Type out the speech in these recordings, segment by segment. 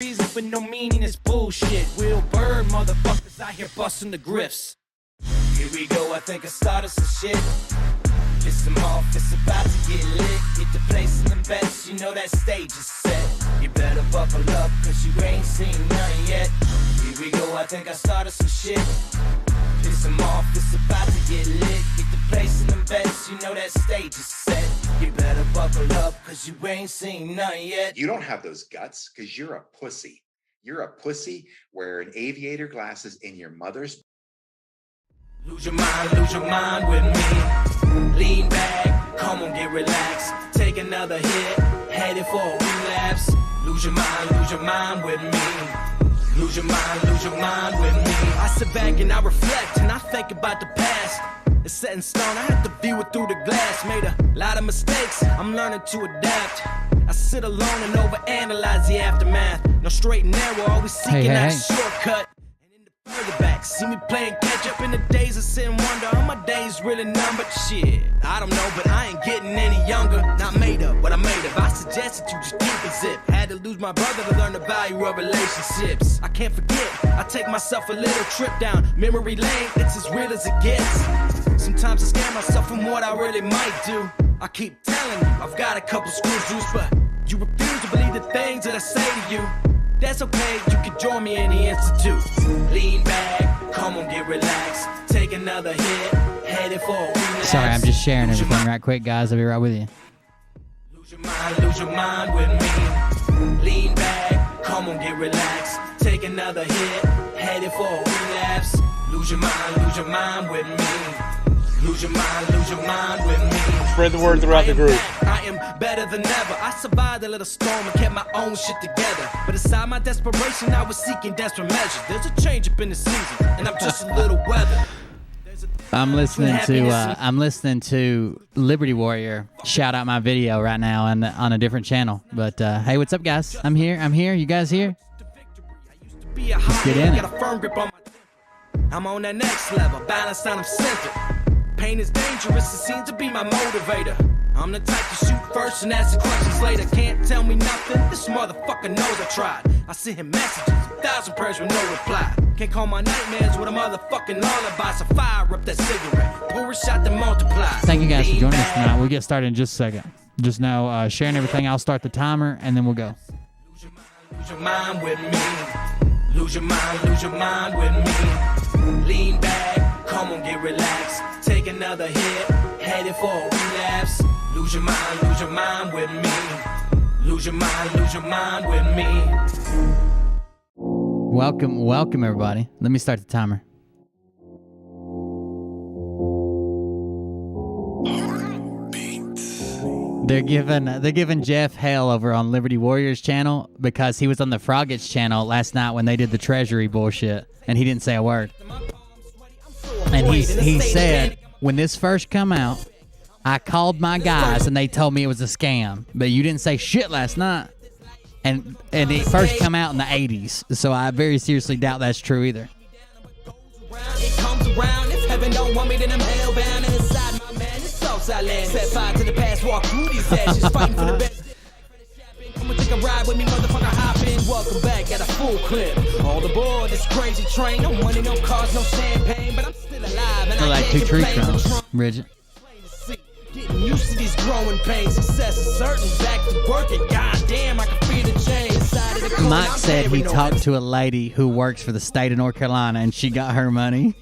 reason for no meaning is bullshit. Will Bird, motherfuckers out here busting the grifts. Here we go, I think I started some shit. Piss them off, it's about to get lit. Get the place in the bets, you know that stage is set. You better buckle up, cause you ain't seen none yet. Here we go, I think I started some shit. Piss them off, it's about to get lit. Get the place in the bets, you know that stage is set. You better buckle up, cause you ain't seen none yet. You don't have those guts, cause you're a pussy. You're a pussy wearing aviator glasses in your mother's. Lose your mind with me. Lean back, come on, get relaxed. Take another hit, headed for a relapse. Lose your mind with me. Lose your mind with me. I sit back and I reflect and I think about the past. It's set in stone, I have to view it through the glass. Made a lot of mistakes, I'm learning to adapt. I sit alone and overanalyze the aftermath. No straight and narrow, always seeking that shortcut. Further back, see me playing catch up in the days of sin wonder. Are my days really numbered? Shit, I don't know, but I ain't getting any younger. Not made up, but I made up. I suggested you just keep it zip. Had to lose my brother to learn the value of relationships. I can't forget, I take myself a little trip down memory lane. It's as real as it gets. Sometimes I scare myself from what I really might do. I keep telling you, I've got a couple screws loose, but you refuse to believe the things that I say to you. That's okay, you can join me in the institute. Lean back, come on, get relaxed. Take another hit, headed for a relapse. Sorry, I'm just sharing everything right quick, guys. I'll be right with you. Lose your mind with me. Lean back, come on, get relaxed. Take another hit, headed for a relapse. Lose your mind with me. Lose your mind with me. Spread the word throughout the group. I am better than ever. I survived a little storm and kept my own shit together. But inside my desperation, I was seeking desperate measures. There's a change up in the season, and I'm just a little weather. I'm listening to Liberty Warrior shout out my video right now on a different channel. But hey, what's up, guys? I'm here. You guys here? Let's get in it. I'm on that next level, balanced and I'm centered. Pain is dangerous, it seems to be my motivator. I'm the type to shoot first and ask the questions later. Can't tell me nothing, this motherfucker knows I tried. I sent him messages, 1,000 prayers with no reply. Can't call my nightmares with a motherfucking lullaby. So fire up that cigarette, pour a shot to multiply. Thank you guys for joining us tonight. We'll get started in just a second. Just now sharing everything. I'll start the timer and then we'll go. Lose your mind with me. Lose your mind with me. Lean back, come on, get relaxed. Take another hit, headed for a relapse. Lose your mind with me. Lose your mind with me. Welcome everybody. Let me start the timer. They're giving Jeff hell over on Liberty Warriors channel because he was on the Froggets channel last night when they did the Treasury bullshit and he didn't say a word. And he said, when this first come out, I called my guys and they told me it was a scam. But you didn't say shit last night. And it first come out in the 80s. So I very seriously doubt that's true either. It comes around, if heaven don't want me, then I'm hellbound. And inside my man, it's Southside land. Set fire to the past, walk through these ashes, fighting for the best. Come and take a ride with me, motherfucker, hop in. Welcome back at a full clip. All aboard this crazy train. No money, no cars, no champagne, but I'm still alive. And I like two tree trunks, Bridget. Getting used to these growing pains. Success is certain. Back to working. Goddamn, I can feel the change. Mike said he talked to a lady who works for the state of North Carolina and she got her money.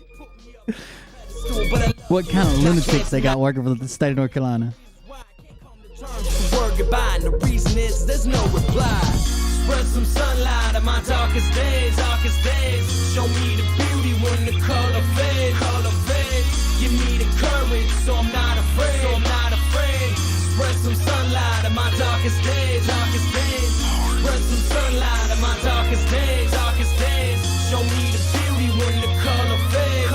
What kind of lunatics they got working for the state of North Carolina? Goodbye, and the reason is there's no reply. Spread some sunlight on my darkest days. Show me the beauty when the color fades. Give me the courage, so I'm not afraid. Spread some sunlight on my darkest days. Spread some sunlight on my darkest days. Show me the beauty when the color fades.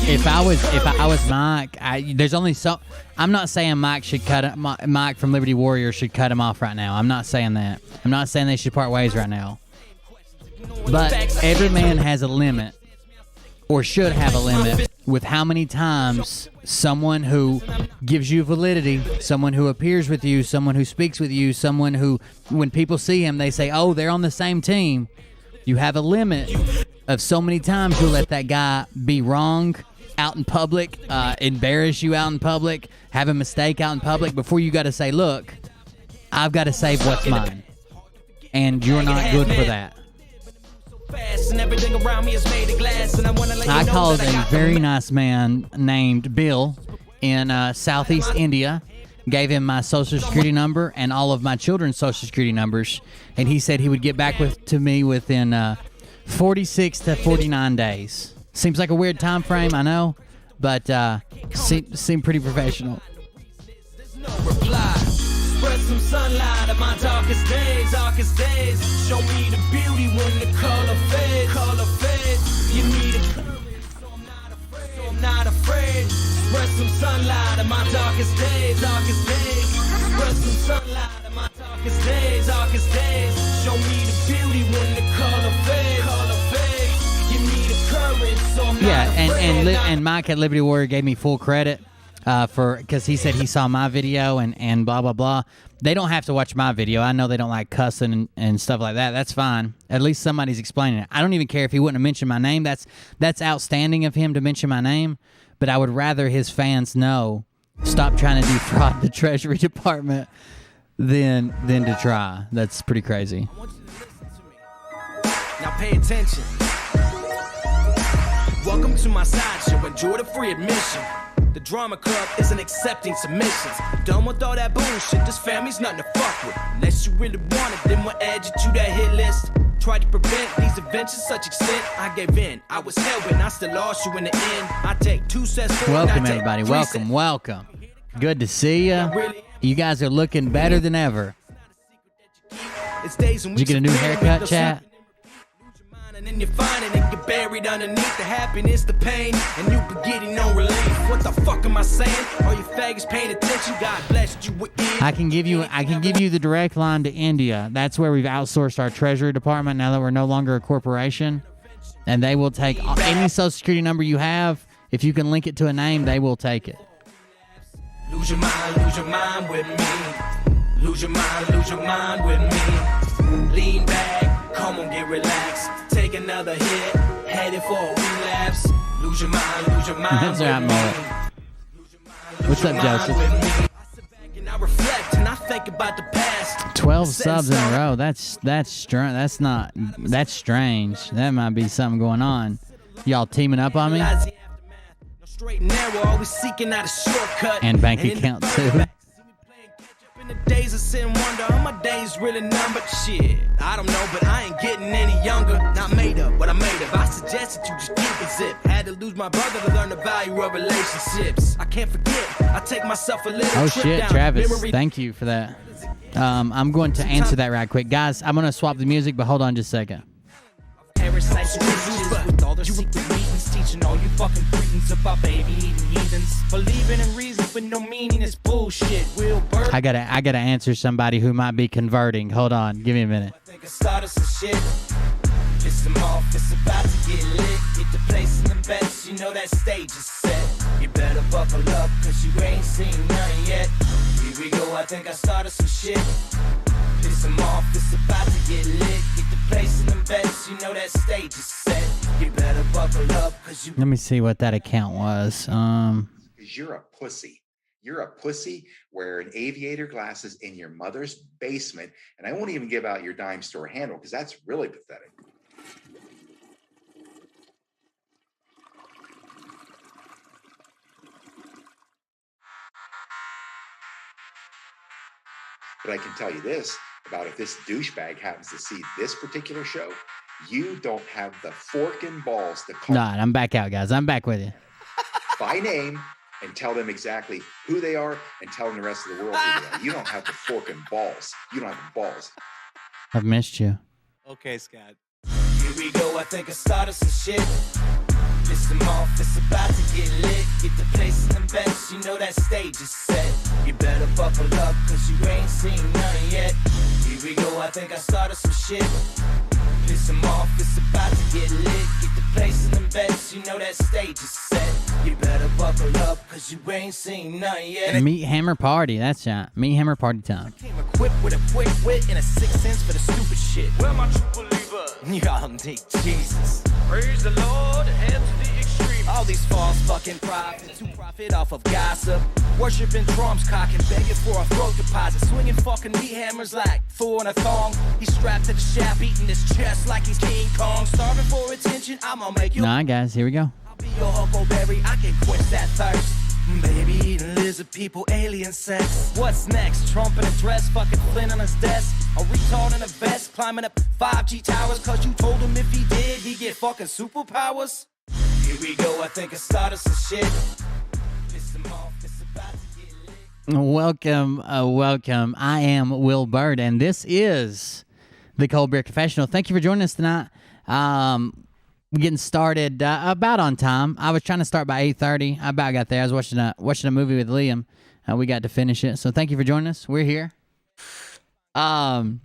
If I was Mike, there's only so. I'm not saying Mike from Liberty Warrior should cut him off right now. I'm not saying that. I'm not saying they should part ways right now. But every man has a limit, or should have a limit, with how many times someone who gives you validity, someone who appears with you, someone who speaks with you, someone who, when people see him, they say, oh, they're on the same team. You have a limit of so many times you'll let that guy be wrong out in public, embarrass you out in public, have a mistake out in public before you got to say, look, I've got to save what's mine. And you're not good for that. I called a very nice man named Bill in Southeast India, gave him my social security number and all of my children's social security numbers, and he said he would get back to me within 46 to 49 days. Seems like a weird time frame, I know, but seemed pretty professional. Spread some sunlight on my darkest days, darkest days. Show me the beauty when the color fades. You need a courage, so I'm not afraid. Spread some sunlight on my darkest days, darkest days. Spread some sunlight on my darkest days, darkest days. Show me the beauty when the color fades. You need a courage, so I'm not afraid. And Mike at Liberty Warrior gave me full credit. Because he said he saw my video and blah, blah, blah. They don't have to watch my video. I know they don't like cussing and stuff like that. That's fine. At least somebody's explaining it. I don't even care if he wouldn't have mentioned my name. That's outstanding of him to mention my name. But I would rather his fans know, stop trying to defraud the Treasury Department than to try. That's pretty crazy. Now pay attention. Welcome to my sideshow. Enjoy the free admission. The drama club isn't accepting submissions. Done with all that bullshit, this family's nothing to fuck with. Unless you really want it, then we'll add you to that hit list. Try to prevent these events to such extent. I gave in, I was hell-bent, I still lost you in the end. I take 2 sets forward. Welcome, everybody. Welcome. Good to see you. You guys are looking better than ever. Did you get a new haircut, chat? And then you find it and get buried underneath the happiness, the pain, and you be getting no relief. What the fuck am I saying? All you faggots paying attention, God blessed you with ears. I can give you the direct line to India. That's where we've outsourced our Treasury Department now that we're no longer a corporation. And they will take any social security number you have. If you can link it to a name, they will take it. Lose your mind with me. Lose your mind with me. Lean back, come on, get relaxed. Take another hit, headed for a relapse. Lose your mind That's with right, me. Mullet. What's up, Joseph? I sit back and I reflect and I think about the past. 12 subs in a row. That's strange. That's strange. That might be something going on. Y'all teaming up on me? Straight and narrow, always seeking out a shortcut. And bank account too. In the days of sin wonder, are my days really numbered? Shit, I don't know, but I ain't getting any younger. Not made up, what I made up. I suggest that you just keep it zip. Had to lose my brother to learn the value of relationships. I can't forget, I take myself a little Oh trip shit, down Travis. memory. Thank you for that. I'm going to answer that right quick. Guys, I'm going to swap the music, but hold on just a second. Parasites and witches with all their secret meetings, teaching all you fucking cretins about baby eating heathens. Believing in reason with no meaning is bullshit. Will bird. I gotta answer somebody who might be converting. Hold on, give me a minute. I think I started some shit. Piss them off, it's about to get lit. Get the place in the bets, you know that stage is set. You better buckle up, cause you ain't seen none yet. Here we go, I think I started some shit. Piss them off, it's about to get lit. Get the place in the bets, you know that stage is set. You better buckle up, cause you... Let me see what that account was. Because you're a pussy. You're a pussy wearing aviator glasses in your mother's basement. And I won't even give out your dime store handle because that's really pathetic. But I can tell you this about if this douchebag happens to see this particular show, you don't have the fork and balls to call Nah, I'm back out, guys. I'm back with you. by name and tell them exactly who they are and tell them the rest of the world who they are. You don't have the fork and balls. You don't have the balls. I've missed you. Okay, Scott. Here we go, I think I started some shit. Piss them off, it's about to get lit. Get the place in the best, you know that stage is set. You better buckle up, cause you ain't seen none yet. Here we go, I think I started some shit. Piss them off, it's about to get lit. Get the placing them bets, you know that stage is set. You better buckle up, cause you ain't seen nothing yet. Meat Hammer Party. That's right. Meat Hammer Party time. Came equipped with a quick wit and a sixth sense for the stupid shit. Where my true believer? Y'all need Jesus. Praise the Lord, head to the extreme. All these false fucking prophets who profit off of gossip. Worshipping drums, cocking, begging for a throat deposit. Swinging fucking meat hammers like fool in a thong. He's strapped to the shaft, eating his chest like he's King Kong. Starving for attention, I'ma make you. All right, guys, here we go. I'll be your huckleberry, I can quench that thirst. Baby eating lizard people, alien sex. What's next? Trump in a dress, fucking Flynn on his desk. A retard in a vest, climbing up 5G towers. Cause you told him if he did, he'd get fucking superpowers. Here we go, I think I started some shit. Piss him off, it's about to get lit. Welcome. I am Will Bird, and this is the Cold Beer Confessional. Thank you for joining us tonight. We're getting started about on time. I was trying to start by 8:30. I about got there. I was watching a movie with Liam. We got to finish it. So thank you for joining us. We're here. I'm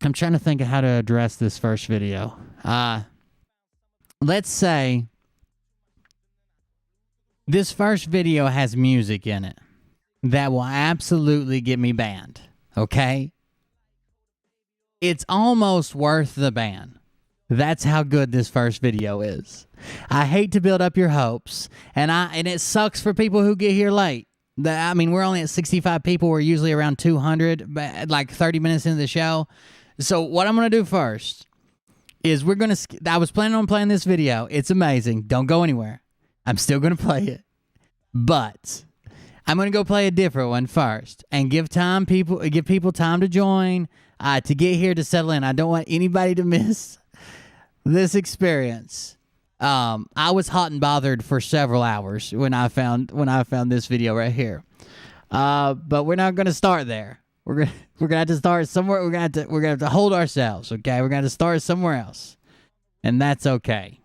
trying to think of how to address this first video. Let's say this first video has music in it that will absolutely get me banned. Okay? It's almost worth the ban. That's how good this first video is. I hate to build up your hopes, and it sucks for people who get here late. I mean, we're only at 65 people. We're usually around 200, like 30 minutes into the show. So what I'm going to do first is I was planning on playing this video. It's amazing. Don't go anywhere. I'm still going to play it. But I'm going to go play a different one first and give people time to join, to get here, to settle in. I don't want anybody to miss this experience. I was hot and bothered for several hours when I found this video right here. But we're not going to start there. We're gonna have to start somewhere. We're gonna have to hold ourselves. Okay, we're gonna have to start somewhere else, and that's okay.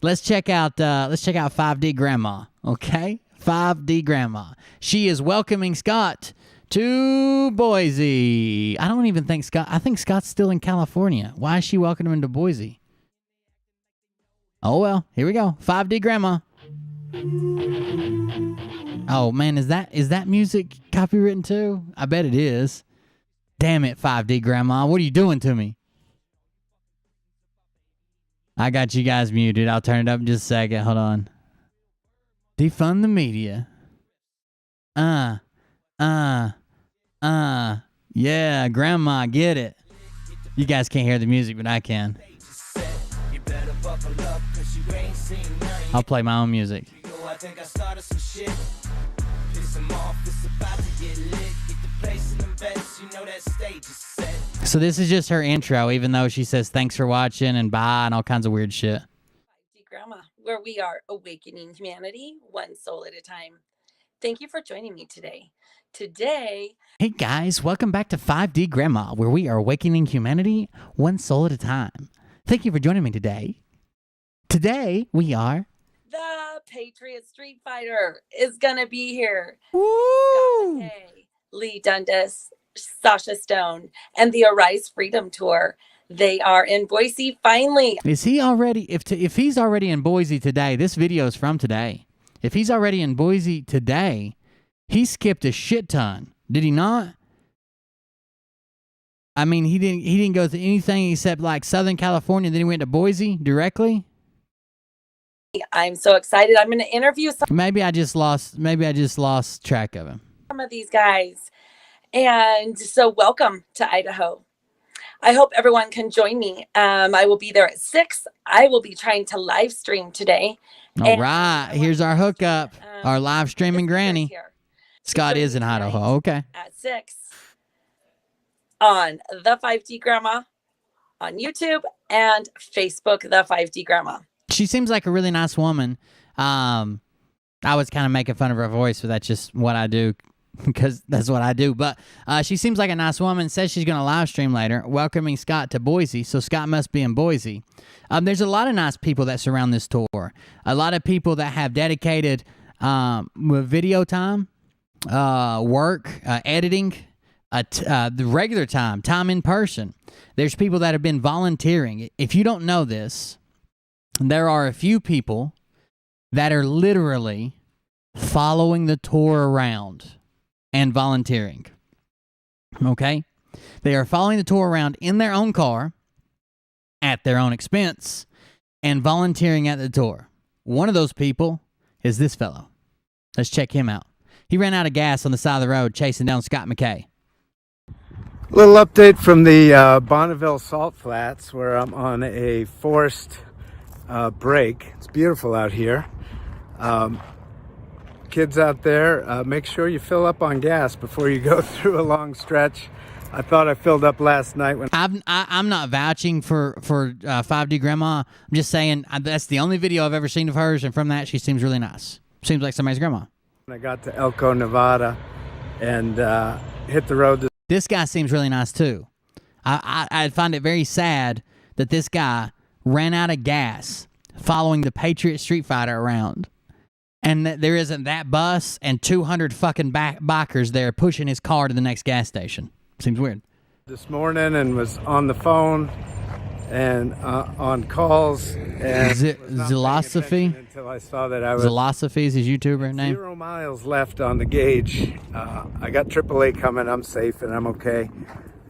Let's check out 5D Grandma. Okay, 5D Grandma. She is welcoming Scott to Boise. I don't even think I think Scott's still in California. Why is she welcoming him to Boise? Oh well, here we go. 5D Grandma. Oh man, is that music copywritten too? I bet it is. Damn it, 5D Grandma. What are you doing to me? I got you guys muted. I'll turn it up in just a second. Hold on. Defund the media. Yeah, Grandma, get it. You guys can't hear the music, but I can. I'll play my own music. I think I started some shit. Piss him off, it's about to get lit. Get the place in them bets, you know that stage is set. So this is just her intro, even though she says thanks for watching and bye and all kinds of weird shit. 5D Grandma, where we are awakening humanity one soul at a time. Thank you for joining me today. Hey guys, welcome back to 5D Grandma, where we are awakening humanity one soul at a time. Thank you for joining me today. Today we are... The Patriot Street Fighter is gonna be here. Woo! Scott McKay, Lee Dundas, Sasha Stone, and the Arise Freedom Tour. They are in Boise finally. Is he already? If he's already in Boise today, this video is from today. If he's already in Boise today, he skipped a shit ton. Did he not? I mean, he didn't go to anything except like Southern California. Then he went to Boise directly. I'm so excited. I'm going to interview Maybe I just lost track of him. some of these guys. And so welcome to Idaho. I hope everyone can join me. I will be there at 6. I will be trying to live stream today. All right. Here's our hookup. Our live streaming granny. Here. Scott is in Idaho. Okay. At 6 on the 5D Grandma on YouTube and Facebook, the 5D Grandma. She seems like a really nice woman. I was kind of making fun of her voice, but that's just what I do because that's what I do. But she seems like a nice woman. Says she's going to live stream later, welcoming Scott to Boise. So Scott must be in Boise. There's a lot of nice people that surround this tour. A lot of people that have dedicated video time, work, editing, the regular time in person. There's people that have been volunteering. If you don't know this, there are a few people that are literally following the tour around and volunteering. Okay? They are following the tour around in their own car at their own expense and volunteering at the tour. One of those people is this fellow. Let's check him out. He ran out of gas on the side of the road chasing down Scott McKay. Little update from the Bonneville Salt Flats, where I'm on a forced break. It's beautiful out here. Kids out there, make sure you fill up on gas before you go through a long stretch. I thought I filled up last night when I'm not vouching for 5D Grandma. I'm just saying that's the only video I've ever seen of hers, and from that she seems really nice. Seems like somebody's grandma. I got to Elko, Nevada, and hit the road. This guy seems really nice too. I find it very sad that this guy ran out of gas following the Patriot Street Fighter around, and that there isn't that bus and 200 fucking bikers there pushing his car to the next gas station. Seems weird. This morning and was on the phone and on calls. And Zilosophy? Until I saw that I was. Zilosophy is his YouTuber name. 0 miles left on the gauge. I got AAA coming. I'm safe and I'm okay.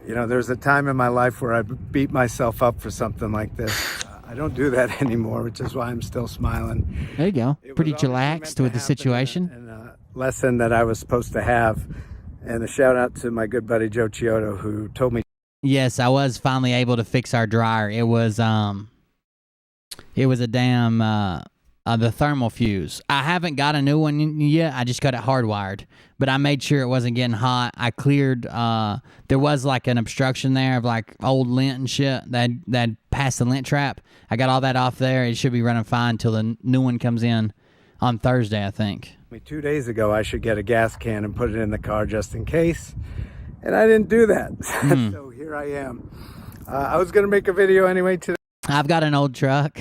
You know, there's a time in my life where I beat myself up for something like this. I don't do that anymore, which is why I'm still smiling. There you go. Pretty chillaxed with the situation. And a lesson that I was supposed to have. And a shout out to my good buddy Joe Chiodo, who told me. Yes, I was finally able to fix our dryer. It was a damn the thermal fuse. I haven't got a new one yet. I just got it hardwired, but I made sure it wasn't getting hot. I cleared. There was like an obstruction there of like old lint and shit that passed the lint trap. I got all that off there. It should be running fine until the new one comes in on Thursday, I think. 2 days ago, I should get a gas can and put it in the car just in case. And I didn't do that. So here I am. I was going to make a video anyway today. I've got an old truck.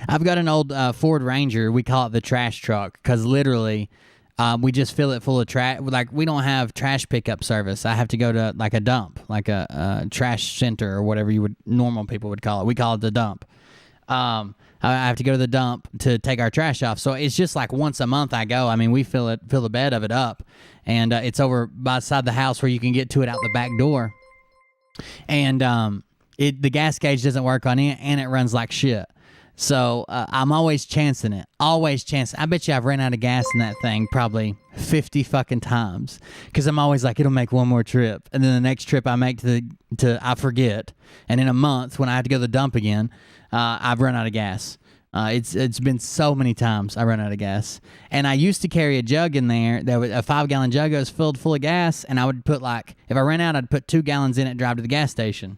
I've got an old Ford Ranger. We call it the trash truck because literally we just fill it full of trash. Like, we don't have trash pickup service. I have to go to like a dump, like a trash center or whatever normal people would call it. We call it the dump. I have to go to the dump to take our trash off. So it's just like once a month I go. I mean, we fill the bed of it up, and it's over beside the house where you can get to it out the back door. And the gas gauge doesn't work on it, and it runs like shit. So I'm always chancing it. Always chancing. I bet you I've ran out of gas in that thing probably 50 fucking times. Because I'm always like, it'll make one more trip. And then the next trip I make I forget. And in a month, when I have to go to the dump again, I've run out of gas. It's been so many times I run out of gas. And I used to carry a jug in there, that was a 5-gallon jug that was filled full of gas, and I would put if I ran out, I'd put 2 gallons in it and drive to the gas station.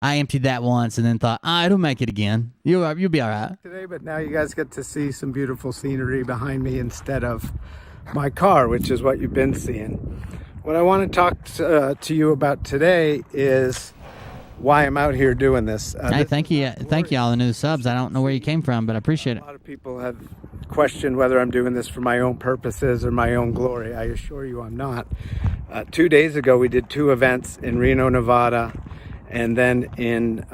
I emptied that once and then thought, it'll make it again. You'll be all right. Today, but now you guys get to see some beautiful scenery behind me instead of my car, which is what you've been seeing. What I want to talk to you about today is why I'm out here doing this. Hey, thank you all the new subs. I don't know where you came from, but I appreciate it. A lot of people have questioned whether I'm doing this for my own purposes or my own glory. I assure you I'm not. 2 days ago, we did 2 events in Reno, Nevada, and then in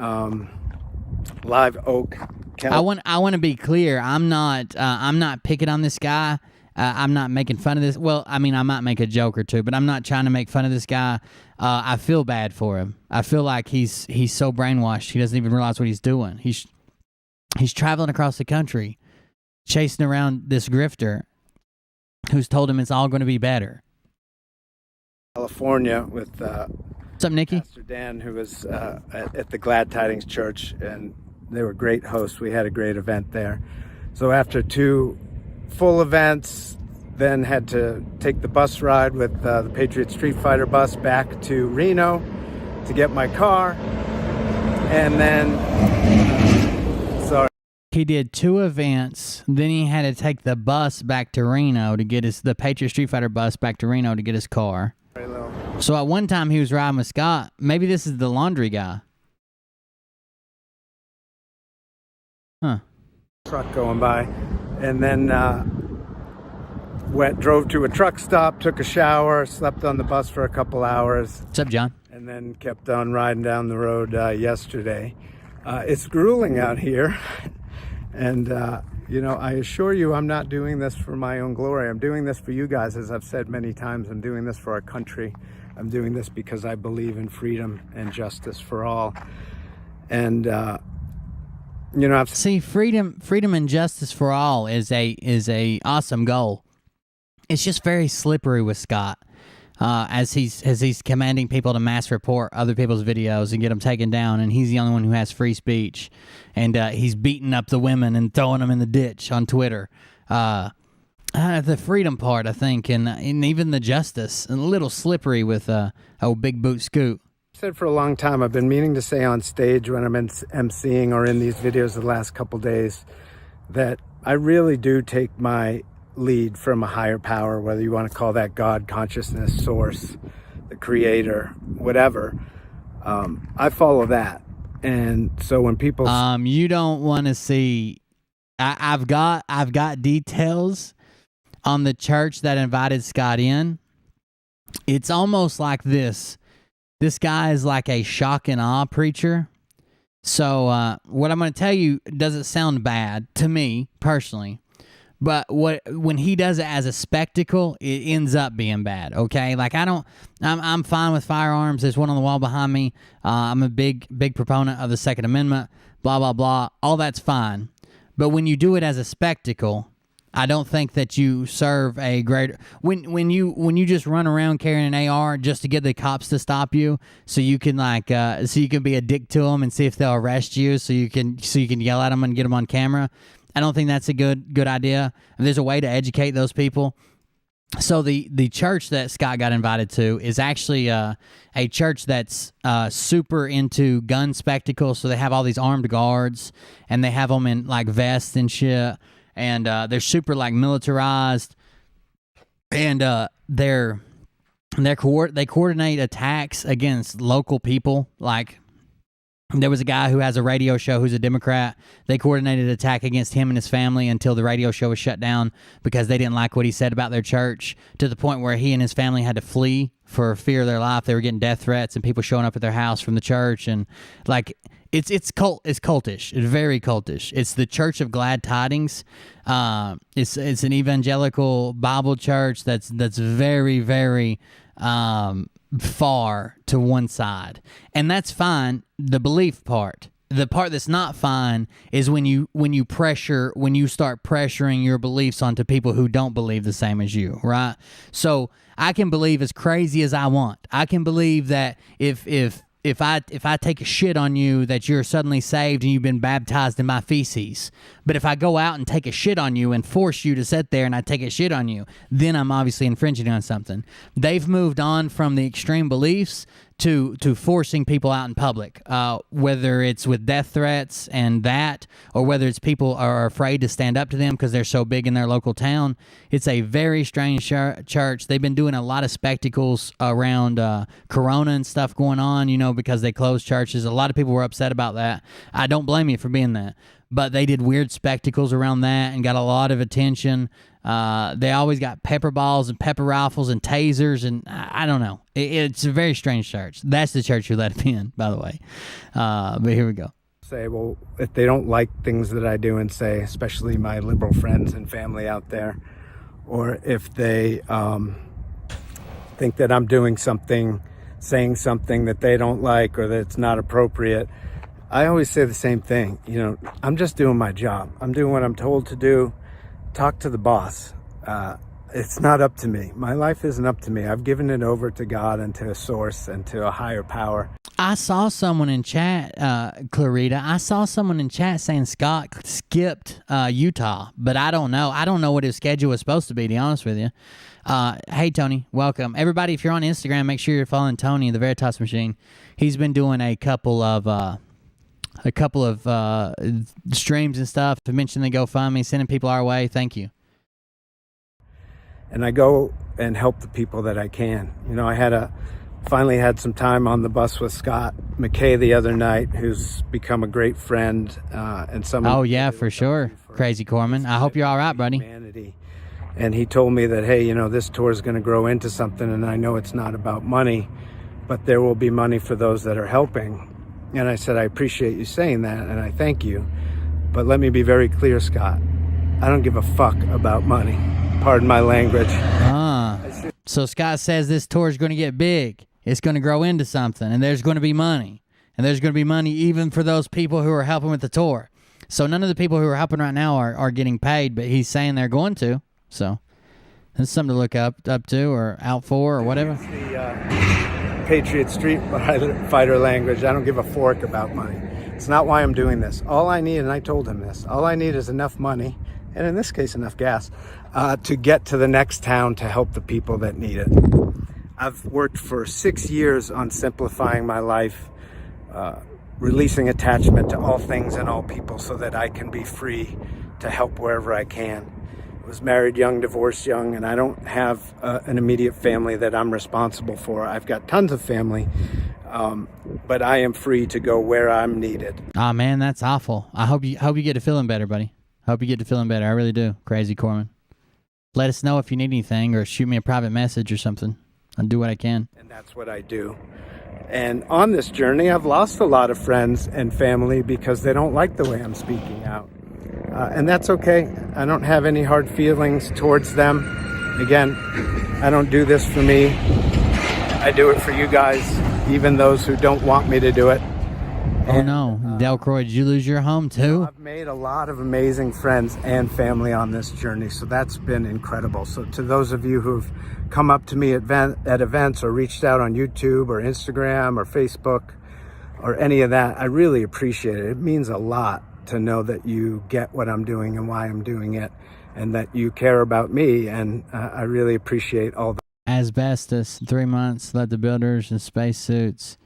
Live Oak, California. I want to be clear. I'm not picking on this guy. I'm not making fun of this. Well, I mean, I might make a joke or two, but I'm not trying to make fun of this guy. I feel bad for him. I feel like he's so brainwashed he doesn't even realize what he's doing. He's traveling across the country, chasing around this grifter who's told him it's all going to be better. California with what's up, Nikki? Pastor Dan, who was at the Glad Tidings Church, and they were great hosts. We had a great event there. So after 2 full events, then had to take the bus ride with the Patriot Street Fighter bus back to Reno to get my car, and then he did 2 events, then he had to take the bus back to Reno to get the Patriot Street Fighter bus back to Reno to get his car. So at one time he was riding with Scott. Maybe this is the laundry guy. Huh. Truck going by, and then drove to a truck stop, took a shower, slept on the bus for a couple hours, What's up, John? and then kept on riding down the road yesterday. It's grueling out here, and I assure you I'm not doing this for my own glory. I'm doing this for you guys, as I've said many times. I'm doing this for our country. I'm doing this because I believe in freedom and justice for all. And I've See, freedom and justice for all is a awesome goal. It's just very slippery with Scott, as he's commanding people to mass report other people's videos and get them taken down, and he's the only one who has free speech, and he's beating up the women and throwing them in the ditch on Twitter. The freedom part, I think, and even the justice, a little slippery with old Big Boot Scoot. said for a long time, I've been meaning to say on stage when I'm emceeing or in these videos the last couple days, that I really do take my lead from a higher power, whether you want to call that God, consciousness, source, the creator, whatever. I follow that. And so when people you don't want to see, I've got details on the church that invited Scott in. It's almost like this guy is like a shock and awe preacher. So what I'm going to tell you doesn't sound bad to me personally, but when he does it as a spectacle, it ends up being bad. Okay, like I'm fine with firearms. There's one on the wall behind me. I'm a big proponent of the Second Amendment. Blah blah blah. All that's fine, but when you do it as a spectacle, I don't think that you serve a greater when you just run around carrying an AR just to get the cops to stop you, so you can be a dick to them and see if they'll arrest you, so you can yell at them and get them on camera. I don't think that's a good idea. There's a way to educate those people. So the church that Scott got invited to is actually a church that's super into gun spectacles. So they have all these armed guards, and they have them in like vests and shit. And they're super like militarized, and they coordinate attacks against local people. Like there was a guy who has a radio show who's a Democrat. They coordinated an attack against him and his family until the radio show was shut down because they didn't like what he said about their church, to the point where he and his family had to flee for fear of their life. They were getting death threats and people showing up at their house from the church, and like. It's cultish. It's very cultish. It's the Church of Glad Tidings. It's an evangelical Bible church that's very, very far to one side, and that's fine. The belief part. The part that's not fine is when you start pressuring your beliefs onto people who don't believe the same as you, right? So I can believe as crazy as I want. I can believe that if I take a shit on you, that you're suddenly saved and you've been baptized in my feces. But if I go out and take a shit on you and force you to sit there and I take a shit on you, then I'm obviously infringing on something. They've moved on from the extreme beliefs to forcing people out in public, whether it's with death threats and that, or whether it's people are afraid to stand up to them because they're so big in their local town. It's a very strange church. They've been doing a lot of spectacles around Corona and stuff going on, because they closed churches. A lot of people were upset about that. I don't blame you for being that. But they did weird spectacles around that and got a lot of attention. They always got pepper balls and pepper rifles and tasers, and I don't know. It's a very strange church. That's the church who let him in, by the way. But here we go. Say, well, if they don't like things that I do and say, especially my liberal friends and family out there, or if they think that I'm doing something, saying something that they don't like or that it's not appropriate, I always say the same thing. I'm just doing my job. I'm doing what I'm told to do. Talk to the boss. It's not up to me. My life isn't up to me. I've given it over to God and to a source and to a higher power. I saw someone in chat, Clarita. I saw someone in chat saying Scott skipped Utah, but I don't know. I don't know what his schedule was supposed to be honest with you. Hey, Tony, welcome. Everybody, if you're on Instagram, make sure you're following Tony, the Veritas Machine. He's been doing a couple of streams and stuff. To mention the GoFundMe, sending people our way. Thank you. And I go and help the people that I can. I finally had some time on the bus with Scott McKay the other night, who's become a great friend and someone. Oh yeah, for sure. Crazy Corman. I hope you're all right, buddy. Humanity. And he told me that, hey, this tour is going to grow into something, and I know it's not about money, but there will be money for those that are helping. And I said, I appreciate you saying that, and I thank you. But let me be very clear, Scott. I don't give a fuck about money. Pardon my language. So Scott says this tour is going to get big. It's going to grow into something, and there's going to be money. And there's going to be money even for those people who are helping with the tour. So none of the people who are helping right now are getting paid, but he's saying they're going to. So that's something to look up to or out for or whatever. It's the Patriot Street Fighter language. I don't give a fork about money. It's not why I'm doing this. All I need, and I told him this, all I need is enough money, and in this case enough gas, to get to the next town to help the people that need it. I've worked for 6 years on simplifying my life, releasing attachment to all things and all people so that I can be free to help wherever I can. I was married young, divorced young, and I don't have an immediate family that I'm responsible for. I've got tons of family, but I am free to go where I'm needed. Oh man, that's awful. I hope you get to feeling better, buddy. Hope you get to feeling better. I really do. Crazy Corman. Let us know if you need anything or shoot me a private message or something. I'll do what I can. And that's what I do. And on this journey, I've lost a lot of friends and family because they don't like the way I'm speaking out. And that's okay. I don't have any hard feelings towards them. Again, I don't do this for me. I do it for you guys, even those who don't want me to do it. Oh no, Delcroix, did you lose your home too? I've made a lot of amazing friends and family on this journey, so that's been incredible. So to those of you who've come up to me at events or reached out on YouTube or Instagram or Facebook or any of that, I really appreciate it. It means a lot to know that you get what I'm doing and why I'm doing it, and that you care about me, and I really appreciate all that. Asbestos, 3 months, let the builders in spacesuits.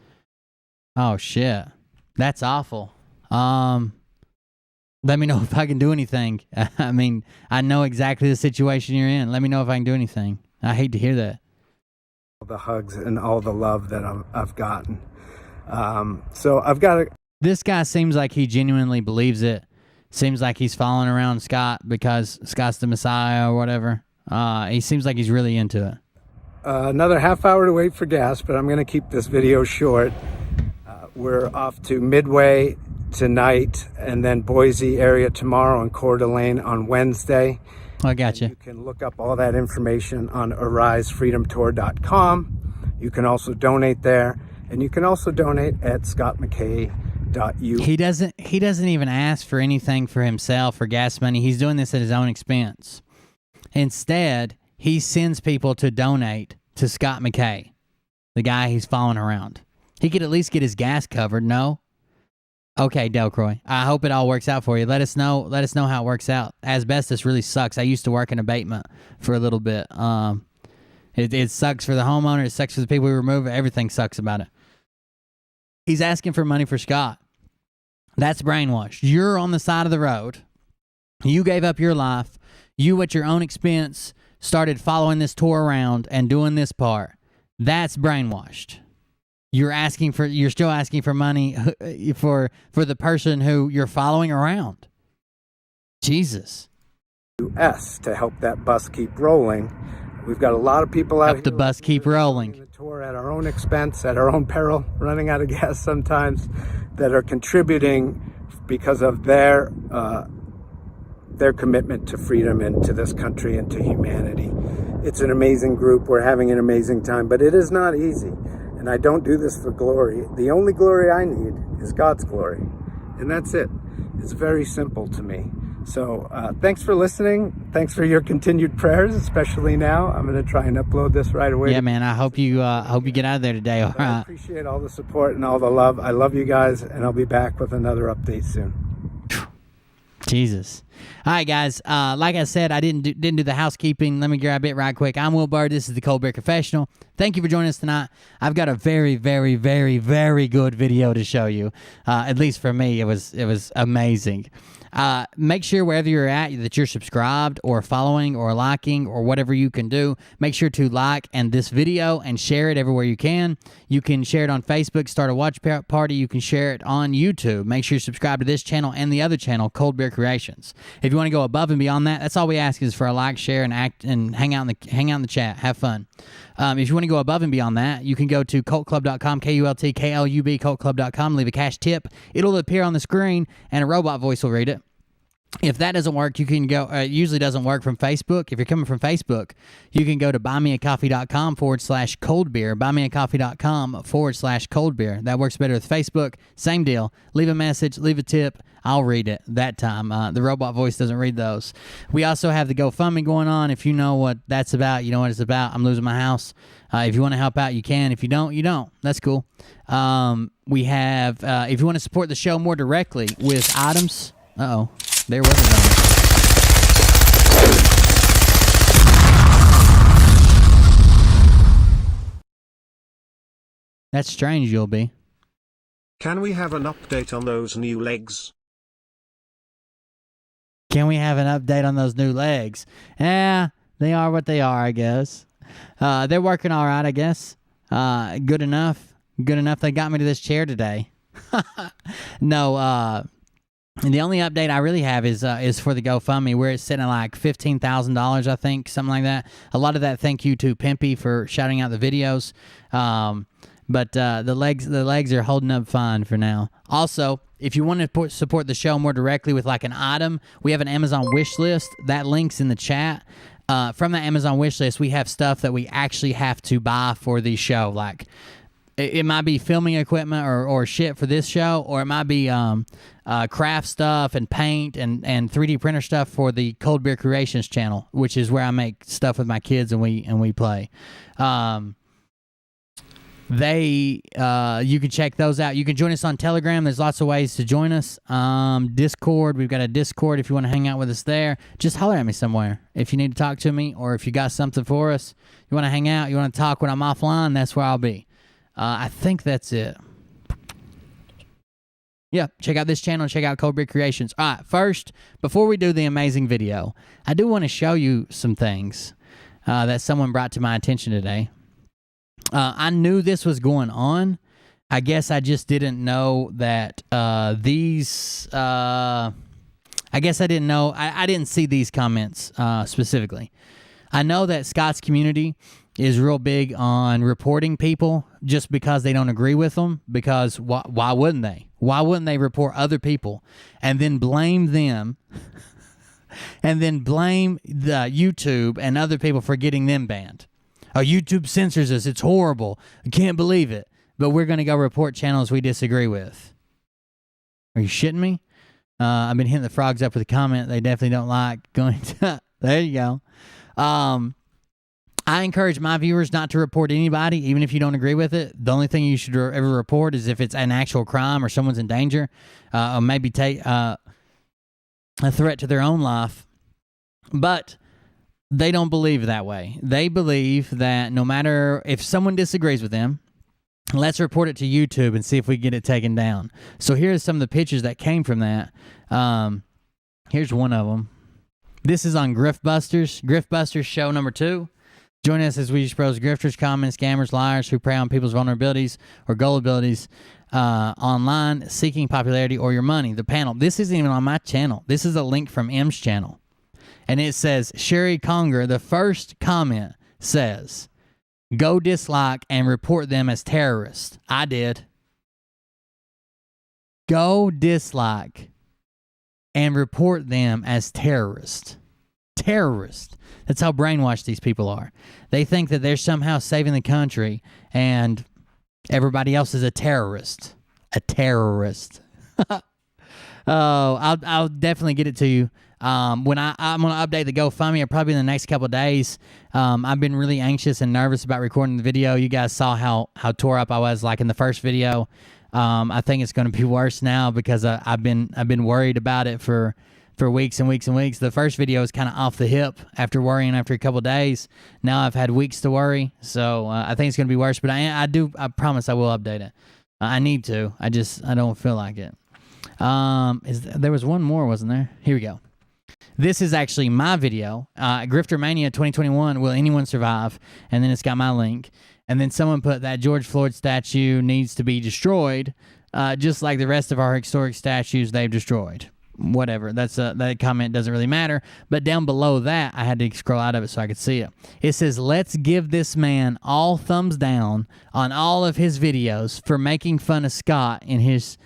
Oh shit. That's awful. Let me know if I can do anything. I mean, I know exactly the situation you're in. Let me know if I can do anything. I hate to hear that. All the hugs and all the love that I've gotten. So I've got to... This guy seems like he genuinely believes it. Seems like he's following around Scott because Scott's the Messiah or whatever. He seems like he's really into it. Another half hour to wait for gas, but I'm going to keep this video short. We're off to Midway tonight, and then Boise area tomorrow, and Coeur d'Alene on Wednesday. I got you. You can look up all that information on arisefreedomtour.com. You can also donate there, and you can also donate at scottmckay.u. He doesn't even ask for anything for himself or gas money. He's doing this at his own expense. Instead, he sends people to donate to Scott McKay, the guy he's following around. He could at least get his gas covered, no? Okay, Delcroix. I hope it all works out for you. Let us know how it works out. Asbestos really sucks. I used to work in abatement for a little bit. It sucks for the homeowner. It sucks for the people who remove it. Everything sucks about it. He's asking for money for Scott. That's brainwashed. You're on the side of the road. You gave up your life. You, at your own expense, started following this tour around and doing this part. That's brainwashed. You're still asking for money for the person who you're following around. Jesus. US to help that bus keep rolling. We've got a lot of people out Help the bus keep rolling. The tour at our own expense, at our own peril, running out of gas sometimes, that are contributing because of their commitment to freedom and to this country and to humanity. It's an amazing group. We're having an amazing time, but it is not easy. And I don't do this for glory. The only glory I need is God's glory. And that's it. It's very simple to me. So thanks for listening. Thanks for your continued prayers, especially now. I'm going to try and upload this right away. Yeah, man. I hope you get out of there today. All right. I appreciate all the support and all the love. I love you guys, and I'll be back with another update soon. Jesus. All right, guys. Like I said, I didn't do the housekeeping. Let me grab it right quick. I'm Will Bird. This is the Cold Beer Confessional. Thank you for joining us tonight. I've got a very, very, very, very good video to show you. At least for me, it was amazing. Make sure wherever you're at that you're subscribed or following or liking or whatever you can do. Make sure to like and this video and share it everywhere you can. You can share it on Facebook, start a watch party. You can share it on YouTube. Make sure you subscribe to this channel and the other channel, Cold Beer Creations. If you want to go above and beyond that, that's all we ask is for a like, share, and hang out in the chat. Have fun. If you want to go above and beyond that, you can go to cultclub.com, KULTKLUB, cultclub.com, leave a cash tip. It'll appear on the screen, and a robot voice will read it. If that doesn't work, you can go, it usually doesn't work from Facebook. If you're coming from Facebook, you can go to buymeacoffee.com/coldbeer, buymeacoffee.com/coldbeer. That works better with Facebook. Same deal. Leave a message, leave a tip. I'll read it that time. The robot voice doesn't read those. We also have the GoFundMe going on. If you know what that's about, you know what it's about. I'm losing my house. If you want to help out, you can. If you don't, you don't. That's cool. We have, if you want to support the show more directly with items, there was a number. That's strange, you'll be. Can we have an update on those new legs? Can we have an update on those new legs? Yeah, they are what they are, I guess. They're working all right, I guess. Good enough. Good enough they got me to this chair today. No, and the only update I really have is for the GoFundMe, where it's sitting at like $15,000, I think, something like that. A lot of that, thank you to Pimpy for shouting out the videos. But the legs are holding up fine for now. Also, if you want to support the show more directly with like an item, we have an Amazon wish list. That link's in the chat. From that Amazon wish list, we have stuff that we actually have to buy for the show. Like, it might be filming equipment or shit for this show, or it might be craft stuff and paint and 3D printer stuff for the Cold Beer Creations channel, which is where I make stuff with my kids and we play. You can check those out. You can join us on Telegram. There's lots of ways to join us. Discord, we've got a Discord if you want to hang out with us there. Just holler at me somewhere if you need to talk to me, or if you got something for us, you want to hang out, you want to talk when I'm offline, that's where I'll be. I think that's it. Yeah, check out this channel. Check out Cold Beer Creations. All right, first, before we do the amazing video, I do want to show you some things that someone brought to my attention today. I knew this was going on. I guess I just didn't know that these... I guess I didn't know. I didn't see these comments specifically. I know that Scott's community is real big on reporting people just because they don't agree with them, because why wouldn't they? Why wouldn't they report other people and then blame them and then blame the YouTube and other people for getting them banned? Oh, YouTube censors us. It's horrible. I can't believe it. But we're going to go report channels we disagree with. Are you shitting me? I've been hitting the frogs up with a comment they definitely don't like going to... There you go. I encourage my viewers not to report anybody, even if you don't agree with it. The only thing you should ever report is if it's an actual crime or someone's in danger, or maybe take a threat to their own life. But they don't believe that way. They believe that no matter if someone disagrees with them, let's report it to YouTube and see if we get it taken down. So here's some of the pictures that came from that. Here's one of them. This is on Griftbusters. Griftbusters show number 2. Join us as we expose grifters, common scammers, liars who prey on people's vulnerabilities or gullibilities online, seeking popularity or your money. The panel. This isn't even on my channel. This is a link from M's channel. And it says, Sherry Conger, the first comment says, go dislike and report them as terrorists. I did. Go dislike and report them as terrorists. Terrorists. That's how brainwashed these people are. They think that they're somehow saving the country and everybody else is a terrorist. A terrorist. I'll definitely get it to you. When I'm going to update the GoFundMe, probably in the next couple of days. I've been really anxious and nervous about recording the video. You guys saw how tore up I was like in the first video. I think it's going to be worse now because I've been worried about it for weeks and weeks and weeks. The first video was kind of off the hip after worrying after a couple of days. Now I've had weeks to worry, so I think it's going to be worse. But I promise I will update it. I need to. I don't feel like it. There was one more, wasn't there? Here we go. This is actually my video. Grifter Mania 2021. Will anyone survive? And then it's got my link. And then someone put that George Floyd statue needs to be destroyed, just like the rest of our historic statues they've destroyed. Whatever. That comment doesn't really matter. But down below that, I had to scroll out of it so I could see it. It says, let's give this man all thumbs down on all of his videos for making fun of Scott in his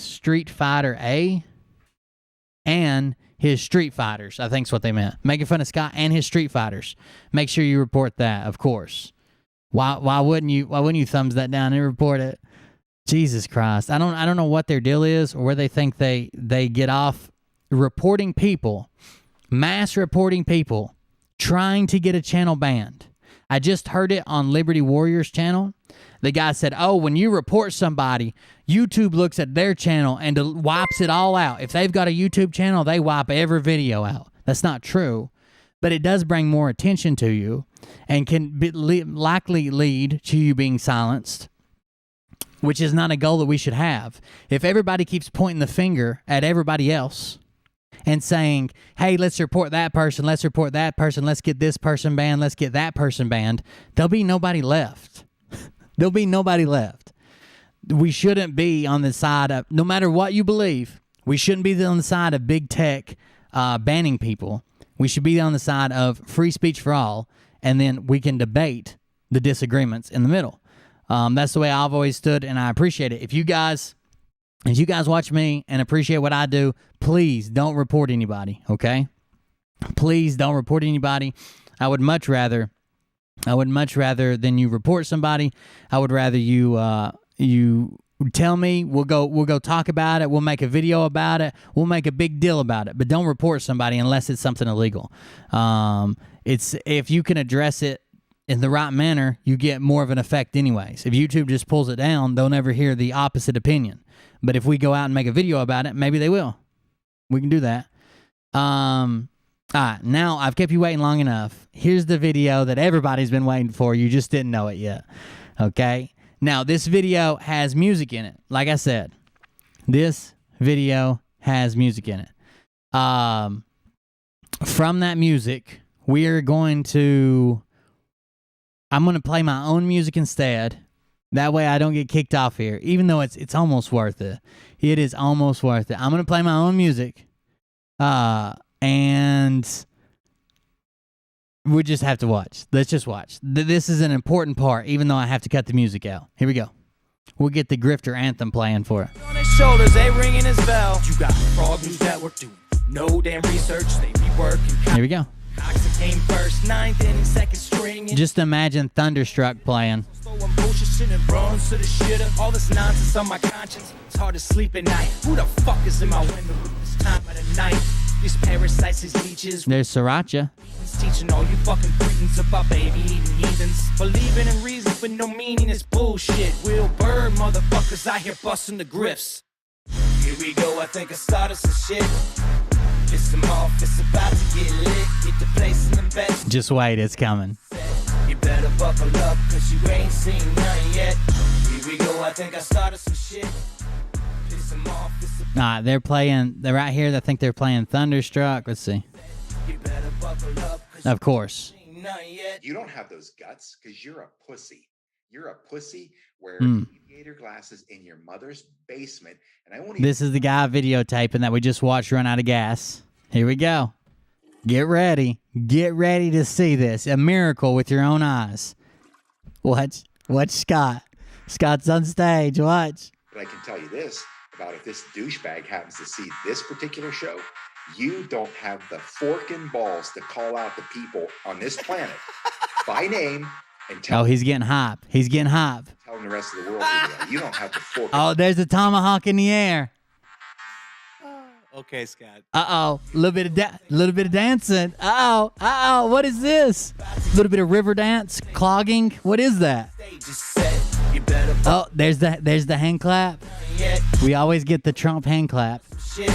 Street Fighter A and his Street Fighters. I think is what they meant. Making fun of Scott and his Street Fighters. Make sure you report that, of course. Why wouldn't you thumbs that down and report it? Jesus Christ. I don't know what their deal is or where they think they get off reporting people, mass reporting people trying to get a channel banned. I just heard it on Liberty Warriors channel. The guy said, oh, when you report somebody, YouTube looks at their channel and wipes it all out. If they've got a YouTube channel, they wipe every video out. That's not true. But it does bring more attention to you and can likely lead to you being silenced, which is not a goal that we should have. If everybody keeps pointing the finger at everybody else and saying, hey, let's report that person, let's report that person, let's get this person banned, let's get that person banned, there'll be nobody left. There'll be nobody left. We shouldn't be on the side of, no matter what you believe, we shouldn't be on the side of big tech banning people. We should be on the side of free speech for all, and then we can debate the disagreements in the middle. That's the way I've always stood, and I appreciate it. If you guys watch me and appreciate what I do, please don't report anybody, okay? Please don't report anybody. I would much rather than you report somebody. I would rather you tell me. We'll go talk about it. We'll make a video about it. We'll make a big deal about it. But don't report somebody unless it's something illegal. It's if you can address it in the right manner, you get more of an effect anyways. If YouTube just pulls it down, they'll never hear the opposite opinion. But if we go out and make a video about it, maybe they will. We can do that. All right, now I've kept you waiting long enough. Here's the video that everybody's been waiting for. You just didn't know it yet. Okay? Now, this video has music in it. Like I said, this video has music in it. From that music, I'm going to play my own music instead. That way I don't get kicked off here, even though it's almost worth it. It is almost worth it. I'm going to play my own music. And we just have to watch. Let's just watch. This is an important part, even though I have to cut the music out. Here we go. We'll get the Grifter anthem playing for it. On his shoulders, they ringing his bell. You got Frog News Network doing no damn research. They be working. Here we go. Cox came first, ninth inning, second string. Just imagine Thunderstruck playing. I'm bullshitting and bronze to the shitter. All this nonsense on my conscience. It's hard to sleep at night. Who the fuck is in my window at this time of the night? These parasites, these leeches. There's Sriracha. Teaching all you fucking cretins about baby eating heathens. Believing in reasons with no meaning is bullshit. Will Bird motherfuckers out here busting the grifts. Here we go, I think I started some shit. Piss them off, it's about to get lit. Get the place in the best. Just wait, it's coming. You better buckle up, cause you ain't seen none yet. Here we go, I think I started some shit. Piss them off, it's about they're right here. I think they're playing Thunderstruck. Let's see. You better buckle up, cause Of course. you ain't none yet. You don't have those guts because you're a pussy. You're a pussy wearing aviator glasses in your mother's basement. And I won't even. This is the guy videotaping that we just watched run out of gas. Here we go. Get ready. Get ready to see this. A miracle with your own eyes. Watch Scott. Scott's on stage. Watch. But I can tell you this about if this douchebag happens to see this particular show, you don't have the fork and balls to call out the people on this planet by name and tell He's getting hype. He's getting hype. telling the rest of the world who they are. You don't have the fork. Oh, there's a tomahawk in the air. Okay, Scott. Uh-oh. A little bit of dancing. Uh-oh. What is this? A little bit of river dance, clogging. What is that? You better Oh, there's the hand clap. yet. We always get the Trump hand clap. Shit.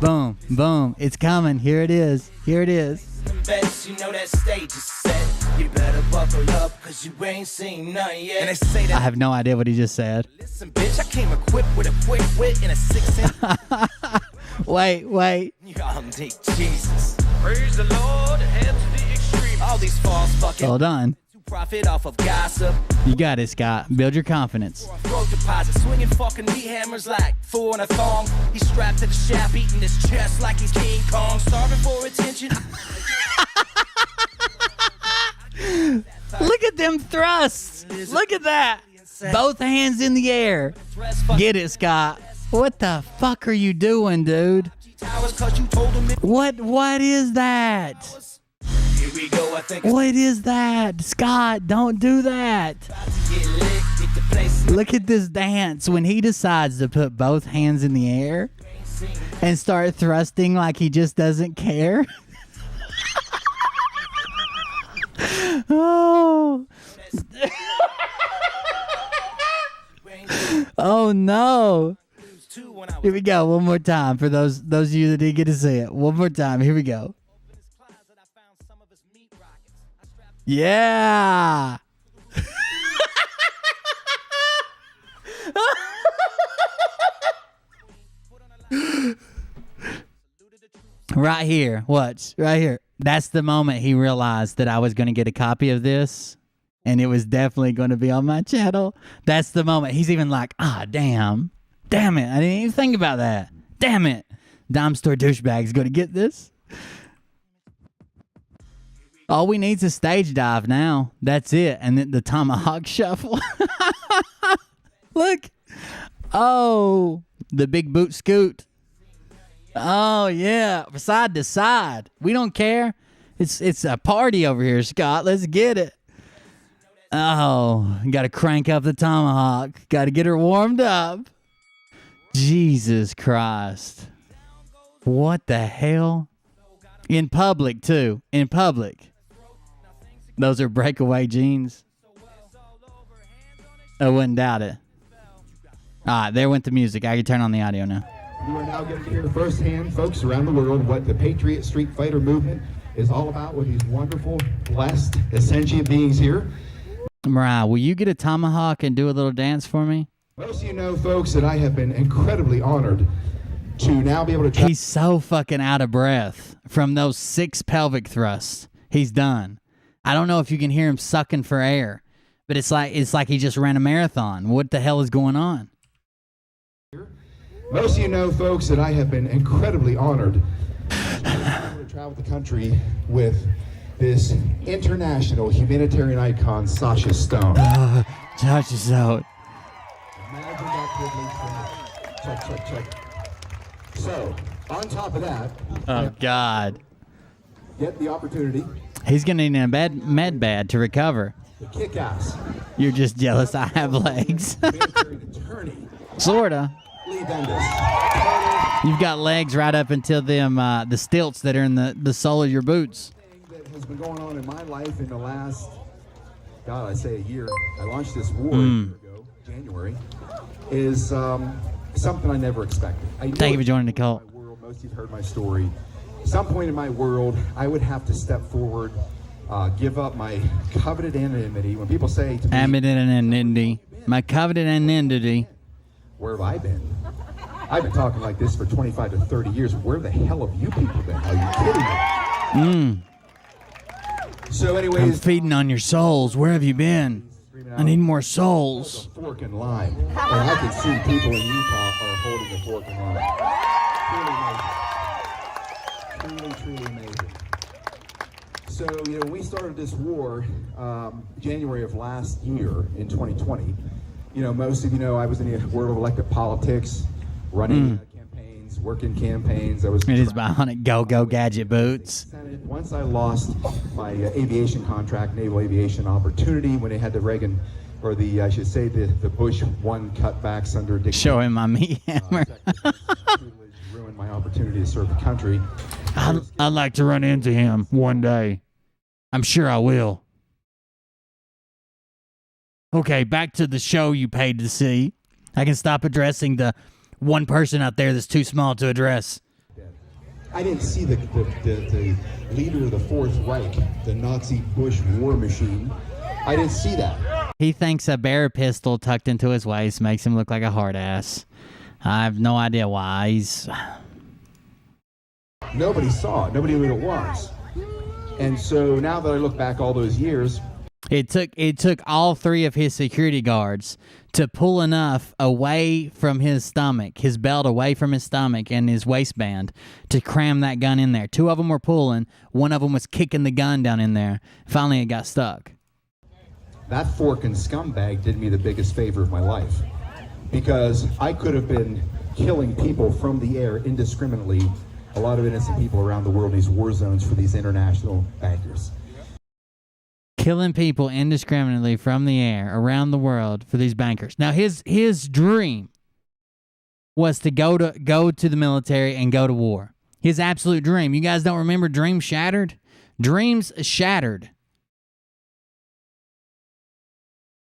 Boom, boom. It's coming. Here it is. Here it is. Best, you know that stage is set. You better buckle up, cause you ain't seen none yet. And they say I that, have no idea what he just said. listen, bitch, I came equipped with a quick wit and a 6-inch. Wait. Y'all need Jesus. Praise the Lord, head to the extreme. All these false fucking Hold on. profit off of gossip. You got it, Scott. Build your confidence. Throat deposit, swinging fucking meat hammers like four in a thong. He's strapped to the shaft, eating his chest like he's King Kong, starving for attention. Look at them thrusts. Look at that. Both hands in the air. Get it, Scott. What the fuck are you doing, dude? Towers, 'cause you told him it. What is that? Here we go, I think it's What is that? Scott, don't do that. about to get lit. Get the place Look at this dance when he decides to put both hands in the air and start thrusting like he just doesn't care. Oh. Oh no. too when I was Here we go. One more time for those of you that didn't get to see it. One more time. Here we go. in his closet. I found some of his meat rockets. I strapped Yeah. Right here. Watch. Right here. That's the moment he realized that I was going to get a copy of this and it was definitely going to be on my channel. That's the moment. He's even like, damn. Damn it. I didn't even think about that. Damn it. Dime Store Douchebag's going to get this. All we need is a stage dive now. That's it. And then the tomahawk shuffle. Look. Oh, the big boot scoot. Oh, yeah. Side to side. We don't care. It's a party over here, Scott. Let's get it. Oh, got to crank up the tomahawk. Got to get her warmed up. Jesus Christ. What the hell? In public, too. In public. Those are breakaway jeans. I wouldn't doubt it. All right, there went the music. I can turn on the audio now. You are now going to hear firsthand, folks around the world, what the Patriot Street Fighter movement is all about with these wonderful, blessed, sentient beings here. Mariah, will you get a tomahawk and do a little dance for me? Most of you know, folks, that I have been incredibly honored to now be able to travel. He's so fucking out of breath from those 6 pelvic thrusts. He's done. I don't know if you can hear him sucking for air, but it's like he just ran a marathon. What the hell is going on? Most of you know, folks, that I have been incredibly honored to travel the country with this international humanitarian icon, Sasha Stone. Josh is out. Imagine that privilege. Check. So, on top of that, Oh, God. get the opportunity He's going to need a med bad to recover. to kick ass. You're just jealous I have legs. Military attorney, Sorta. Lee Bendis. You've got legs right up until them the stilts that are in the sole of your boots. That has been going on in my life in the last, God, I say a year. I launched this war a year ago, January, is something I never expected. Thank you for joining the cult. My world, most of you've heard my story. Some point in my world, I would have to step forward, give up my coveted anonymity. When people say to me, Anonymity. My coveted anonymity. where have I been? I've been talking like this for 25 to 30 years. Where the hell have you people been? Are you kidding me? So I'm anyways, feeding on your souls. Where have you been? I need more souls. fork and line. And I can see people in Utah are holding the fork and line. Truly amazing. So, when we started this war, January of last year in 2020, most of you know I was in the world of elected politics, running campaigns, working campaigns. I was It is bionic go-go gadget boots. Senate. Once I lost my aviation contract, naval aviation opportunity, when they had the Reagan, or I should say the Bush 1 cutbacks under Dick. Show him my meat hammer. Ruined my opportunity to serve the country. I'd like to run into him one day. I'm sure I will. Okay, back to the show you paid to see. I can stop addressing the one person out there that's too small to address. I didn't see the leader of the Fourth Reich, the Nazi Bush war machine. I didn't see that. He thinks a bear pistol tucked into his waist makes him look like a hard ass. I have no idea why. Nobody saw it. Nobody knew what it was. And so now that I look back all those years, it took all three of his security guards to pull enough away from his stomach, his belt away from his stomach and his waistband to cram that gun in there. Two of them were pulling. One of them was kicking the gun down in there. Finally, it got stuck. that Forkin scumbag did me the biggest favor of my life, because I could have been killing people from the air indiscriminately, a lot of innocent people around the world in these war zones for these international bankers. Killing people indiscriminately from the air around the world for these bankers. Now his dream was to go to the military and go to war. His absolute dream. You guys don't remember Dreams Shattered? Dreams Shattered.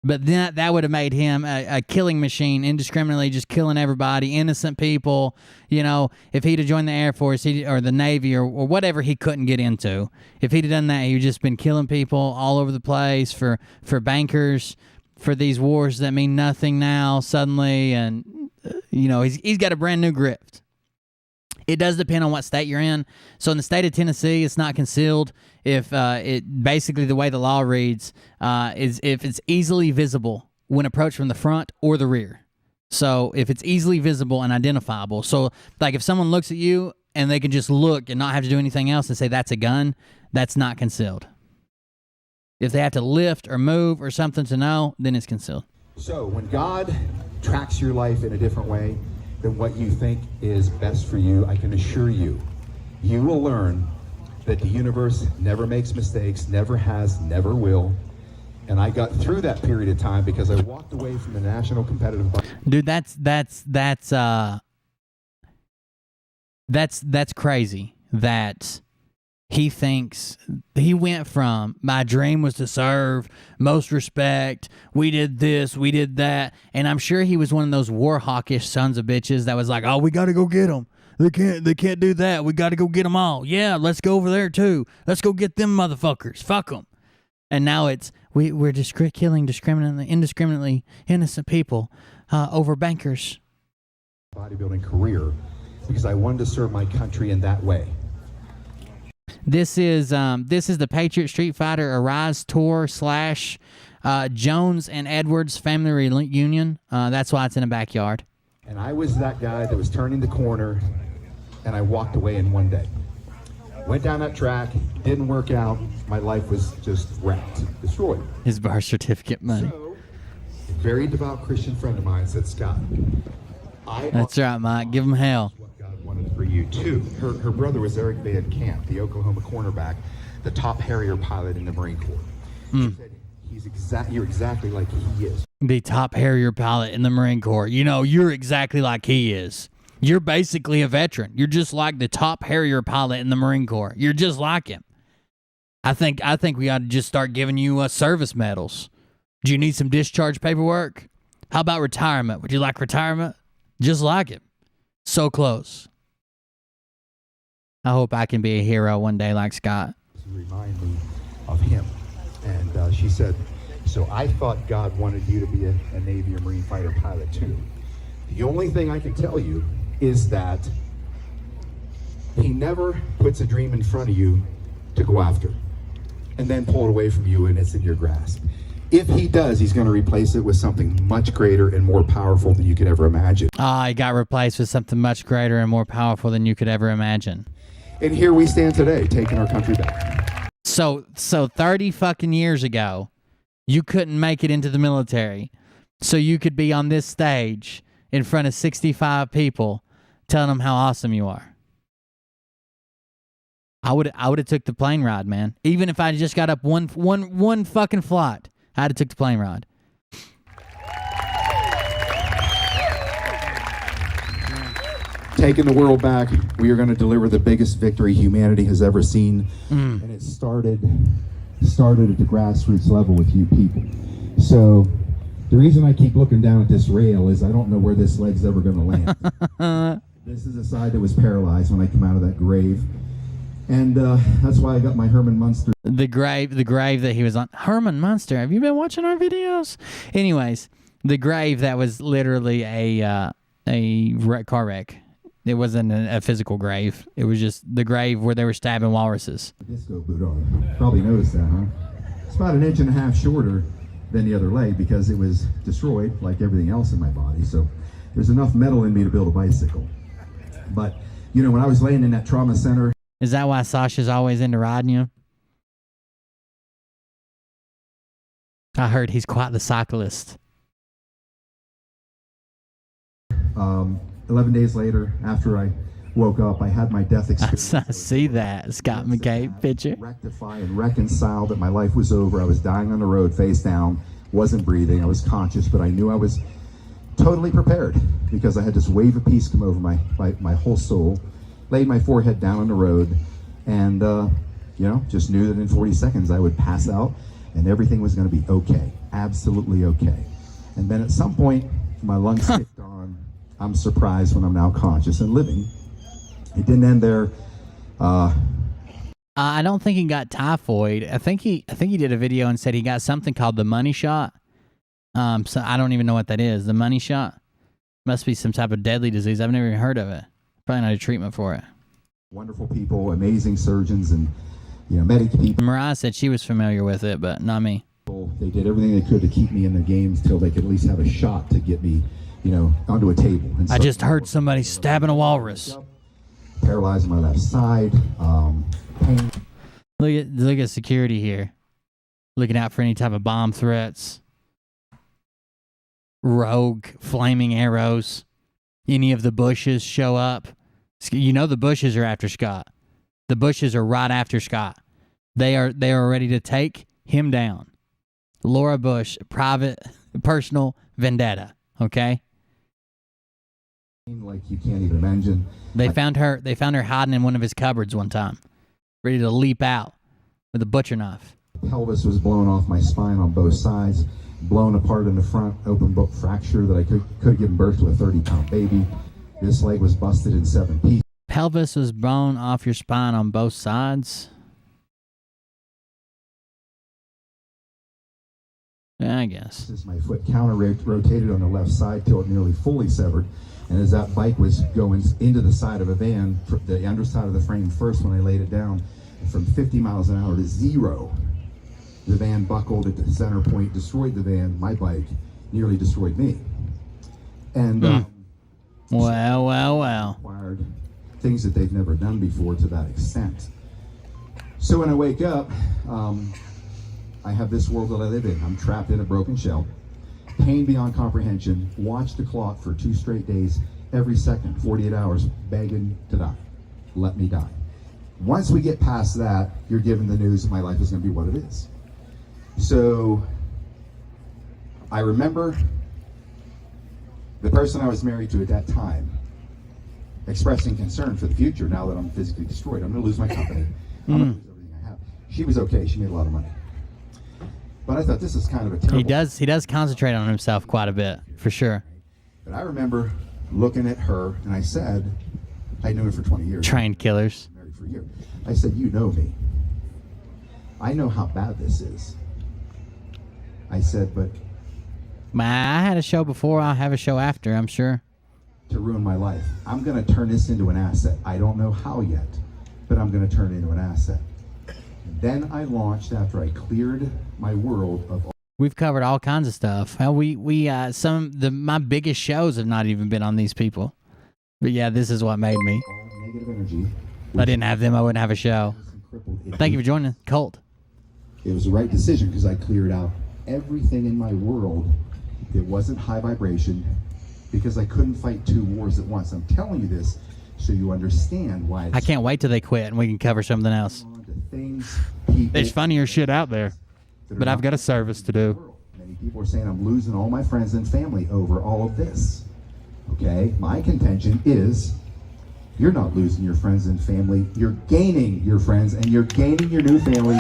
But then that would have made him a killing machine, indiscriminately just killing everybody, innocent people. You know, if he'd have joined the Air Force or the Navy or whatever he couldn't get into, if he'd have done that, he'd just been killing people all over the place for bankers, for these wars that mean nothing now suddenly. And, you know, he's got a brand new grift. It does depend on what state you're in. So in the state of Tennessee, it's not concealed. If it basically the way the law reads is if it's easily visible when approached from the front or the rear. So if it's easily visible and identifiable. So like if someone looks at you and they can just look and not have to do anything else and say that's a gun, that's not concealed. If they have to lift or move or something to know, then it's concealed. So when God tracks your life in a different way than what you think is best for you, I can assure you, you will learn that the universe never makes mistakes, never has, never will. And I got through that period of time because I walked away from the national competitive body. Dude, that's crazy that he thinks he went from my dream was to serve, most respect, we did this, we did that. And I'm sure he was one of those war hawkish sons of bitches that was like, oh, we got to go get them. They can't do that. We got to go get them all. Yeah, let's go over there too. Let's go get them motherfuckers. Fuck them. And now it's we're just killing indiscriminately innocent people over bankers. Bodybuilding career because I wanted to serve my country in that way. This is the Patriot Street Fighter Arise Tour / Jones and Edwards Family Reunion. That's why it's in a backyard. And I was that guy that was turning the corner, and I walked away in one day. Went down that track, didn't work out. My life was just wrecked, destroyed. His birth certificate money. So, a very devout Christian friend of mine said, Scott, that's right, Mike. Give him hell. What God wanted for you too. Her brother was Eric Van Camp, the Oklahoma cornerback, the top Harrier pilot in the Marine Corps. She said, you're exactly like he is. The top Harrier pilot in the Marine Corps. You know, you're exactly like he is. You're basically a veteran. You're just like the top Harrier pilot in the Marine Corps. You're just like him. I think we ought to just start giving you service medals. Do you need some discharge paperwork? How about retirement? Would you like retirement? Just like him. So close. I hope I can be a hero one day like Scott. Remind me of him. And she said, so I thought God wanted you to be a Navy or Marine fighter pilot too. The only thing I can tell you is that he never puts a dream in front of you to go after and then pull it away from you and it's in your grasp. If he does, he's going to replace it with something much greater and more powerful than you could ever imagine. He got replaced with something much greater and more powerful than you could ever imagine. And here we stand today, taking our country back. So 30 fucking years ago, you couldn't make it into the military. So you could be on this stage in front of 65 people telling them how awesome you are. I would have took the plane ride, man. Even if I just got up one fucking flight, I'd have took the plane ride. Taking the world back, we are going to deliver the biggest victory humanity has ever seen. And it started at the grassroots level with you people. So the reason I keep looking down at this rail is I don't know where this leg's ever going to land. This is a side that was paralyzed when I come out of that grave. And that's why I got my Herman Munster. The grave that he was on. Herman Munster. Have you been watching our videos? Anyways, the grave that was literally a car wreck. It wasn't a physical grave. It was just the grave where they were stabbing walruses. Disco boot on. Probably noticed that, huh? It's about 1.5 inches shorter than the other leg because it was destroyed like everything else in my body. So there's enough metal in me to build a bicycle. But, you know, when I was laying in that trauma center. Is that why Sasha's always into riding you? I heard he's quite the cyclist. 11 days later, after I woke up, I had my death experience. I see that, Scott McCabe picture. Rectify and reconcile that my life was over. I was dying on the road, face down, wasn't breathing. I was conscious, but I knew I was totally prepared because I had this wave of peace come over my whole soul. Laid my forehead down on the road, and you know, just knew that in 40 seconds I would pass out, and everything was going to be okay, absolutely okay. And then at some point, my lungs kicked on. I'm surprised when I'm now conscious and living. It didn't end there. I don't think he got typhoid. I think he did a video and said he got something called the money shot. So I don't even know what that is. The money shot must be some type of deadly disease. I've never even heard of it. Probably not a treatment for it. Wonderful people, amazing surgeons, and you know, medic people. Mariah said she was familiar with it, but not me. They did everything they could to keep me in the games till they could at least have a shot to get me, you know, onto a table. And I just heard somebody stabbing a walrus. Paralyzed my left side. Pain. Look at security here. Looking out for any type of bomb threats. Rogue flaming arrows. Any of the Bushes show up. You know the Bushes are after Scott. The Bushes are right after Scott. They are ready to take him down. Laura Bush, private, personal vendetta. Okay. Like you can't even imagine. They found her hiding in one of his cupboards one time, ready to leap out with a butcher knife. Pelvis was blown off my spine on both sides, blown apart in the front, open book fracture that I could have given birth to a 30-pound baby. This leg was busted in 7 pieces. Pelvis was blown off your spine on both sides. Yeah, I guess. My foot counter-rotated on the left side till it nearly fully severed. And as that bike was going into the side of a van, the underside of the frame first when I laid it down, from 50 miles an hour to 0, the van buckled at the center point, destroyed the van. My bike nearly destroyed me. And well. Required things that they've never done before to that extent. So when I wake up, I have this world that I live in. I'm trapped in a broken shell. Pain beyond comprehension. Watch the clock for 2 straight days, every second, 48 hours, begging to die. Let me die. Once we get past that, you're given the news that my life is going to be what it is. So I remember the person I was married to at that time expressing concern for the future now that I'm physically destroyed. I'm going to lose my company. I'm going to lose everything I have. She was okay. She made a lot of money. But I thought this is kind of a terrible... He does concentrate on himself quite a bit, for sure. But I remember looking at her, and I said, I knew her for 20 years. Trained killers. Married for a year. I said, you know me. I know how bad this is. I said, but... I had a show before, I'll have a show after, I'm sure. To ruin my life. I'm going to turn this into an asset. I don't know how yet, but I'm going to turn it into an asset. Then I launched after I cleared my world of... We've covered all kinds of stuff. Hell, my biggest shows have not even been on these people. But yeah, this is what made me. Negative energy. If I didn't have them, I wouldn't have a show. Thank you for joining Colt. It was the right decision because I cleared out everything in my world that wasn't high vibration because I couldn't fight 2 wars at once. I'm telling you this so you understand why. I can't wait till they quit and we can cover something else. Things, there's funnier shit out there, but I've got a service to do. Many people are saying I'm losing all my friends and family over all of this. Okay, my contention is you're not losing your friends and family. You're gaining your friends and you're gaining your new family.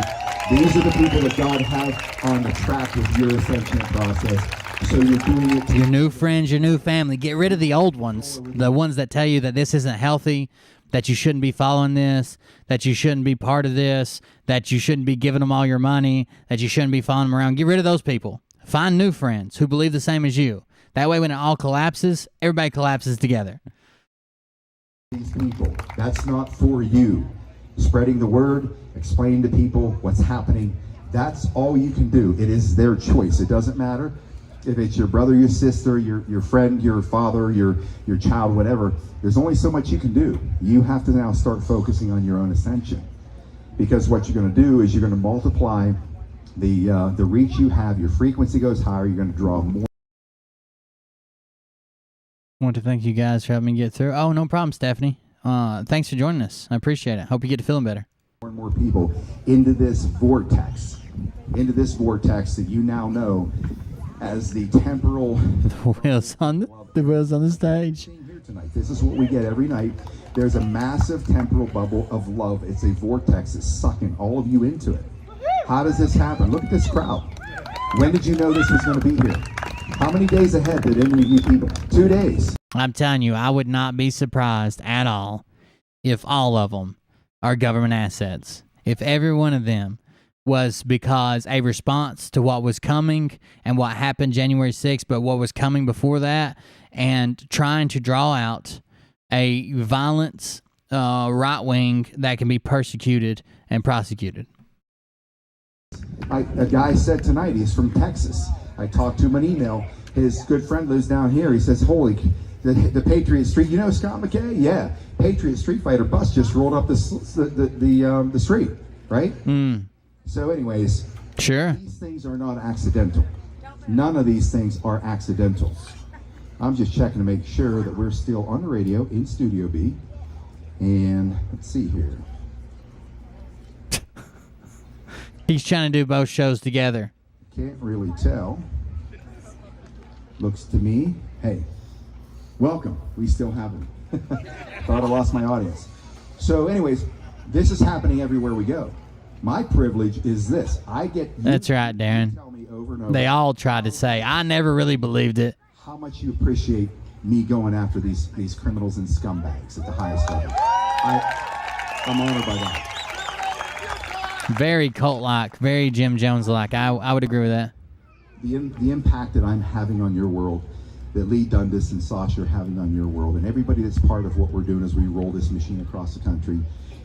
These are the people that God has on the track with your ascension process. So you're doing it to Your new friends, your new family. Get rid of the old ones. The ones that tell you that this isn't healthy, that you shouldn't be following this, that you shouldn't be part of this, that you shouldn't be giving them all your money, that you shouldn't be following them around. Get rid of those people. Find new friends who believe the same as you. That way when it all collapses, everybody collapses together. these people. That's not for you. Spreading the word, explaining to people what's happening. That's all you can do. It is their choice. It doesn't matter if it's your brother, your sister, your friend, your father, your child, whatever. There's only so much you can do. You have to now start focusing on your own ascension, because what you're going to do is you're going to multiply the reach you have. Your frequency goes higher. You're going to draw more. I want to thank you guys for helping me get through. Oh, no problem, Stephanie. Thanks for joining us. I appreciate it. Hope you get to feeling better. More and more people into this vortex that you now know as the temporal. The wheels on the stage. Here tonight. This is what we get every night. There's a massive temporal bubble of love. It's a vortex that's sucking all of you into it. How does this happen? Look at this crowd. When did you know this was going to be here? How many days ahead did any of you people? 2 days. I'm telling you, I would not be surprised at all if all of them are government assets. If every one of them was because a response to what was coming and what happened January 6th, but what was coming before that, and trying to draw out a violent right wing that can be persecuted and prosecuted. A guy said tonight, he's from Texas. I talked to him on email. His good friend lives down here. He says, holy, the Patriot Street, you know Scott McKay? Yeah. Patriot Street Fighter bus just rolled up the street, right? So anyways, sure. These things are not accidental. None of these things are accidental. I'm just checking to make sure that we're still on the radio in Studio B. And let's see here. He's trying to do both shows together. Can't really tell. Looks to me, hey, welcome. We still have them. Thought I lost my audience. So anyways, this is happening everywhere we go. My privilege is this. I get you. That's right, Darren. Tell me over and over. They all tried to say, I never really believed it. How much you appreciate me going after these criminals and scumbags at the highest level. I'm honored by that. Very cult-like, very Jim Jones-like. I would agree with that. The impact that I'm having on your world, that Lee Dundas and Sasha are having on your world, and everybody that's part of what we're doing as we roll this machine across the country,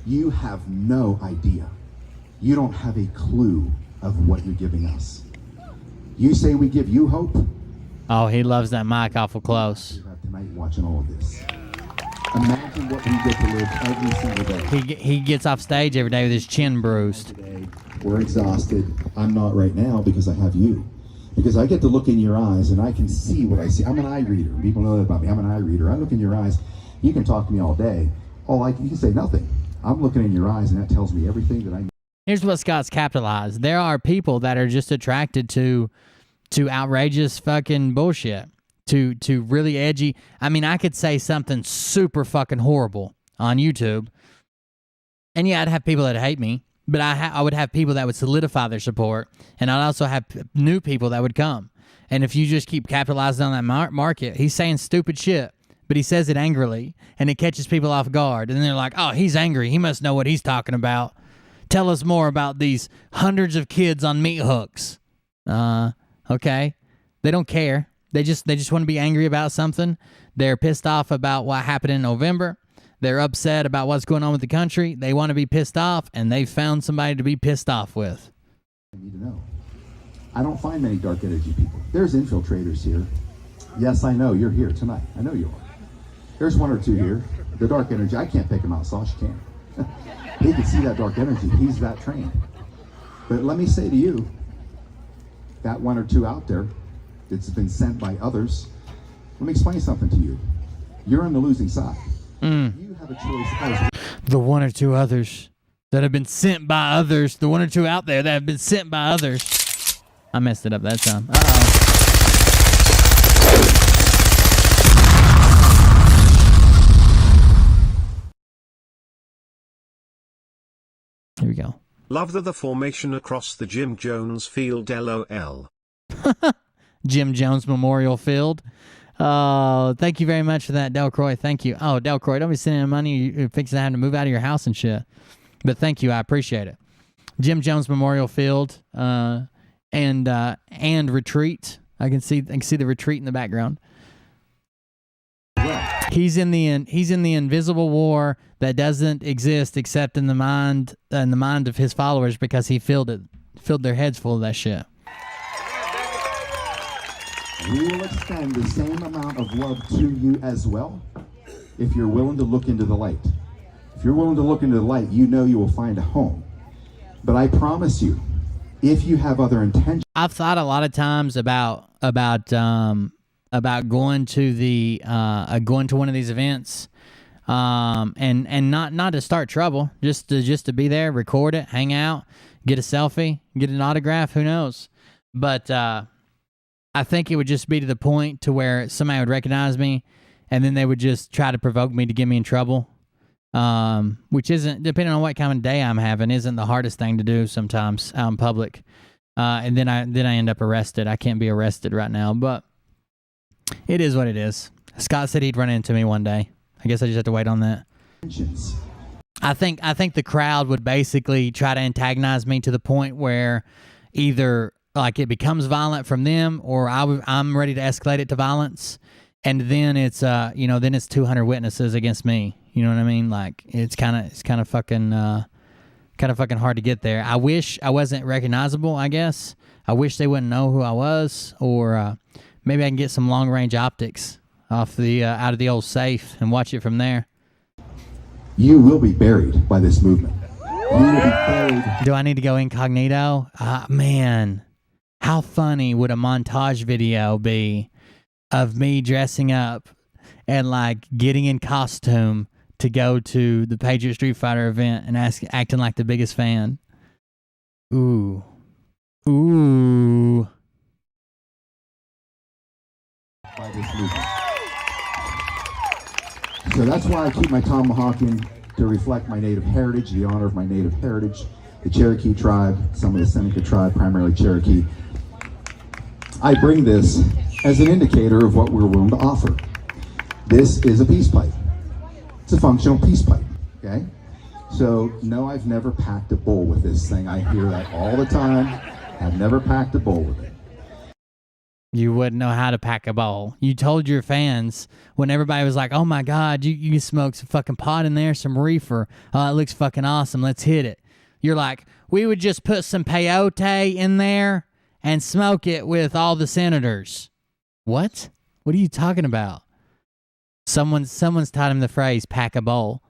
you have no idea. You don't have a clue of what you're giving us. You say we give you hope. Oh, he loves that mic awful close. You have tonight watching all of this. Imagine what we get to live every single day. He gets off stage every day with his chin bruised. Today, we're exhausted. I'm not right now because I have you. Because I get to look in your eyes and I can see what I see. I'm an eye reader. People know that about me. I'm an eye reader. I look in your eyes. You can talk to me all day. You can say nothing. I'm looking in your eyes and that tells me everything that I need. Here's what Scott's capitalized. There are people that are just attracted to outrageous fucking bullshit. To really edgy. I mean, I could say something super fucking horrible on YouTube, and yeah, I'd have people that hate me, but I would have people that would solidify their support, and I'd also have new people that would come. And if you just keep capitalizing on that market, he's saying stupid shit, but he says it angrily, and it catches people off guard, and they're like, oh, he's angry. He must know what he's talking about. Tell us more about these hundreds of kids on meat hooks. Okay. They don't care. They just want to be angry about something. They're pissed off about what happened in November. They're upset about what's going on with the country. They want to be pissed off, and they found somebody to be pissed off with. I need to know. I don't find many dark energy people. There's infiltrators here. Yes, I know. You're here tonight. I know you are. There's one or two here. The dark energy, I can't pick them out. Sasha can. He can see that dark energy. He's that trained. But let me say to you, that one or two out there, it's been sent by others. Let me explain something to you. You're on the losing side. You have a choice. The one or two others that have been sent by others. The one or two out there that have been sent by others. I messed it up that time. Here we go. Love the formation across the Jim Jones field, LOL. Jim Jones Memorial Field. Thank you very much for that, Delcroix. Thank you. Oh, Delcroix, don't be sending money. You're fixing to have to move out of your house and shit. But thank you. I appreciate it. Jim Jones Memorial Field and Retreat. I can see the Retreat in the background. He's in the invisible war that doesn't exist except in the mind of his followers, because he filled their heads full of that shit. We will extend the same amount of love to you as well if you're willing to look into the light. If you're willing to look into the light, you know you will find a home. But I promise you, if you have other intentions... I've thought a lot of times about going to one of these events, and not to start trouble, just to be there, record it, hang out, get a selfie, get an autograph, who knows? But I think it would just be to the point to where somebody would recognize me, and then they would just try to provoke me to get me in trouble, which isn't, depending on what kind of day I'm having, isn't the hardest thing to do sometimes out in public. And then I end up arrested. I can't be arrested right now, but it is what it is. Scott said he'd run into me one day. I guess I just have to wait on that. I think the crowd would basically try to antagonize me to the point where either like it becomes violent from them, or I'm ready to escalate it to violence, and then it's 200 witnesses against me. You know what I mean? Like it's kind of fucking hard to get there. I wish I wasn't recognizable. I guess I wish they wouldn't know who I was, or maybe I can get some long range optics off the out of the old safe and watch it from there. You will be buried by this movement. You will be buried. Do I need to go incognito? Man, how funny would a montage video be of me dressing up and like getting in costume to go to the Patriot Street Fighter event and acting like the biggest fan? Ooh. By this movement. So that's why I keep my tomahawk in, to reflect my native heritage, the honor of my native heritage, the Cherokee tribe, some of the Seneca tribe, primarily Cherokee. I bring this as an indicator of what we're willing to offer. This is a peace pipe. It's a functional peace pipe, okay? So, no, I've never packed a bowl with this thing. I hear that all the time. I've never packed a bowl with it. You wouldn't know how to pack a bowl. You told your fans when everybody was like, oh my God, you can smoke some fucking pot in there, some reefer. Oh, it looks fucking awesome. Let's hit it. You're like, we would just put some peyote in there and smoke it with all the senators. What? What are you talking about? Someone's taught him the phrase, pack a bowl.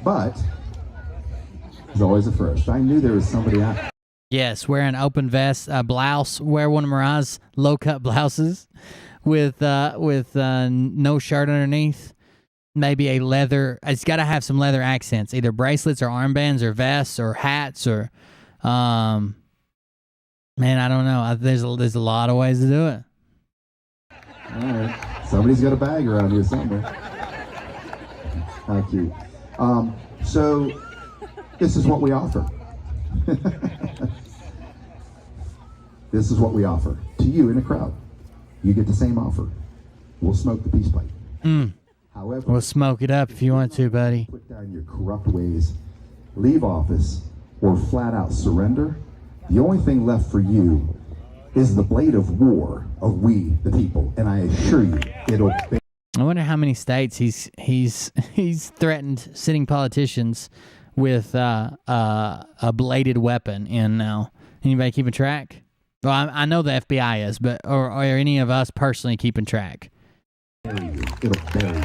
But there's always a first. I knew there was somebody out. Yes, wear an open vest, a blouse. Wear one of Mariah's low-cut blouses with no shirt underneath. Maybe a leather. It's got to have some leather accents, either bracelets or armbands or vests or hats or, man, I don't know. There's a lot of ways to do it. All right, somebody's got a bag around here somewhere. How cute. So this is what we offer. This is what we offer to you in a crowd. You get the same offer. We'll smoke the peace pipe. However, we'll smoke it up if you want to, buddy. Put down your corrupt ways, leave office, or flat out surrender. The only thing left for you is the blade of war of we, the people, and I assure you, it'll. I wonder how many states he's threatened sitting politicians with a bladed weapon in now. Anybody keeping track? Well, I know the FBI is, but or are any of us personally keeping track? It'll bury you.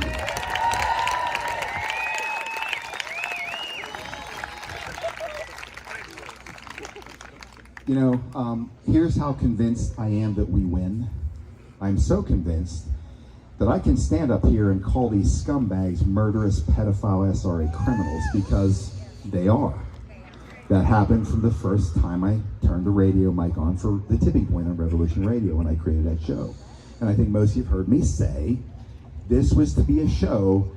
You know, here's how convinced I am that we win. I'm so convinced that I can stand up here and call these scumbags murderous, pedophile, SRA criminals, because they are. That happened from the first time I turned the radio mic on for The Tipping Point on Revolution Radio when I created that show. And I think most of you have heard me say this was to be a show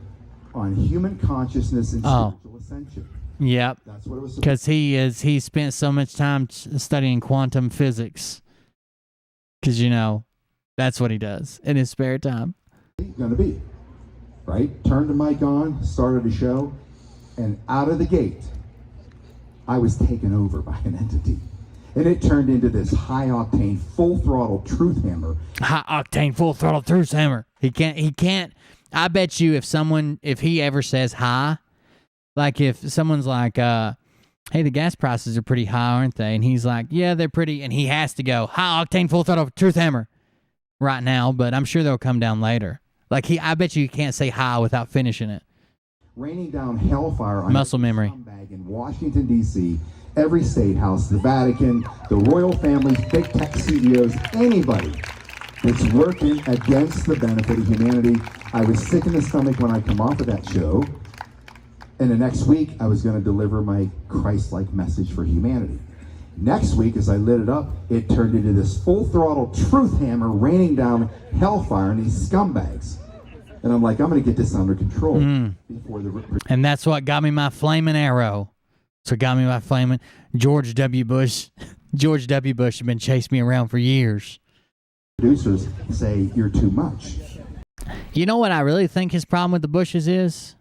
on human consciousness and spiritual ascension. Yep. That's what it was. Because he spent so much time studying quantum physics. Because, you know, that's what he does in his spare time. Going to be, right? Turned the mic on, started the show, and out of the gate, I was taken over by an entity. And it turned into this high-octane, full-throttle truth hammer. High-octane, full-throttle truth hammer. He can't. I bet you if he ever says hi, like if someone's like, hey, the gas prices are pretty high, aren't they? And he's like, yeah, they're pretty. And he has to go, high-octane, full-throttle truth hammer right now, but I'm sure they'll come down later. Like, I bet you can't say hi without finishing it. Raining down hellfire on Muscle memory. Scumbag in Washington, D.C., every state house, the Vatican, the royal families, big tech CEOs, anybody that's working against the benefit of humanity. I was sick in the stomach when I come off of that show, and the next week I was going to deliver my Christ-like message for humanity. Next week, as I lit it up, it turned into this full-throttle truth hammer raining down hellfire on these scumbags. And I'm like, I'm going to get this under control. Before the And that's what got me my flaming arrow. So got me my flaming George W. Bush. George W. Bush had been chasing me around for years. producers say you're too much. You know what I really think his problem with the Bushes is?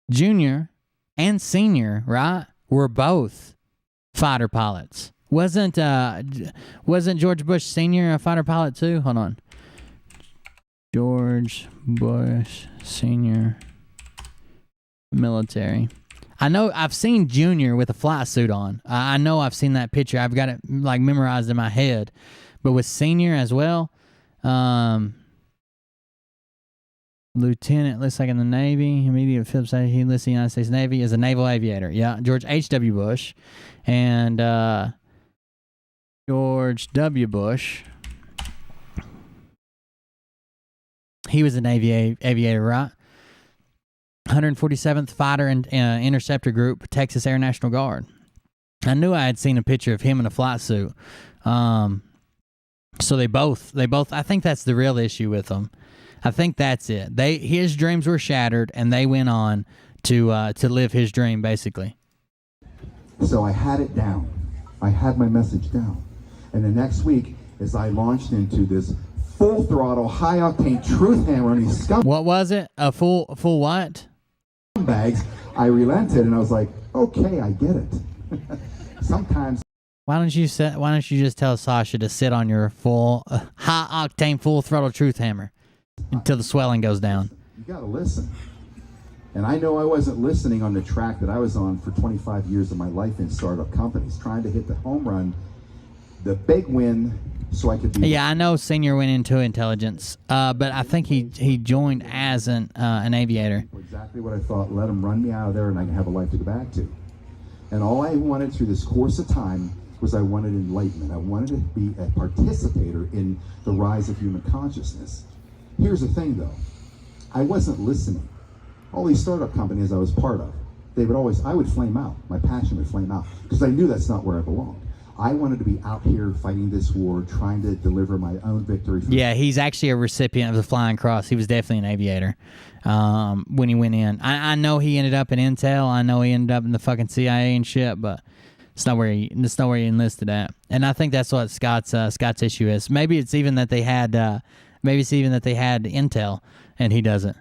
Junior and Senior, right, were both fighter pilots. Wasn't George Bush Sr. a fighter pilot too? Hold on. George Bush Sr. military. I know I've seen Junior with a flight suit on. I know I've seen that picture. I've got it like memorized in my head. But with Senior as well, Lieutenant, looks like in the Navy, immediate Phillips, he enlisted in the United States Navy as a naval aviator. Yeah, George H.W. Bush and George W. Bush. He was a Navy aviator, right? 147th Fighter and Interceptor Group, Texas Air National Guard. I knew I had seen a picture of him in a flight suit. So they both. I think that's the real issue with them. I think that's it. His dreams were shattered, and they went on to live his dream, basically. So I had it down. I had my message down. And the next week, as I launched into this full throttle, high octane truth hammer on these scumbags. What was it? A full what? Scumbags. I relented, and I was like, okay, I get it. Sometimes. Why don't you just tell Sasha to sit on your full high octane full throttle truth hammer until the swelling goes down? You gotta listen. And I know I wasn't listening on the track that I was on for 25 years of my life in startup companies, trying to hit the home run, the big win, so I could be. Yeah, I know Senior went into intelligence, but I think he joined as an aviator. Exactly what I thought. Let him run me out of there, and I can have a life to go back to. And all I wanted through this course of time was I wanted enlightenment. I wanted to be a participator in the rise of human consciousness. Here's the thing, though. I wasn't listening. All these startup companies I was part of, I would flame out. My passion would flame out because I knew that's not where I belonged. I wanted to be out here fighting this war, trying to deliver my own victory. Yeah, he's actually a recipient of the Flying Cross. He was definitely an aviator when he went in. I know he ended up in Intel. I know he ended up in the fucking CIA and shit, but it's not where he enlisted at. And I think that's what Scott's issue is. Maybe it's even that they had Intel and he doesn't.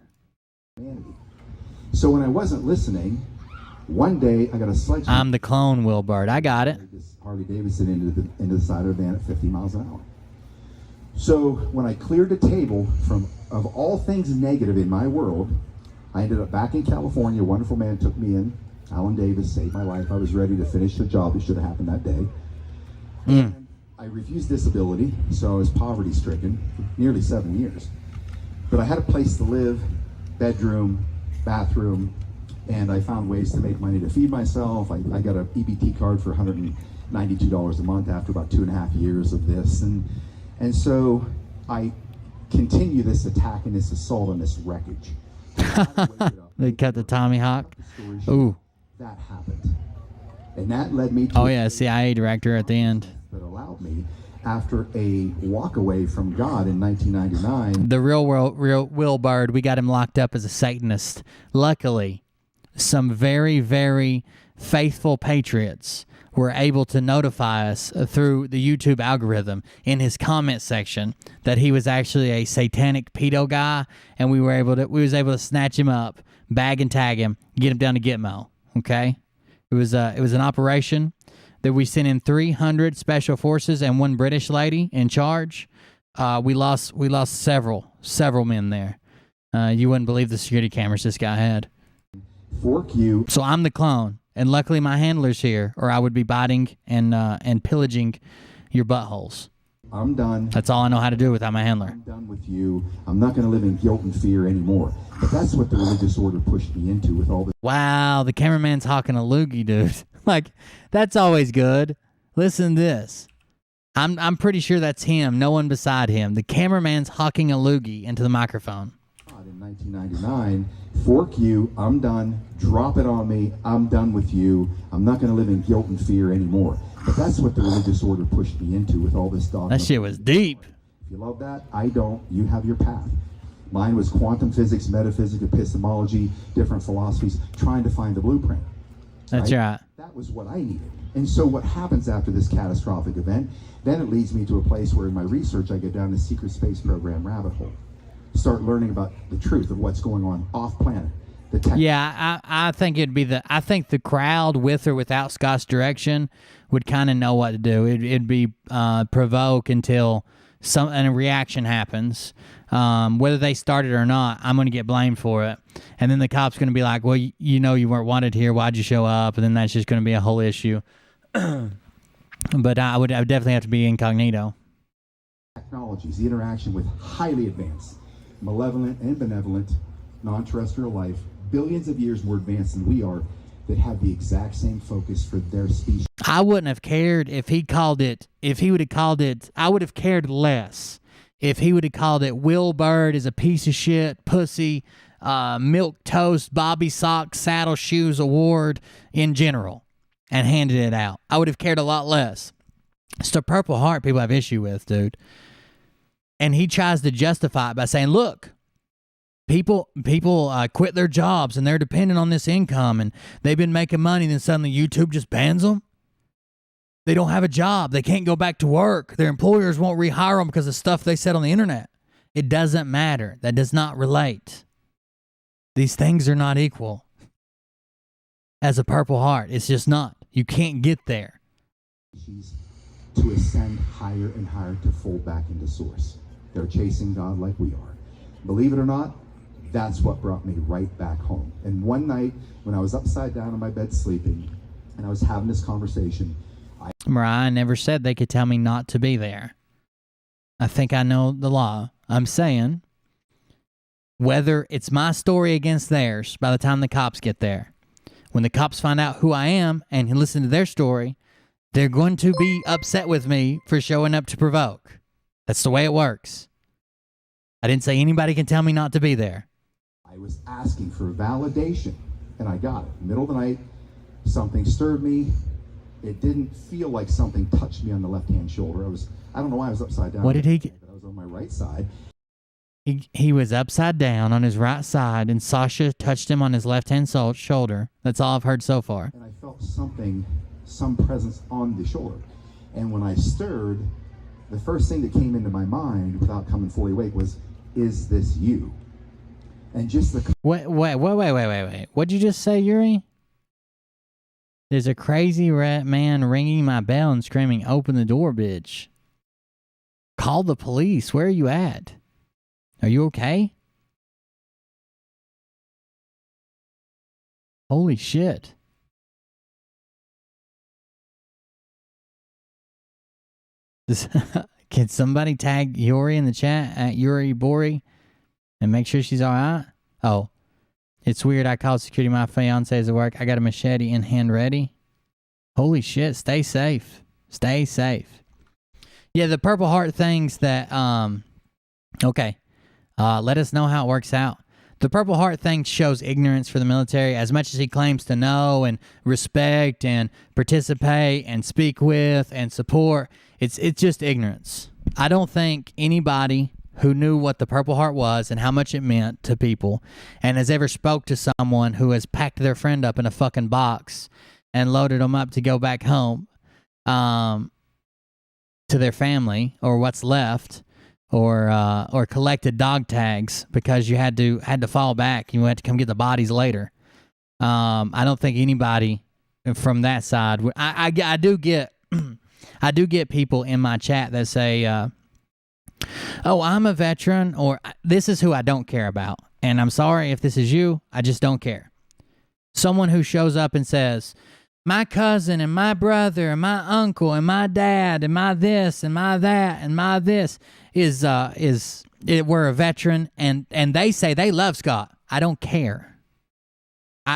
So when I wasn't listening, one day I got a sledgehammer. I'm the clone, Wilbert. I got it. Harley Davidson into the side of the van at 50 miles an hour. So when I cleared the table of all things negative in my world, I ended up back in California. A wonderful man took me in. Alan Davis saved my life. I was ready to finish the job that should have happened that day. And I refused disability, so I was poverty-stricken for nearly 7 years. But I had a place to live, bedroom, bathroom, and I found ways to make money to feed myself. I got an EBT card for $192 a month after about 2.5 years of this. And so I continue this attack and this assault on this wreckage. They cut the Tommy Hawk. Ooh. That happened. And that led me to... Oh, yeah, CIA director at the end. That allowed me, after a walk away from God in 1999... The real Will Bird, we got him locked up as a Satanist. Luckily, some very, very faithful patriots were able to notify us through the YouTube algorithm in his comment section that he was actually a satanic pedo guy, and we was able to snatch him up, bag and tag him, get him down to Gitmo. Okay, it was an operation that we sent in 300 special forces and one British lady in charge. We lost several men there. You wouldn't believe the security cameras this guy had. Fork you. So I'm the clone, and luckily my handler's here, or I would be biting and pillaging your buttholes. I'm done. That's all I know how to do without my handler. I'm done with you. I'm not going to live in guilt and fear anymore. But that's what the religious order pushed me into with all this. Wow, the cameraman's hawking a loogie, dude. Like, that's always good. Listen to this. I'm pretty sure that's him, no one beside him. The cameraman's hawking a loogie into the microphone. In 1999, fork you, I'm done, drop it on me, I'm done with you, I'm not going to live in guilt and fear anymore. But that's what the religious order pushed me into with all this dogma. That shit was deep. If you love that, I don't, you have your path. Mine was quantum physics, metaphysics, epistemology, different philosophies, trying to find the blueprint. That's right. That was what I needed. And so what happens after this catastrophic event, then it leads me to a place where in my research I get down the secret space program rabbit hole. Start learning about the truth of what's going on off planet. Yeah, I think I think the crowd with or without Scott's direction would kind of know what to do. It'd be provoke until a reaction happens. Whether they started or not, I'm going to get blamed for it. And then the cop's going to be like, well, you know you weren't wanted here. Why'd you show up? And then that's just going to be a whole issue. But I would definitely have to be incognito. Technologies, the interaction with highly advanced, malevolent and benevolent non-terrestrial life, billions of years more advanced than we are, that have the exact same focus for their species. I wouldn't have cared if he would have called it, I would have cared less if he would have called it Will Bird is a piece of shit, pussy, milk toast, Bobby Sock, saddle shoes award in general, and handed it out. I would have cared a lot less. It's the Purple Heart people have issue with, dude. And he tries to justify it by saying, look, people quit their jobs and they're dependent on this income and they've been making money, then suddenly YouTube just bans them. They don't have a job. They can't go back to work. Their employers won't rehire them because of stuff they said on the internet. It doesn't matter. That does not relate. These things are not equal. As a Purple Heart, it's just not. You can't get there. To ascend higher and higher, to fold back into source. They're chasing God like we are. Believe it or not, that's what brought me right back home. And one night when I was upside down in my bed sleeping and I was having this conversation, Mariah never said they could tell me not to be there. I think I know the law. I'm saying whether it's my story against theirs by the time the cops get there, when the cops find out who I am and listen to their story, they're going to be upset with me for showing up to provoke. That's the way it works. I didn't say anybody can tell me not to be there. I was asking for validation, and I got it. Middle of the night, something stirred me. It didn't feel like something touched me on the left-hand shoulder. I don't know why I was upside down. What did he get? I was on my right side. He was upside down on his right side, and Sasha touched him on his left-hand shoulder. That's all I've heard so far. And I felt some presence on the shoulder. And when I stirred, the first thing that came into my mind without coming fully awake was, is this you? And just the... Wait. What'd you just say, Yuri? There's a crazy man ringing my bell and screaming, open the door, bitch. Call the police. Where are you at? Are you okay? Holy shit. Can somebody tag Yuri in the chat at Yuri Bori and make sure she's all right? Oh, it's weird. I called security. My fiance is at work. I got a machete in hand ready. Holy shit. Stay safe. Stay safe. Yeah, the Purple Heart things that, okay. Let us know how it works out. The Purple Heart thing shows ignorance for the military. As much as he claims to know and respect and participate and speak with and support, it's just ignorance. I don't think anybody who knew what the Purple Heart was and how much it meant to people and has ever spoke to someone who has packed their friend up in a fucking box and loaded them up to go back home to their family or what's left, or collected dog tags because you had to fall back. You had to come get the bodies later. I don't think anybody from that side would. I do get I do get people in my chat that say, "Oh, I'm a veteran," or "This is who I don't care about." And I'm sorry if this is you. I just don't care. Someone who shows up and says, "My cousin and my brother and my uncle and my dad and my this and my that and my this we're a veteran," and they say they love Scott. I don't care.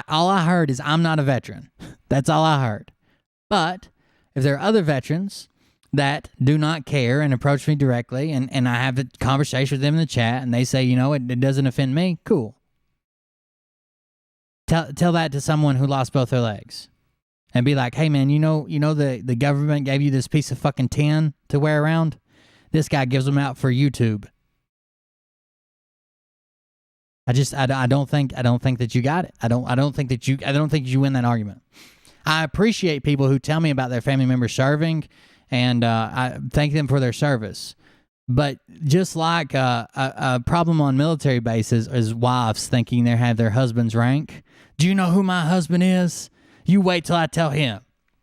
All I heard is I'm not a veteran. That's all I heard. But if there are other veterans that do not care and approach me directly, and I have a conversation with them in the chat, and they say, it doesn't offend me, cool. Tell that to someone who lost both their legs. And be like, hey, man, the government gave you this piece of fucking tin to wear around? This guy gives them out for YouTube. I don't think that you got it. I don't think that you win that argument. I appreciate people who tell me about their family members serving, and I thank them for their service. But just like a problem on military bases is wives thinking they have their husband's rank. Do you know who my husband is? You wait till I tell him.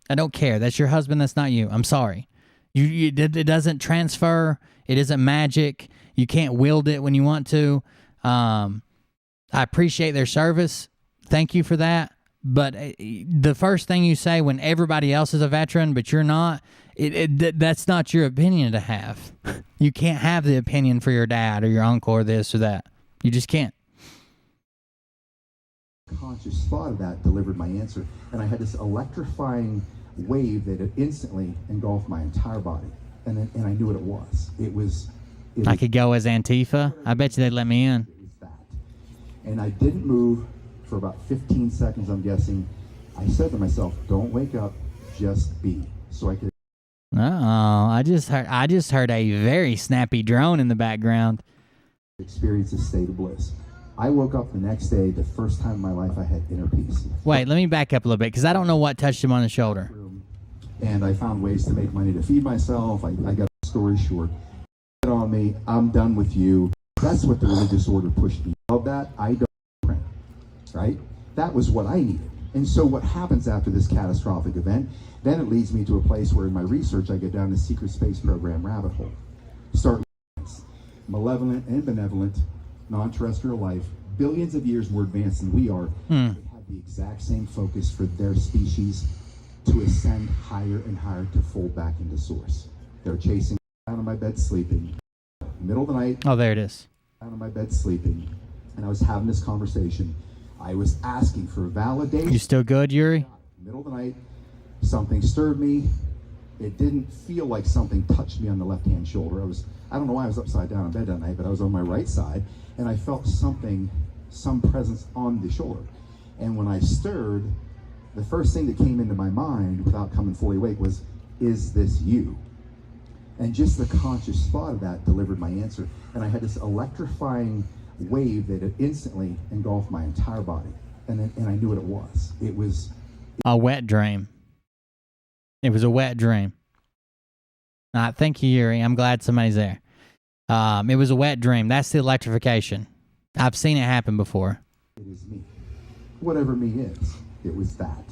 I don't care. That's your husband. That's not you. I'm sorry. It doesn't transfer. It isn't magic. You can't wield it when you want to. I appreciate their service. Thank you for that. But the first thing you say when everybody else is a veteran, but you're not, that's not your opinion to have. You can't have the opinion for your dad or your uncle or this or that. You just can't. Conscious thought of that delivered my answer, and I had this electrifying wave that it instantly engulfed my entire body, and I knew what it was. I could go as Antifa. I bet you they'd let me in. It was that, and I didn't move for about 15 seconds. I'm guessing. I said to myself, "Don't wake up, just be." So I could. I just heard a very snappy drone in the background. Experience a state of bliss. I woke up the next day, the first time in my life I had inner peace. Wait, let me back up a little bit, because I don't know what touched him on the shoulder. And I found ways to make money to feed myself. I got the story short. Get on me. I'm done with you. That's what the religious order pushed me. Of that, I don't print. Right? That was what I needed. And so what happens after this catastrophic event, then it leads me to a place where in my research I get down the secret space program rabbit hole. Start malevolent and benevolent non-terrestrial life, billions of years more advanced than we are, they have the exact same focus for their species to ascend higher and higher to fold back into source. They're chasing down on my bed sleeping, middle of the night. Oh, there it is. Down on my bed sleeping, and I was having this conversation. I was asking for validation. You still good, Yuri? Middle of the night, something stirred me. It didn't feel like something touched me on the left-hand shoulder. I don't know why I was upside down in bed that night, but I was on my right side, and I felt some presence on the shoulder. And when I stirred, the first thing that came into my mind without coming fully awake was, is this you? And just the conscious thought of that delivered my answer. And I had this electrifying wave that it instantly engulfed my entire body. And I knew what it was. It was a wet dream. It was a wet dream. Thank you, Yuri. I'm glad somebody's there. It was a wet dream. That's the electrification. I've seen it happen before. It is me. Whatever me is, it was that.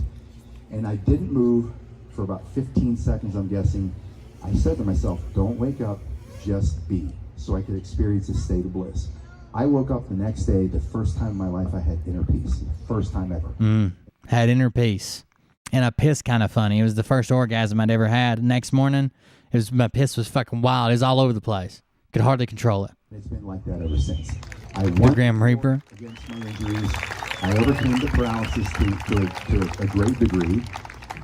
And I didn't move for about 15 seconds, I'm guessing. I said to myself, don't wake up, just be, so I could experience a state of bliss. I woke up the next day, the first time in my life I had inner peace. First time ever. Had inner peace. And I pissed kind of funny. It was the first orgasm I'd ever had. Next morning, my piss was fucking wild. It was all over the place. Could hardly control it. It's been like that ever since. I The won Grim Reaper. against my injuries. I overcame the paralysis to a great degree.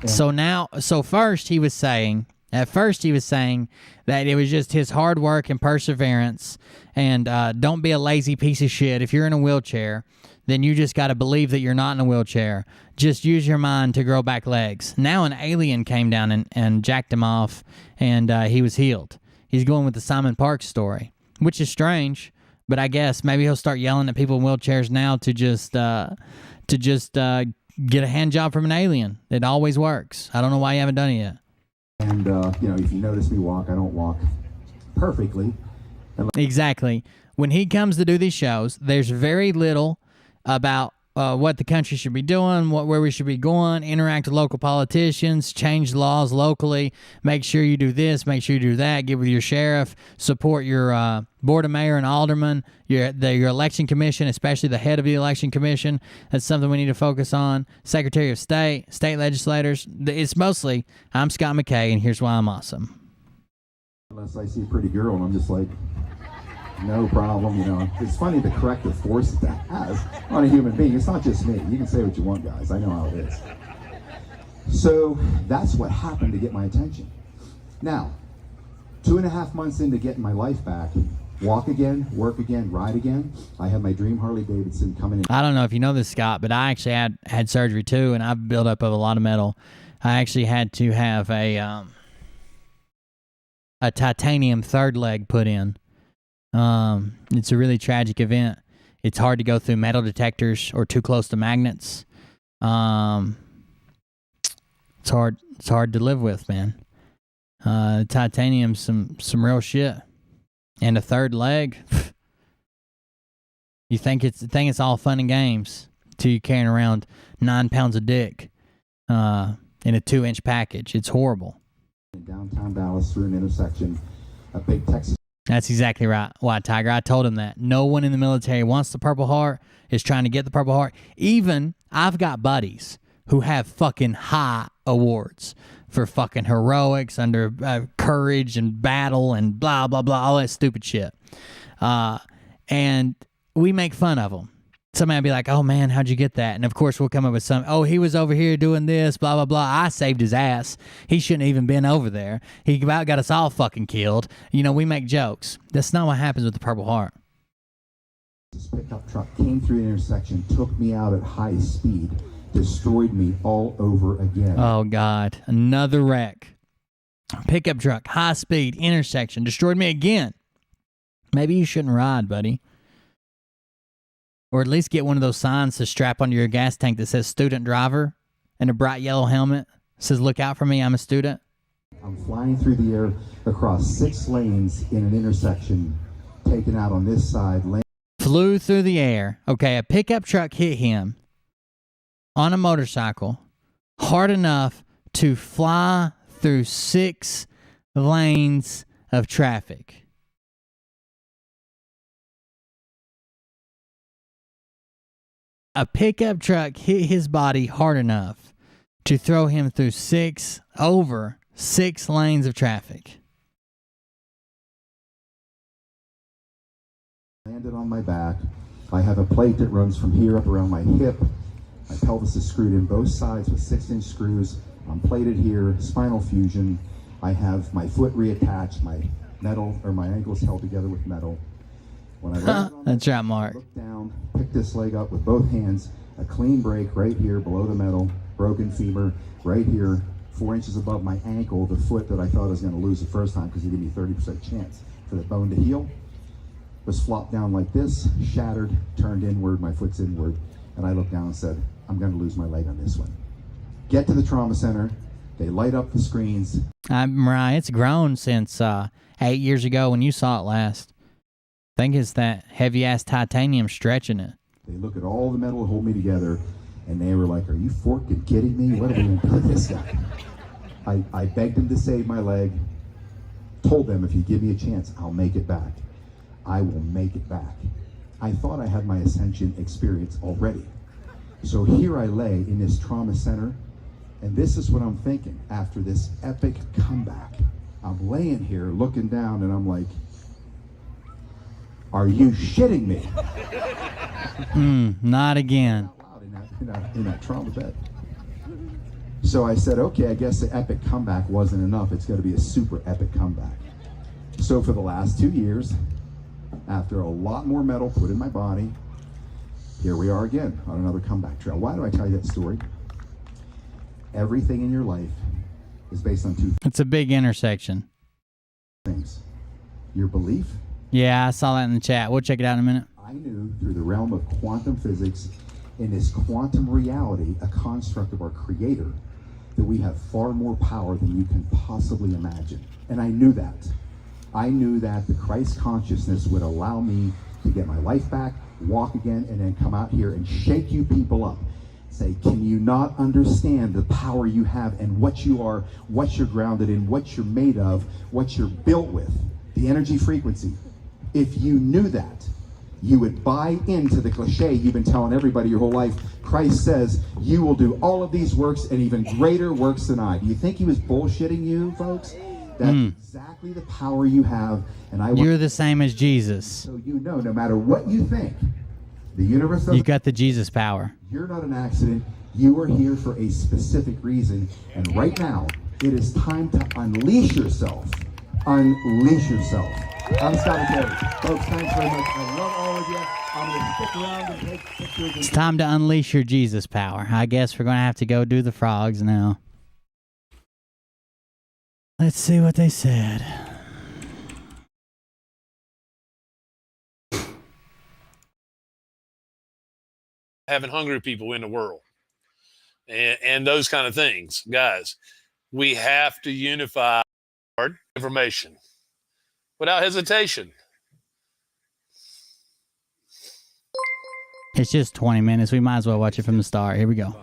So first he was saying that it was just his hard work and perseverance, and don't be a lazy piece of shit. If you're in a wheelchair, then you just got to believe that you're not in a wheelchair. Just use your mind to grow back legs. Now an alien came down and jacked him off, and he was healed. He's going with the Simon Park story, which is strange, but I guess maybe he'll start yelling at people in wheelchairs now to just get a hand job from an alien. It always works. I don't know why you haven't done it yet. And, if you notice me walk, I don't walk perfectly. Exactly. When he comes to do these shows, there's very little about what the country should be doing, where we should be going, interact with local politicians, change laws locally, make sure you do this, make sure you do that, get with your sheriff, support your board of mayor and alderman, your election commission, especially the head of the election commission. That's something we need to focus on. Secretary of State, state legislators. It's mostly, I'm Scott McKay, and here's why I'm awesome. Unless I see a pretty girl and I'm just like, no problem, It's funny the corrective force that has on a human being. It's not just me. You can say what you want, guys. I know how it is. So that's what happened to get my attention. Now, 2.5 months into getting my life back, walk again, work again, ride again, I had my dream Harley Davidson coming in. I don't know if you know this, Scott, but I actually had surgery too, and I've built up of a lot of metal. I actually had to have a titanium third leg put in. It's a really tragic event. It's hard to go through metal detectors or too close to magnets. It's hard to live with, man. Titanium's some real shit. And a third leg. You think it's all fun and games till you're carrying around 9 pounds of dick in a 2-inch package. It's horrible. In downtown Dallas through an intersection, a big Texas. That's exactly right. Why, Tiger? I told him that. No one in the military wants the Purple Heart, is trying to get the Purple Heart. Even, I've got buddies who have fucking high awards for fucking heroics under courage and battle and blah, blah, blah, all that stupid shit. And we make fun of them. Somebody will be like, oh, man, how'd you get that? And, of course, we'll come up with some, oh, he was over here doing this, blah, blah, blah. I saved his ass. He shouldn't have even been over there. He about got us all fucking killed. We make jokes. That's not what happens with the Purple Heart. This pickup truck came through the intersection, took me out at high speed, destroyed me all over again. Oh, God. Another wreck. Pickup truck, high speed, intersection, destroyed me again. Maybe you shouldn't ride, buddy. Or at least get one of those signs to strap onto your gas tank that says student driver and a bright yellow helmet. Says, look out for me, I'm a student. I'm flying through the air across 6 lanes in an intersection, taken out on this side. Flew through the air. Okay, a pickup truck hit him on a motorcycle hard enough to fly through 6 lanes of traffic. A pickup truck hit his body hard enough to throw him through 6 lanes of traffic. Landed on my back. I have a plate that runs from here up around my hip. My pelvis is screwed in both sides with 6-inch screws. I'm plated here, spinal fusion. I have my foot reattached, my ankles held together with metal. When I landed on that's right, Mark. Looked down, picked this leg up with both hands, a clean break right here below the metal, broken femur right here, 4 inches above my ankle, the foot that I thought I was going to lose the first time because he gave me a 30% chance for the bone to heal. Was flopped down like this, shattered, turned inward, my foot's inward, and I looked down and said, I'm going to lose my leg on this one. Get to the trauma center. They light up the screens. Mariah, it's grown since 8 years ago when you saw it last. I think it's that heavy-ass titanium stretching it. They look at all the metal that hold me together, and they were like, are you fucking kidding me? What are we going to do with this guy? I begged him to save my leg, told them, if you give me a chance, I'll make it back. I will make it back. I thought I had my ascension experience already. So here I lay in this trauma center, and this is what I'm thinking after this epic comeback. I'm laying here looking down, and I'm like, are you shitting me? Not again. In that trauma bed. So I said, okay, I guess the epic comeback wasn't enough. It's going to be a super epic comeback. So for the last 2 years, after a lot more metal put in my body, here we are again on another comeback trail. Why do I tell you that story? Everything in your life is based on 2 things. It's a big intersection. Your belief. Yeah, I saw that in the chat. We'll check it out in a minute. I knew through the realm of quantum physics in this quantum reality, a construct of our Creator, that we have far more power than you can possibly imagine. And I knew that. I knew that the Christ consciousness would allow me to get my life back, walk again, and then come out here and shake you people up. Say, can you not understand the power you have and what you are, what you're grounded in, what you're made of, what you're built with, the energy frequency. If you knew that, you would buy into the cliche you've been telling everybody your whole life. Christ says, you will do all of these works and even greater works than I. Do you think he was bullshitting you, folks? That's exactly the power you have. And You're the same as Jesus. So you know, no matter what you think, the universe doesn't. You got the Jesus power. You're not an accident. You are here for a specific reason. And right now, it is time to unleash yourself. Unleash yourself. I'm Scott Kelly. Folks, thanks very much. I love all of you. I'm going to stick around and take pictures. It's time to unleash your Jesus power. I guess we're going to have to go do the frogs now. Let's see what they said. Having hungry people in the world and those kind of things. Guys, we have to unify our information without hesitation. It's just 20 minutes. We might as well watch it from the start. Here we go.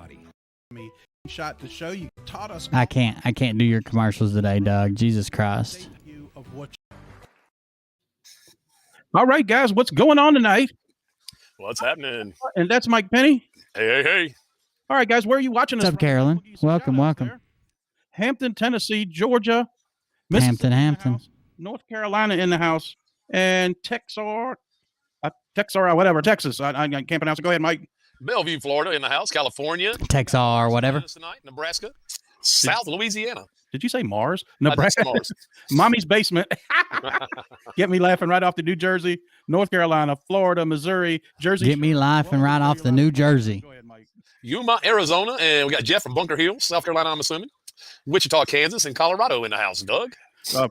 Shot to show you taught us. I can't do your commercials today, Doug. Jesus Christ. All right, guys, what's going on tonight? What's happening? And that's Mike Penny. Hey. All right, guys, where are you watching us? What's up, Carolyn? Welcome. Hampton, Tennessee, Georgia, Hampton. North Carolina in the house, and Texas. I can't pronounce it. Go ahead, Mike. Bellevue, Florida in the house. California. Texas or whatever. Tonight, Nebraska. South Louisiana. Did you say Mars? Nebraska. Mars. Mommy's basement. Get me laughing right off the New Jersey, North Carolina, Florida, Missouri, Jersey. Get me laughing right off the New Jersey. Go ahead, Mike. Yuma, Arizona, and we got Jeff from Bunker Hill, South Carolina, I'm assuming. Wichita, Kansas, and Colorado in the house. Doug.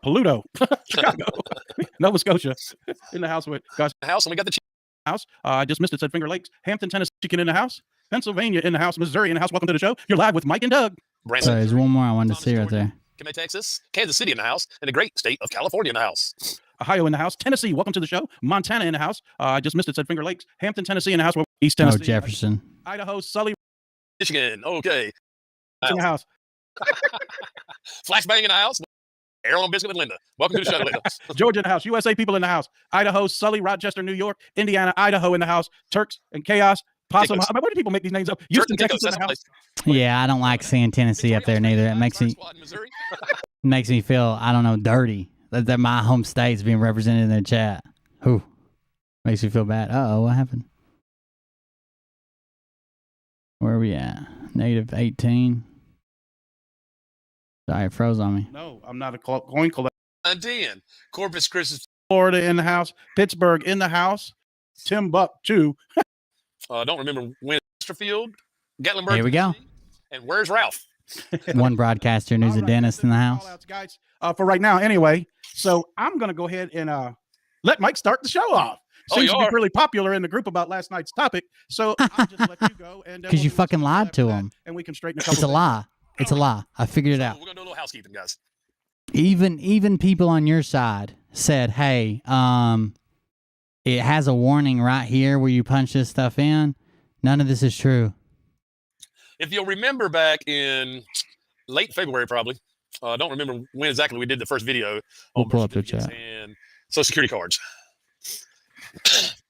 Pluto, Chicago, Nova Scotia in the house with guys. House, and we got the house. I just missed it. Said Finger Lakes, Hampton, Tennessee, chicken in the house. Pennsylvania in the house. Missouri in the house. Welcome to the show. You're live with Mike and Doug. Branson, Sorry, there's one more I wanted to see right there. Kemet, Texas, Kansas City in the house, and the great state of California in the house. Ohio in the house. Tennessee, welcome to the show. Montana in the house. I just missed it. Said Finger Lakes, Hampton, Tennessee in the house. East Tennessee. Oh, Jefferson. Idaho, Sully, Michigan. Okay. in the house. Flashbang in the house. Errol and Biscuit with Linda. Welcome to the show, Linda. Georgia in the house. USA people in the house. Idaho, Sully, Rochester, New York, Indiana, Idaho in the house. Turks and Chaos. Possum. Where do people make these names up? Houston, Texas in the house. Yeah, I don't like seeing Tennessee up there neither. It makes me feel, I don't know, dirty. That my home state's being represented in their chat. Whew. Makes me feel bad. Uh-oh, what happened? Where are we at? -18. Sorry, it froze on me. No, I'm not a coin collector. 10. Corpus Christi, Florida in the house. Pittsburgh in the house. Timbuktu. Don't remember when. Chesterfield, Gatlinburg. Here we go. And where's Ralph? One broadcaster who's a dentist in the house. Guys, for right now, anyway. So I'm going to go ahead and let Mike start the show off. Seems to be really popular in the group about last night's topic. So I'll just let you go. Because you fucking lied to him. And we can straighten It's a lie. It's a lie. I figured it out. We're going to do a little housekeeping, guys. Even people on your side said, hey, it has a warning right here where you punch this stuff in. None of this is true. If you'll remember back in late February, probably, I don't remember when exactly we did the first video. We'll pull up the chat. And Social Security cards.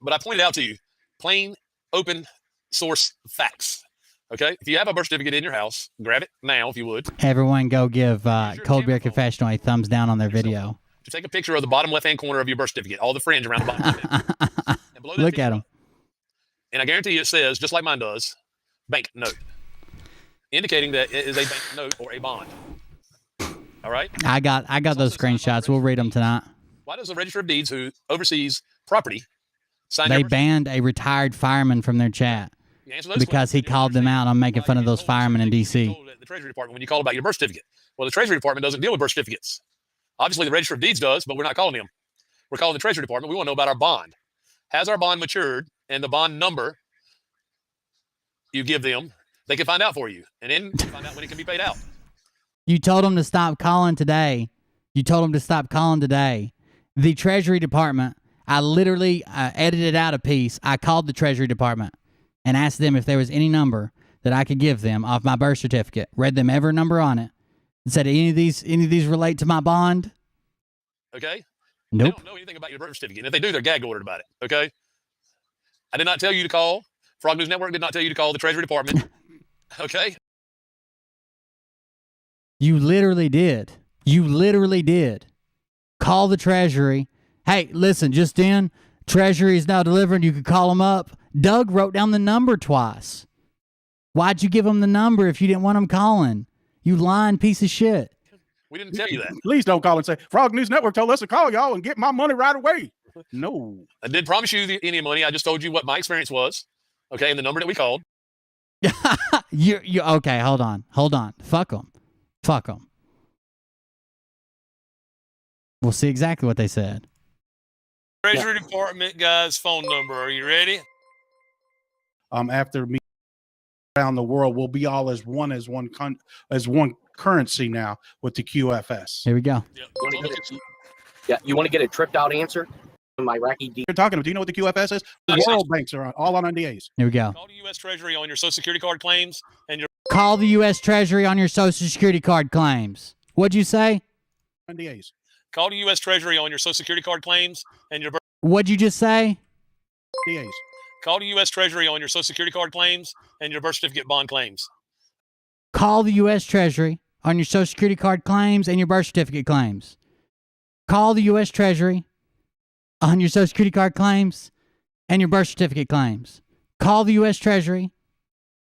But I pointed out to you, plain, open source facts. Okay? If you have a birth certificate in your house, grab it now if you would. Everyone go give Cold Beer Confessional a thumbs down on their video. To take a picture of the bottom left-hand corner of your birth certificate, all the fringe around the bottom. Look at them. And I guarantee you it says, just like mine does, bank note, indicating that it is a bank note or a bond. All right? I got those screenshots. We'll read them tonight. Why does the Register of Deeds, who oversees property, sign They banned a retired fireman from their chat because he called them out on making fun of those firemen in D.C. The Treasury Department when you call about your birth certificate. Well, the Treasury Department doesn't deal with birth certificates. Obviously, the Register of Deeds does, but we're not calling them. We're calling the Treasury Department. We want to know about our bond. Has our bond matured and the bond number you give them, they can find out for you, and then you find out when it can be paid out. You told them to stop calling today. You told them to stop calling today. The Treasury Department, I literally edited out a piece. I called the Treasury Department and asked them if there was any number that I could give them off my birth certificate. Read them every number on it. And said, any of these relate to my bond? Okay? Nope. They don't know anything about your birth certificate. And if they do, they're gag ordered about it. Okay? I did not tell you to call. Frog News Network did not tell you to call the Treasury Department. Okay? You literally did. You literally did. Call the Treasury. Hey, listen, just in, Treasury is now delivering. You could call them up. Doug wrote down the number twice. Why'd you give them the number if you didn't want them calling? You lying piece of shit. We didn't tell you that. Please don't call and say, Frog News Network told us to call y'all and get my money right away. No. I didn't promise you any money. I just told you what my experience was. Okay, and the number that we called. you okay, hold on. Fuck them. We'll see exactly what they said. Treasury Department guy's phone number. Are you ready? After me around the world, we'll be all as one currency now with the QFS. Here we go. You want to get a tripped out answer? My Iraqi You're talking. Do you know what the QFS is? The World Banks are all on NDAs. Here we go. Call the U.S. Treasury on your Social Security card claims and your. Call the U.S. Treasury on your Social Security card claims. What'd you say? NDAs. Call the U.S. Treasury on your Social Security card claims and your. What'd you just say? NDAs. Call the U.S. Treasury on your Social Security card claims and your birth certificate bond claims. Call the U.S. Treasury on your Social Security card claims and your birth certificate claims. Call the U.S. Treasury on your Social Security card claims and your birth certificate claims. Call the U.S. Treasury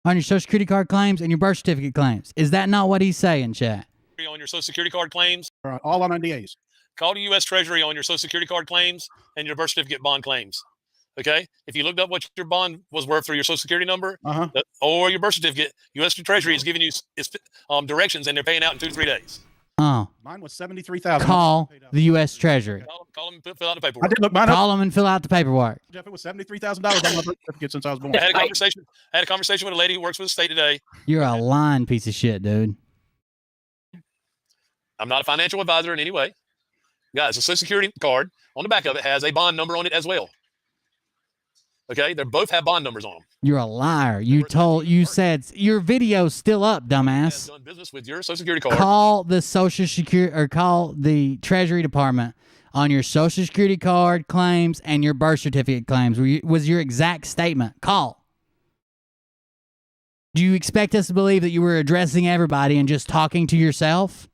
on your Social Security card claims and your birth certificate claims. Is that not what he's saying, chat? On your Social Security card claims. All on NDAs. Call the U.S. Treasury on your Social Security card claims and your birth certificate bond claims. Okay? If you looked up what your bond was worth through your Social Security number or your birth certificate, U.S. Treasury is giving you directions, and they're paying out in 2 to 3 days. Oh. Mine was $73,000. Call the U.S. Treasury. Call them and fill out the paperwork. I did look mine Call them and fill out the paperwork. Jeff, it was $73,000 on my birth certificate since I was born. I had a conversation with a lady who works for the state today. You're a lying piece of shit, dude. I'm not a financial advisor in any way. Guys, the Social Security card, on the back of it, has a bond number on it as well. Okay? They both have bond numbers on them. You're a liar. You said your video's still up, dumbass. Done business with your Social Security card. Call the Social Security or call the Treasury Department on your Social Security card claims and your birth certificate claims. Was your exact statement. Call. Do you expect us to believe that you were addressing everybody and just talking to yourself?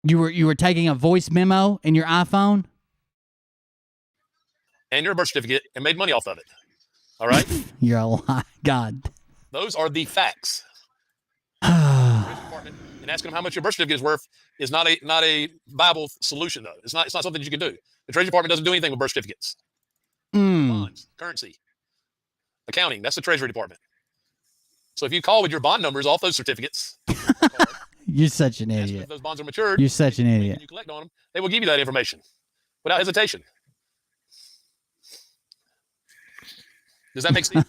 You were taking a voice memo in your iPhone? And your birth certificate and made money off of it. All right? You're a lie. God. Those are the facts. And asking them how much your birth certificate is worth is not a viable solution, though. It's not something that you can do. The Treasury Department doesn't do anything with birth certificates. Bonds, currency, accounting. That's the Treasury Department. So if you call with your bond numbers off those certificates, you're such an idiot. If those bonds are matured, you're such an idiot. You collect on them, they will give you that information without hesitation. Does that make sense?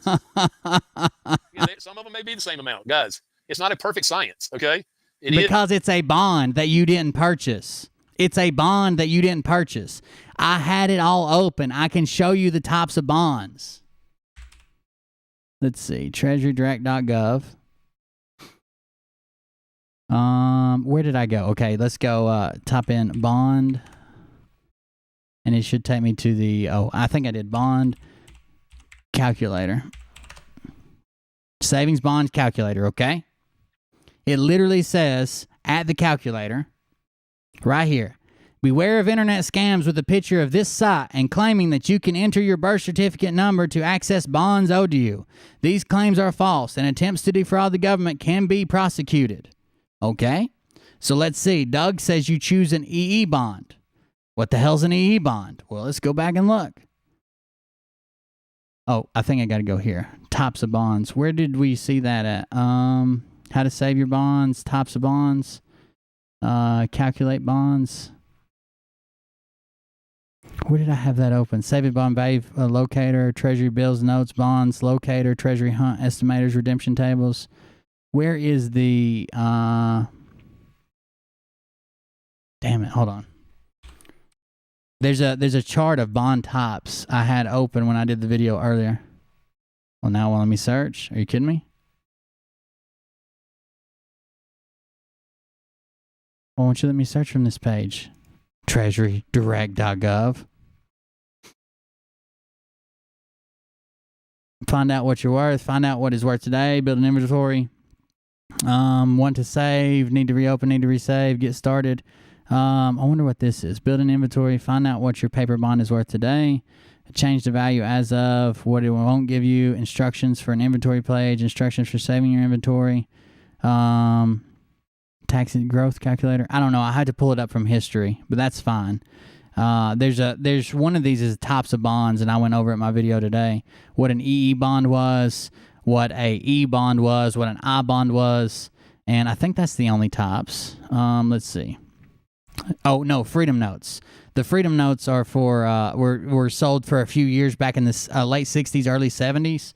Some of them may be the same amount. Guys, it's not a perfect science, okay? Because it's a bond that you didn't purchase. It's a bond that you didn't purchase. I had it all open. I can show you the types of bonds. Let's see. TreasuryDirect.gov. Where did I go? Okay, let's go type in bond. And it should take me to the, I think I did bond calculator. Savings bond calculator, okay? It literally says at the calculator, right here, beware of internet scams with a picture of this site and claiming that you can enter your birth certificate number to access bonds owed to you. These claims are false and attempts to defraud the government can be prosecuted. Okay? So let's see. Doug says you choose an EE bond. What the hell's an EE bond? Well, let's go back and look. Oh, I think I got to go here. Types of bonds. Where did we see that at? How to save your bonds, types of bonds, calculate bonds. Where did I have that open? Save it bond value locator, treasury bills, notes, bonds, locator, treasury hunt, estimators, redemption tables. Where is the damn it, hold on. There's a chart of bond types I had open when I did the video earlier. Well, now let me search. Are you kidding me? Why won't you let me search from this page? TreasuryDirect.gov. Find out what you're worth. Find out what is worth today. Build an inventory. Want to save. Need to reopen. Need to resave. Get started. I wonder what this is. Build an inventory. Find out what your paper bond is worth today. Change the value as of. What it won't give you. Instructions for an inventory page. Instructions for saving your inventory. Tax growth calculator. I don't know. I had to pull it up from history, but that's fine. There's one of these is types of bonds, and I went over it in my video today. What an EE bond was, what a E bond was, what an I bond was, and I think that's the only types. Let's see. Oh no, Freedom Notes. The Freedom Notes are for were sold for a few years back in the late '60s, early '70s.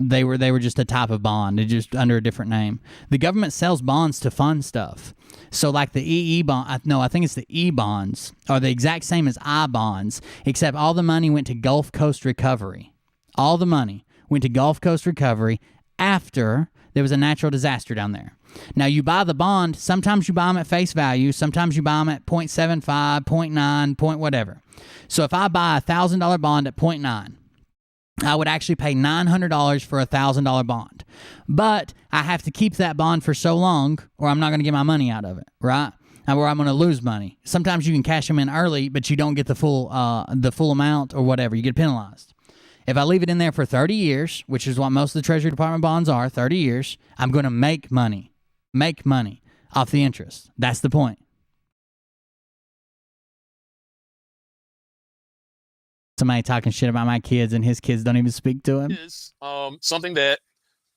They were just a type of bond. They're just under a different name. The government sells bonds to fund stuff. So like the EE bond, no, I think it's the E bonds are the exact same as I bonds, except all the money went to Gulf Coast Recovery. All the money went to Gulf Coast Recovery after there was a natural disaster down there. Now you buy the bond, sometimes you buy them at face value, sometimes you buy them at 0.75, 0.9, point whatever. So if I buy a $1,000 bond at 0.9, I would actually pay $900 for a $1,000 bond. But I have to keep that bond for so long or I'm not going to get my money out of it, right? Or I'm going to lose money. Sometimes you can cash them in early, but you don't get the full amount or whatever. You get penalized. If I leave it in there for 30 years, which is what most of the Treasury Department bonds are, 30 years, I'm going to make money off the interest. That's the point. Somebody talking shit about my kids and his kids don't even speak to him. Is something that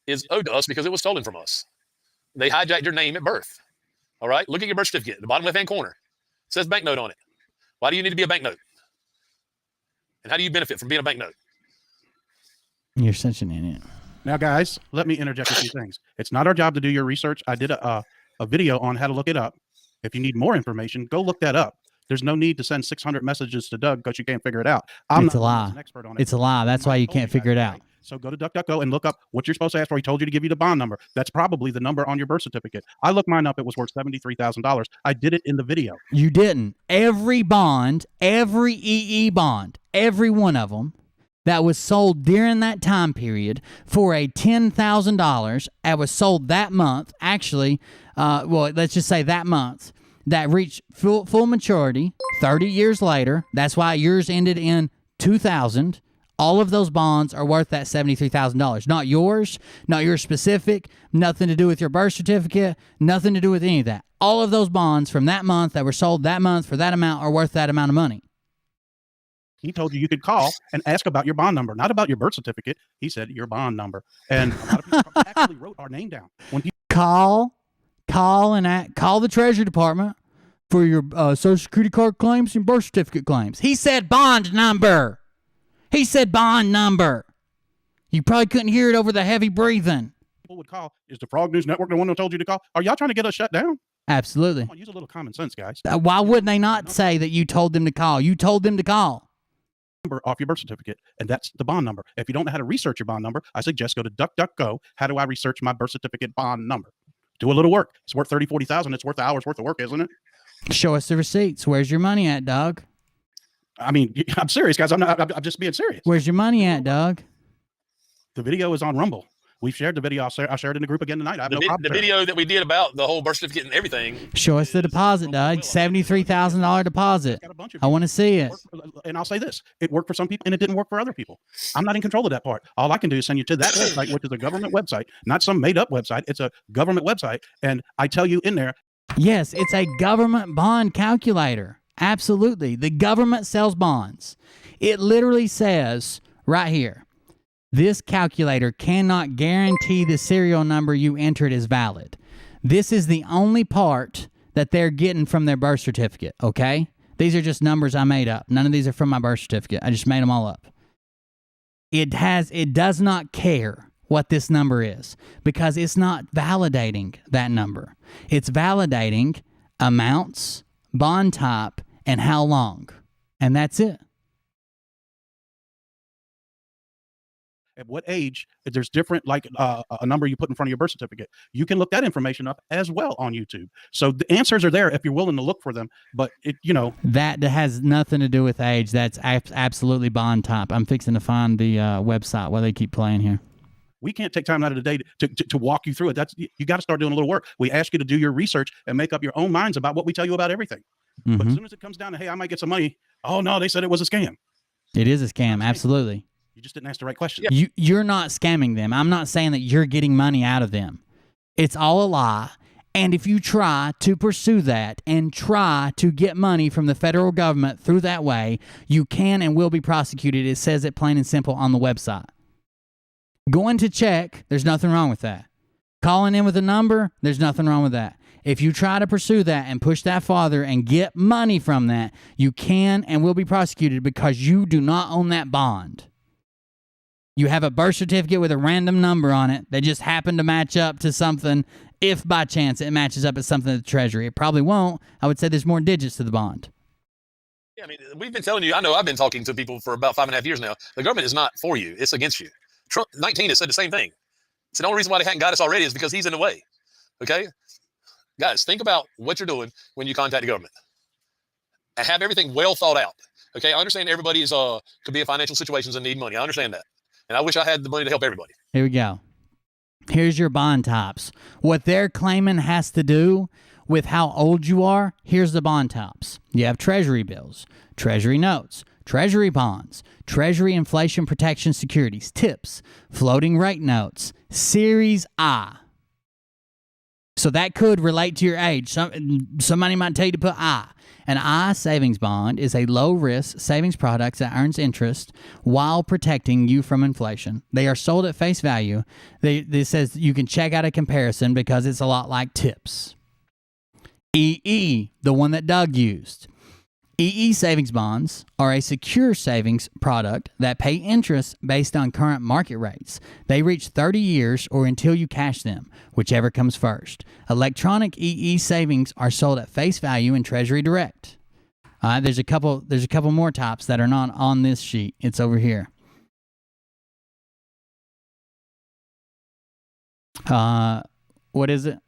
is owed to us because it was stolen from us. They hijacked your name at birth. All right? Look at your birth certificate. The bottom left-hand corner. It says banknote on it. Why do you need to be a banknote? And how do you benefit from being a banknote? You're such an idiot. Now, guys, let me interject a few things. It's not our job to do your research. I did a video on how to look it up. If you need more information, go look that up. There's no need to send 600 messages to Doug because you can't figure it out. It's a lie. An expert on it. It's a lie. That's why you can't figure it out. So go to DuckDuckGo and look up what you're supposed to ask for. He told you to give you the bond number. That's probably the number on your birth certificate. I looked mine up. It was worth $73,000. I did it in the video. You didn't. Every bond, every EE bond, every one of them that was sold during that time period for a $10,000 and was sold that month, actually, let's just say that month, that reached full maturity 30 years later. That's why yours ended in 2000. All of those bonds are worth that $73,000. Not yours, not your specific, nothing to do with your birth certificate, nothing to do with any of that. All of those bonds from that month that were sold that month for that amount are worth that amount of money. He told you could call and ask about your bond number, not about your birth certificate. He said your bond number. And a lot of people actually wrote our name down. When people call the Treasury Department for your Social Security card claims and birth certificate claims. He said bond number. He said bond number. You probably couldn't hear it over the heavy breathing. People would call. Is the Frog News Network the one who told you to call? Are y'all trying to get us shut down? Absolutely. Come on, use a little common sense, guys. Why wouldn't they not say that you told them to call? You told them to call. Number off your birth certificate, and that's the bond number. If you don't know how to research your bond number, I suggest go to DuckDuckGo. How do I research my birth certificate bond number? Do a little work. It's worth $30,000, $40,000. It's worth an hour's worth of work, isn't it? Show us the receipts. Where's your money at, Doug? I mean, I'm serious, guys. I'm just being serious. Where's your money at, Doug? The video is on Rumble. We've shared the video. I shared it in the group again tonight. I have no problem. The video that we did about the whole birth certificate and everything. Show us the deposit, Doug. $73,000 deposit. I want to see it. And I'll say this. It worked for some people and it didn't work for other people. I'm not in control of that part. All I can do is send you to that website, which is a government website, not some made up website. It's a government website. And I tell you in there. Yes, it's a government bond calculator. Absolutely. The government sells bonds. It literally says right here, this calculator cannot guarantee the serial number you entered is valid. This is the only part that they're getting from their birth certificate, okay? These are just numbers I made up. None of these are from my birth certificate. I just made them all up. It does not care what this number is because it's not validating that number. It's validating amounts, bond type, and how long. And that's it. At what age, there's different, like a number you put in front of your birth certificate. You can look that information up as well on YouTube. So the answers are there if you're willing to look for them. But, that has nothing to do with age. That's absolutely bond type. I'm fixing to find the website while they keep playing here. We can't take time out of the day to walk you through it. You got to start doing a little work. We ask you to do your research and make up your own minds about what we tell you about everything. Mm-hmm. But as soon as it comes down to, hey, I might get some money. Oh, no, they said it was a scam. It is a scam. Absolutely. You just didn't ask the right question. You're not scamming them. I'm not saying that you're getting money out of them. It's all a lie. And if you try to pursue that and try to get money from the federal government through that way, you can and will be prosecuted. It says it plain and simple on the website. Going to check, there's nothing wrong with that. Calling in with a number, there's nothing wrong with that. If you try to pursue that and push that farther and get money from that, you can and will be prosecuted because you do not own that bond. You have a birth certificate with a random number on it that just happened to match up to something, if by chance it matches up at something at the Treasury. It probably won't. I would say there's more digits to the bond. Yeah, I mean, we've been telling you, I know I've been talking to people for about 5.5 years now. The government is not for you. It's against you. Trump 19 has said the same thing. So the only reason why they hadn't got us already is because he's in the way. Okay? Guys, think about what you're doing when you contact the government. And have everything well thought out. Okay? I understand everybody could be in financial situations and need money. I understand that. And I wish I had the money to help everybody. Here we go. Here's your bond types. What they're claiming has to do with how old you are. Here's the bond types. You have Treasury bills, Treasury notes, Treasury bonds, Treasury inflation protection securities, TIPS, floating rate notes, Series I. So that could relate to your age. Somebody might tell you to put I. An I savings bond is a low-risk savings product that earns interest while protecting you from inflation. They are sold at face value. This says you can check out a comparison because it's a lot like TIPS. EE, the one that Doug used. EE savings bonds are a secure savings product that pay interest based on current market rates. They reach 30 years or until you cash them, whichever comes first. Electronic EE savings are sold at face value in Treasury Direct. There's a couple more types that are not on this sheet. It's over here. What is it?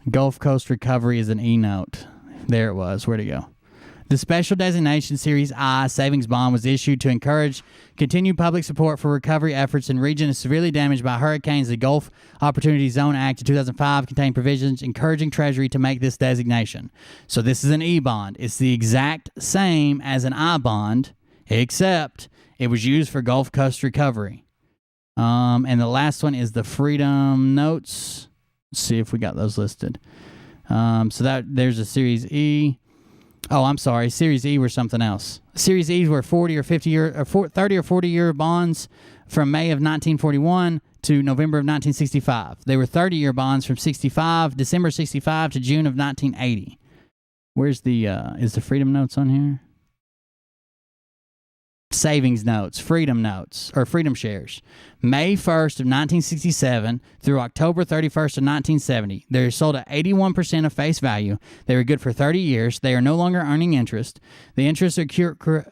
Gulf Coast Recovery is an E-note. There it was. Where'd it go? The Special Designation Series I savings bond was issued to encourage continued public support for recovery efforts in regions severely damaged by hurricanes. The Gulf Opportunity Zone Act of 2005 contained provisions encouraging Treasury to make this designation. So this is an E-bond. It's the exact same as an I-bond, except it was used for Gulf Coast recovery. And the last one is the Freedom Notes. Let's see if we got those listed. So that there's a Series E. Oh, I'm sorry. Series E were something else. Series E were 30 or 40 year bonds from May of 1941 to November of 1965. They were 30-year bonds from December 65 to June of 1980. Where's the is the Freedom Notes on here? Savings notes, Freedom notes, or Freedom shares. May 1st of 1967 through October 31st of 1970. They're sold at 81% of face value. They were good for 30 years. They are no longer earning interest. The interest accrued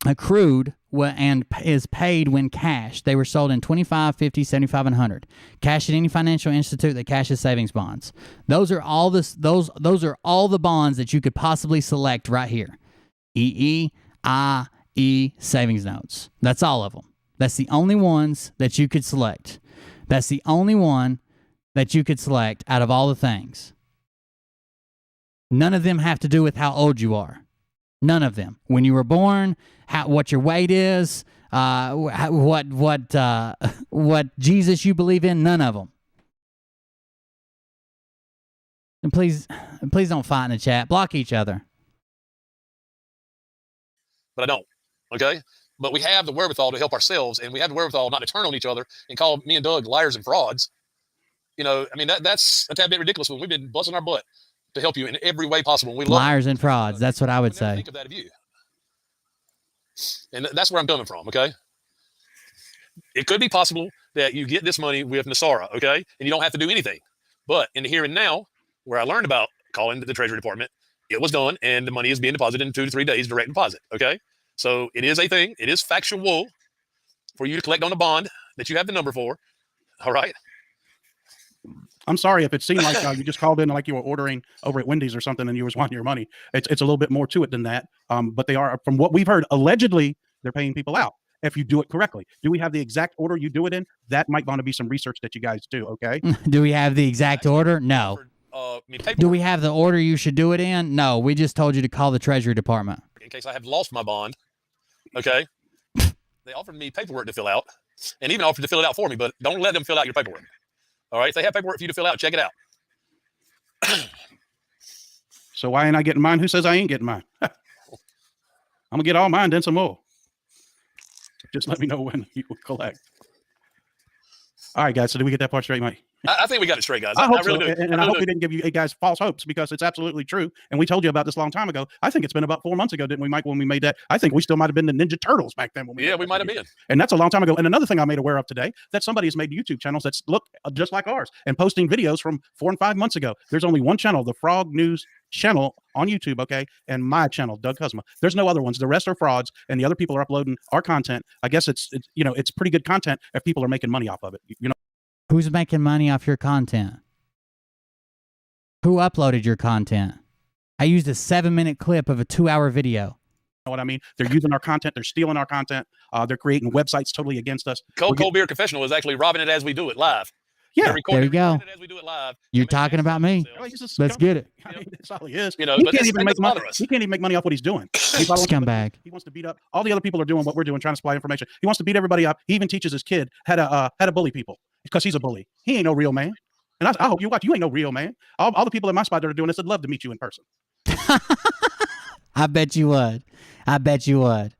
and is paid when cashed. They were sold in 25, 50, 75, and 100. Cash at any financial institute that cashes savings bonds. Those are all the bonds that you could possibly select right here. EE, IE savings notes. That's all of them. That's the only ones that you could select. That's the only one that you could select out of all the things. None of them have to do with how old you are. None of them. When you were born, what your weight is, what Jesus you believe in. None of them. And please don't fight in the chat. Block each other. But I don't. Okay? But we have the wherewithal to help ourselves, and we have the wherewithal not to turn on each other and call me and Doug liars and frauds. You know, I mean, that's a tad bit ridiculous when we've been busting our butt to help you in every way possible. We love Liars and frauds. That's what I would say. think of that of you. And that's where I'm coming from, okay? It could be possible that you get this money with NESARA, okay? And you don't have to do anything. But in the here and now, where I learned about calling the Treasury Department, it was done, and the money is being deposited in 2 to 3 days, direct deposit, okay? So it is a thing. It is factual for you to collect on a bond that you have the number for, all right? I'm sorry if it seemed like you just called in like you were ordering over at Wendy's or something and you was wanting your money. It's a little bit more to it than that. But they are, from what we've heard, allegedly they're paying people out if you do it correctly. Do we have the exact order you do it in? That might want to be some research that you guys do, okay? Do we have the exact order? No. Do we have the order you should do it in? No. We just told you to call the Treasury Department. In case I have lost my bond, okay? They offered me paperwork to fill out and even offered to fill it out for me, but don't let them fill out your paperwork. All right? If they have paperwork for you to fill out, check it out. So why ain't I getting mine? Who says I ain't getting mine? I'm going to get all mine, then some more. Just let me know when you will collect. All right, guys. So did we get that part straight, Mike? I think we got it straight, guys. I hope really so. do. And I hope we didn't give you guys false hopes, because it's absolutely true. And we told you about this a long time ago. I think it's been about 4 months ago, didn't we, Mike, when we made that? I think we still might have been the Ninja Turtles back then. When we we might have been. And that's a long time ago. And another thing I made aware of today, that somebody has made YouTube channels that look just like ours and posting videos from 4 and 5 months ago. There's only one channel, the Frog News channel on YouTube, okay, and my channel, Doug Kuzma. There's no other ones. The rest are frauds, and the other people are uploading our content. I guess it's you know, it's pretty good content if people are making money off of it. You know, who's making money off your content? Who uploaded your content? I used a 7-minute clip of a 2-hour video. You know what I mean? They're using our content. They're stealing our content. They're creating websites totally against us. Cold Beer Confessional is actually robbing it as we do it live. Yeah, there you go. As we do it live. You're talking about me. Let's get it. I mean, that's all he is. You know, he but can't this even make doesn't money. bother us. He can't even make money off what he's doing. Scumbag. He wants to beat up. All the other people are doing what we're doing, trying to supply information. He wants to beat everybody up. He even teaches his kid how to bully people because he's a bully. He ain't no real man. And I hope you watch. You ain't no real man. All the people in my spot that are doing this would love to meet you in person. I bet you would. I bet you would.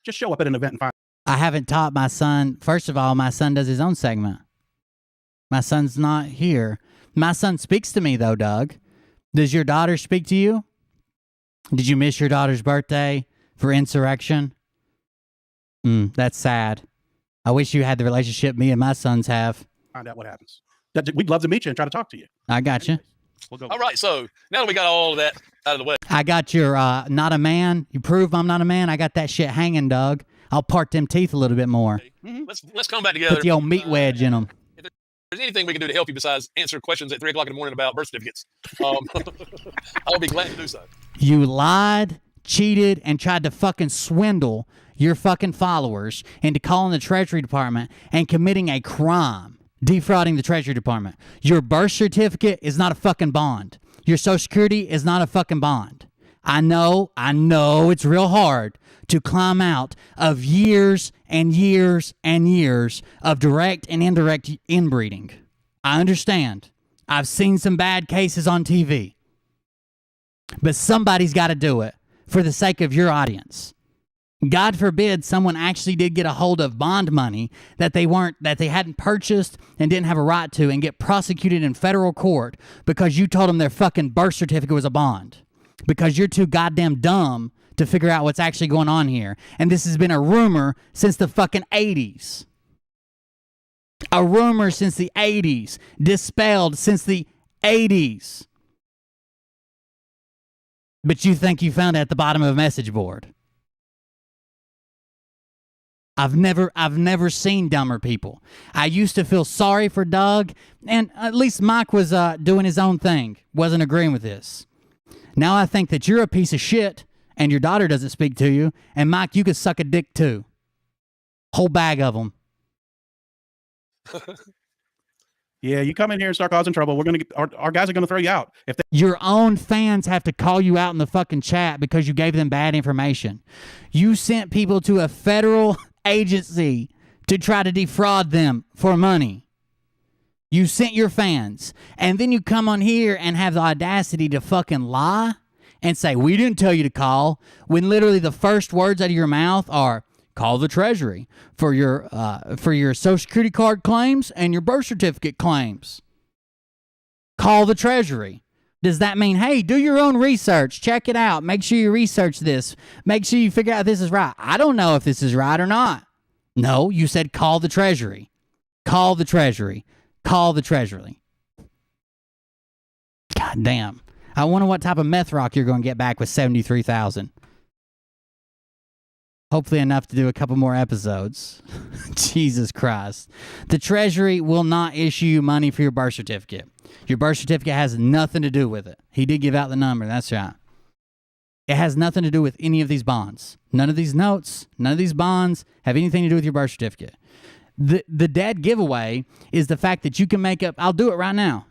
Just show up at an event and find. I haven't taught my son. First of all, my son does his own segment. My son's not here. My son speaks to me, though, Doug. Does your daughter speak to you? Did you miss your daughter's birthday for insurrection? That's sad. I wish you had the relationship me and my sons have. Find out what happens. We'd love to meet you and try to talk to you. I got you. We'll go. All right, so now that we got all of that out of the way. I got your not a man. You prove I'm not a man. I got that shit hanging, Doug. I'll part them teeth a little bit more. Let's come back together. Put the old meat wedge in them. If there's anything we can do to help you besides answer questions at 3 o'clock in the morning about birth certificates, I'll be glad to do so. You lied, cheated, and tried to fucking swindle your fucking followers into calling the Treasury Department and committing a crime, defrauding the Treasury Department. Your birth certificate is not a fucking bond. Your Social Security is not a fucking bond. I know it's real hard to climb out of years and years and years of direct and indirect inbreeding. I understand. I've seen some bad cases on TV. But somebody's got to do it for the sake of your audience. God forbid someone actually did get a hold of bond money that they hadn't purchased and didn't have a right to and get prosecuted in federal court because you told them their fucking birth certificate was a bond. Because you're too goddamn dumb to figure out what's actually going on here. And this has been a rumor since the fucking 80s. A rumor since the 80s. Dispelled since the 80s. But you think you found it at the bottom of a message board. I've never seen dumber people. I used to feel sorry for Doug, and at least Mike was doing his own thing. Wasn't agreeing with this. Now I think that you're a piece of shit, and your daughter doesn't speak to you, and Mike, you could suck a dick too. Whole bag of them. Yeah, you come in here and start causing trouble. We're gonna get, our guys are gonna throw you out. If your own fans have to call you out in the fucking chat because you gave them bad information. You sent people to a federal agency to try to defraud them for money. You sent your fans, and then you come on here and have the audacity to fucking lie and say, we didn't tell you to call, when literally the first words out of your mouth are, call the Treasury for your Social Security card claims and your birth certificate claims. Call the Treasury. Does that mean, hey, do your own research, check it out, make sure you research this, make sure you figure out if this is right? I don't know if this is right or not. No, you said call the Treasury. Call the Treasury. Call the Treasury. God damn. I wonder what type of meth rock you're going to get back with 73,000. Hopefully enough to do a couple more episodes. Jesus Christ. The Treasury will not issue you money for your birth certificate. Your birth certificate has nothing to do with it. He did give out the number. That's right. It has nothing to do with any of these bonds. None of these notes, none of these bonds have anything to do with your birth certificate. The dead giveaway is the fact that you can make up. I'll do it right now.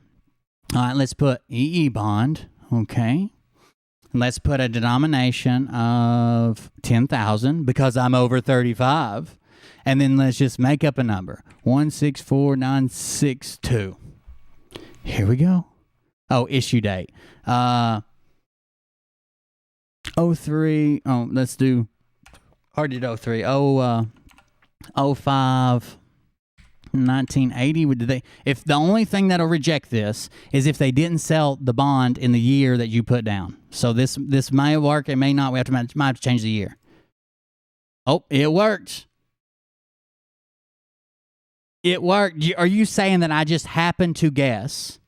All right, let's put EE bond. Okay. Let's put a denomination of 10,000 because I'm over 35. And then let's just make up a number. 164962. Here we go. Oh, issue date. 03. Oh, let's do. Or did 03? 05. 1980. Did they? If the only thing that'll reject this is if they didn't sell the bond in the year that you put down. So this may work. It may not. We might have to change the year. Oh, it worked. It worked. Are you saying that I just happened to guess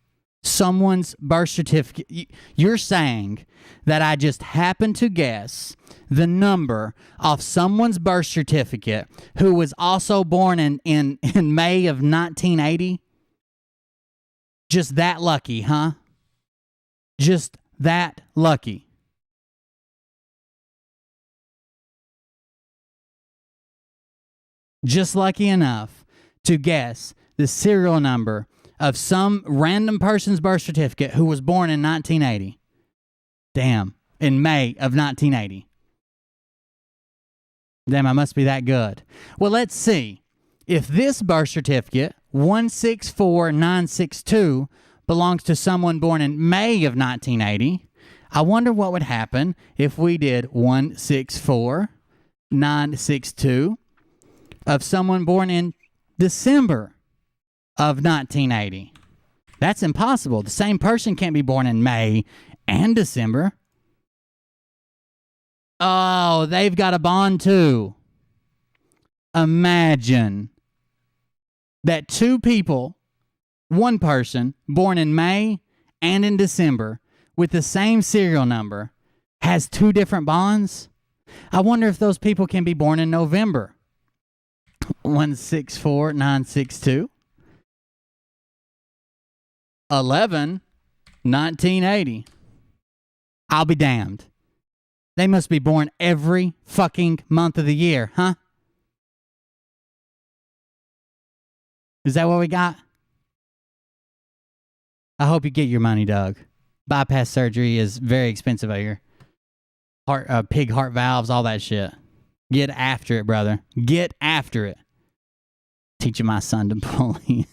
someone's birth certificate? You're saying that I just happened to guess the number of someone's birth certificate who was also born in May of 1980? Just that lucky, huh? Just that lucky. Just lucky enough to guess the serial number of some random person's birth certificate who was born in 1980. Damn, in May of 1980. Damn, I must be that good. Well, let's see. If this birth certificate, 164962, belongs to someone born in May of 1980, I wonder what would happen if we did 164962 of someone born in December of 1980. That's impossible. The same person can't be born in May and December. Oh, they've got a bond too. Imagine that two people, one person born in May and in December with the same serial number has two different bonds. I wonder if those people can be born in November. 164962. 1980. I'll be damned. They must be born every fucking month of the year, huh? Is that what we got? I hope you get your money, Doug. Bypass surgery is very expensive out here. Pig heart valves, all that shit. Get after it, brother. Get after it. Teaching my son to bully.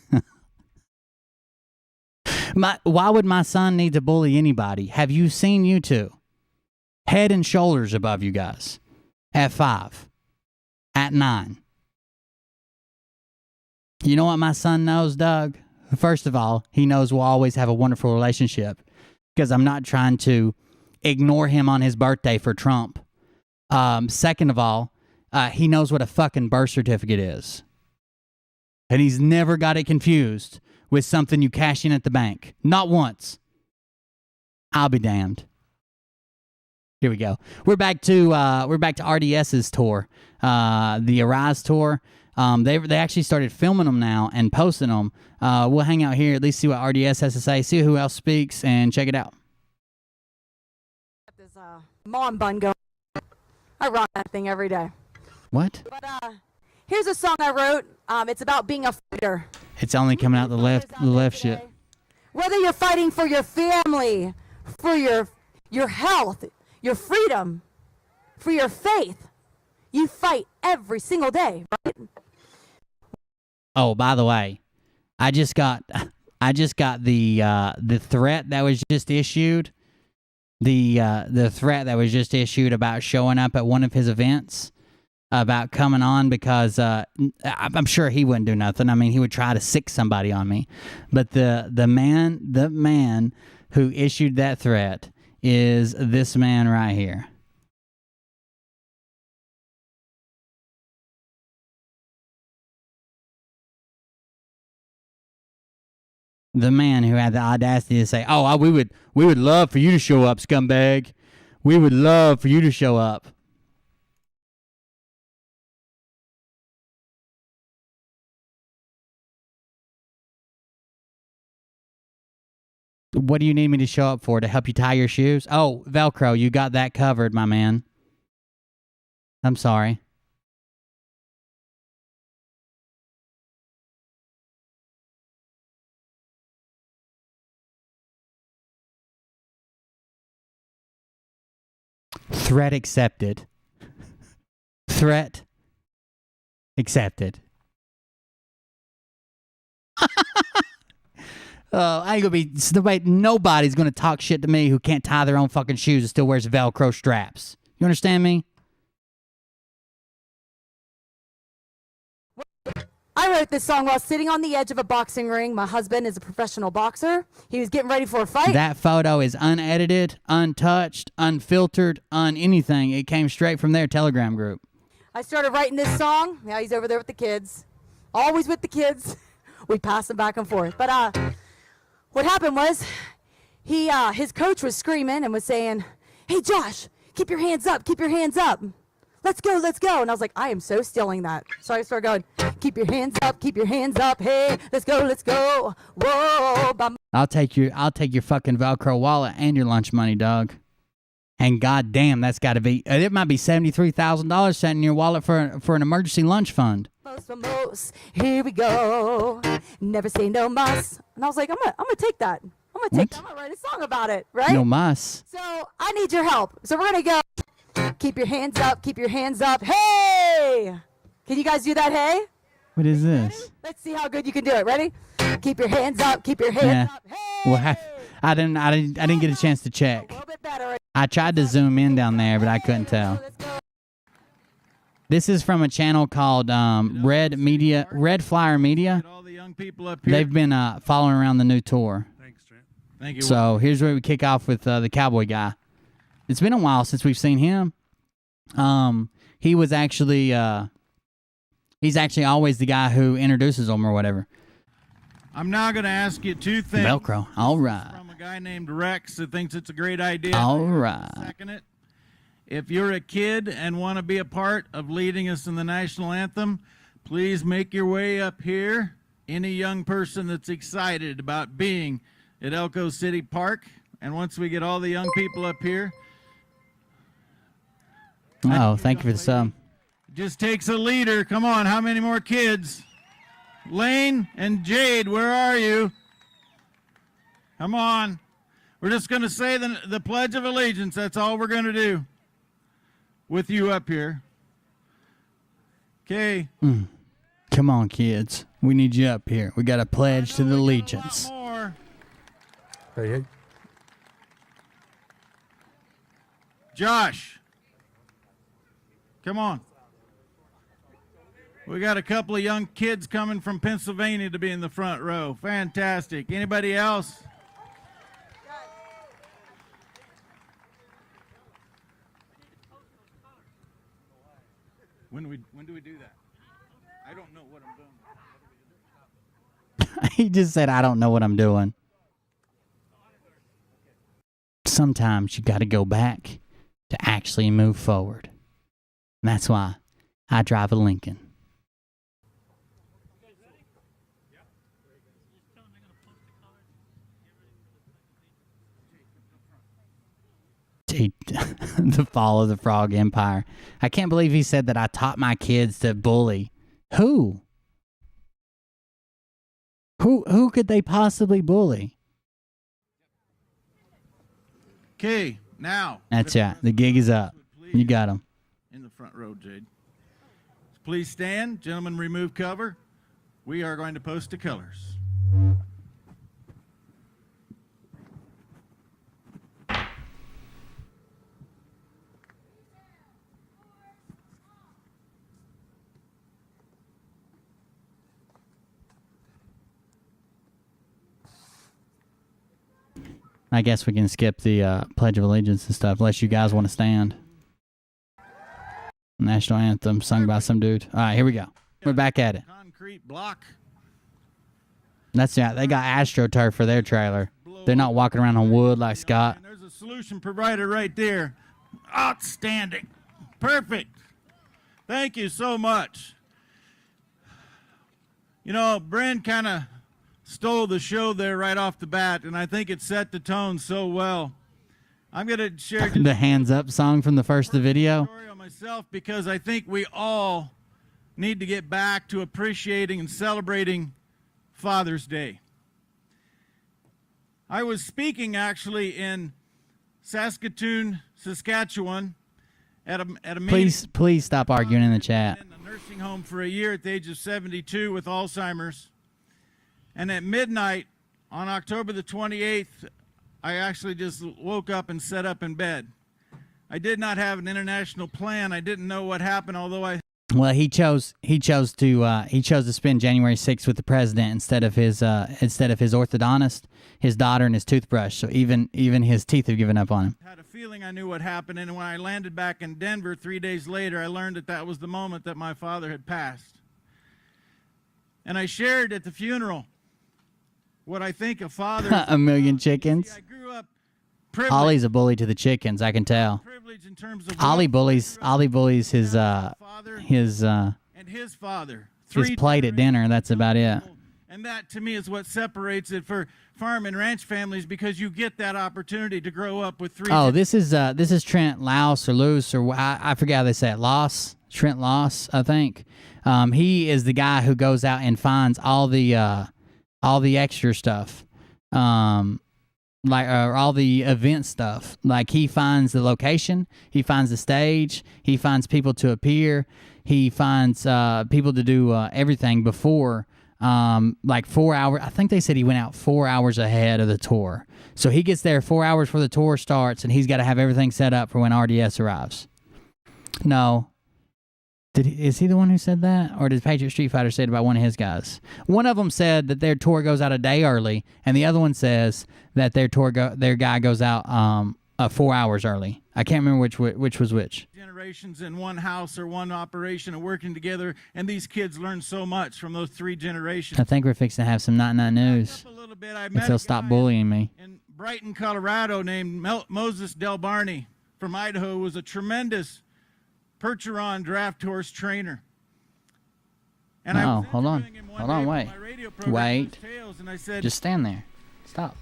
Why would my son need to bully anybody? Have you seen you two? Head and shoulders above you guys. At 5. At 9. You know what my son knows, Doug? First of all, he knows we'll always have a wonderful relationship because I'm not trying to ignore him on his birthday for Trump. Second of all, he knows what a fucking birth certificate is. And he's never got it confused with something you cash in at the bank. Not once. I'll be damned. Here we go. We're back to RDS's tour, the Arise tour. They actually started filming them now and posting them. We'll hang out here, at least see what RDS has to say, see who else speaks, and check it out. This mom bun going. I run that thing every day. What? But here's a song I wrote. It's about being a fighter. It's only coming out the left shit. Whether you're fighting for your family, for your health, your freedom, for your faith, you fight every single day, right? Oh, by the way, I just got the threat that was just issued. The threat that was just issued about showing up at one of his events. about coming on because I'm sure he wouldn't do nothing. I mean, he would try to sick somebody on me. But the man who issued that threat is this man right here. The man who had the audacity to say, "Oh, we would love for you to show up, scumbag. We would love for you to show up." What do you need me to show up for? To help you tie your shoes? Oh, Velcro, you got that covered, my man. I'm sorry. Threat accepted. Threat accepted. I ain't gonna be. Nobody's gonna talk shit to me who can't tie their own fucking shoes and still wears Velcro straps. You understand me? I wrote this song while sitting on the edge of a boxing ring. My husband is a professional boxer. He was getting ready for a fight. That photo is unedited, untouched, unfiltered, anything. It came straight from their Telegram group. I started writing this song. Now he's over there with the kids. Always with the kids. We pass them back and forth. But what happened was his coach was screaming and was saying, "Hey, Josh, keep your hands up. Keep your hands up. Let's go, let's go." And I was like, I am so stealing that. So I started going, "Keep your hands up, keep your hands up. Hey, let's go, let's go. Whoa." I'll take your fucking Velcro wallet and your lunch money, dog. And goddamn, that's got to be. It might be $73,000 sitting in your wallet for an emergency lunch fund. Most, here we go. Never say no mas. And I was like, I'm gonna take that. I'm gonna write a song about it, right? No mas. So I need your help. So we're gonna go. Keep your hands up. Keep your hands up. Hey! Can you guys do that? Hey! What is this? Let's see how good you can do it. Ready? Keep your hands up. Keep your hands up. Hey! Well, I didn't get a chance to check. A little bit better. I tried to zoom in down there, but I couldn't tell. This is from a channel called Red Flyer Media. They've been following around the new tour. Thanks, Trent. Thank you. So here's where we kick off with the cowboy guy. It's been a while since we've seen him. He was actually he's actually always the guy who introduces them or whatever. I'm now going to ask you two things. Velcro. All right. From a guy named Rex who thinks it's a great idea. All right. Second it. If you're a kid and want to be a part of leading us in the national anthem, please make your way up here. Any young person that's excited about being at Elko City Park. And once we get all the young people up here. Oh, thank you for the sub. It just takes a leader. Come on, how many more kids? Lane and Jade, where are you? Come on. We're just going to say the Pledge of Allegiance. That's all we're going to do with you up here. Okay. Come on, kids. We need you up here. We got a pledge to the allegiance. Hey. Josh. Come on. We got a couple of young kids coming from Pennsylvania to be in the front row. Fantastic. Anybody else? When do we do that? I don't know what I'm doing. He just said, "I don't know what I'm doing." Sometimes you got to go back to actually move forward. And that's why I drive a Lincoln. The fall of the Frog Empire. I can't believe he said that I taught my kids to bully. Who? Who could they possibly bully? Okay, now. That's it. The gig is up. You got him. In the front row, Jade. Please stand. Gentlemen, remove cover. We are going to post to colors. I guess we can skip the Pledge of Allegiance and stuff, unless you guys want to stand. National anthem sung by some dude. All right, here we go. We're back at it. Concrete block. That's yeah. They got AstroTurf for their trailer. They're not walking around on wood like Scott. There's a solution provider right there. Outstanding. Perfect. Thank you so much. You know, Bryn kind of stole the show there right off the bat, and I think it set the tone so well. I'm going to share just The hands up song from the first of the video. story on myself because I think we all need to get back to appreciating and celebrating Father's Day. I was speaking actually in Saskatoon, Saskatchewan at a meeting Please stop arguing in the chat. in a nursing home for a year at the age of 72 with Alzheimer's. And at midnight on October the 28th, I actually just woke up and sat up in bed. I did not have an international plan. I didn't know what happened, although I Well, he chose to spend January 6th with the president instead of his orthodontist, his daughter, and his toothbrush. So even his teeth have given up on him. had a feeling I knew what happened. And when I landed back in Denver 3 days later, I learned that that was the moment that my father had passed. And I shared at the funeral what I think a father. A million chickens. I grew up privileged. Ollie's a bully to the chickens, I can tell. Privileged in terms of Ollie bullies his and his father. his plate at dinner. That's about it. And that to me is what separates it for farm and ranch families, because you get that opportunity to grow up with three. Oh, this is Trent Louse or Luce or I forget how they say it. Loss, Trent Loss, I think. He is the guy who goes out and finds all the extra stuff, or all the event stuff. Like he finds the location, he finds the stage, he finds people to appear, he finds people to do everything before. Like 4 hours. I think they said he went out 4 hours ahead of the tour. So he gets there 4 hours before the tour starts, and he's got to have everything set up for when RDS arrives. No. Is he the one who said that? Or did Patriot Street Fighter say it about one of his guys? One of them said that their tour goes out a day early, and the other one says that their guy goes out 4 hours early. I can't remember which was which. Generations in one house or one operation and working together, and these kids learn so much from those three generations. I think we're fixing to have some 99 news. If they'll stop bullying me. In Brighton, Colorado, named Moses Del Barney from Idaho, who was a tremendous Percheron draft horse trainer. And hold on, wait. And I said, just stand there. Stop.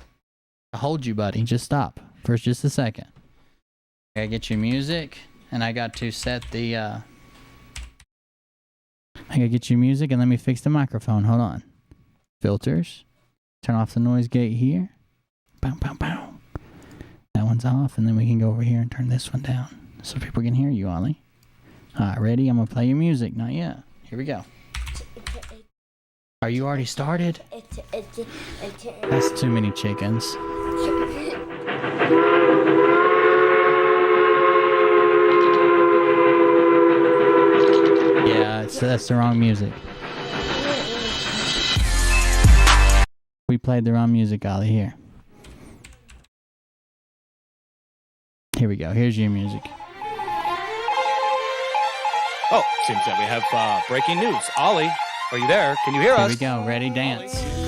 I'll hold you, buddy. Just stop for just a second. I gotta get your music, and I got to set the, I gotta get your music, and let me fix the microphone. Hold on. Filters. Turn off the noise gate here. Bow, bow, bow. That one's off, and then we can go over here and turn this one down so people can hear you, Ollie. All right, ready? I'm gonna play your music. Not yet. Here we go. Are you already started? That's too many chickens. Yeah, that's the wrong music. We played the wrong music, Ollie. Here we go. Here's your music. Oh, seems that we have breaking news. Ollie, are you there? Can you hear us? Here we go. Ready? Dance. Dance.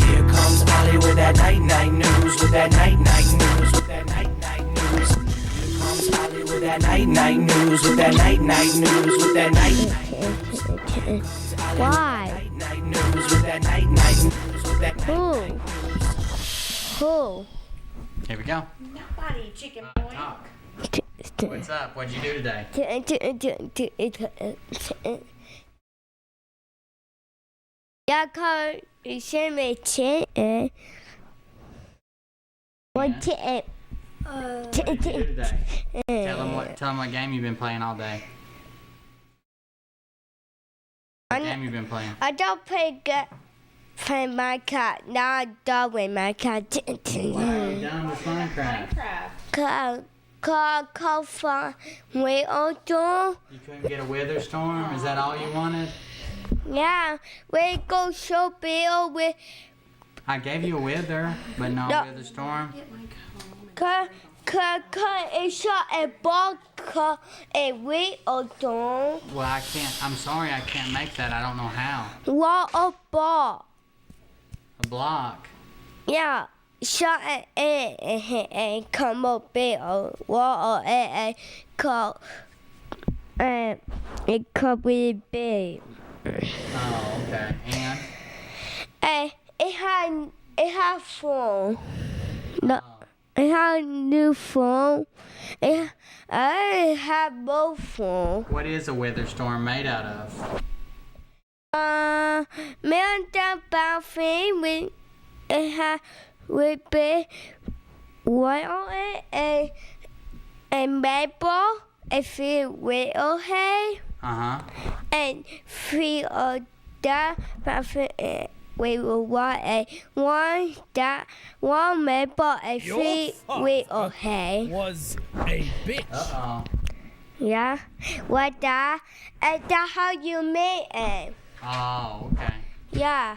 Here comes Ollie with that night news, with that night news, with that night news. Here comes Ollie with that night news, with that night news, with that night news. Why? Who? Here we go. Nobody, chicken boy. Talk. What's up? What'd you do today? Jag har känt mig till. What'd you do today? Tell them what game you've been playing all day. What game you've been playing? I don't play Minecraft. Now I'm done with Minecraft. Why are you done with Minecraft? Call from way old door. You couldn't get a weather storm? Is that all you wanted? Yeah, we go show Bill with I gave you a wither, but no No. wither storm. cut a shot a ball cut a wheel or don't. Well, I can't. I'm sorry, I can't make that. I don't know how. What a ball. A block. Yeah. Shot a come up Bill. What a call. It could be big. Oh, okay. And It had phone. No, it had new phone. I had both phone. what is a wither storm made out of? Man down bound thing with it had with big white on it a maple a few little hay and three of that we will want a one maple a three little hay was a bitch. Uh-oh. yeah what that and that's how you make it Oh, okay. yeah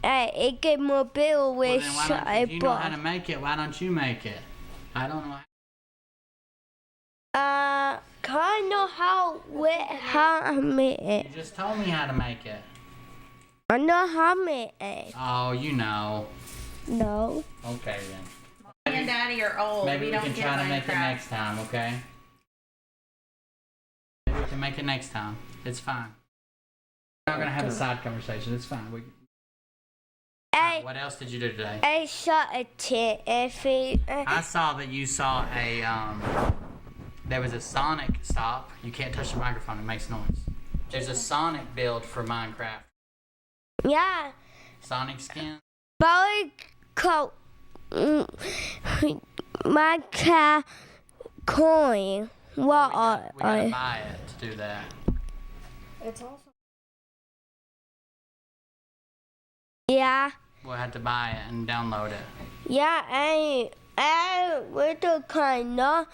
it get more bill Well, with then why don't, if you know how to make it, why don't you make it? I don't know. kind of how I make it. You just told me how to make it. I know how to make it. Oh, you know. No. Okay, then. Mommy and Daddy are old. Maybe we don't can get try to make it Minecraft. next time, okay? Maybe we can make it next time. It's fine. We're not gonna have a side conversation. It's fine. What else did you do today? I shot a tit I saw that you saw a there was a Sonic stop. You can't touch the microphone; it makes noise. There's a Sonic build for Minecraft. Yeah. Sonic skin. Boy coat. My cat coin. What are We gotta buy it to do that. It's also. Yeah. We'll have to buy it and download it. Yeah, I with the kind of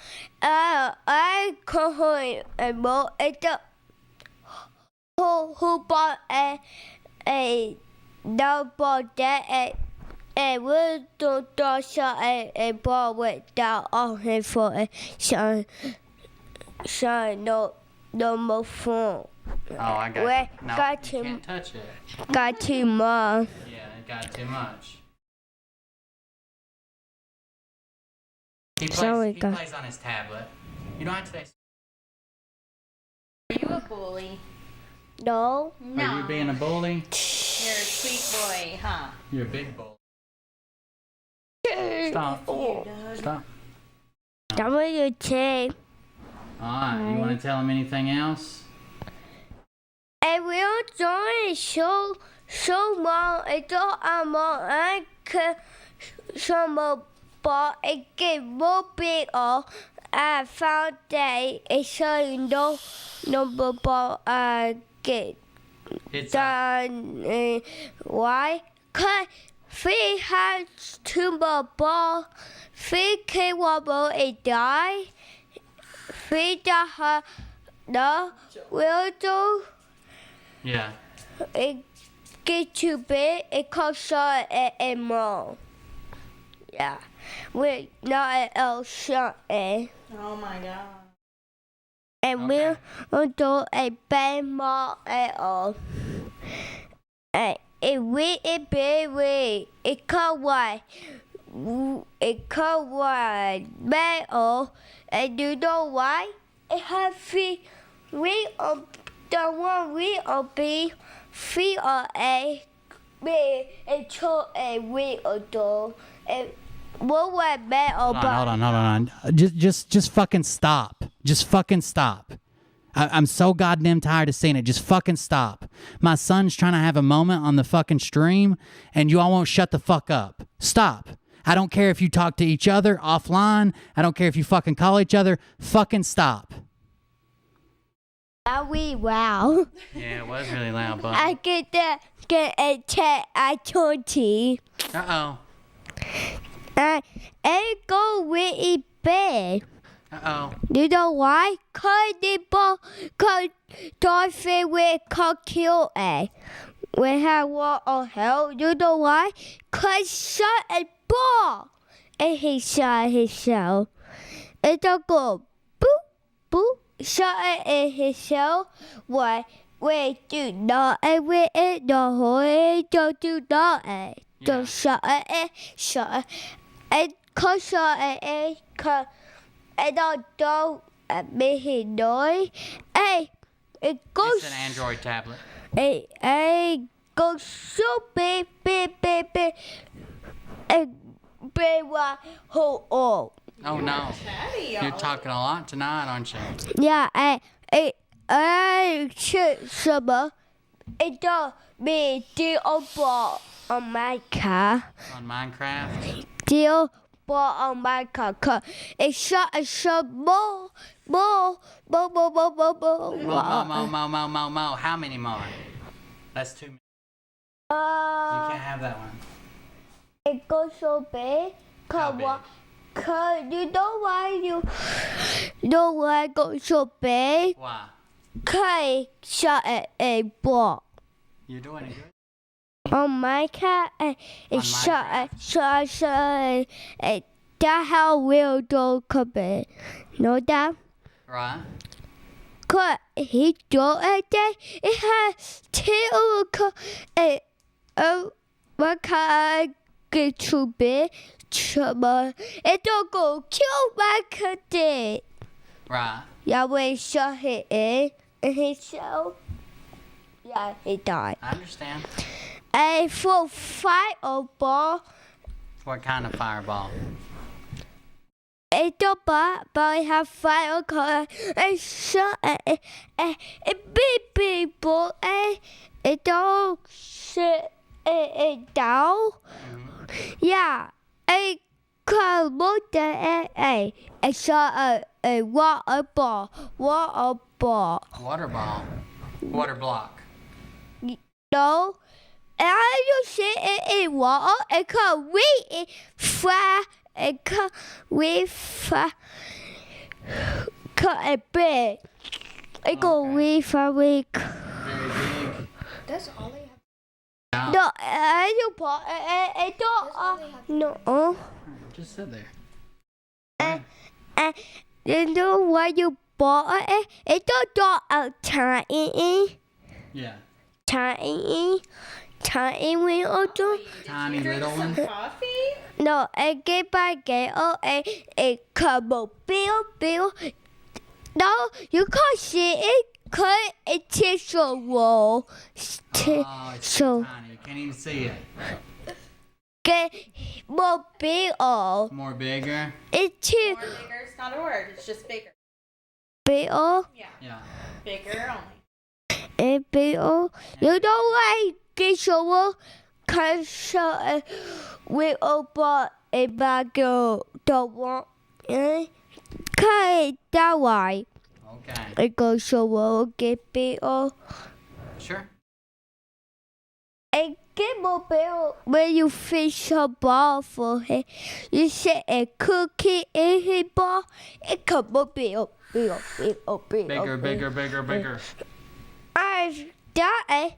I could a more it who bought a double that a would do a ball without on him for a shine no more phone. Oh, I got Wait, it. No, got you him. can't touch it. Got too much. Yeah, it got too much. He plays on his tablet. You don't have to. Are you a bully? No. Are you being a bully? You're a sweet boy, huh? You're a big bully. Stop. Stop. That was your tape. Alright, you want to tell him anything else? I will join so long it's all I can some but it get more big I found that it's so no but I get It's done why? Cause we had two more ball, we can wobble and die. We have no will do. Yeah. It get too big. It costs short and more. Yeah, we're not else short. Oh my god. And we'll do a bad more at all. And it big. It could white. It could white metal. And you know why? It has three. We on the one we on B. 3 or A. B and 2 A. We or do. And what was metal? Hold on. Just fucking stop. Just fucking stop. I'm so goddamn tired of seeing it. Just fucking stop. My son's trying to have a moment on the fucking stream, and you all won't shut the fuck up. Stop. I don't care if you talk to each other offline. I don't care if you fucking call each other. Fucking stop. Wow. Yeah, it was really loud, but. I get a chat. I told you. Uh-oh. I go really big. Uh-oh. You know why? Cause Toy favorite kill A. We have what on hell. You know why? Cause shot a ball. And he shot himself. It don't go boop, boop. Shot it in himself. Why? We do not with it. No, we don't do not. Don't shot it. Shot it. And cause shot it. Cause I don't make it noise. Hey, it goes. It's an Android tablet. Hey, goes so big. And big one whole all. Oh no. You're talking a lot tonight, aren't you? Yeah, I should summer. It don't be deal ball on my car. On Minecraft? Deal ball on my car. It shot more. Mo. How many more? That's too many. You can't have that one. It goes so big. Cause you know why it goes so big? Why? Cause it shot a ball. You're doing it good. On my car, it shot that how will do come in. Know that? Right. Cause he do it there. It has two my car get too big. It don't go kill my car. Right. Yeah, when he shot it in himself. Yeah, he died. I understand. And for fireball. What kind of fireball? It don't but I have fire color and shot a big ball and it don't sit it down. Yeah, I can look at it. I shot a water ball. Water ball. Water block. No. And I just sit in water and can wait fly and can wait fly. Cut a big. I go wait for week. Very big. That's all they have. No, I don't put I don't no. Just sit there. You know why you bought it? It don't tiny. Yeah. Tiny when you do. Tiny little one. Coffee? No, I get by get a couple bill. No, you can't see it. Cut a tissue roll. Oh, it's so tiny. You can't even see it. Get more big. More bigger. It's too More bigger, it's not a word, it's just bigger. big. Yeah. Bigger only. You know why this show cause we open a bag of the one cause that why. Okay. I go show get big. Sure. I get more bill when you fish a ball for him. You set a cookie in his ball. It come more bill. Bigger. I've done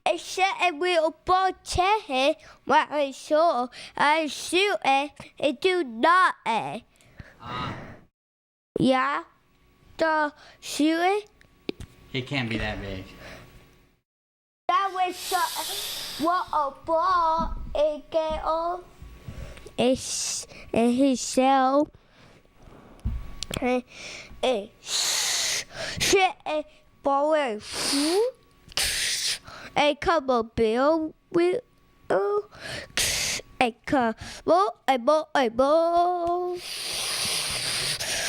I set a little ball check what I saw. I shoot it do not Yeah. The shoot it. It can't be that big. That was what a ball it get off. It's in his cell. Shit a ball a couple bill with a ball.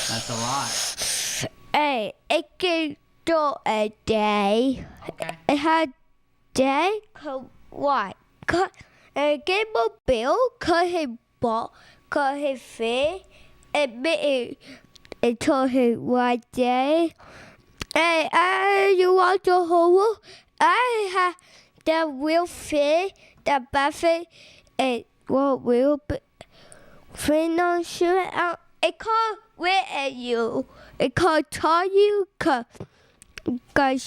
That's a lot. It can do a day. Okay. It had day what? Cut a game of bill, cut his ball, cut his face, and make it told him one day. Hey, you want the whole? I have the real fish, the buffet, and what will be financial out It called where are you? It called tell you cause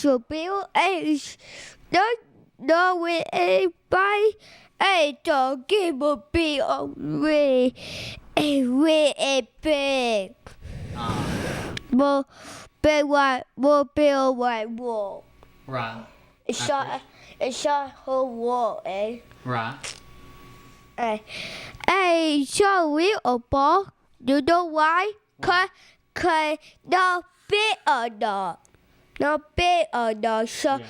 you build a no with a by a dog game will be away a big. Will be what will build white wall. Right. It shot whole wall, eh? Right. Hey, shot we a ball. You know why? Cause no big or not. No big or not. So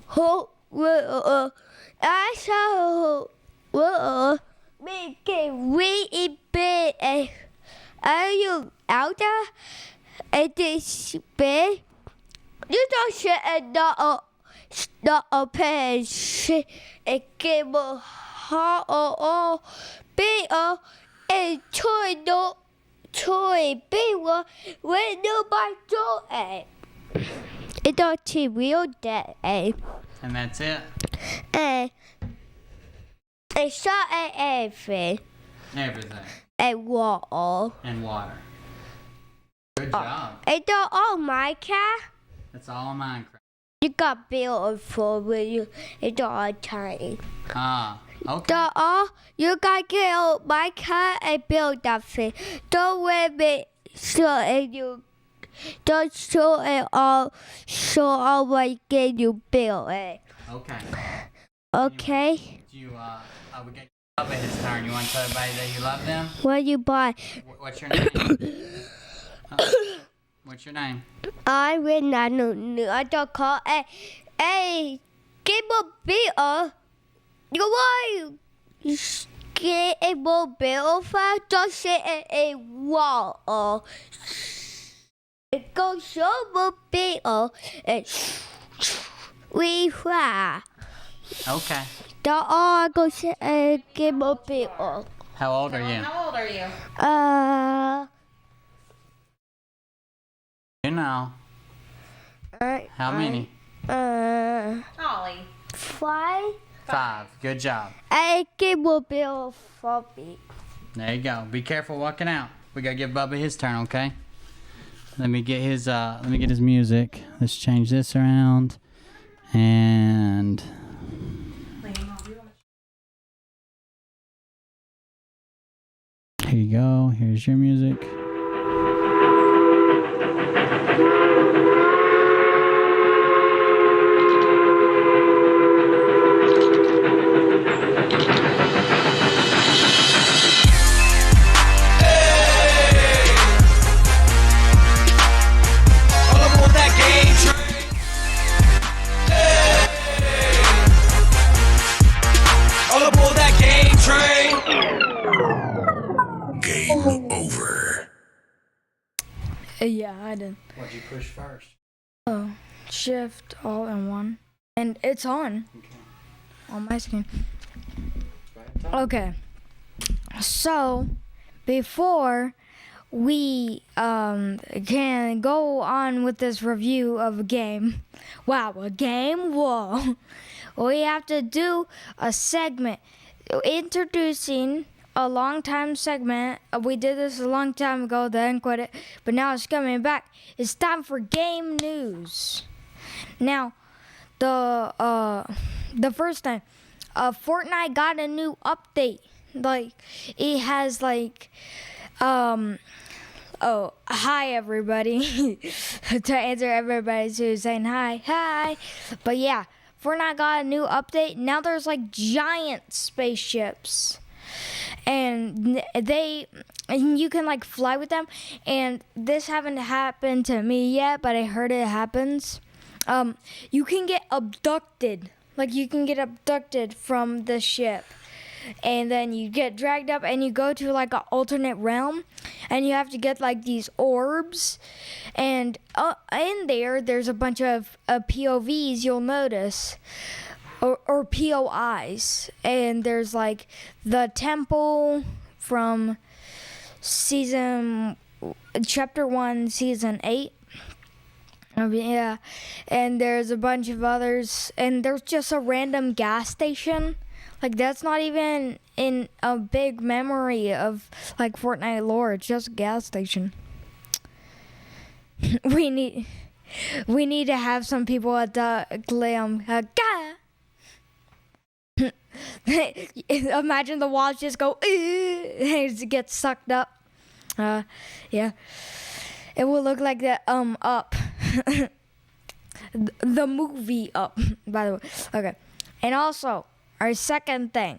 who I saw make it really big. Are you out there? It is big. You don't shit and not a page. It gave a heart or big a toy big one when nobody do it. It don't real that And that's it. It shot at everything. Everything. And water. And water. Good job. It don't all my cat. That's all Minecraft. You got built for when you it's all tiny. Okay. You got get my cat and build that thing. Don't wear me so and you don't show it all what game you build it. Okay. Okay. We got Bubba his turn. You want to tell everybody that you love them? What you buy? What's your name? What's your name? I don't call a game of beer. You want get a mobile phone? Just say a wall. It goes so mobile and we fly. Okay. The all go say a game of beer. How old are you? How old are you? You know. How many? Ollie. 5. 5. Good job. A game of beer for me. There you go. Be careful walking out. We gotta give Bubba his turn, okay? Let me get his music. Let's change this around. And here you go. Here's your music. Yeah, I did. What'd you push first? Oh, Shift all in one, and it's on. On my screen. Okay. So, before we can go on with this review of a game, a game, whoa, we have to do a segment introducing a long time segment. We did this a long time ago, then quit it, but now it's coming back. It's time for game news. Now, the first time, Fortnite got a new update. Like, it has like, oh, hi everybody. To answer everybody who's saying hi. But yeah, Fortnite got a new update. Now there's like giant spaceships. And you can like fly with them, and this haven't happened to me yet, but I heard it happens. You can get abducted, from the ship, and then you get dragged up and you go to like an alternate realm, and you have to get like these orbs, and in there's a bunch of POVs you'll notice. Or POIs, and there's like the temple from chapter 1, season 8. Yeah, and there's a bunch of others, and there's just a random gas station, Like that's not even in a big memory of like Fortnite lore. It's just a gas station. we need to have some people at the glam. Imagine the walls just go and it gets sucked up. Yeah. It will look like the Up. The movie Up, by the way. Okay. And also, our second thing.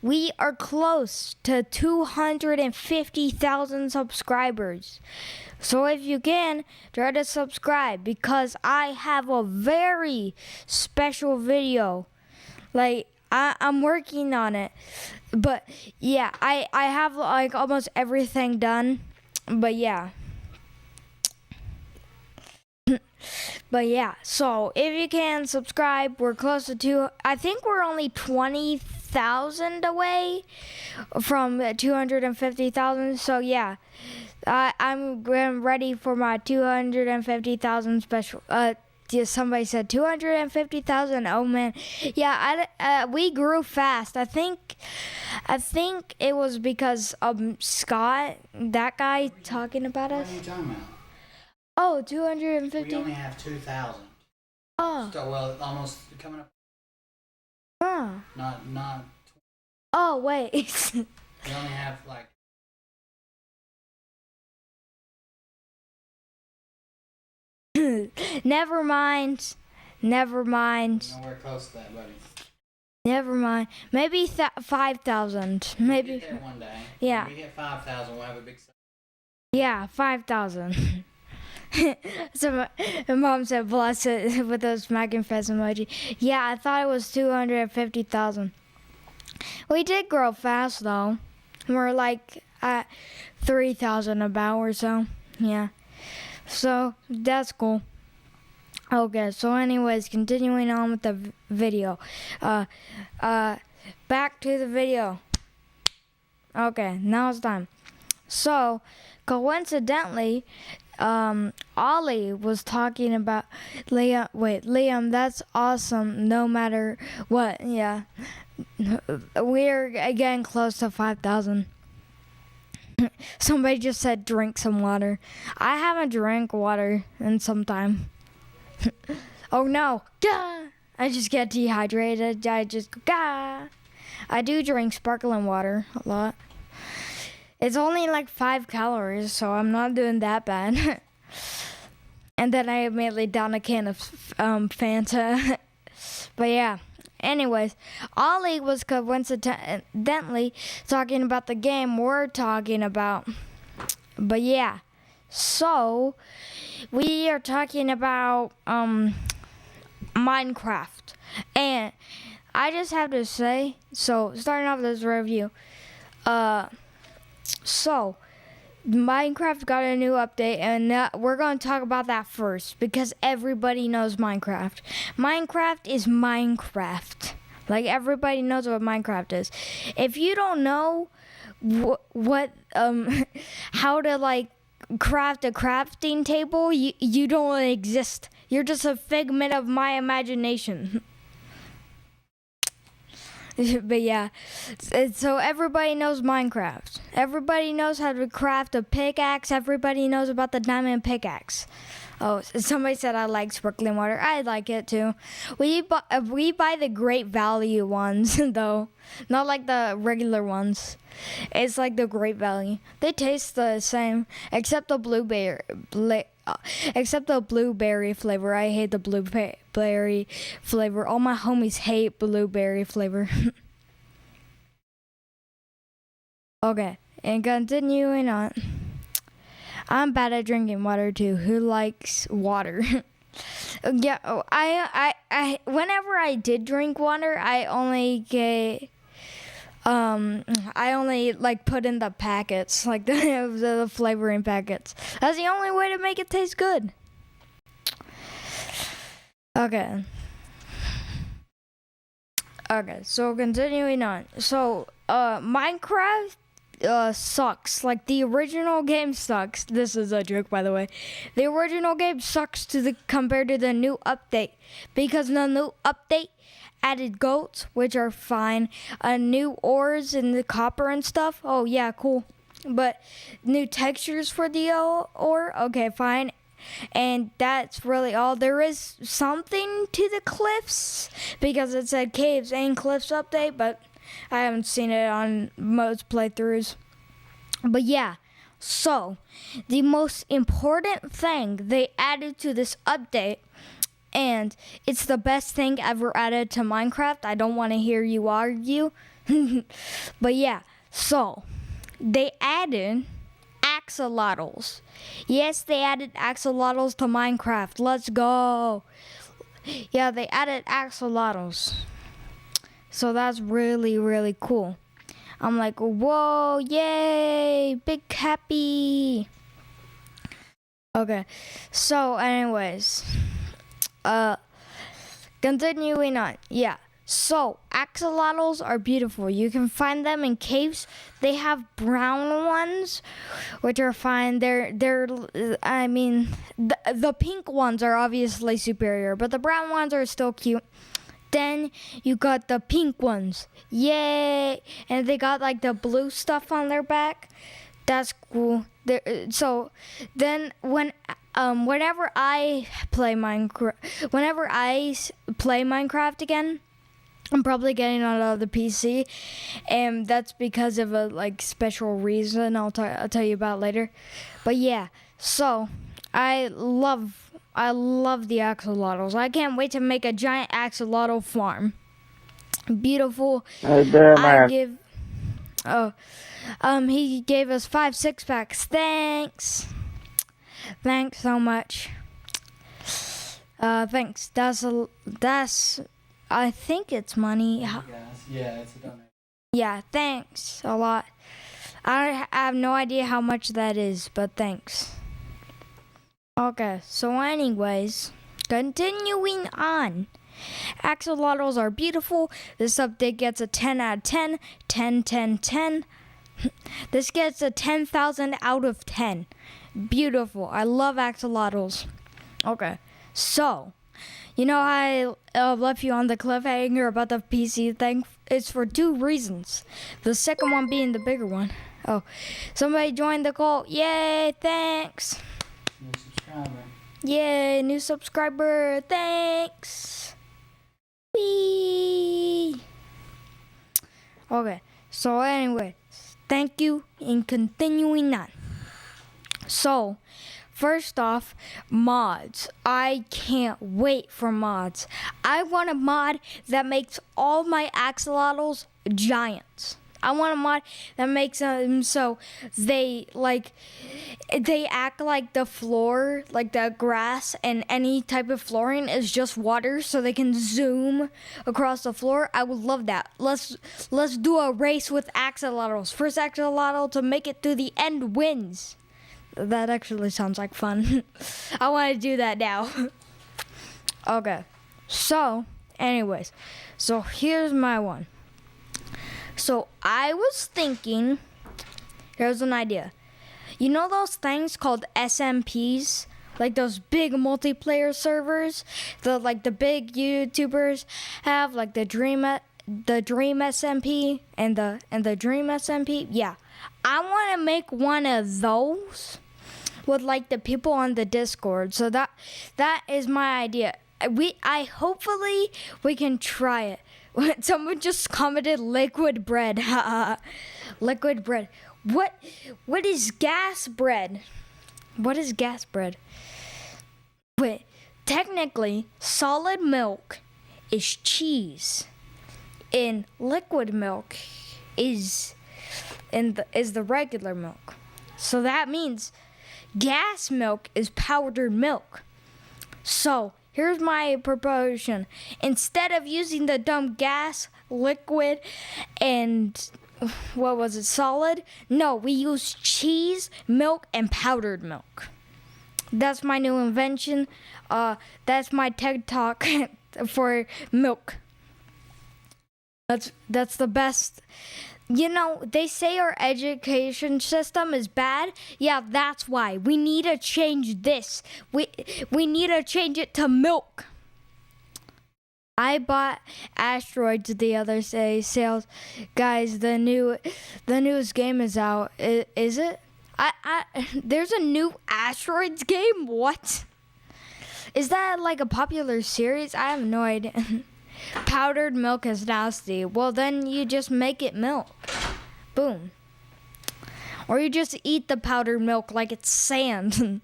We are close to 250,000 subscribers. So if you can, try to subscribe because I have a very special video. Like, I'm working on it. But yeah, I have like almost everything done. But yeah. But yeah, so if you can subscribe, we're close to I think we're only 20,000 away from 250,000. So yeah, I'm ready for my 250,000 special. Somebody said 250,000. Oh man, yeah. We grew fast. I think it was because Scott, that guy, talking about us. What are you talking about? Oh, 250. We only have 2,000. Oh. So, well, almost coming up. Oh. Not. Oh wait. We only have like. Never mind. Nowhere close to that, buddy. Never mind. Maybe 5,000. Maybe. We'll get there one day. Yeah. When we hit 5,000, we'll have a big. Yeah, 5,000. So my mom said bless it with a smacking face emoji. Yeah, I thought it was 250,000. We did grow fast though. We're like at 3,000 about or so. Yeah. So that's cool. Okay, so anyways, continuing on with the video. Back to the video. Okay, now it's time. So coincidentally, Ollie was talking about Liam, that's awesome no matter what. Yeah, we're again close to 5,000. Somebody just said drink some water. I haven't drank water in some time. Oh no, I just get dehydrated. I do drink sparkling water a lot. It's only like 5 calories, so I'm not doing that bad. And then I immediately down a can of Fanta. But yeah, anyways, Ollie was coincidentally talking about the game we're talking about. But yeah, so we are talking about Minecraft. And I just have to say, so starting off this review, so Minecraft got a new update, and we're going to talk about that first because everybody knows Minecraft. Minecraft is Minecraft. Like, everybody knows what Minecraft is. If you don't know how to like craft a crafting table, you don't exist. You're just a figment of my imagination. But yeah, so everybody knows Minecraft. Everybody knows how to craft a pickaxe. Everybody knows about the diamond pickaxe. Oh, somebody said I like sparkling water. I like it too. We buy the great value ones though, not like the regular ones. It's like the great value. They taste the same except the blueberry. Except the blueberry flavor. I hate the blueberry flavor. All my homies hate blueberry flavor. Okay, and continuing on. I'm bad at drinking water too. Who likes water? Yeah, I whenever I did drink water, I only like put in the packets, like the flavoring packets. That's the only way to make it taste good. Okay, so continuing on. So, Minecraft sucks. Like, the original game sucks. This is a joke, by the way. The original game sucks compared to the new update, because the new update added goats, which are fine. New ores in the copper and stuff. Oh yeah, cool. But new textures for the ore. Okay, fine. And that's really all. There is something to the cliffs because it said caves and cliffs update, but I haven't seen it on most playthroughs. But yeah, so the most important thing they added to this update, and it's the best thing ever added to Minecraft. I don't want to hear you argue. But yeah, so they added axolotls. Yes, they added axolotls to Minecraft. Let's go. Yeah, they added axolotls. So that's really, really cool. I'm like, whoa, yay, big happy. Okay, so anyways, continuing on. Yeah. So, axolotls are beautiful. You can find them in caves. They have brown ones, which are fine. The pink ones are obviously superior, but the brown ones are still cute. Then you got the pink ones. Yay! And they got like the blue stuff on their back. That's cool. So then whenever I play Minecraft again, I'm probably getting it on the PC, and that's because of a special reason I'll tell you about later. But yeah, so I love the axolotls. I can't wait to make a giant axolotl farm. Beautiful. He gave us 5 6-packs. Thanks so much. Thanks. That's I think it's money. Yeah, it's a donation. Yeah, thanks a lot. I have no idea how much that is, but thanks. Okay, so anyways, continuing on. Axolotls are beautiful. This update gets a 10 out of 10. 10, 10, 10. This gets a 10,000 out of 10. Beautiful. I love axolotls. Okay, so you know I left you on the cliffhanger about the PC thing? It's for 2 reasons. The second one being the bigger one. Oh, somebody joined the call. Yay, thanks. New subscriber. Yay, new subscriber. Thanks. Whee. Okay, so anyway, thank you and continuing on. So, first off, mods. I can't wait for mods. I want a mod that makes all my axolotls giants. I want a mod that makes them so they act like the floor, like the grass and any type of flooring is just water, so they can zoom across the floor. I would love that. Let's do a race with axolotls. First axolotl to make it through the end wins. That actually sounds like fun. I want to do that now. Okay. So, anyways. So, here's my one. So, I was thinking, here's an idea. You know those things called SMPs? Like those big multiplayer servers? The big YouTubers have, like the Dream SMP and the Dream SMP? Yeah. I want to make one of those with like the people on the Discord. So that is my idea. Hopefully we can try it. Someone just commented liquid bread. Liquid bread. What is gas bread? What is gas bread? Wait, technically solid milk is cheese. And liquid milk is the regular milk. So that means gas milk is powdered milk. So here's my proposition. Instead of using the dumb gas, liquid, and solid? No, we use cheese, milk, and powdered milk. That's my new invention. That's my TED Talk for milk. That's the best. You know, they say our education system is bad. Yeah, that's why. We need to change this. We need to change it to milk. I bought Asteroids the other day. Sales, guys, the newest game is out. Is it? There's a new Asteroids game. What? Is that like a popular series? I have no idea. Powdered milk is nasty. Well, then you just make it milk. Boom. Or you just eat the powdered milk like it's sand.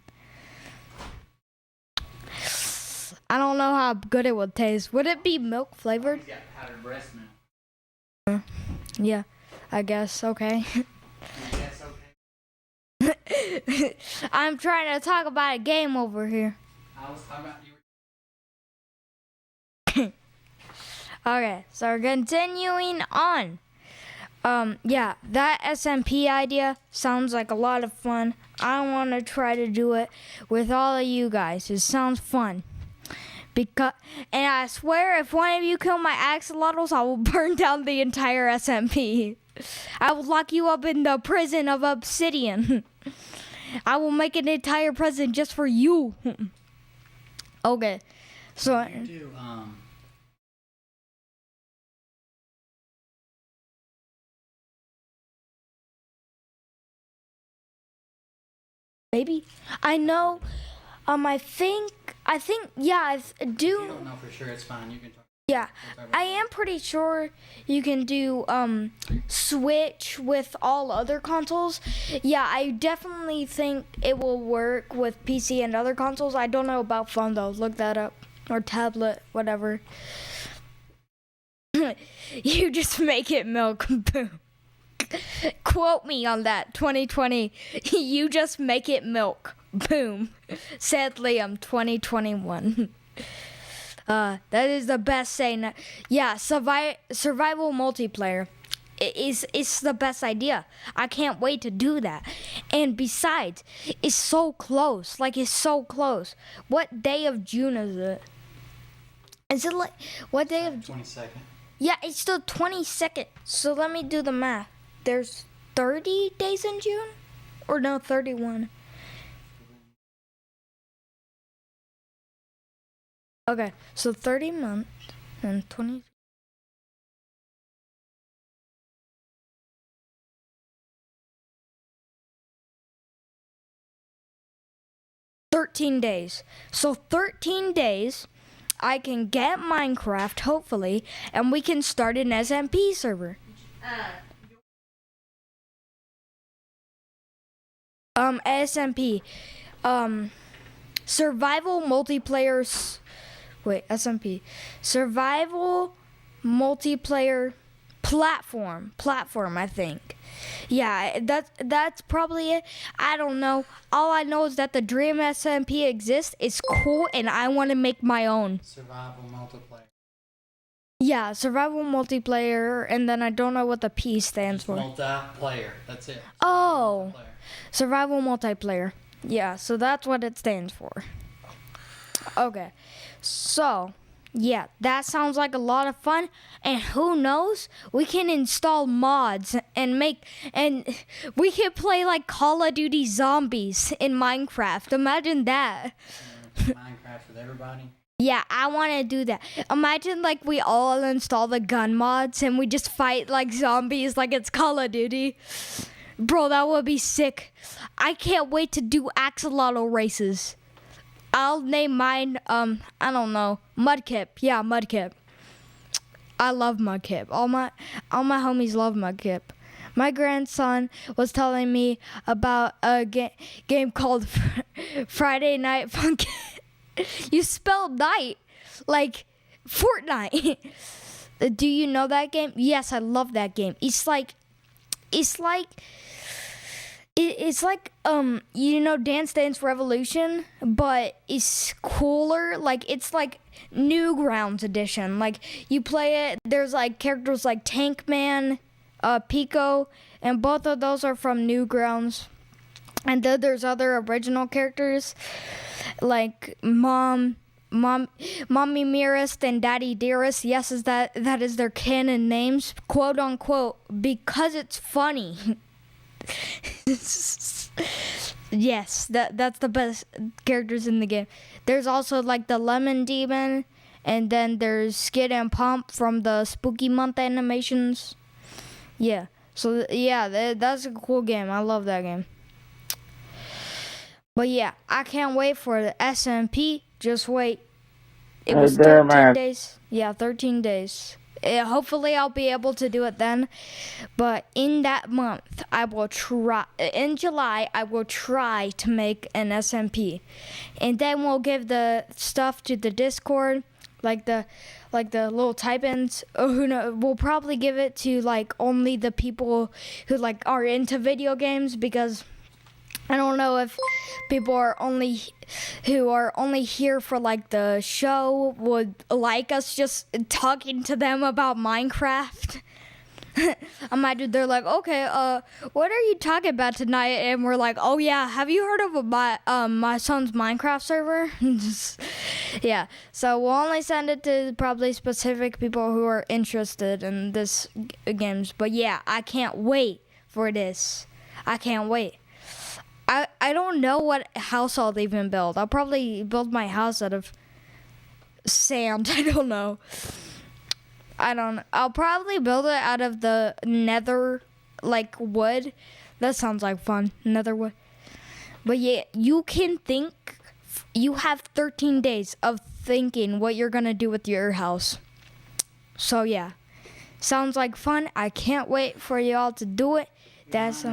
I don't know how good it would taste. Would it be milk flavored? Got powdered breast milk. Yeah, I guess. Okay. I'm trying to talk about a game over here. I was talking about you. Okay, so we're continuing on. Yeah, that SMP idea sounds like a lot of fun. I want to try to do it with all of you guys. It sounds fun. And I swear, if one of you kill my axolotls, I will burn down the entire SMP. I will lock you up in the prison of Obsidian. I will make an entire prison just for you. Okay, so maybe I know. I think yeah. I do. You don't know for sure. It's fine. You can talk. Yeah, I am pretty sure you can do Switch with all other consoles. Yeah, I definitely think it will work with PC and other consoles. I don't know about phone though. Look that up. Or tablet, whatever. You just make it milk. Boom. Quote me on that. 2020. You just make it milk. Boom. Sadly, I'm 2021. That is the best saying. Yeah, survival multiplayer is the best idea. I can't wait to do that. And besides, it's so close. Like, it's so close. What day of June is it? Is it like, what day of 22nd. Yeah, it's the 22nd. So let me do the math. There's 30 days in June? Or no, 31. Okay, so 30 months and 20. $13 So 13 days, I can get Minecraft, hopefully, and we can start an SMP server. SMP. Survival multiplayer. Wait, SMP. Survival multiplayer platform, I think. Yeah, that's probably it. I don't know. All I know is that the Dream SMP exists. It's cool, and I want to make my own. Survival multiplayer. Yeah, survival multiplayer, and then I don't know what the P stands for. Multiplayer. That's it. Oh, survival multiplayer. Yeah, so that's what it stands for. Okay, so yeah, that sounds like a lot of fun, and who knows, we can install mods and we can play like Call of Duty Zombies in Minecraft. Imagine that. Minecraft with everybody. Yeah, I want to do that. Imagine like we all install the gun mods and we just fight like zombies like it's Call of Duty. Bro, that would be sick. I can't wait to do axolotl races. I'll name mine, I don't know, Mudkip. Yeah, Mudkip. I love Mudkip. All my homies love Mudkip. My grandson was telling me about a game called Friday Night Funkin'. You spelled night like Fortnite. Do you know that game? Yes, I love that game. It's like you know Dance Dance Revolution, but it's cooler. Like it's like Newgrounds edition. Like you play it, there's like characters like Tankman, Pico, and both of those are from Newgrounds. And then there's other original characters like Mommy Mearest and Daddy Dearest. Yes, that is their canon names, quote unquote, because it's funny. Yes, that's the best characters in the game. There's also like the Lemon Demon And then there's Skid and Pump from the Spooky Month animations. Yeah. So yeah, that's a cool game. I love that game. But yeah, I can't wait for the SMP. Just wait. It was 13 days. Yeah, 13 days. Hopefully I'll be able to do it then. But in that month, I will try. In July, I will try to make an SMP. And then we'll give the stuff to the Discord. Like the little type-ins. Who know? We'll probably give it to like only the people who like are into video games, because I don't know if people who are only here for like the show would like us just talking to them about Minecraft. Imagine they're like, okay, what are you talking about tonight? And we're like, oh yeah, have you heard of my son's Minecraft server? Yeah, so we'll only send it to probably specific people who are interested in this games. But yeah, I can't wait for this. I can't wait. I don't know what house I'll even build. I'll probably build my house out of sand. I don't know. I'll probably build it out of the nether, like, wood. That sounds like fun, nether wood. But yeah, you can think. You have 13 days of thinking what you're going to do with your house. So yeah, sounds like fun. I can't wait for y'all to do it. That's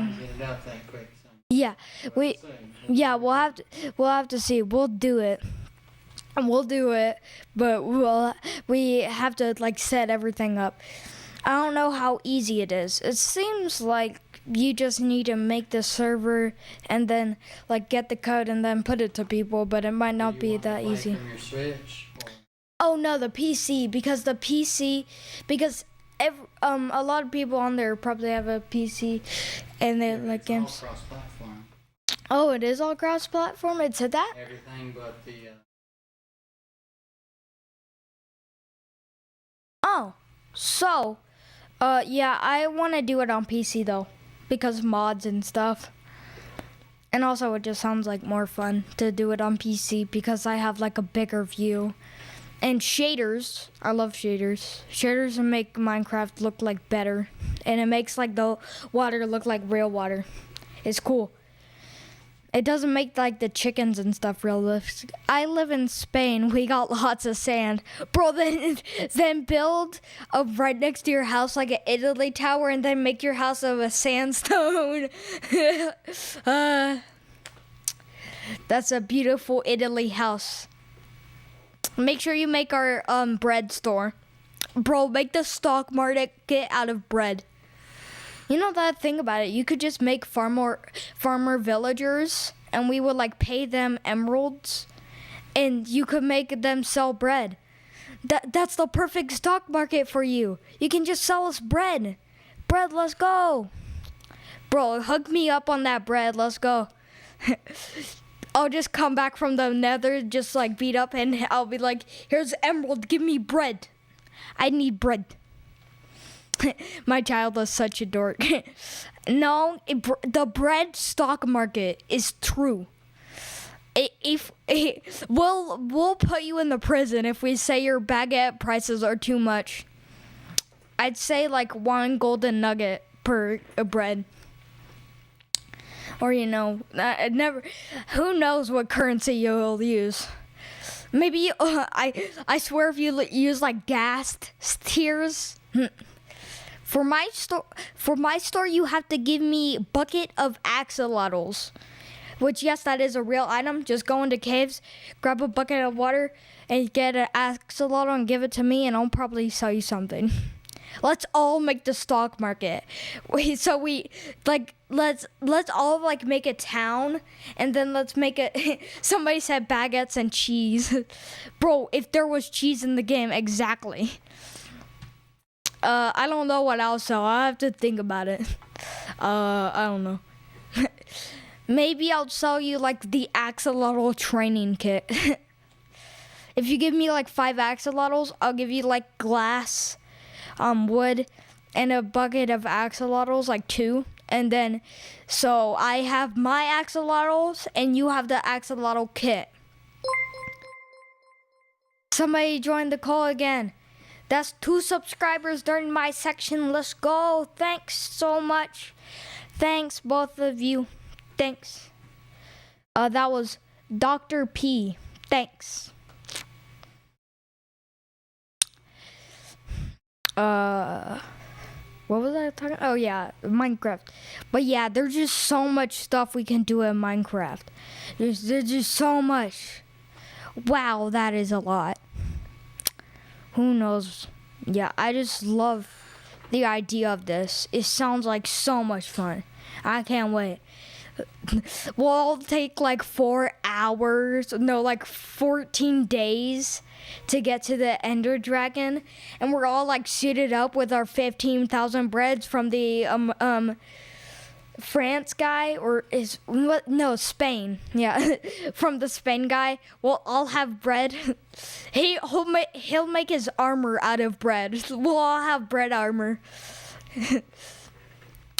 yeah, we'll have to see. We'll do it. But we have to like set everything up. I don't know how easy it is. It seems like you just need to make the server and then like get the code and then put it to people, but it might not be that easy. From your Switch, or? Oh no, the PC, because a lot of people on there probably have a PC and they like games. All cross-platform. Oh, it is all cross-platform? It said that? Everything but the... Oh, so, yeah, I want to do it on PC though, because mods and stuff. And also it just sounds like more fun to do it on PC because I have like a bigger view. And shaders, I love shaders. Shaders make Minecraft look like better. And it makes like the water look like real water. It's cool. It doesn't make like the chickens and stuff realistic. I live in Spain. We got lots of sand. Bro, then build right next to your house like an Italy tower and then make your house of a sandstone. That's a beautiful Italy house. Make sure you make our bread store. Bro, make the stock market out of bread. You know that thing about it, you could just make farmer villagers and we would like pay them emeralds and you could make them sell bread. That's the perfect stock market for you. You can just sell us bread. Bread, let's go. Bro, hook me up on that bread, let's go. I'll just come back from the nether, just like beat up, and I'll be like, here's emerald, give me bread. I need bread. My child is such a dork. No, the bread stock market is true. We'll put you in the prison if we say your baguette prices are too much. I'd say like 1 golden nugget per bread. Or, you know, who knows what currency you'll use. Maybe, I swear if you use like gas tiers. For my store, you have to give me bucket of axolotls. Which, yes, that is a real item. Just go into caves, grab a bucket of water, and get an axolotl and give it to me, and I'll probably sell you something. Let's all make the stock market. Let's all like make a town, and then let's make it. Somebody said baguettes and cheese, bro. If there was cheese in the game, exactly. I don't know what I'll sell. I have to think about it. I don't know. Maybe I'll sell you like the axolotl training kit. If you give me like 5 axolotls, I'll give you like glass, wood, and a bucket of axolotls, like 2. And then, so I have my axolotls, and you have the axolotl kit. Somebody joined the call again. That's 2 subscribers during my section. Let's go. Thanks so much. Thanks, both of you. Thanks. That was Dr. P. Thanks. What was I talking? Oh yeah, Minecraft. But yeah, there's just so much stuff we can do in Minecraft. There's just so much. Wow, that is a lot. Who knows? Yeah, I just love the idea of this. It sounds like so much fun. I can't wait. We'll all take like 4 hours, no, like 14 days to get to the Ender Dragon, and we're all like suited up with our 15,000 breads from the France guy, or is what? No, Spain. Yeah, from the Spain guy. We'll all have bread. He'll make his armor out of bread. We'll all have bread armor.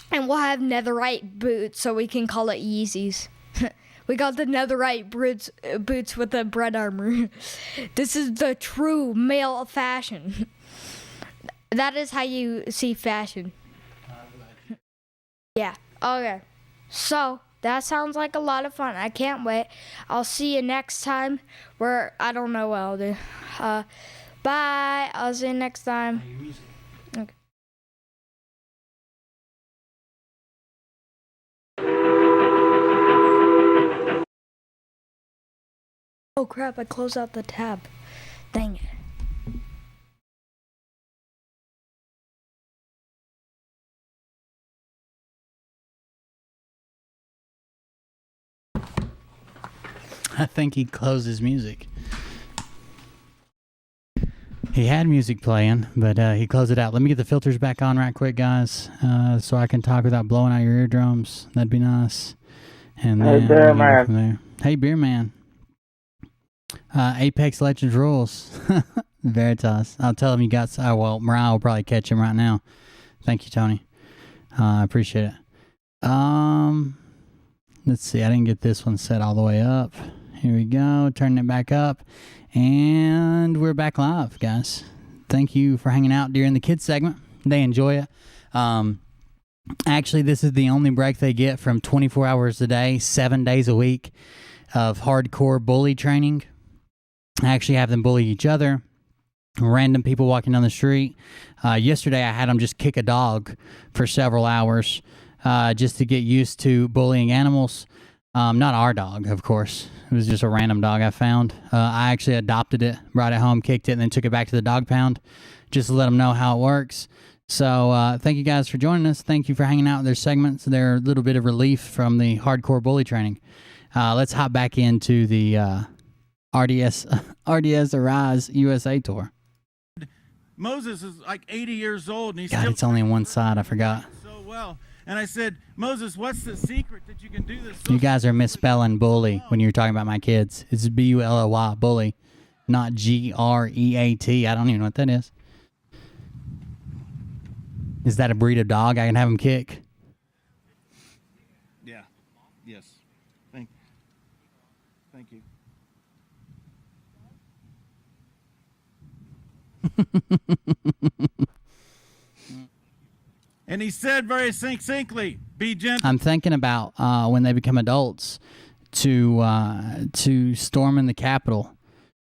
And we'll have netherite boots, so we can call it Yeezys. We got the netherite boots with the bread armor. This is the true male fashion. That is how you see fashion. Yeah, okay. So, that sounds like a lot of fun. I can't wait. I'll see you next time, where I don't know what I'll do. Bye. I'll see you next time. Okay. Oh crap, I closed out the tab. Dang it. I think he closed his music. He had music playing, but he closed it out. Let me get the filters back on right quick, guys, so I can talk without blowing out your eardrums. That'd be nice. And Hey, then Beer we'll go Man. from there. Hey, Beer Man. Apex Legends rules. Veritas. I'll tell him you got... Oh, well, Mariah will probably catch him right now. Thank you, Tony. I appreciate it. Let's see. I didn't get this one set all the way up. Here we go. Turning it back up. And we're back live, guys. Thank you for hanging out during the kids segment. They enjoy it. Actually, this is the only break they get from 24 hours a day, 7 days a week of hardcore bully training. I actually have them bully each other, random people walking down the street. Yesterday, I had them just kick a dog for several hours just to get used to bullying animals. Not our dog, of course. It was just a random dog I found. I actually adopted it, brought it home, kicked it, and then took it back to the dog pound just to let them know how it works. So thank you guys for joining us. Thank you for hanging out with their segments. They're a little bit of relief from the hardcore bully training. Let's hop back into the RDS Arise USA tour. Moses is like 80 years old, and he's God, still it's only on one side. I forgot. so well. And I said, Moses, what's the secret that you can do this? You guys are misspelling bully when you're talking about my kids. It's B-U-L-L-Y, bully, not G-R-E-A-T. I don't even know what that is. Is that a breed of dog I can have them kick? Yeah. Yes. Thank you. And he said very succinctly, be gentle. I'm thinking about when they become adults to storm in the Capitol,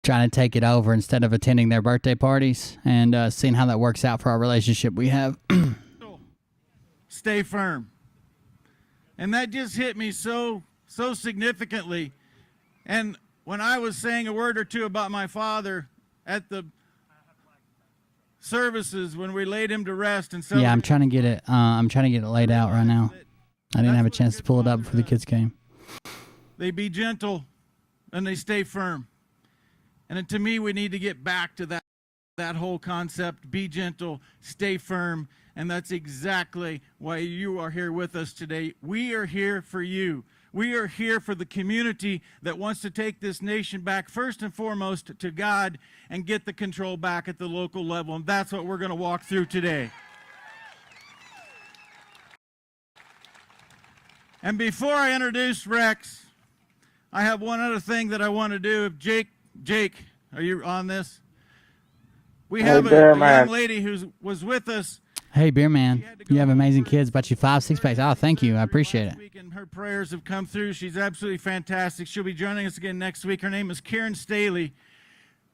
trying to take it over instead of attending their birthday parties, and seeing how that works out for our relationship we have. Stay firm. And that just hit me so significantly. And when I was saying a word or two about my father at the services when we laid him to rest and Yeah, I'm trying to get it. I'm trying to get it laid out right now. I didn't have a chance to pull it up before the kids came. they be gentle and they stay firm. And to me, we need to get back to that whole concept. Be gentle, stay firm. And that's exactly why you are here with us today. We are here for you. We are here for the community that wants to take this nation back, first and foremost, to God and get the control back at the local level. And that's what we're going to walk through today. And before I introduce Rex, I have one other thing that I want to do. Jake, Are you on this? We Hey, have a Bear young Man. lady who was with us. Hey, Beer Man, you have amazing kids. Bought you 5 6-packs. Oh, thank you. I appreciate it. And her prayers have come through. She's absolutely fantastic. She'll be joining us again next week. Her name is Karen Staley.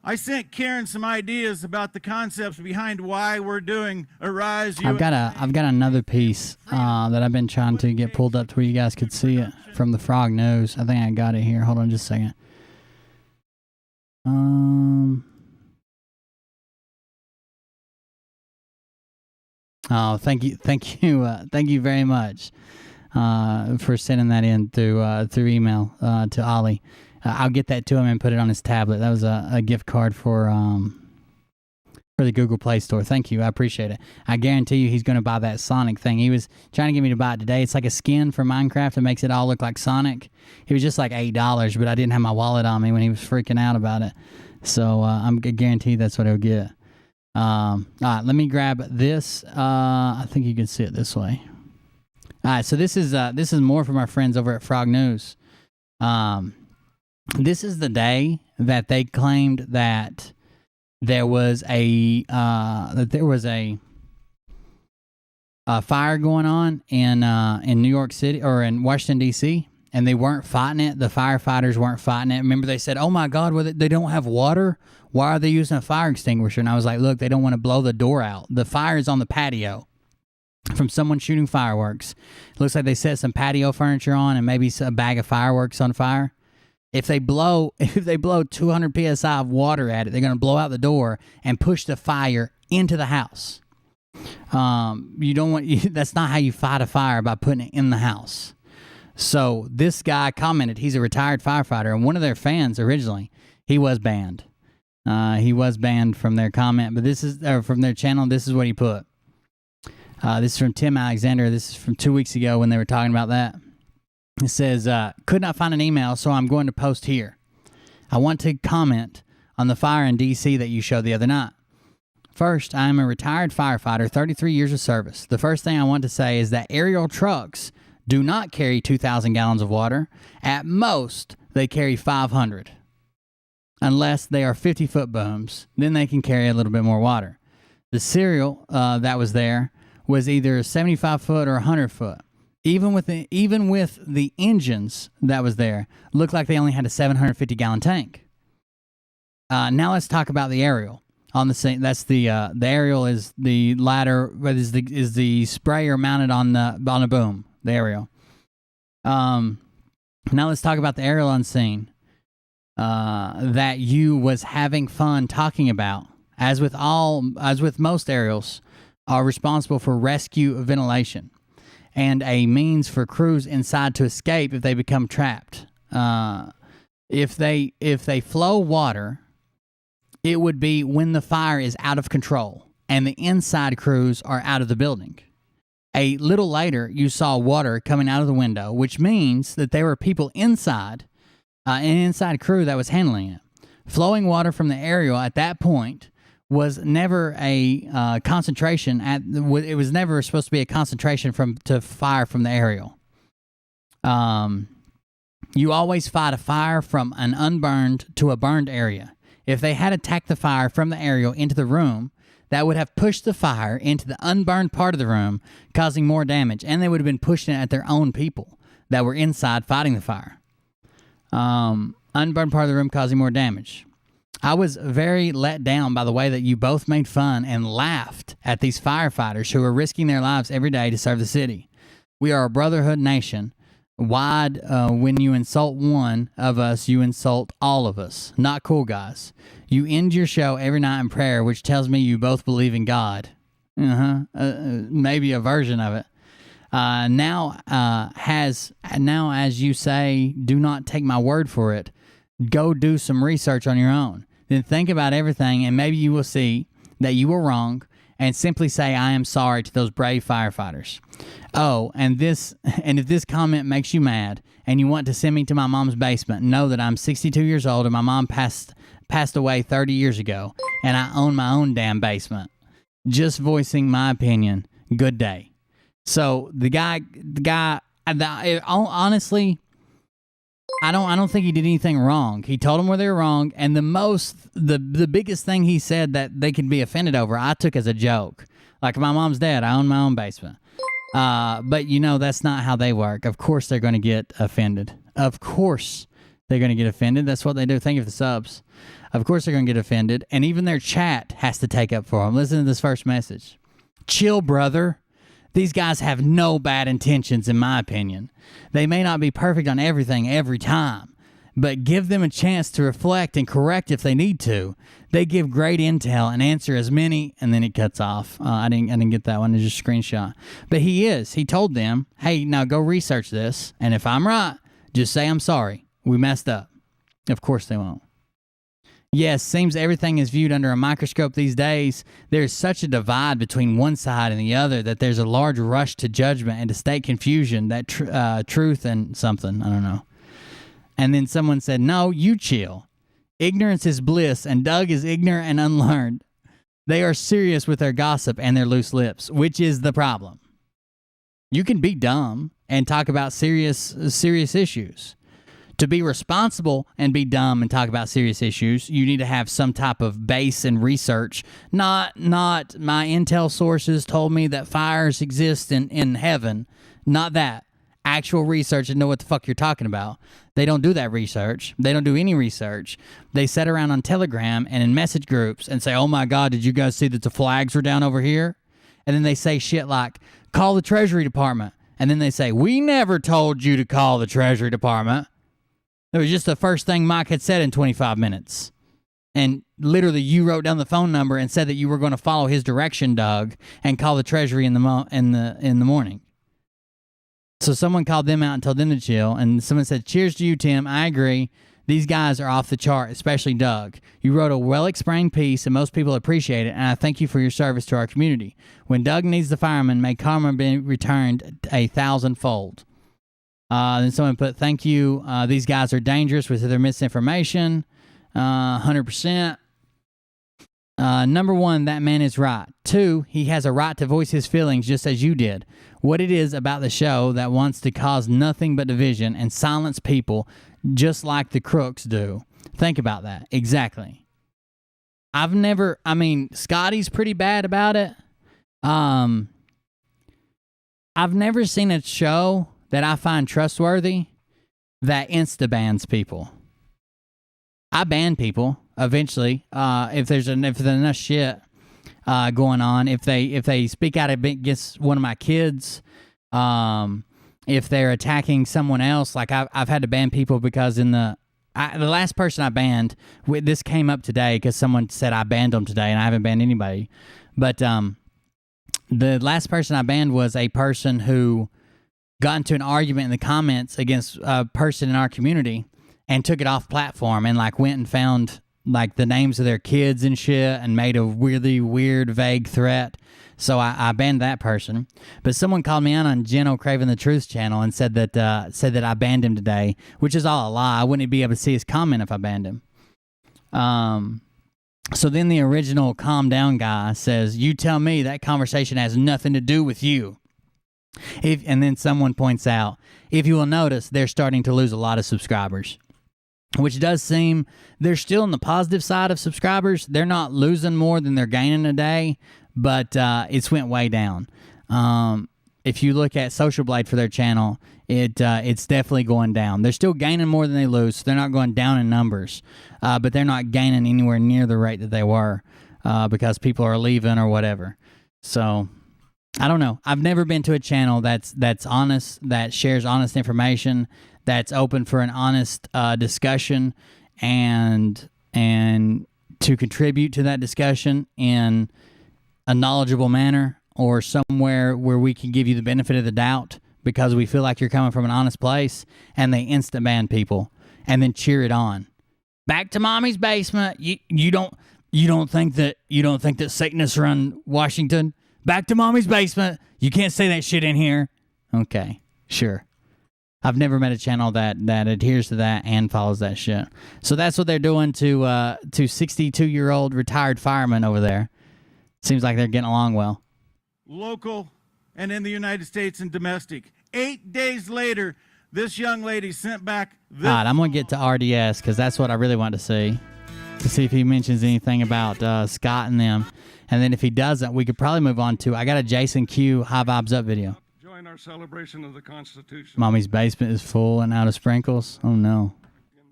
I sent Karen some ideas about the concepts behind why we're doing Arise. I've got another piece that I've been trying to get pulled up to where you guys could see it from the Frog News. I think I got it here. Hold on just a second. Oh, thank you very much for sending that in through email to Ollie. I'll get that to him and put it on his tablet. That was a gift card for the Google Play Store. Thank you, I appreciate it. I guarantee you, he's going to buy that Sonic thing. He was trying to get me to buy it today. It's like a skin for Minecraft that makes it all look like Sonic. It was just like $8, but I didn't have my wallet on me when he was freaking out about it. So I'm guaranteed that's what he'll get. All right, let me grab this. I think you can see it this way. All right, so this is more from our friends over at Frog News. This is the day that they claimed that there was a fire going on in New York City or in Washington D.C. and they weren't fighting it. The firefighters weren't fighting it. Remember, they said, "Oh my God, they don't have water. Why are they using a fire extinguisher?" And I was like, "Look, they don't want to blow the door out. The fire is on the patio from someone shooting fireworks. It looks like they set some patio furniture on and maybe a bag of fireworks on fire. If they blow 200 psi of water at it, they're going to blow out the door and push the fire into the house. You don't want that's not how you fight a fire, by putting it in the house." So this guy commented, he's a retired firefighter, and one of their fans originally, he was banned. He was banned from their comment, but this is from their channel. This is what he put. This is from Tim Alexander. This is from 2 weeks ago when they were talking about that. It says, "Could not find an email, so I'm going to post here. I want to comment on the fire in D.C. that you showed the other night. First, I am a retired firefighter, 33 years of service. The first thing I want to say is that aerial trucks do not carry 2,000 gallons of water. At most, they carry 500. Unless they are 50-foot booms, then they can carry a little bit more water. The serial that was there was either 75-foot or 100-foot. Even with the engines that was there, looked like they only had a 750-gallon tank. Now let's talk about the aerial. On the same, that's the aerial is the ladder, but is the sprayer mounted on a boom. The aerial. Now let's talk about the aerial unseen that you was having fun talking about. As with most aerials, are responsible for rescue ventilation and a means for crews inside to escape if they become trapped. If they flow water, it would be when the fire is out of control and the inside crews are out of the building. A little later, you saw water coming out of the window, which means that there were people inside, an inside crew that was handling it. Flowing water from the aerial at that point was never a concentration. It was never supposed to be a concentration to fire from the aerial. You always fight a fire from an unburned to a burned area. If they had attacked the fire from the aerial into the room, that would have pushed the fire into the unburned part of the room, causing more damage, and they would have been pushing it at their own people that were inside fighting the fire. Unburned part of the room causing more damage. I was very let down by the way that you both made fun and laughed at these firefighters who are risking their lives every day to serve the city. We are a brotherhood nation. When you insult one of us, you insult all of us. Not cool, guys. You end your show every night in prayer, which tells me you both believe in God. Maybe a version of it. Now, as you say, do not take my word for it. Go do some research on your own. Then think about everything, and maybe you will see that you were wrong, and simply say, I am sorry to those brave firefighters. Oh, and if this comment makes you mad, and you want to send me to my mom's basement, know that I'm 62 years old, and my mom passed away 30 years ago, and I own my own damn basement. Just voicing my opinion. Good day. So the guy, honestly, I don't think he did anything wrong. He told them where they were wrong, and the biggest thing he said that they could be offended over, I took as a joke. Like my mom's dead, I own my own basement. But you know that's not how they work. Of course they're going to get offended. Of course they're going to get offended. That's what they do. Thank you for the subs. Of course they're going to get offended, and even their chat has to take up for them. Listen to this first message. Chill, brother. These guys have no bad intentions, in my opinion. They may not be perfect on everything every time, but give them a chance to reflect and correct if they need to. They give great intel and answer as many, and then it cuts off. I didn't get that one. It's just a screenshot. But he told them, hey, now go research this, and if I'm right, just say I'm sorry. We messed up. Of course they won't. Yes, seems everything is viewed under a microscope these days. There is such a divide between one side and the other that there's a large rush to judgment and to state confusion that truth and something, I don't know. And then someone said, no, you chill. Ignorance is bliss, and Doug is ignorant and unlearned. They are serious with their gossip and their loose lips, which is the problem. You can be dumb and talk about serious issues. To be responsible and be dumb and talk about serious issues, you need to have some type of base and research. Not my intel sources told me that fires exist in heaven. Not that. Actual research and know what the fuck you're talking about. They don't do that research. They don't do any research. They sit around on Telegram and in message groups and say, oh my God, did you guys see that the flags were down over here? And then they say shit like, call the Treasury Department. And then they say, we never told you to call the Treasury Department. It was just the first thing Mike had said in 25 minutes. And literally you wrote down the phone number and said that you were going to follow his direction, Doug, and call the Treasury in the morning. So someone called them out and told them to chill, and someone said, cheers to you, Tim. I agree. These guys are off the chart, especially Doug. You wrote a well-explained piece, and most people appreciate it, and I thank you for your service to our community. When Doug needs the fireman, may karma be returned 1,000-fold. Then someone put, thank you. These guys are dangerous with their misinformation. 100%. Number one, that man is right. 2, he has a right to voice his feelings just as you did. What it is about the show that wants to cause nothing but division and silence people just like the crooks do. Think about that. Exactly. Scotty's pretty bad about it. I've never seen a show that I find trustworthy that insta-bans people. I ban people eventually if there's enough shit going on. If they speak out against one of my kids, if they're attacking someone else, like I've had to ban people because the last person I banned, this came up today because someone said I banned them today, and I haven't banned anybody. But the last person I banned was a person who got into an argument in the comments against a person in our community and took it off platform and went and found the names of their kids and shit and made a really weird, vague threat. So I banned that person. But someone called me out on Geno Craving the Truth channel and said that I banned him today, which is all a lie. I wouldn't be able to see his comment if I banned him. So then the original calm down guy says, you tell me that conversation has nothing to do with you. And then someone points out, if you will notice, they're starting to lose a lot of subscribers, which does seem they're still on the positive side of subscribers. They're not losing more than they're gaining a day, but it's went way down. If you look at Social Blade for their channel, it's definitely going down. They're still gaining more than they lose. So they're not going down in numbers, but they're not gaining anywhere near the rate that they were because people are leaving or whatever. So I don't know. I've never been to a channel that's honest, that shares honest information, that's open for an honest discussion and to contribute to that discussion in a knowledgeable manner, or somewhere where we can give you the benefit of the doubt because we feel like you're coming from an honest place, and they instant ban people and then cheer it on. Back to mommy's basement. You don't think that Satanists run Washington? Back to mommy's basement. You can't say that shit in here. Okay, sure. I've never met a channel that adheres to that and follows that shit. So that's what they're doing to 62-year-old retired firemen over there. Seems like they're getting along well. Local and in the United States and domestic. 8 days later, This young lady sent back this. All right, I'm going to get to RDS because that's what I really want to see if he mentions anything about Scott and them. And then if he doesn't, we could probably move on to, I got a Jason Q High Vibes Up video. Join our celebration of the Constitution. Mommy's basement is full and out of sprinkles. Oh, no.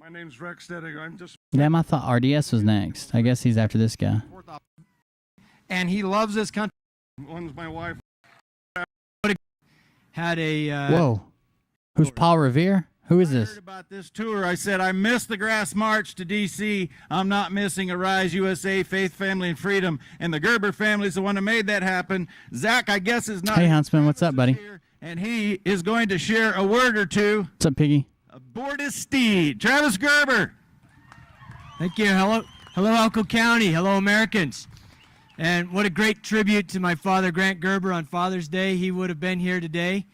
My name's Rex Stediger. I'm just... Damn, I thought RDS was next. I guess he's after this guy. And he loves this country. One's my wife. Had a... Whoa. Who's Paul Revere? Who is this? About this tour, I said, I missed the grass march to D.C. I'm not missing a Rise USA, Faith, Family, and Freedom. And the Gerber family is the one who made that happen. Zach, I guess, is not. Hey, Huntsman, what's up, buddy? And he is going to share a word or two. What's up, Piggy? Aboard his steed. Travis Gerber. Thank you. Hello, Elko County. Hello, Americans. And what a great tribute to my father, Grant Gerber, on Father's Day. He would have been here today.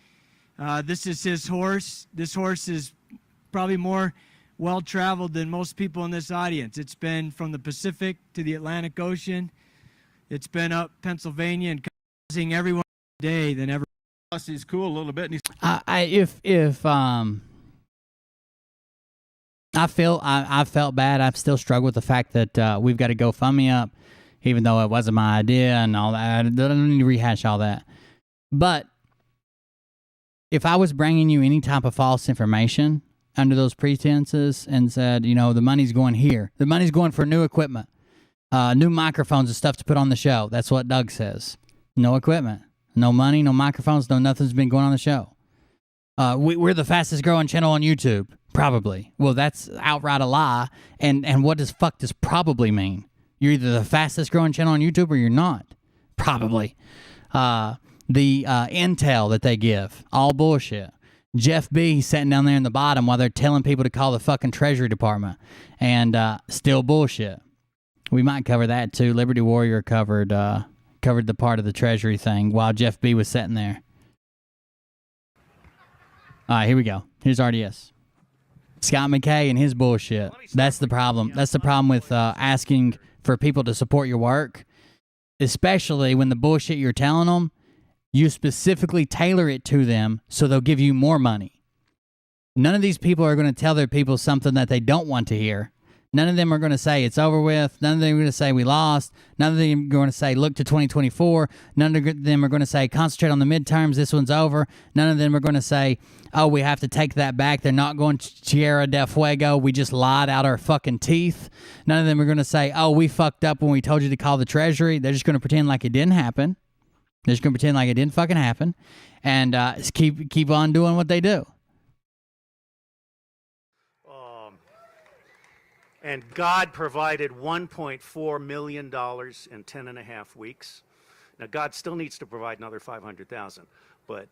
This is his horse. This horse is probably more well-traveled than most people in this audience. It's been from the Pacific to the Atlantic Ocean. It's been up Pennsylvania and causing everyone today than ever. Plus, he's cool a little bit. And he's I felt bad. I've still struggled with the fact that we've got to GoFundMe up, even though it wasn't my idea and all that. I don't need to rehash all that. But if I was bringing you any type of false information under those pretenses and said, you know, the money's going here, the money's going for new equipment, new microphones and stuff to put on the show. That's what Doug says. No equipment, no money, no microphones, no nothing's been going on the show. We're the fastest growing channel on YouTube. Probably. Well, that's outright a lie. And what does fuck does probably mean? You're either the fastest growing channel on YouTube or you're not. Probably. The intel that they give, all bullshit. Jeff B. sitting down there in the bottom while they're telling people to call the fucking Treasury Department, and still bullshit. We might cover that too. Liberty Warrior covered the part of the Treasury thing while Jeff B. was sitting there. All right, here we go. Here's RDS. Scott McKay and his bullshit. That's the problem. That's the problem with asking for people to support your work, especially when the bullshit you're telling them, you specifically tailor it to them so they'll give you more money. None of these people are going to tell their people something that they don't want to hear. None of them are going to say it's over with. None of them are going to say we lost. None of them are going to say look to 2024. None of them are going to say concentrate on the midterms. This one's over. None of them are going to say, oh, we have to take that back. They're not going to Tierra del Fuego. We just lied out our fucking teeth. None of them are going to say, oh, we fucked up when we told you to call the Treasury. They're just going to pretend like it didn't happen. They're just going to pretend like it didn't fucking happen and keep on doing what they do. And God provided $1.4 million in 10 and a half weeks. Now, God still needs to provide another $500,000, but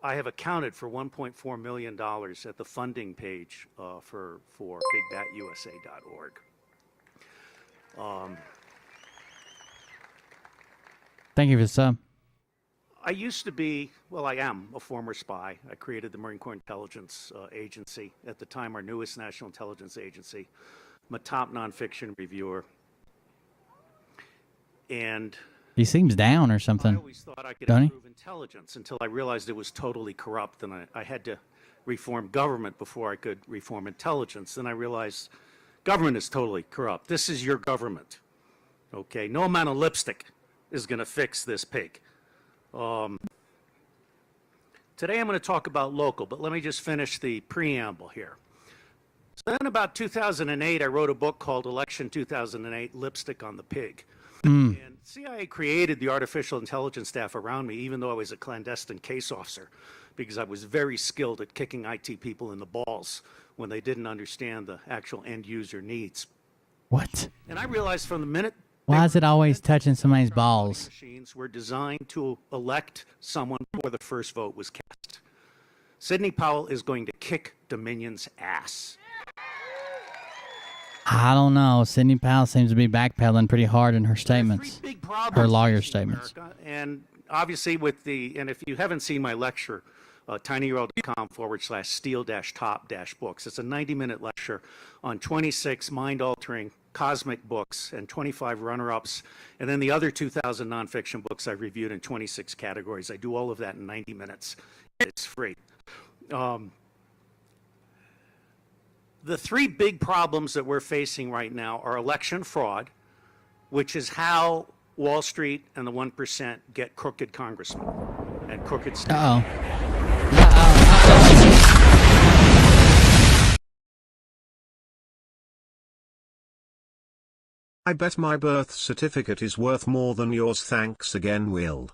I have accounted for $1.4 million at the funding page for bigbatyusa.org. Thank you for the sub. I used to be, well, I am a former spy. I created the Marine Corps Intelligence Agency, at the time our newest national intelligence agency. I'm a top nonfiction reviewer. And he seems down or something. I always thought I could don't improve intelligence until I realized it was totally corrupt, and I had to reform government before I could reform intelligence. Then I realized government is totally corrupt. This is your government. Okay, no amount of lipstick is going to fix this pig. Today I'm going to talk about local, but let me just finish the preamble here. So then about 2008, I wrote a book called Election 2008, Lipstick on the Pig. And CIA created the artificial intelligence staff around me, even though I was a clandestine case officer, because I was very skilled at kicking IT people in the balls when they didn't understand the actual end user needs. What? And I realized from the minute Why is it always touching somebody's balls? machines were designed to elect someone before the first vote was cast. Sidney Powell is going to kick Dominion's ass. I don't know. Sidney Powell seems to be backpedaling pretty hard in her statements. Her lawyer statements. And obviously and if you haven't seen my lecture, tinyurl.com/steal-top-books. It's a 90-minute lecture on 26 mind-altering cosmic books and 25 runner-ups, and then the other 2,000 nonfiction books I've reviewed in 26 categories. I do all of that in 90 minutes. It's free. The three big problems that we're facing right now are election fraud, which is how Wall Street and the 1% get crooked congressmen and crooked states. I bet my birth certificate is worth more than yours. Thanks again, Will.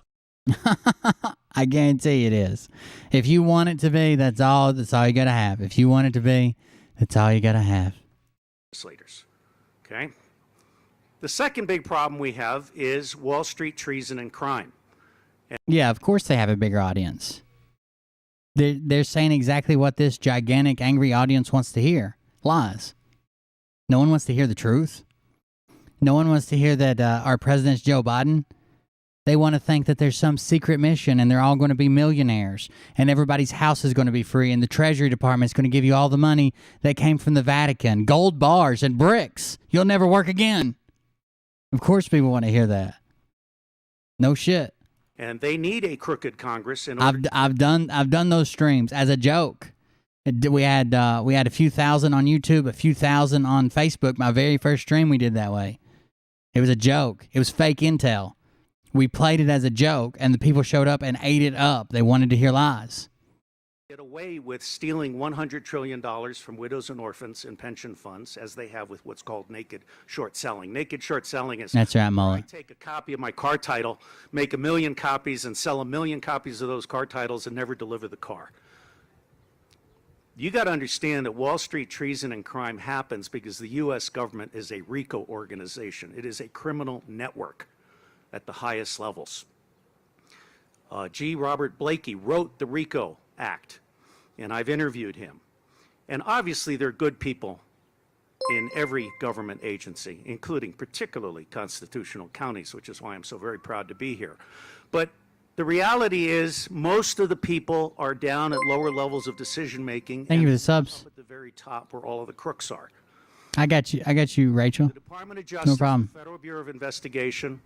I guarantee it is. If you want it to be, that's all you gotta have. If you want it to be, that's all you gotta have. Legislators. Okay. The second big problem we have is Wall Street treason and crime. Yeah, of course they have a bigger audience. They're saying exactly what this gigantic, angry audience wants to hear. Lies. No one wants to hear the truth. No one wants to hear that our president's Joe Biden. They want to think that there's some secret mission and they're all going to be millionaires and everybody's house is going to be free and the Treasury Department is going to give you all the money that came from the Vatican. Gold bars and bricks. You'll never work again. Of course people want to hear that. No shit. And they need a crooked Congress in order. I've done those streams as a joke. We had a few thousand on YouTube, a few thousand on Facebook. My very first stream we did that way. It was a joke. It was fake intel. We played it as a joke, and the people showed up and ate it up. They wanted to hear lies. Get away with stealing $100 trillion from widows and orphans and pension funds, as they have with what's called naked short selling. Naked short selling is that's right, Mully. I take a copy of my car title, make 1 million copies, and sell 1 million copies of those car titles and never deliver the car. You got to understand that Wall Street treason and crime happens because the U.S. government is a RICO organization. It is a criminal network at the highest levels. G. Robert Blakey wrote the RICO Act, and I've interviewed him. And obviously, there are good people in every government agency, including particularly constitutional counties, which is why I'm so very proud to be here. But the reality is most of the people are down at lower levels of decision making. Thank you for the subs. Up at the very top where all of the crooks are. I got you, Rachel. The Department of Justice, no problem. the Federal Bureau of Investigation,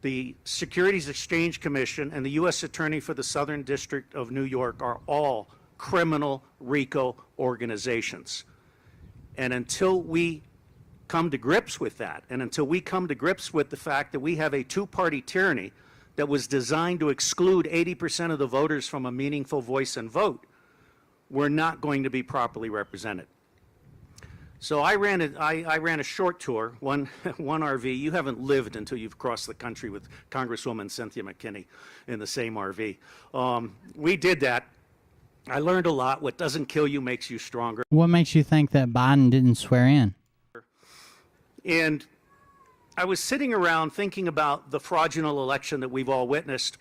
the Securities Exchange Commission, and the U.S. Attorney for the Southern District of New York are all criminal RICO organizations. And until we come to grips with that, and until we come to grips with the fact that we have a two-party tyranny that was designed to exclude 80% of the voters from a meaningful voice and vote, we're not going to be properly represented. So I ran a short tour, one RV. You haven't lived until you've crossed the country with Congresswoman Cynthia McKinney in the same RV. We did that. I learned a lot. What doesn't kill you makes you stronger. What makes you think that Biden didn't swear in? And I was sitting around thinking about the fraudulent election that we've all witnessed,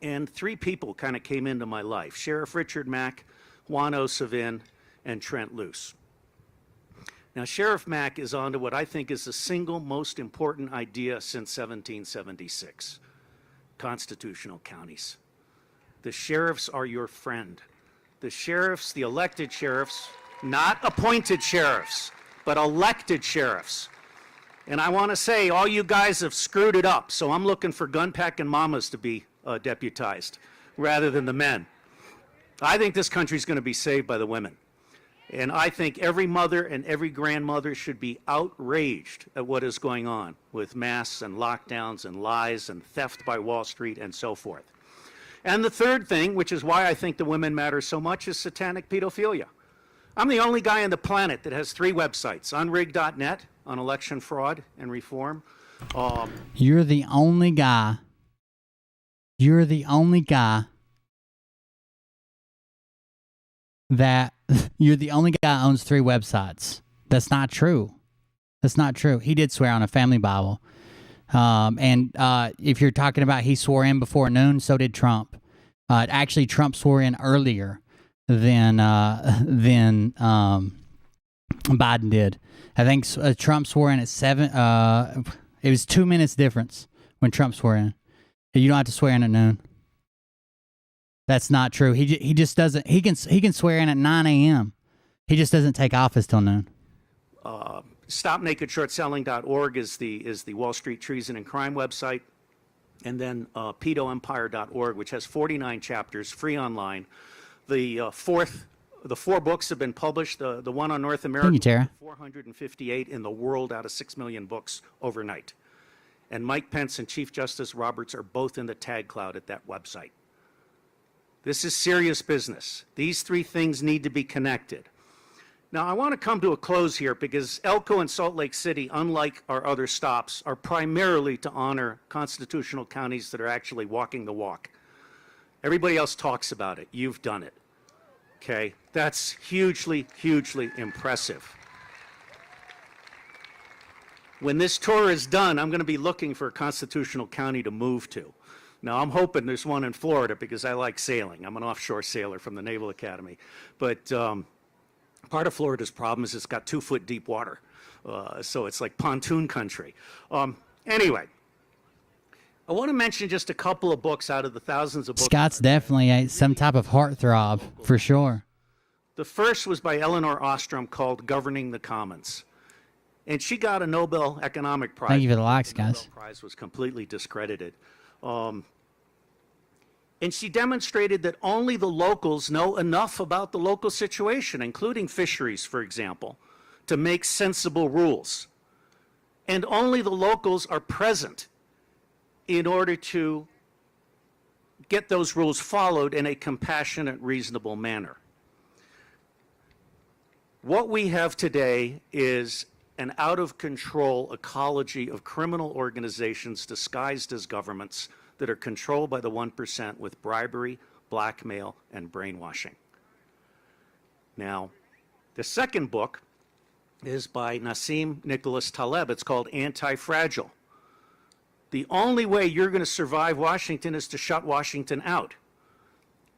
and three people kind of came into my life: Sheriff Richard Mack, Juan O. Savin, and Trent Luce. Now, Sheriff Mack is on to what I think is the single most important idea since 1776, constitutional counties. The sheriffs are your friend. The sheriffs, the elected sheriffs, not appointed sheriffs, but elected sheriffs. And I want to say, all you guys have screwed it up, so I'm looking for gun-packing mamas to be deputized rather than the men. I think this country's going to be saved by the women. And I think every mother and every grandmother should be outraged at what is going on with masks and lockdowns and lies and theft by Wall Street and so forth. And the third thing, which is why I think the women matter so much, is satanic pedophilia. I'm the only guy on the planet that has 3 websites: unrig.net on election fraud and reform. You're the only guy. You're the only guy that you're the only guy who owns 3 websites. That's not true. That's not true. He did swear on a family Bible. And if you're talking about he swore in before noon, so did Trump. Actually, Trump swore in earlier than Biden did. I think Trump swore in at 7. It was 2 minutes difference when Trump swore in. You don't have to swear in at noon. That's not true. He just doesn't. He can swear in at 9 a.m. He just doesn't take office till noon. StopNakedShortSelling.org is the Wall Street treason and crime website, and then pedoempire.org, which has 49 chapters, free online. The fourth The 4 books have been published. The one on North America, Thank you, Tara. 458 in the world out of 6 million books overnight. And Mike Pence and Chief Justice Roberts are both in the tag cloud at that website. This is serious business. These 3 things need to be connected. Now, I want to come to a close here because Elko and Salt Lake City, unlike our other stops, are primarily to honor constitutional counties that are actually walking the walk. Everybody else talks about it. You've done it. Okay? That's hugely, hugely impressive. When this tour is done, I'm going to be looking for a constitutional county to move to. Now, I'm hoping there's one in Florida because I like sailing. I'm an offshore sailor from the Naval Academy. But part of Florida's problem is it's got 2-foot deep water. So it's like pontoon country. Anyway, I want to mention just a couple of books out of the thousands of books. Scott's definitely some type of heartthrob, for sure. The first was by Elinor Ostrom called Governing the Commons. And she got a Nobel Economic Prize. Thank you for the likes, guys. The Nobel Prize was completely discredited. And she demonstrated that only the locals know enough about the local situation, including fisheries, for example, to make sensible rules. And only the locals are present in order to get those rules followed in a compassionate, reasonable manner. What we have today is an out-of-control ecology of criminal organizations disguised as governments that are controlled by the 1% with bribery, blackmail, and brainwashing. Now, the second book is by Nassim Nicholas Taleb. It's called Anti-Fragile. The only way you're going to survive Washington is to shut Washington out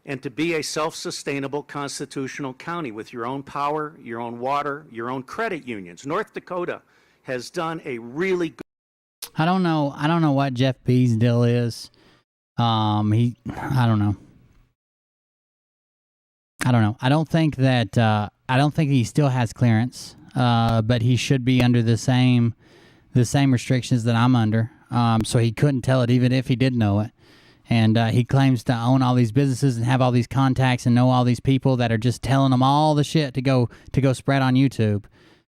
and to be a self-sustainable constitutional county with your own power, your own water, your own credit unions. North Dakota has done a really good. I don't know what Jeff B's deal is. I don't know. I don't think he still has clearance. But he should be under the same restrictions that I'm under. So he couldn't tell it even if he did know it. And he claims to own all these businesses and have all these contacts and know all these people that are just telling him all the shit to go spread on YouTube.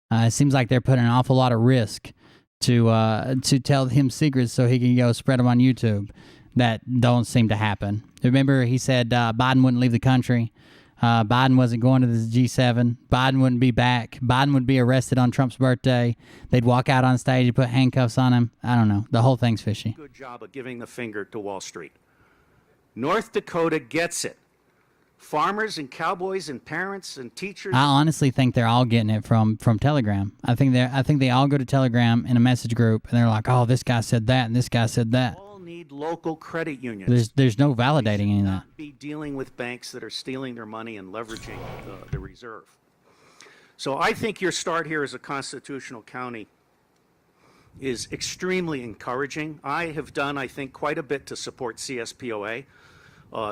It seems like they're putting an awful lot of risk to tell him secrets so he can go spread them on YouTube. That don't seem to happen. Remember, he said Biden wouldn't leave the country. Biden wasn't going to the G7. Biden wouldn't be back. Biden would be arrested on Trump's birthday. They'd walk out on stage and put handcuffs on him. I don't know. The whole thing's fishy. Good job of giving the finger to Wall Street. North Dakota gets it. Farmers and cowboys and parents and teachers. I honestly think they're all getting it from Telegram. I think they all go to Telegram in a message group and they're like, oh, this guy said that and this guy said that. All need local credit unions. There's no validating any of that. Not be dealing with banks that are stealing their money and leveraging the reserve. So I think your start here as a constitutional county is extremely encouraging. I have done, I think, quite a bit to support CSPOA.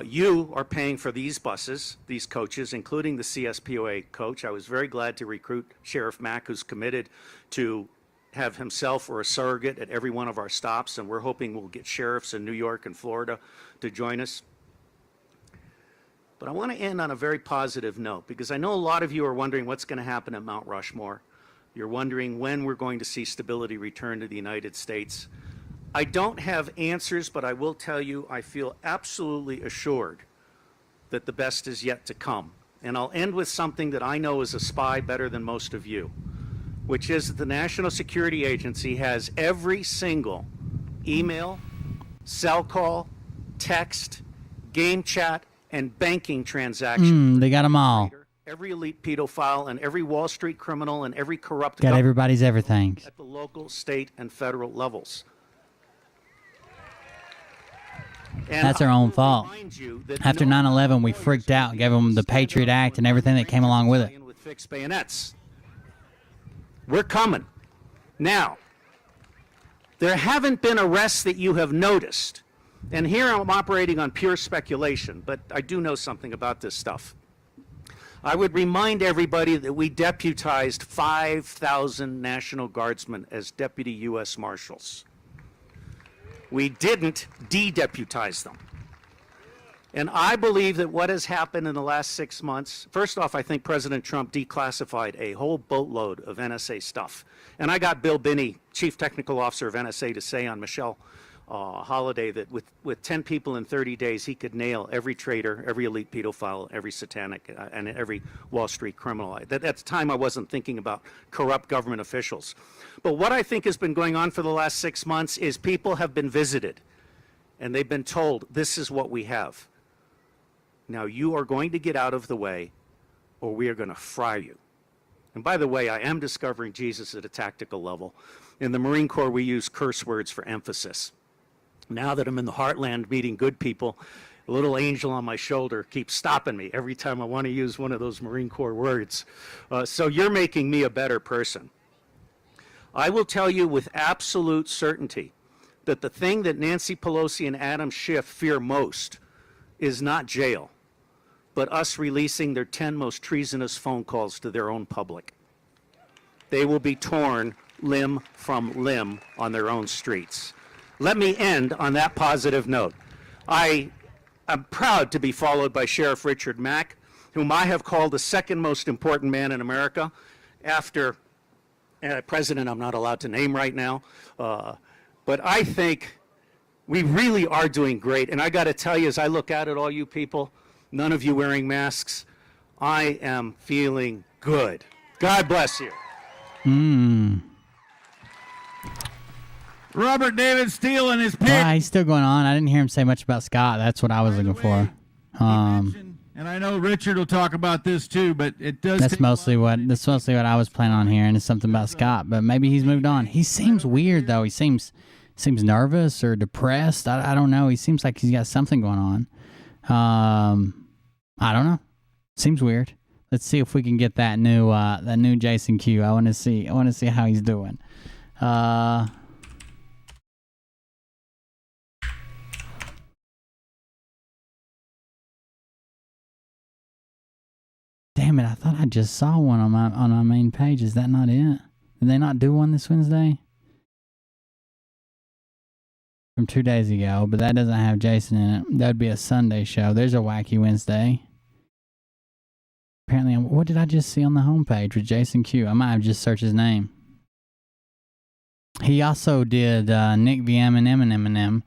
You are paying for these buses, these coaches, including the CSPOA coach. I was very glad to recruit Sheriff Mack, who's committed to have himself or a surrogate at every one of our stops, and we're hoping we'll get sheriffs in New York and Florida to join us. But I want to end on a very positive note, because I know a lot of you are wondering what's going to happen at Mount Rushmore. You're wondering when we're going to see stability return to the United States. I don't have answers, but I will tell you I feel absolutely assured that the best is yet to come. And I'll end with something that I know as a spy better than most of you, which is that the National Security Agency has every single email, cell call, text, game chat, and banking transaction. They got them all. Every elite pedophile and every Wall Street criminal and every corrupt Got everybody's everything. at the local, state, and federal levels. And That's our own fault. After 9/11, we freaked out and gave them the Patriot Act and everything that came along with it. With fixed bayonets. We're coming. Now, there haven't been arrests that you have noticed. And here I'm operating on pure speculation, but I do know something about this stuff. I would remind everybody that we deputized 5,000 National Guardsmen as deputy U.S. Marshals. We didn't de-deputize them. And I believe that what has happened in the last 6 months, first off, I think President Trump declassified a whole boatload of NSA stuff. And I got Bill Binney, Chief Technical Officer of NSA, to say on Michelle Holiday that with 10 people in 30 days, he could nail every traitor, every elite pedophile, every satanic, and every Wall Street criminal. At the time, I wasn't thinking about corrupt government officials. But what I think has been going on for the last 6 months is people have been visited, and they've been told, this is what we have. Now, you are going to get out of the way, or we are going to fry you. And by the way, I am discovering Jesus at a tactical level. In the Marine Corps, we use curse words for emphasis. Now that I'm in the heartland meeting good people, a little angel on my shoulder keeps stopping me every time I want to use one of those Marine Corps words. So you're making me a better person. I will tell you with absolute certainty that the thing that Nancy Pelosi and Adam Schiff fear most is not jail, but us releasing their 10 most treasonous phone calls to their own public. They will be torn limb from limb on their own streets. Let me end on that positive note. I am proud to be followed by Sheriff Richard Mack, whom I have called the second most important man in America after a president I'm not allowed to name right now. But I think we really are doing great. And I got to tell you, as I look out at all you people, none of you wearing masks, I am feeling good. God bless you. Robert David Steele and his pick. He's still going on. I didn't hear him say much about Scott. That's what I was looking for. And I know Richard will talk about this too, but it does. That's mostly what I was planning on hearing is something about Scott. But maybe he's moved on. He seems weird though. He seems nervous or depressed. I don't know. He seems like he's got something going on. I don't know. Seems weird. Let's see if we can get that new Jason Q. I want to see how he's doing. Damn it, I thought I just saw one on my main page. Is that not it? Did they not do one this Wednesday? From 2 days ago, but that doesn't have Jason in it. That would be a Sunday show. There's a Wacky Wednesday. Apparently, what did I just see on the homepage with Jason Q? I might have just searched his name. He also did Nick v. Eminem and Eminem.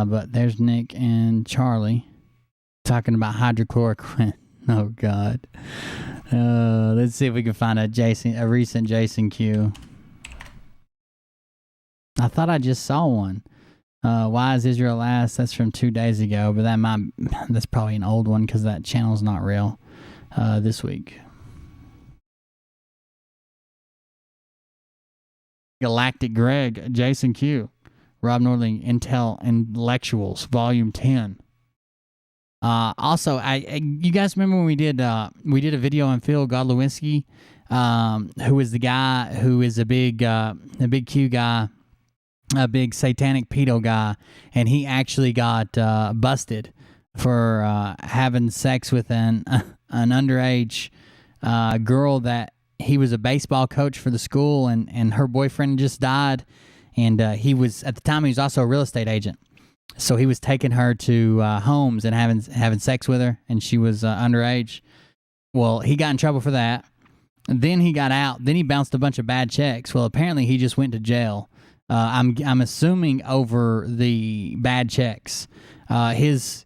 But there's Nick and Charlie talking about hydrochloroquine. Oh, God. Let's see if we can find a recent Jason Q. I thought I just saw one. Why is Israel last? That's from 2 days ago, but that's probably an old one because that channel's not real this week. Galactic Greg, Jason Q, Rob Norling, Intel Intellectuals, Volume 10. Also, you guys remember when we did a video on Phil Godlewinski, who is the guy who is a big Q guy, a big satanic pedo guy, and he actually got busted for having sex with an underage girl that he was a baseball coach for the school, and her boyfriend just died, and he was at the time he was also a real estate agent. So he was taking her to homes and having sex with her, and she was underage. Well, he got in trouble for that. Then he got out. Then he bounced a bunch of bad checks. Well, apparently he just went to jail. I'm assuming over the bad checks. His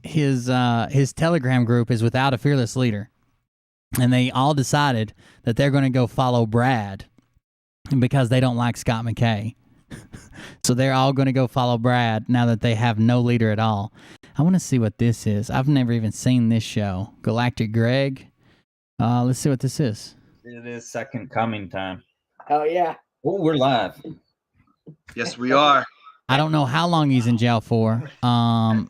Telegram group is without a fearless leader, and they all decided that they're going to go follow Brad because they don't like Scott McKay. So they're all going to go follow Brad now that they have no leader at all. I want to see what this is. I've never even seen this show. Galactic Greg. Let's see what this is. It is second coming time. Oh, yeah. Oh, we're live. Yes, we are. I don't know how long he's in jail for. I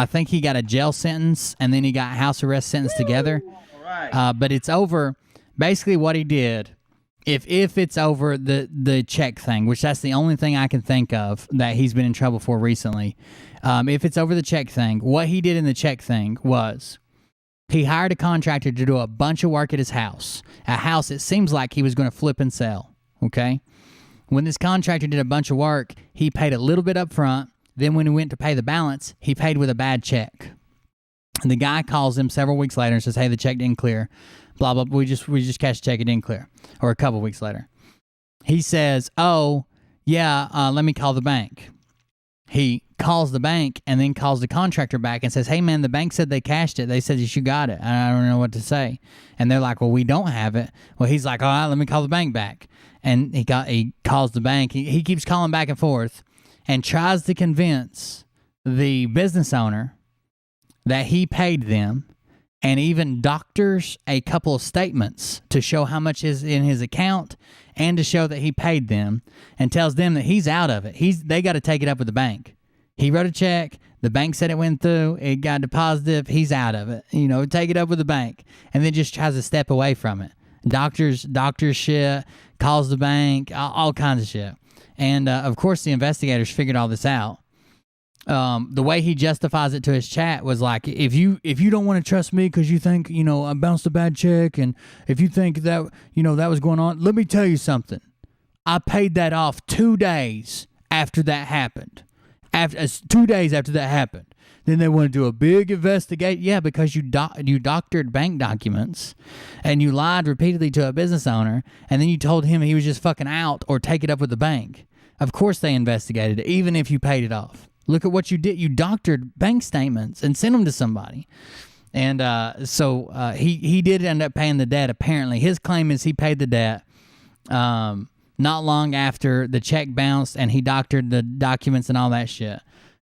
think he got a jail sentence and then he got house arrest sentence together. All right. But it's over. Basically what he did, if it's over the check thing, which that's the only thing I can think of that he's been in trouble for recently. If it's over the check thing, what he did in the check thing was he hired a contractor to do a bunch of work at his house. A house it seems like he was going to flip and sell, okay? When this contractor did a bunch of work, he paid a little bit up front, Then when he went to pay the balance, he paid with a bad check. And the guy calls him several weeks later and says, hey, the check didn't clear. Blah, blah, we just cashed the check, it didn't clear. Or a couple weeks later. He says, oh, yeah, let me call the bank. He calls the bank and then calls the contractor back and says, hey, man, the bank said they cashed it. They said you got it. I don't know what to say. And they're like, well, we don't have it. Well, he's like, all right, let me call the bank back. And he calls the bank. He keeps calling back and forth and tries to convince the business owner that he paid them, and even doctors a couple of statements to show how much is in his account and to show that he paid them, and tells them that he's out of it. They got to take it up with the bank. He wrote a check. The bank said it went through. It got deposited. He's out of it. Take it up with the bank, and then just tries to step away from it. Doctors shit, calls the bank, all kinds of shit. And, of course, the investigators figured all this out. The way he justifies it to his chat was like, if you don't want to trust me because you think, I bounced a bad check, and if you think that, that was going on, let me tell you something. I paid that off 2 days after that happened. 2 days after that happened. Then they want to do a big investigation. Yeah, because you doctored bank documents and you lied repeatedly to a business owner, and then you told him he was just fucking out or take it up with the bank. Of course they investigated it, even if you paid it off. Look at what you did. You doctored bank statements and sent them to somebody. And so he did end up paying the debt, apparently. His claim is he paid the debt not long after the check bounced, and he doctored the documents and all that shit.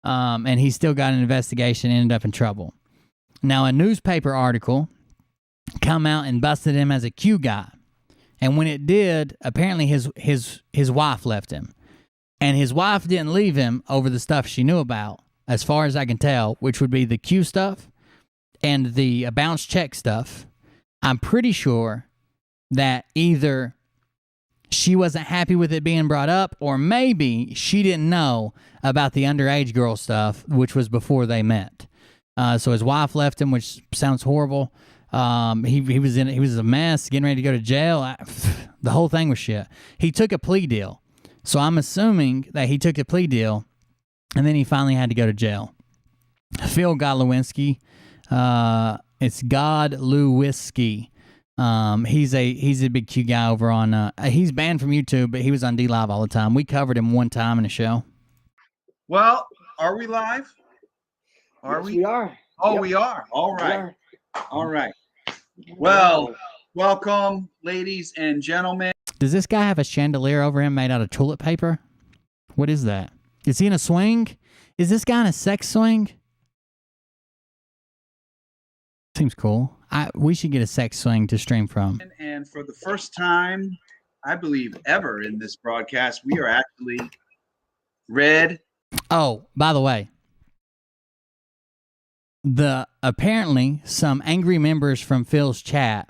And he still got an investigation and ended up in trouble. Now, a newspaper article come out and busted him as a Q guy. And when it did, apparently his wife left him. And his wife didn't leave him over the stuff she knew about, as far as I can tell, which would be the Q stuff and the bounce check stuff. I'm pretty sure that either she wasn't happy with it being brought up, or maybe she didn't know about the underage girl stuff, which was before they met. So his wife left him, which sounds horrible. He was a mess, getting ready to go to jail. The whole thing was shit. He took a plea deal. So I'm assuming that he took a plea deal, and then he finally had to go to jail. Phil Godlewinski, it's Godlewski. He's a big Q guy over on. He's banned from YouTube, but he was on DLive all the time. We covered him one time in a show. Well, are we live? Yes, we are. Oh, Yep. we are. All right. We are. All right. Well, welcome, ladies and gentlemen. Does this guy have a chandelier over him made out of toilet paper? What is that? Is he in a swing? Is this guy in a sex swing? Seems cool. We should get a sex swing to stream from. And for the first time, I believe, ever in this broadcast, we are actually red. Oh, by the way, apparently some angry members from Phil's chat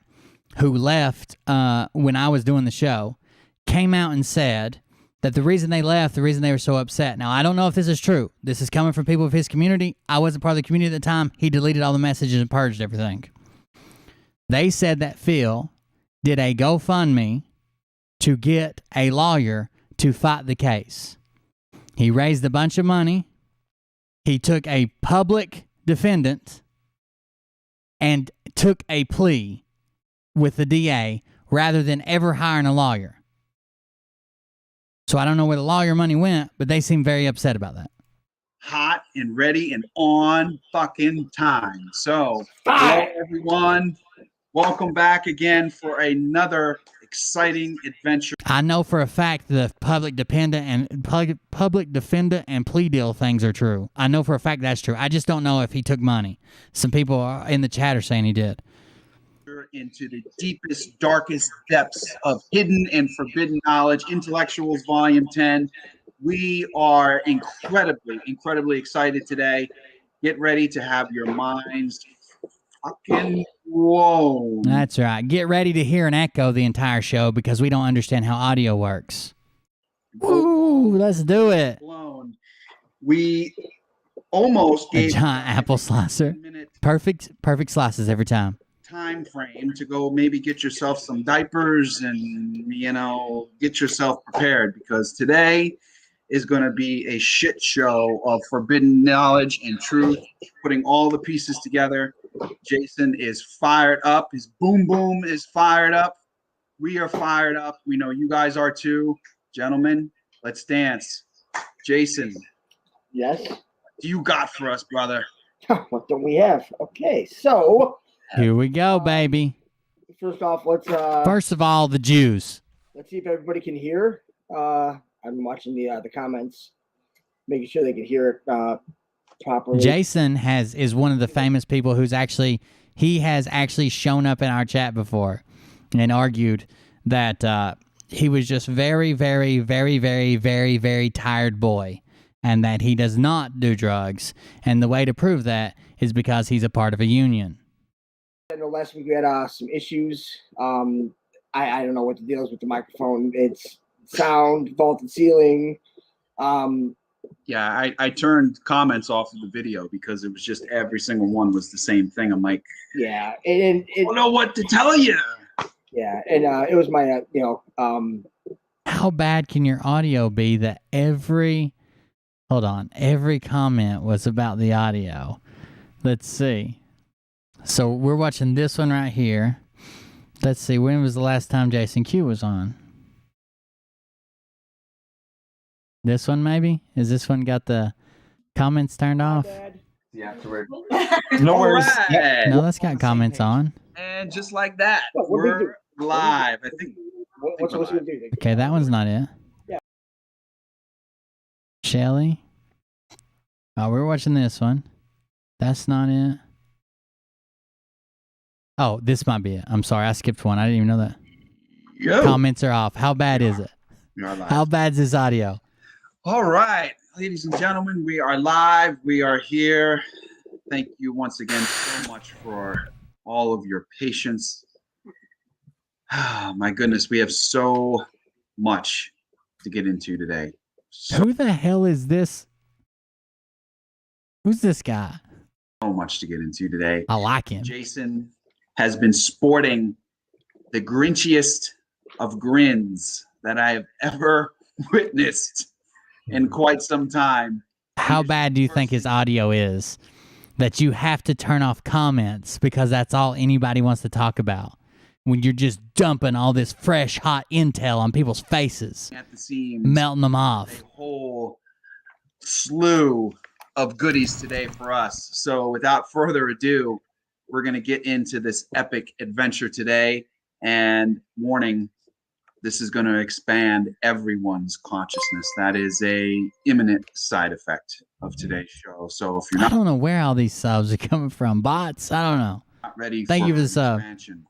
who left when I was doing the show came out and said that the reason they left, the reason they were so upset. Now, I don't know if this is true. This is coming from people of his community. I wasn't part of the community at the time. He deleted all the messages and purged everything. They said that Phil did a GoFundMe to get a lawyer to fight the case. He raised a bunch of money. He took a public defendant and took a plea with the DA rather than ever hiring a lawyer. So I don't know where the lawyer money went, but they seem very upset about that. Hot and ready and on fucking time. So, hello everyone. Welcome back again for another exciting adventure. I know for a fact the public defender and plea deal things are true. I know for a fact that's true. I just don't know if he took money. Some people in the chat are saying he did. Into the deepest, darkest depths of hidden and forbidden knowledge, Intellectuals Volume 10. We are incredibly, incredibly excited today. Get ready to have your minds fucking blown. That's right. Get ready to hear an echo the entire show because we don't understand how audio works. Woo, let's do it. Blown. We almost A gave giant apple slicer. Perfect slices every time. time frame to go maybe get yourself some diapers and get yourself prepared, because today is going to be a shit show of forbidden knowledge and truth, putting all the pieces together. Jason is fired up. His boom boom is fired up. We are fired up. We know you guys are too. Gentlemen, let's dance. Jason. Yes. What do you got for us, brother? What don't we have? Okay, so Here we go, baby. first off, let's First of all, the Jews. let's see if everybody can hear. I'm watching the comments, making sure they can hear it properly. Jason is one of the famous people who's he has actually shown up in our chat before and argued that he was just very, very, very, very, very, very tired boy, and that he does not do drugs. And the way to prove that is because he's a part of a union. I know last week we had some issues. I don't know what the deal is with the microphone. It's sound, vaulted ceiling. Yeah, I turned comments off of the video because it was just every single one was the same thing. I'm like, yeah, and I don't know what to tell you. Yeah, and it was my How bad can your audio be that every comment was about the audio? Let's see. So we're watching this one right here. Let's see, when was the last time Jason Q was on? This one maybe? Is this one got the comments turned off? Yeah, afterward. No worries. Alright. No, that's got comments on. And just like that, What did we do? we're live. I think. What's supposed to do? Okay, that one's not it. Yeah. Shelly. Oh, we're watching this one. That's not it. Oh, this might be it. I'm sorry, I skipped one. I didn't even know that. Yo. Comments are off. How bad is it? We are live. How bad's this audio? All right, ladies and gentlemen, we are live. We are here. Thank you once again so much for all of your patience. Oh, my goodness, we have so much to get into today. Who the hell is this? Who's this guy? So much to get into today. I like him. Jason has been sporting the grinchiest of grins that I have ever witnessed in quite some time. How bad do you think his audio is? That you have to turn off comments because that's all anybody wants to talk about. When you're just dumping all this fresh, hot intel on people's faces, At the seams, melting them off. a whole slew of goodies today for us. So without further ado, we're going to get into this epic adventure today. And warning, this is going to expand everyone's consciousness. That is a imminent side effect of today's show. So if you're I not don't know where all these subs are coming from. Bots? I don't know. ready Thank you for the an sub. expansion,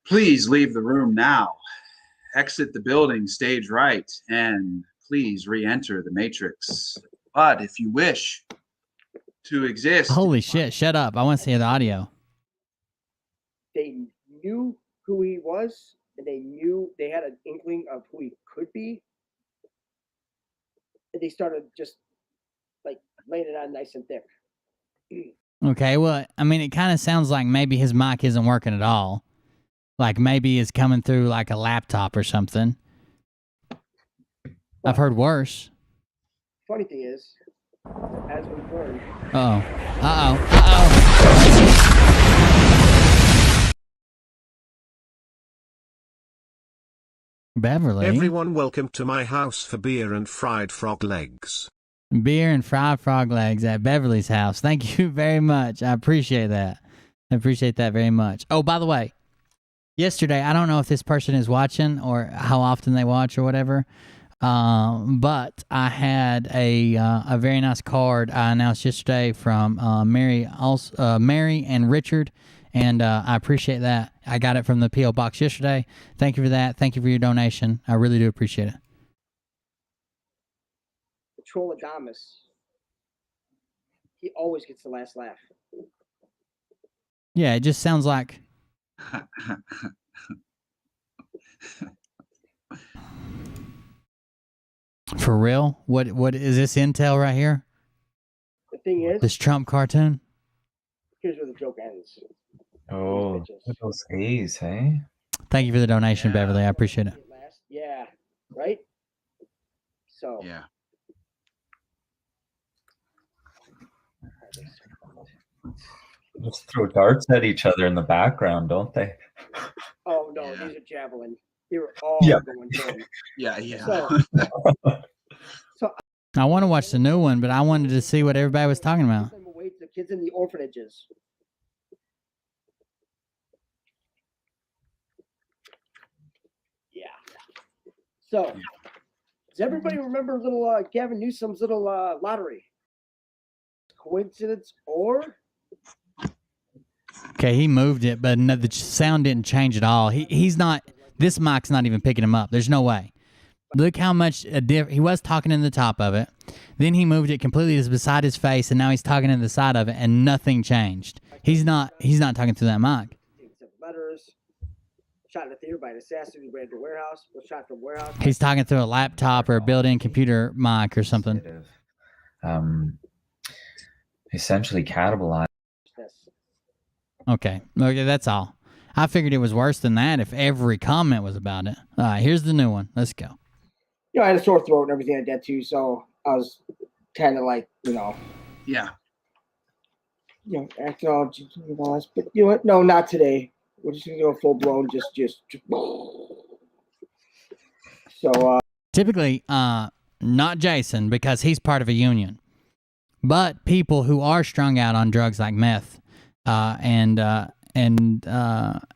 please leave the room now. Exit the building stage right, and please re-enter the matrix. But if you wish to exist, Holy shit, shut up. I want to see the audio. They knew who he was, and they had an inkling of who he could be, and they started just like laying it on nice and thick. Okay, well, I mean, it kind of sounds like maybe his mic isn't working at all. Like maybe it's coming through like a laptop or something. I've heard worse. Funny thing is, as we've learned, Uh-oh. Uh-oh. Uh-oh. Beverly. Everyone welcome to my house for beer and fried frog legs. Beer and fried frog legs at Beverly's house. Thank you very much. I appreciate that. I appreciate that very much. Oh, by the way, yesterday, I don't know if this person is watching or how often they watch or whatever, but I had a very nice card I announced yesterday from Mary and Richard, and I appreciate that. I got it from the P.O. Box yesterday. Thank you for that. Thank you for your donation. I really do appreciate it. the Trolladamus, he always gets the last laugh. Yeah, it just sounds like... For real? What is this intel right here? The thing is, This Trump cartoon? here's where the joke ends. Oh, those A's, hey? Thank you for the donation, Beverly. I appreciate it. Yeah, right? So yeah. Just throw darts at each other in the background, don't they? Oh no, these are javelin. They were all Yeah. going in. Yeah, yeah. So I want to watch the new one, but I wanted to see what everybody was talking about. them away to the kids in the orphanages. Yeah. So, does everybody remember little Gavin Newsom's little lottery? Coincidence or? Okay, he moved it, but no, the sound didn't change at all. He's not. This mic's not even picking him up. There's no way. Look how much he was talking in the top of it. Then he moved it completely beside his face, and now he's talking in the side of it, and nothing changed. He's not talking through that mic. Letters. Shot in the theater by an assassin who ran to a warehouse. Was shot from a warehouse. He's talking through a laptop or a built-in computer mic or something. Essentially cannibalized. Okay, that's all. I figured it was worse than that if every comment was about it. All right, here's the new one. Let's go. I had a sore throat and everything like that too, so I was kind of like, yeah, acting all, but you know what? No, not today. We're just gonna go full blown, just. So typically, not Jason because he's part of a union, but people who are strung out on drugs like meth, and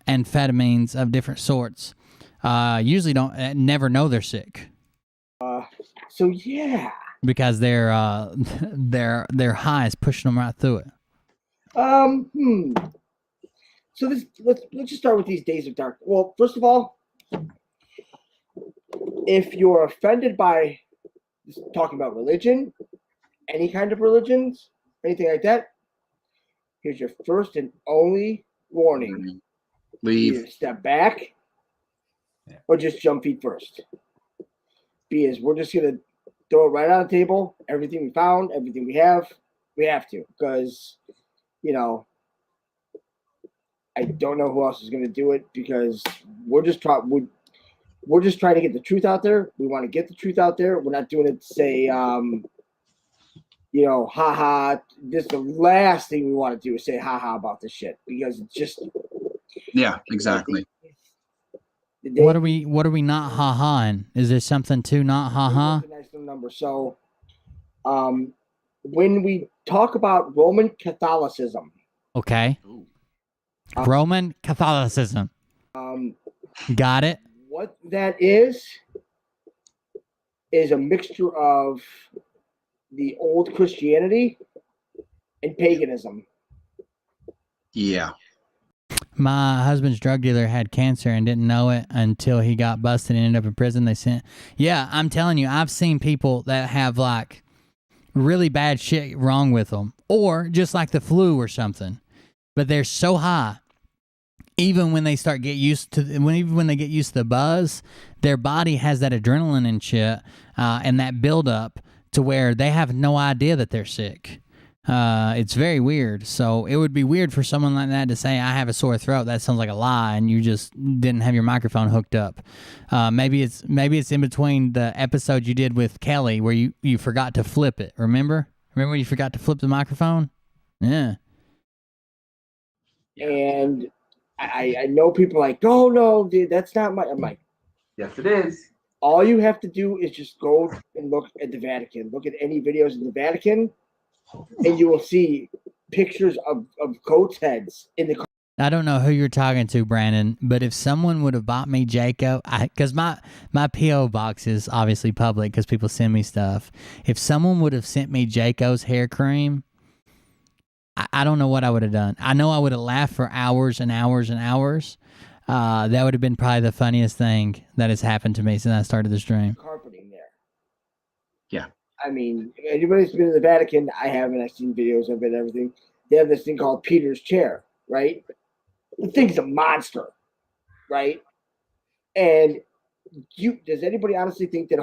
amphetamines of different sorts, usually never know they're sick. So yeah. Because their high is pushing them right through it. So let's just start with these days of dark. Well, first of all, if you're offended by talking about religion, any kind of religions, anything like that, here's your first and only warning. Leave. Either step back or just jump feet first. Because we're just going to throw it right on the table. Everything we found, everything we have to. Because, I don't know who else is going to do it because we're just trying to get the truth out there. We want to get the truth out there. We're not doing it to say, haha. This is the last thing we want to do is say haha about this shit because it's just. Yeah, exactly. What are we not ha-haing? Is there something to not ha-ha? A nice little number. So, when we talk about Roman Catholicism. Okay. Roman Catholicism. Got it. What that is a mixture of the old Christianity and paganism. Yeah. My husband's drug dealer had cancer and didn't know it until he got busted and ended up in prison. Yeah, I'm telling you, I've seen people that have like really bad shit wrong with them or just like the flu or something, but they're so high. Even when they start get used to, when they get used to the buzz, their body has that adrenaline and shit, and that buildup to where they have no idea that they're sick. It's very weird. So it would be weird for someone like that to say, I have a sore throat. That sounds like a lie, and you just didn't have your microphone hooked up. Maybe it's in between the episode you did with Kelly where you forgot to flip it. Remember when you forgot to flip the microphone? Yeah. And I know people are like, oh no, dude, that's not my. I'm like, yes, it is. All you have to do is just go and look at the Vatican. Look at any videos in the Vatican, and you will see pictures of goats' heads in the. I don't know who you're talking to, Brandon, but if someone would have bought me Jaco, because my P.O. box is obviously public because people send me stuff. If someone would have sent me Jaco's hair cream, I don't know what I would have done. I know I would have laughed for hours and hours and hours. That would have been probably the funniest thing that has happened to me since I started the stream. Carpeting there. Yeah. I mean, anybody's been to the Vatican, I haven't. I've seen videos of it and everything. They have this thing called Peter's chair, right? The thing's a monster, right? And does anybody honestly think that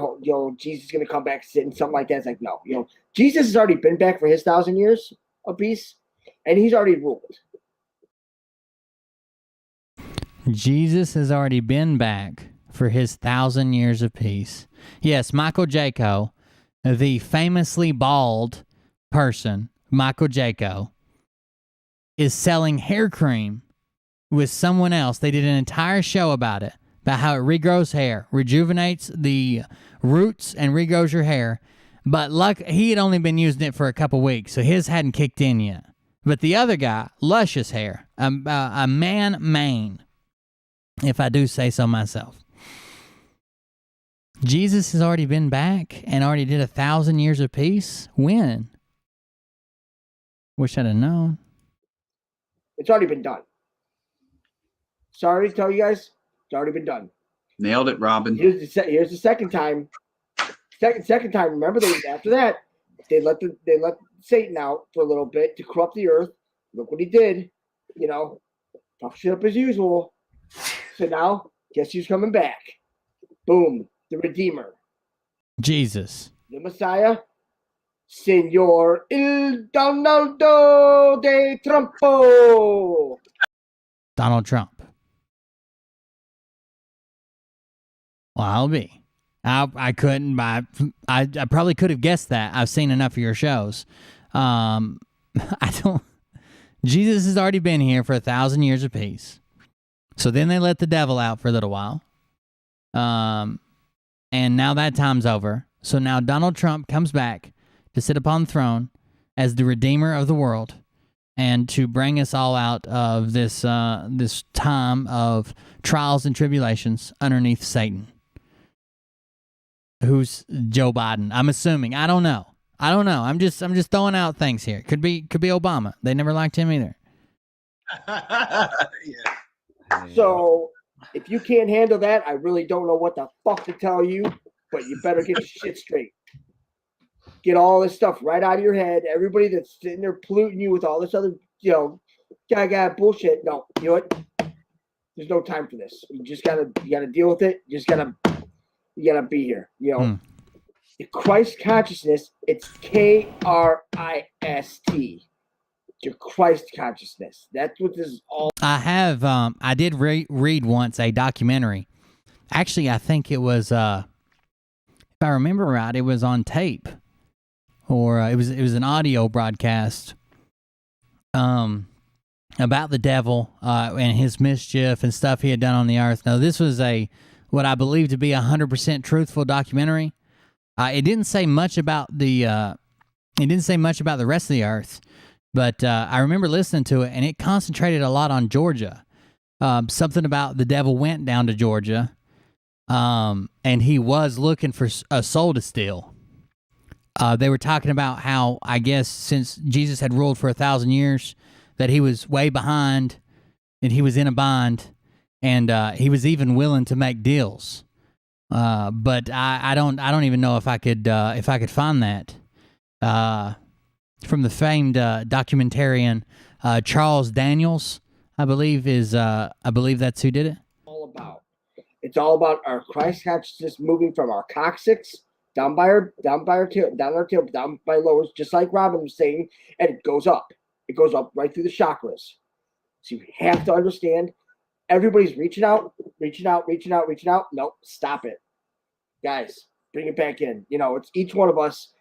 Jesus is going to come back and sit in something like that? It's like, no. Jesus has already been back for his 1,000 years of peace, and he's already ruled. Jesus has already been back for his 1,000 years of peace. Yes, Michael Jaco the famously bald person, Michael Jaco, is selling hair cream with someone else. They did an entire show about it, about how it regrows hair, rejuvenates the roots, and regrows your hair. But he had only been using it for a couple weeks, so his hadn't kicked in yet. But the other guy, luscious hair, a man mane, if I do say so myself. Jesus has already been back and already did 1,000 years of peace. When? Wish I'd have known. It's already been done. Sorry to tell you guys, it's already been done. Nailed it, Robin. Here's the second time. Second time. Remember, after that, they let Satan out for a little bit to corrupt the earth. Look what he did. Talk shit up as usual. So now, guess who's coming back? Boom, the Redeemer, Jesus, the Messiah, Señor Il Donaldo de Trumpo. Donald Trump. Well, I'll be. I couldn't. I probably could have guessed that. I've seen enough of your shows. I don't. Jesus has already been here for 1,000 years of peace. So then they let the devil out for a little while. And now that time's over. So now Donald Trump comes back to sit upon the throne as the Redeemer of the world, and to bring us all out of this time of trials and tribulations underneath Satan. Who's Joe Biden? I'm assuming. I don't know. I'm just throwing out things here. Could be Obama. They never liked him either. So if you can't handle that, I really don't know what the fuck to tell you. But you better get your shit straight. Get all this stuff right out of your head. Everybody that's sitting there polluting you with all this other, gaga bullshit. No, you know what? There's no time for this. You gotta deal with it. You gotta be here. The Christ consciousness, it's Krist. It's your Christ consciousness. That's what this is all. I did read once a documentary. Actually, I think it was, if I remember right, it was on tape, or it was an audio broadcast, about the devil and his mischief and stuff he had done on the earth. Now, this was what I believe to be 100% truthful documentary. It didn't say much about the rest of the earth, but I remember listening to it, and it concentrated a lot on Georgia. Something about the devil went down to Georgia, and he was looking for a soul to steal. They were talking about how, I guess, since Jesus had ruled for 1,000 years, that he was way behind, and he was in a bind, and he was even willing to make deals. But I don't even know if I could find that. From the famed documentarian Charles Daniels, I believe that's who did it. It's all about our Christ consciousness moving from our coccyx down by our tail, down by lowers, just like Robin was saying, and it goes up. It goes up right through the chakras. So you have to understand. Everybody's reaching out. Nope, stop it. Guys, bring it back in. It's each one of us.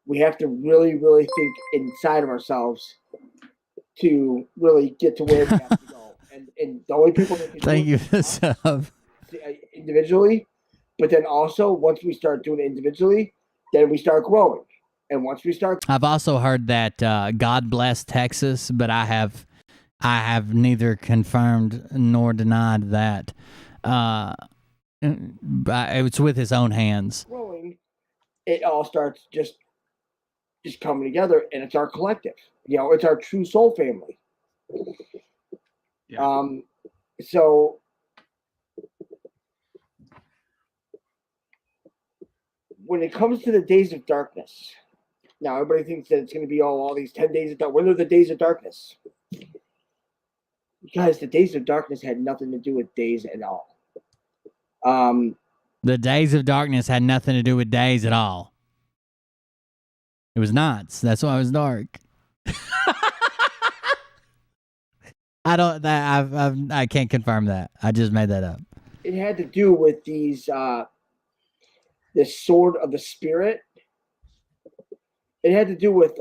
We have to really, really think inside of ourselves to really get to where we have to go. And the only people that can Thank you for the sub. Individually, but then also once we start doing it individually, then we start growing. And once we start, I've also heard that God bless Texas, but I have neither confirmed nor denied that. It's with his own hands. Growing, it all starts just coming together, and it's our collective. It's our true soul family. Yeah. So when it comes to the days of darkness, now everybody thinks that it's going to be all these 10 days of darkness. When are the days of darkness? Guys, the days of darkness had nothing to do with days at all. The days of darkness had nothing to do with days at all. It was nights. That's why it was dark. I can't confirm that. I just made that up. It had to do with these this sword of the spirit it had to do with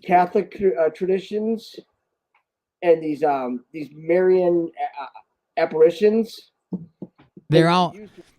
Catholic traditions and these Marian apparitions. They're all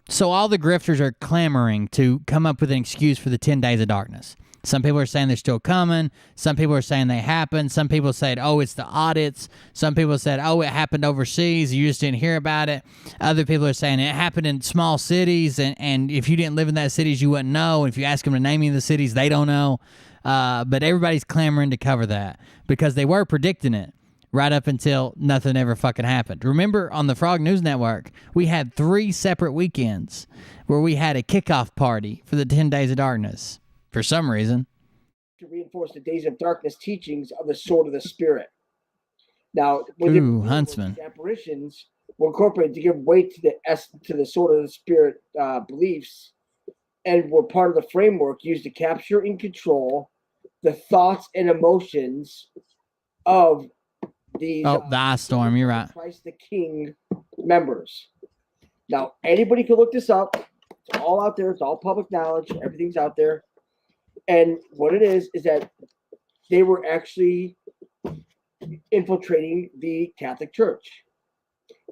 so all the grifters are clamoring to come up with an excuse for the 10 days of darkness. Some people are saying they're still coming. Some people are saying they happened. Some people said, oh, it's the audits. Some people said, oh, it happened overseas. You just didn't hear about it. Other people are saying it happened in small cities, and if you didn't live in that cities, you wouldn't know. If you ask them to name any of the cities, they don't know. But everybody's clamoring to cover that because they were predicting it right up until nothing ever fucking happened. Remember, on the Frog News Network, we had 3 separate weekends where we had a kickoff party for the 10 Days of Darkness. For some reason. To reinforce the Days of Darkness teachings of the Sword of the Spirit. Now, Huntsman. Apparitions were incorporated to give weight to the Sword of the Spirit beliefs, and were part of the framework used to capture and control the thoughts and emotions of these. Oh, the Ice Storm. You're right. Christ the King members. Now, anybody can look this up. It's all out there. It's all public knowledge. Everything's out there. And what it is that they were actually infiltrating the Catholic Church.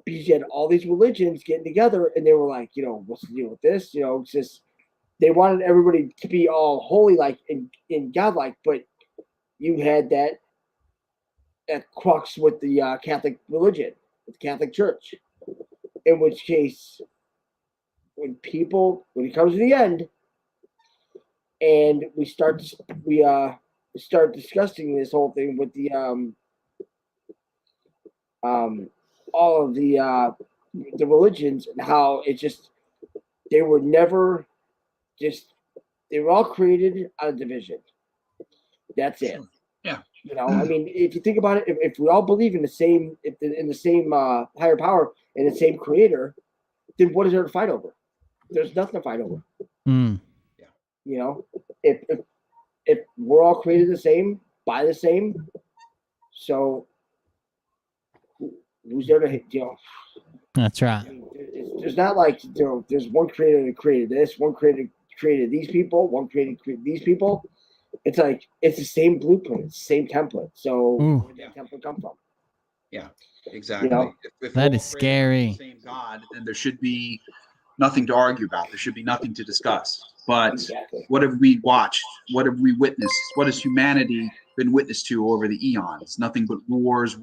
Because you had all these religions getting together, and they were like, what's the deal with this? It's just, they wanted everybody to be all holy-like and godlike, but you had that crux with the Catholic religion, with the Catholic Church. In which case, when it comes to the end, and we start discussing this whole thing with the all of the religions, and how it just, they were never just, they were all created out of division. That's it. Yeah. I mean, if you think about it, if we all believe in the same higher power and the same creator, then what is there to fight over? There's nothing to fight over. If we're all created the same, by the same, so who's there to hit? That's right. There's not like there's one creator that created this, one creator created these people, one created these people. It's like it's the same blueprint, it's the same template. So where did that template come from? Yeah, exactly. If that we're is scary. the same God, then there should be nothing to argue about. There should be nothing to discuss. But what have we watched? What have we witnessed? What has humanity been witness to over the eons? Nothing but wars.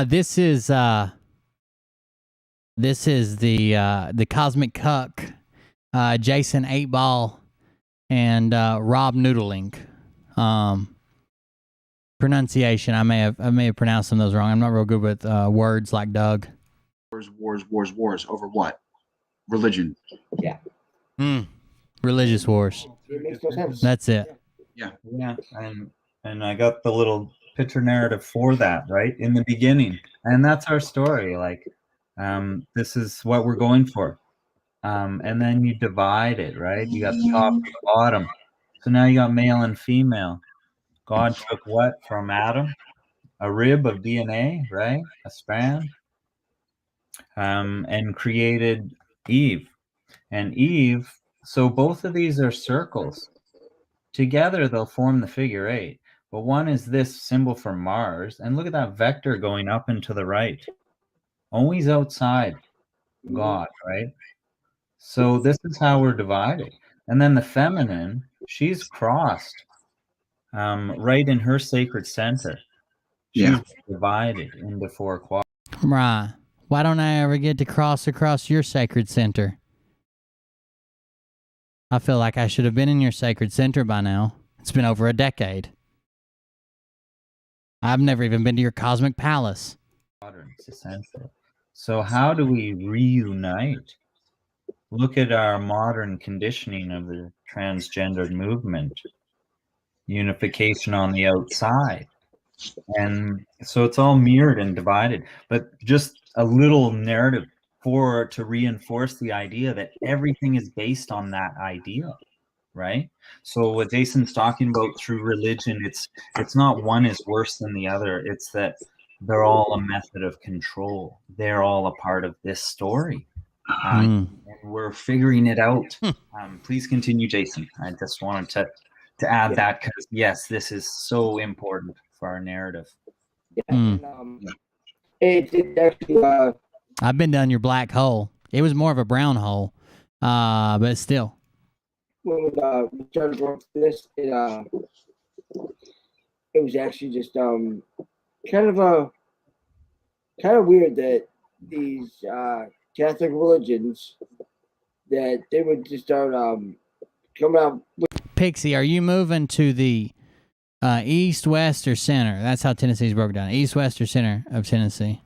This is the Cosmic Cuck, Jason 8-Ball, and Rob Noodling. Pronunciation, I may have pronounced some of those wrong. I'm not real good with words like Doug. Wars over what? Religion. Yeah. Religious wars. It makes no sense. That's it. Yeah. And I got the little picture narrative for that right in the beginning, and that's our story. Like, this is what we're going for, and then you divide it, right? You got the top and the bottom. So now you got male and female. God took what from Adam? A rib of DNA, right? A strand, and created Eve. And Eve. So both of these are circles. Together, they'll form the figure 8. But one is this symbol for Mars. And look at that vector going up and to the right. Always outside God, right? So this is how we're divided. And then the feminine, she's crossed right in her sacred center. She's divided into 4 quadrants. Right. Why don't I ever get to cross across your sacred center? I feel like I should have been in your sacred center by now. It's been over a decade. I've never even been to your cosmic palace. Essential. So how do we reunite? Look at our modern conditioning of the transgendered movement. Unification on the outside. And so it's all mirrored and divided. But just a little narrative to reinforce the idea that everything is based on that idea, right? So what Jason's talking about through religion, it's not one is worse than the other. It's that they're all a method of control. They're all a part of this story. And we're figuring it out. Please continue, Jason. I just wanted to to add that, because yes, this is so important for our narrative. It actually, I've been down your black hole. It was more of a brown hole, but still. when we started going through this, it was actually just kind of weird that these Catholic religions that they would just start coming out with Pixie, are you moving to the east, west, or center? That's how Tennessee's broken down. East, west, or center of Tennessee?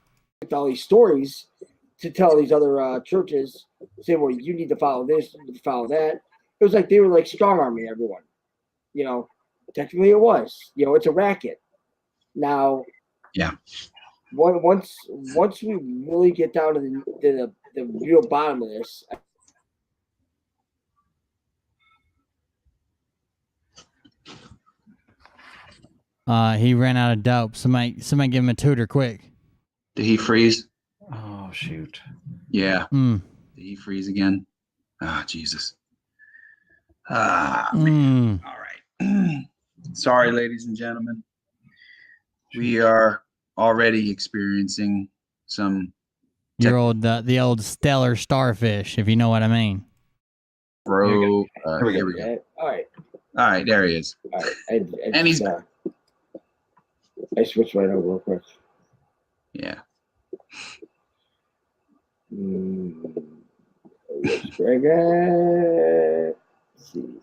all these stories to tell these other churches, saying, well, you need to follow this, you need to follow that. It was like they were like strong arming everyone. You know, technically it was. You know, it's a racket. Now, yeah. Once we really get down to the real bottom of this, He ran out of dope. Somebody give him a tutor quick. Did he freeze? Oh shoot. Yeah. Mm. Did he freeze again? Ah, Jesus. Man. All right. Sorry, ladies and gentlemen. We are already experiencing some Your old the old stellar starfish, if you know what I mean. bro. Here we go. All right, there he is. All right. And he's I switched right over real quick. Yeah. Let's bring it. Let's see.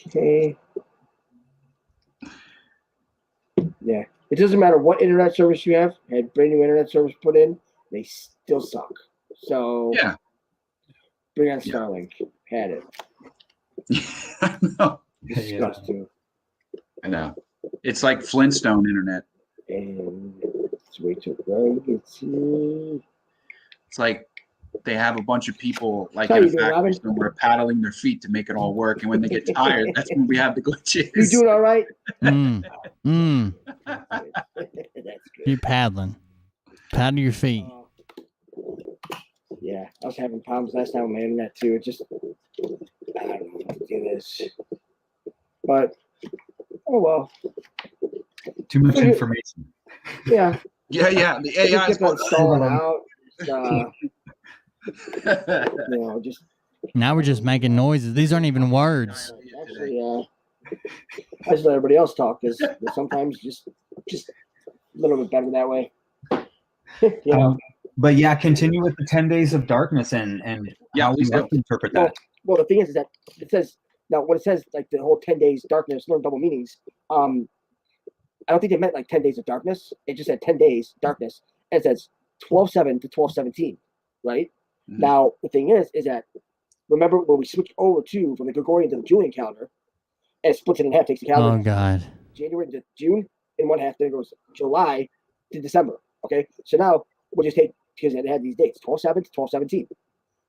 Okay. Yeah. It doesn't matter what internet service you have. I had brand new internet service put in. They still suck. So yeah. Bring on Starlink. Had it. I know. Disgusting. I know. It's like Flintstone internet. And let's wait till right. Let's see. It's like they have a bunch of people like How in a you doing, factory Robin? somewhere paddling their feet to make it all work. And when they get tired, that's when we have the glitches. You doing all right? That's good. You paddling. Paddle your feet. Yeah, I was having problems last time with my internet too. It just, I don't know how to do this. But, oh well. Too much information. Yeah. Yeah. The AI is going stalling out. You know, just. Now we're just making noises. These aren't even words. Actually, I just let everybody else talk because sometimes just a little bit better that way. You know. But yeah, continue with the 10 days of darkness and how we like to interpret that. Well, the thing is that it says now when it says like the whole 10 days darkness, learn double meanings. I don't think they meant like 10 days of darkness. It just said 10 days darkness, and it says 12/7 to 12/17, right? Mm-hmm. Now the thing is that remember when we switched over from the Gregorian to the Julian calendar, and it splits it in half, takes the calendar. Oh God. January to June in one half, then it goes July to December. Okay, so now we'll just take, because it had these dates 12/7 to 12/17.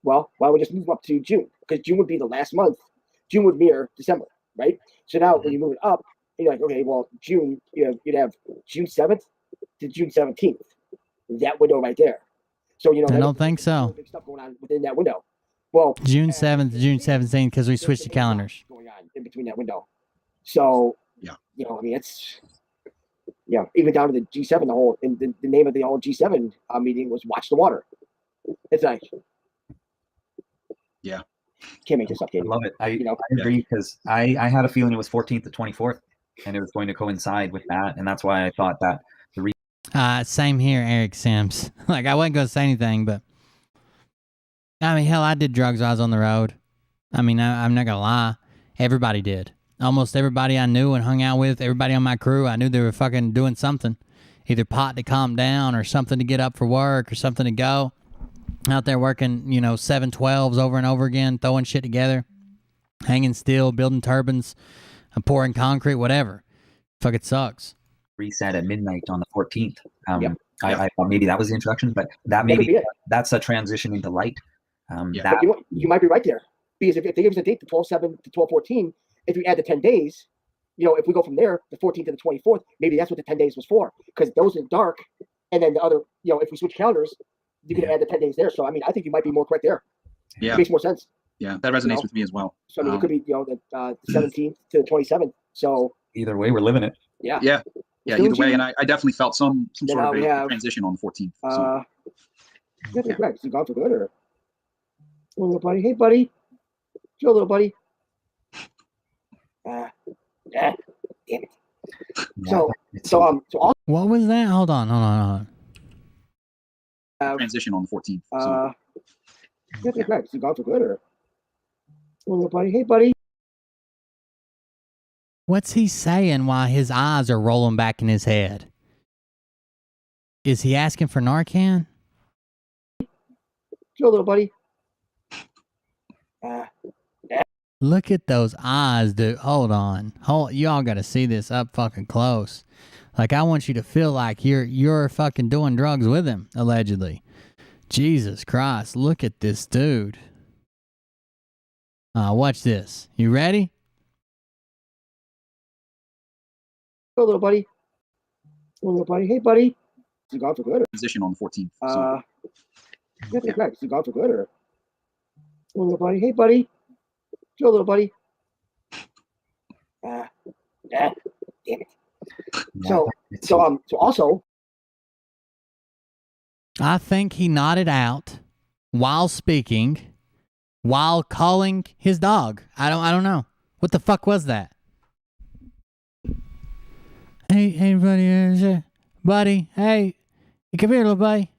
Well, why don't we just move up to June? Because June would be the last month. June would mirror December, right? So now when you move it up, you're like, okay, well, June, you'd have June 7th to June 17th. That window right there. So, I don't think so. Big stuff going on within that window. Well, June 7th to June 17th because we switched the calendars. Going on in between that window. So, yeah, I mean, it's, even down to the G7, the name of the whole G7 meeting was Watch the Water. It's like, yeah, can't make this up, Katie. I love it. I agree because I had a feeling it was 14th to 24th, and it was going to coincide with that, and that's why I thought that the same here, Eric Sims. Like I wasn't gonna say anything, but I mean, hell, I did drugs while I was on the road. I mean, I'm not gonna lie, everybody did. Almost everybody I knew and hung out with, everybody on my crew, I knew they were fucking doing something. Either pot to calm down or something to get up for work or something to go. Out there working, 7/12s over and over again, throwing shit together, hanging steel, building turbines, pouring concrete, whatever. Fuck, it sucks. Reset at midnight on the 14th. I thought maybe that was the introduction, but that's a transition into light. But you might be right there. Because if they give us a date, the 12/7 to 12/14, if you add the 10 days, if we go from there, the 14th to the 24th, maybe that's what the 10 days was for. Because those are dark. And then the other, if we switch calendars, you can add the 10 days there. So, I mean, I think you might be more correct there. Yeah. It makes more sense. Yeah, that resonates with me as well. So I mean, it could be the 17th to the 27th. So either way, we're living it. Yeah. Yeah. Either way, and I definitely felt some Then, sort of we a have, transition on the 14th. Greg, is he gone for good or? Oh, little buddy, hey buddy, chill, little buddy. Damn it. So all What was that? Hold on. Transition on the 14th. Greg, is he gone for good or? Oh, little buddy, hey buddy. What's he saying while his eyes are rolling back in his head? Is he asking for Narcan? Chill, little buddy. Look at those eyes, dude. Hold on. Y'all got to see this up fucking close. Like, I want you to feel like you're fucking doing drugs with him, allegedly. Jesus Christ. Look at this dude. Watch this. You ready? Chill, little buddy. Oh, little buddy, hey buddy. Is he gone for good or? Transition on the 14th. Greg, is he gone for good or? Oh, little buddy, hey buddy. Chill, little buddy. Damn it. So also, I think he nodded out while speaking, while calling his dog. I don't know. What the fuck was that? Hey, buddy, buddy, hey, come here, little buddy.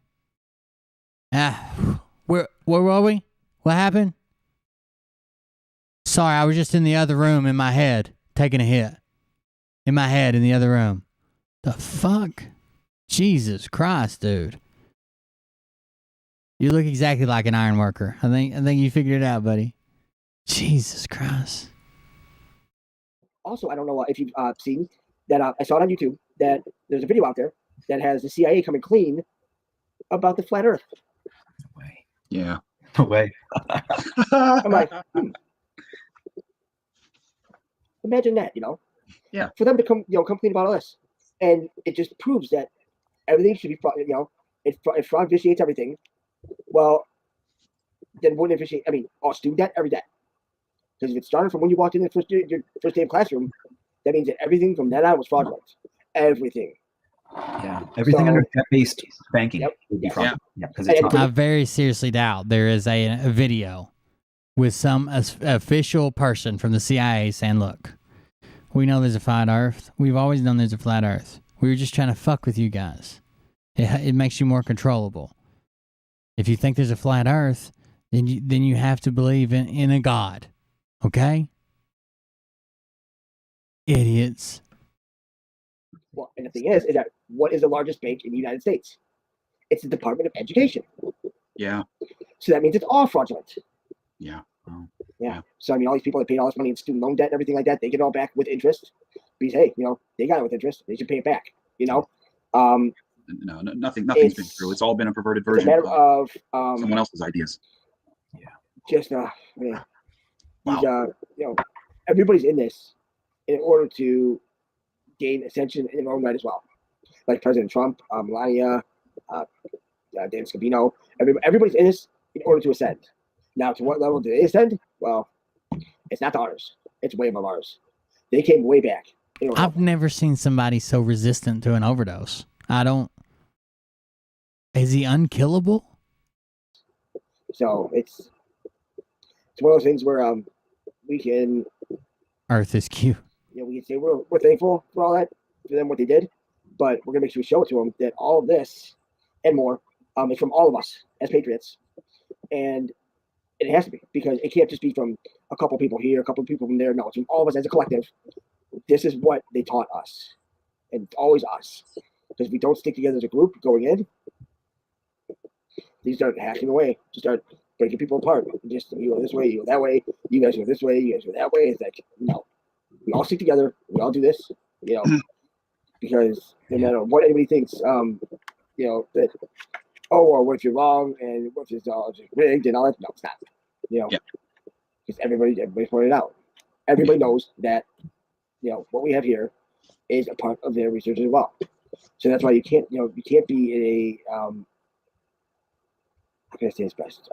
Where were we? What happened? Sorry, I was just in the other room in my head, taking a hit. In my head, in the other room. The fuck? Jesus Christ, dude. You look exactly like an iron worker. I think you figured it out, buddy. Jesus Christ. Also, I don't know if you've seen that. I saw it on YouTube that there's a video out there that has the CIA coming clean about the flat Earth. Yeah. No way. I'm like, imagine that, Yeah. For them to come clean about all this, and it just proves that everything should be fraud. If fraud vitiates everything, well, then wouldn't it vitiate? I mean, student debt, every debt. Because if it started from when you walked in the your first day of classroom, that means that everything from then on was fraudulent. Everything. Yeah, everything under debt-based banking would be fraud. Yeah, because it's I very seriously doubt there is a video with some official person from the CIA saying, look, we know there's a flat Earth. We've always known there's a flat Earth. We were just trying to fuck with you guys. It makes you more controllable. If you think there's a flat Earth, then you have to believe in a God. Okay? Idiots. Well, and the thing is that what is the largest bank in the United States? It's the Department of Education. Yeah. So that means it's all fraudulent. Yeah. Oh. Yeah. So I mean, all these people that paid all this money in student loan debt and everything like that, they get it all back with interest. Because hey, they got it with interest. They should pay it back. No, nothing's been true. It's all been a perverted version of someone else's ideas. Yeah. Just man, these everybody's in this in order to gain ascension in their own right as well. Like President Trump, Melania, Dan Scavino, everybody's in this in order to ascend. Now, to what level do they ascend? Well, it's not ours. It's way above ours. They came way back. I've never seen somebody so resistant to an overdose. Is he unkillable? So it's one of those things where we can Earth is cute. We can say we're thankful for all that, for them what they did, but we're gonna make sure we show it to them that all of this and more is from all of us as patriots, and it has to be, because it can't just be from a couple people here, a couple people from there. No, it's from all of us as a collective. This is what they taught us, and it's always us. Because if we don't stick together as a group going in, they start hacking away, just start breaking people apart. Just you go this way, you go that way, you guys go this way, you guys go that way. It's like, no, we all stick together, we all do this, because no matter what anybody thinks, that, oh, well, what if you're wrong and what if it's all just rigged and all that? No, it's not. Because everybody's pointed out. Everybody knows that, what we have here is a part of their research as well. So that's why you can't be in a, how can I say this best?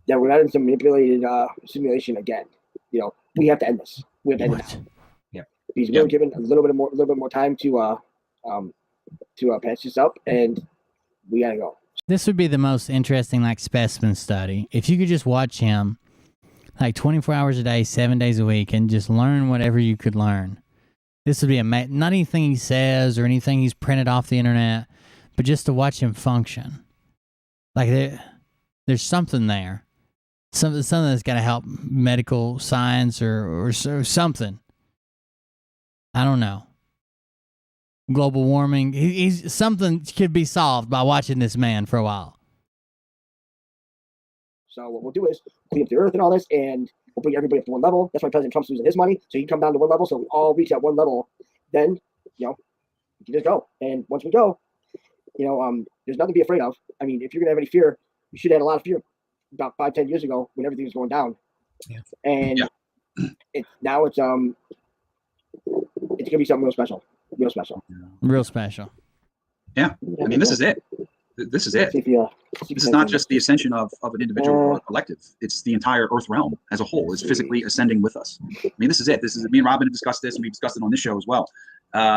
that we're not in some manipulated simulation again. You know, we have to end this. We have to end it now. Yeah. Because we're given a little bit more time to patch this up, and we gotta go. This would be the most interesting like specimen study. If you could just watch him like 24 hours a day, 7 days a week, and just learn whatever you could learn. This would be amazing. Not anything he says or anything he's printed off the internet, but just to watch him function. Like there's something there. Something that's got to help medical science or something. I don't know. Global warming. He's something could be solved by watching this man for a while. So what we'll do is clean up the earth and all this, and we'll bring everybody up to one level. That's why President Trump's losing his money, so he can come down to one level, so we all reach that one level. Then, you know, we can just go. And once we go, you know, there's nothing to be afraid of. I mean, if you're gonna have any fear, you should have had a lot of fear about 5-10 years ago when everything was going down. Yeah. And now it's gonna be something real special. Real special. Real special. Yeah. I mean, this is it. This is it. This is not just the ascension of an individual or a collective. It's the entire Earth realm as a whole is physically ascending with us. I mean, this is it. This is me and Robin have discussed this, and we discussed it on this show as well.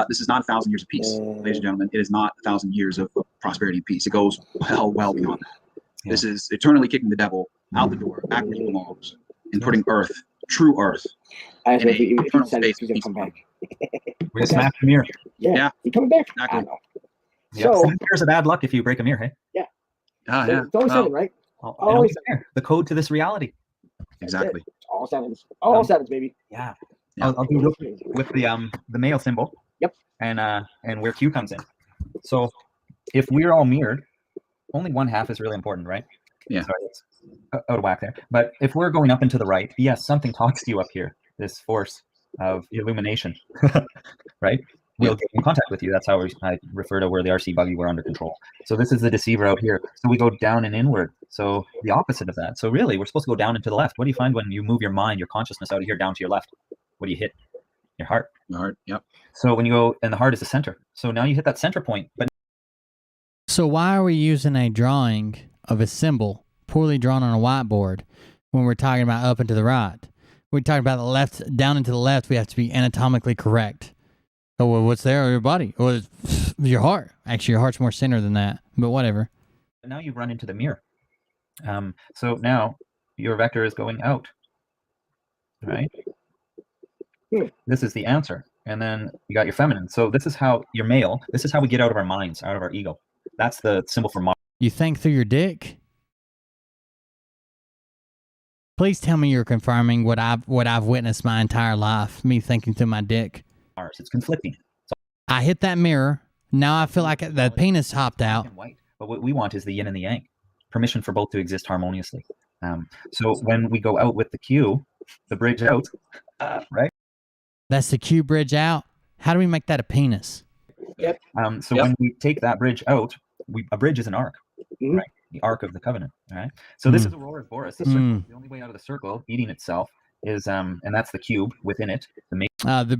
This is not 1,000 years of peace, ladies and gentlemen. It is not 1,000 years of prosperity and peace. It goes well beyond that. Yeah. This is eternally kicking the devil out the door, back where he belongs, and putting Earth, true Earth, in a eternal space of peace. Come back. We just smash the mirror. Yeah. He coming back? Exactly. I know. Yep. So, 7 years of bad luck if you break a mirror, hey? Yeah. Yeah. It's always 7, right? Always the code to this reality. Exactly. All 7s. All 7s, baby. Yeah. I'll do real quick with the male symbol. Yep. And where Q comes in. So if we're all mirrored, only one half is really important, right? Yeah. Sorry, it's out of whack there. But if we're going up and to the right, yes, something talks to you up here. This force of illumination, right? We'll get in contact with you. That's how I refer to where the RC buggy were under control. So this is the deceiver out here. So we go down and inward. So the opposite of that. So really, we're supposed to go down and to the left. What do you find when you move your mind, your consciousness out of here down to your left? What do you hit? Your heart. Your heart. Yep. So when you go, and the heart is the center. So now you hit that center point. But so why are we using a drawing of a symbol poorly drawn on a whiteboard when we're talking about up and to the right? We're talking about the left, down and to the left. We have to be anatomically correct. Oh, well, what's there on your body? Well, it's your heart. Actually, your heart's more center than that, but whatever. Now you've run into the mirror. So now your vector is going out, right? This is the answer. And then you got your feminine. So this is how your male, this is how we get out of our minds, out of our ego. That's the symbol for Mars. You think through your dick? Please tell me you're confirming what I've witnessed my entire life, me thinking through my dick. It's conflicting. So I hit that mirror. Now I feel like the penis hopped out. But what we want is the yin and the yang. Permission for both to exist harmoniously. So when we go out with the Q, the bridge out, right? That's the Q bridge out. How do we make that a penis? Yep. So when we take that bridge out, a bridge is an arc, right? The arc of the covenant, right? So this is Aurora's Boris. The circle, the only way out of the circle, eating itself, is and that's the cube within it. The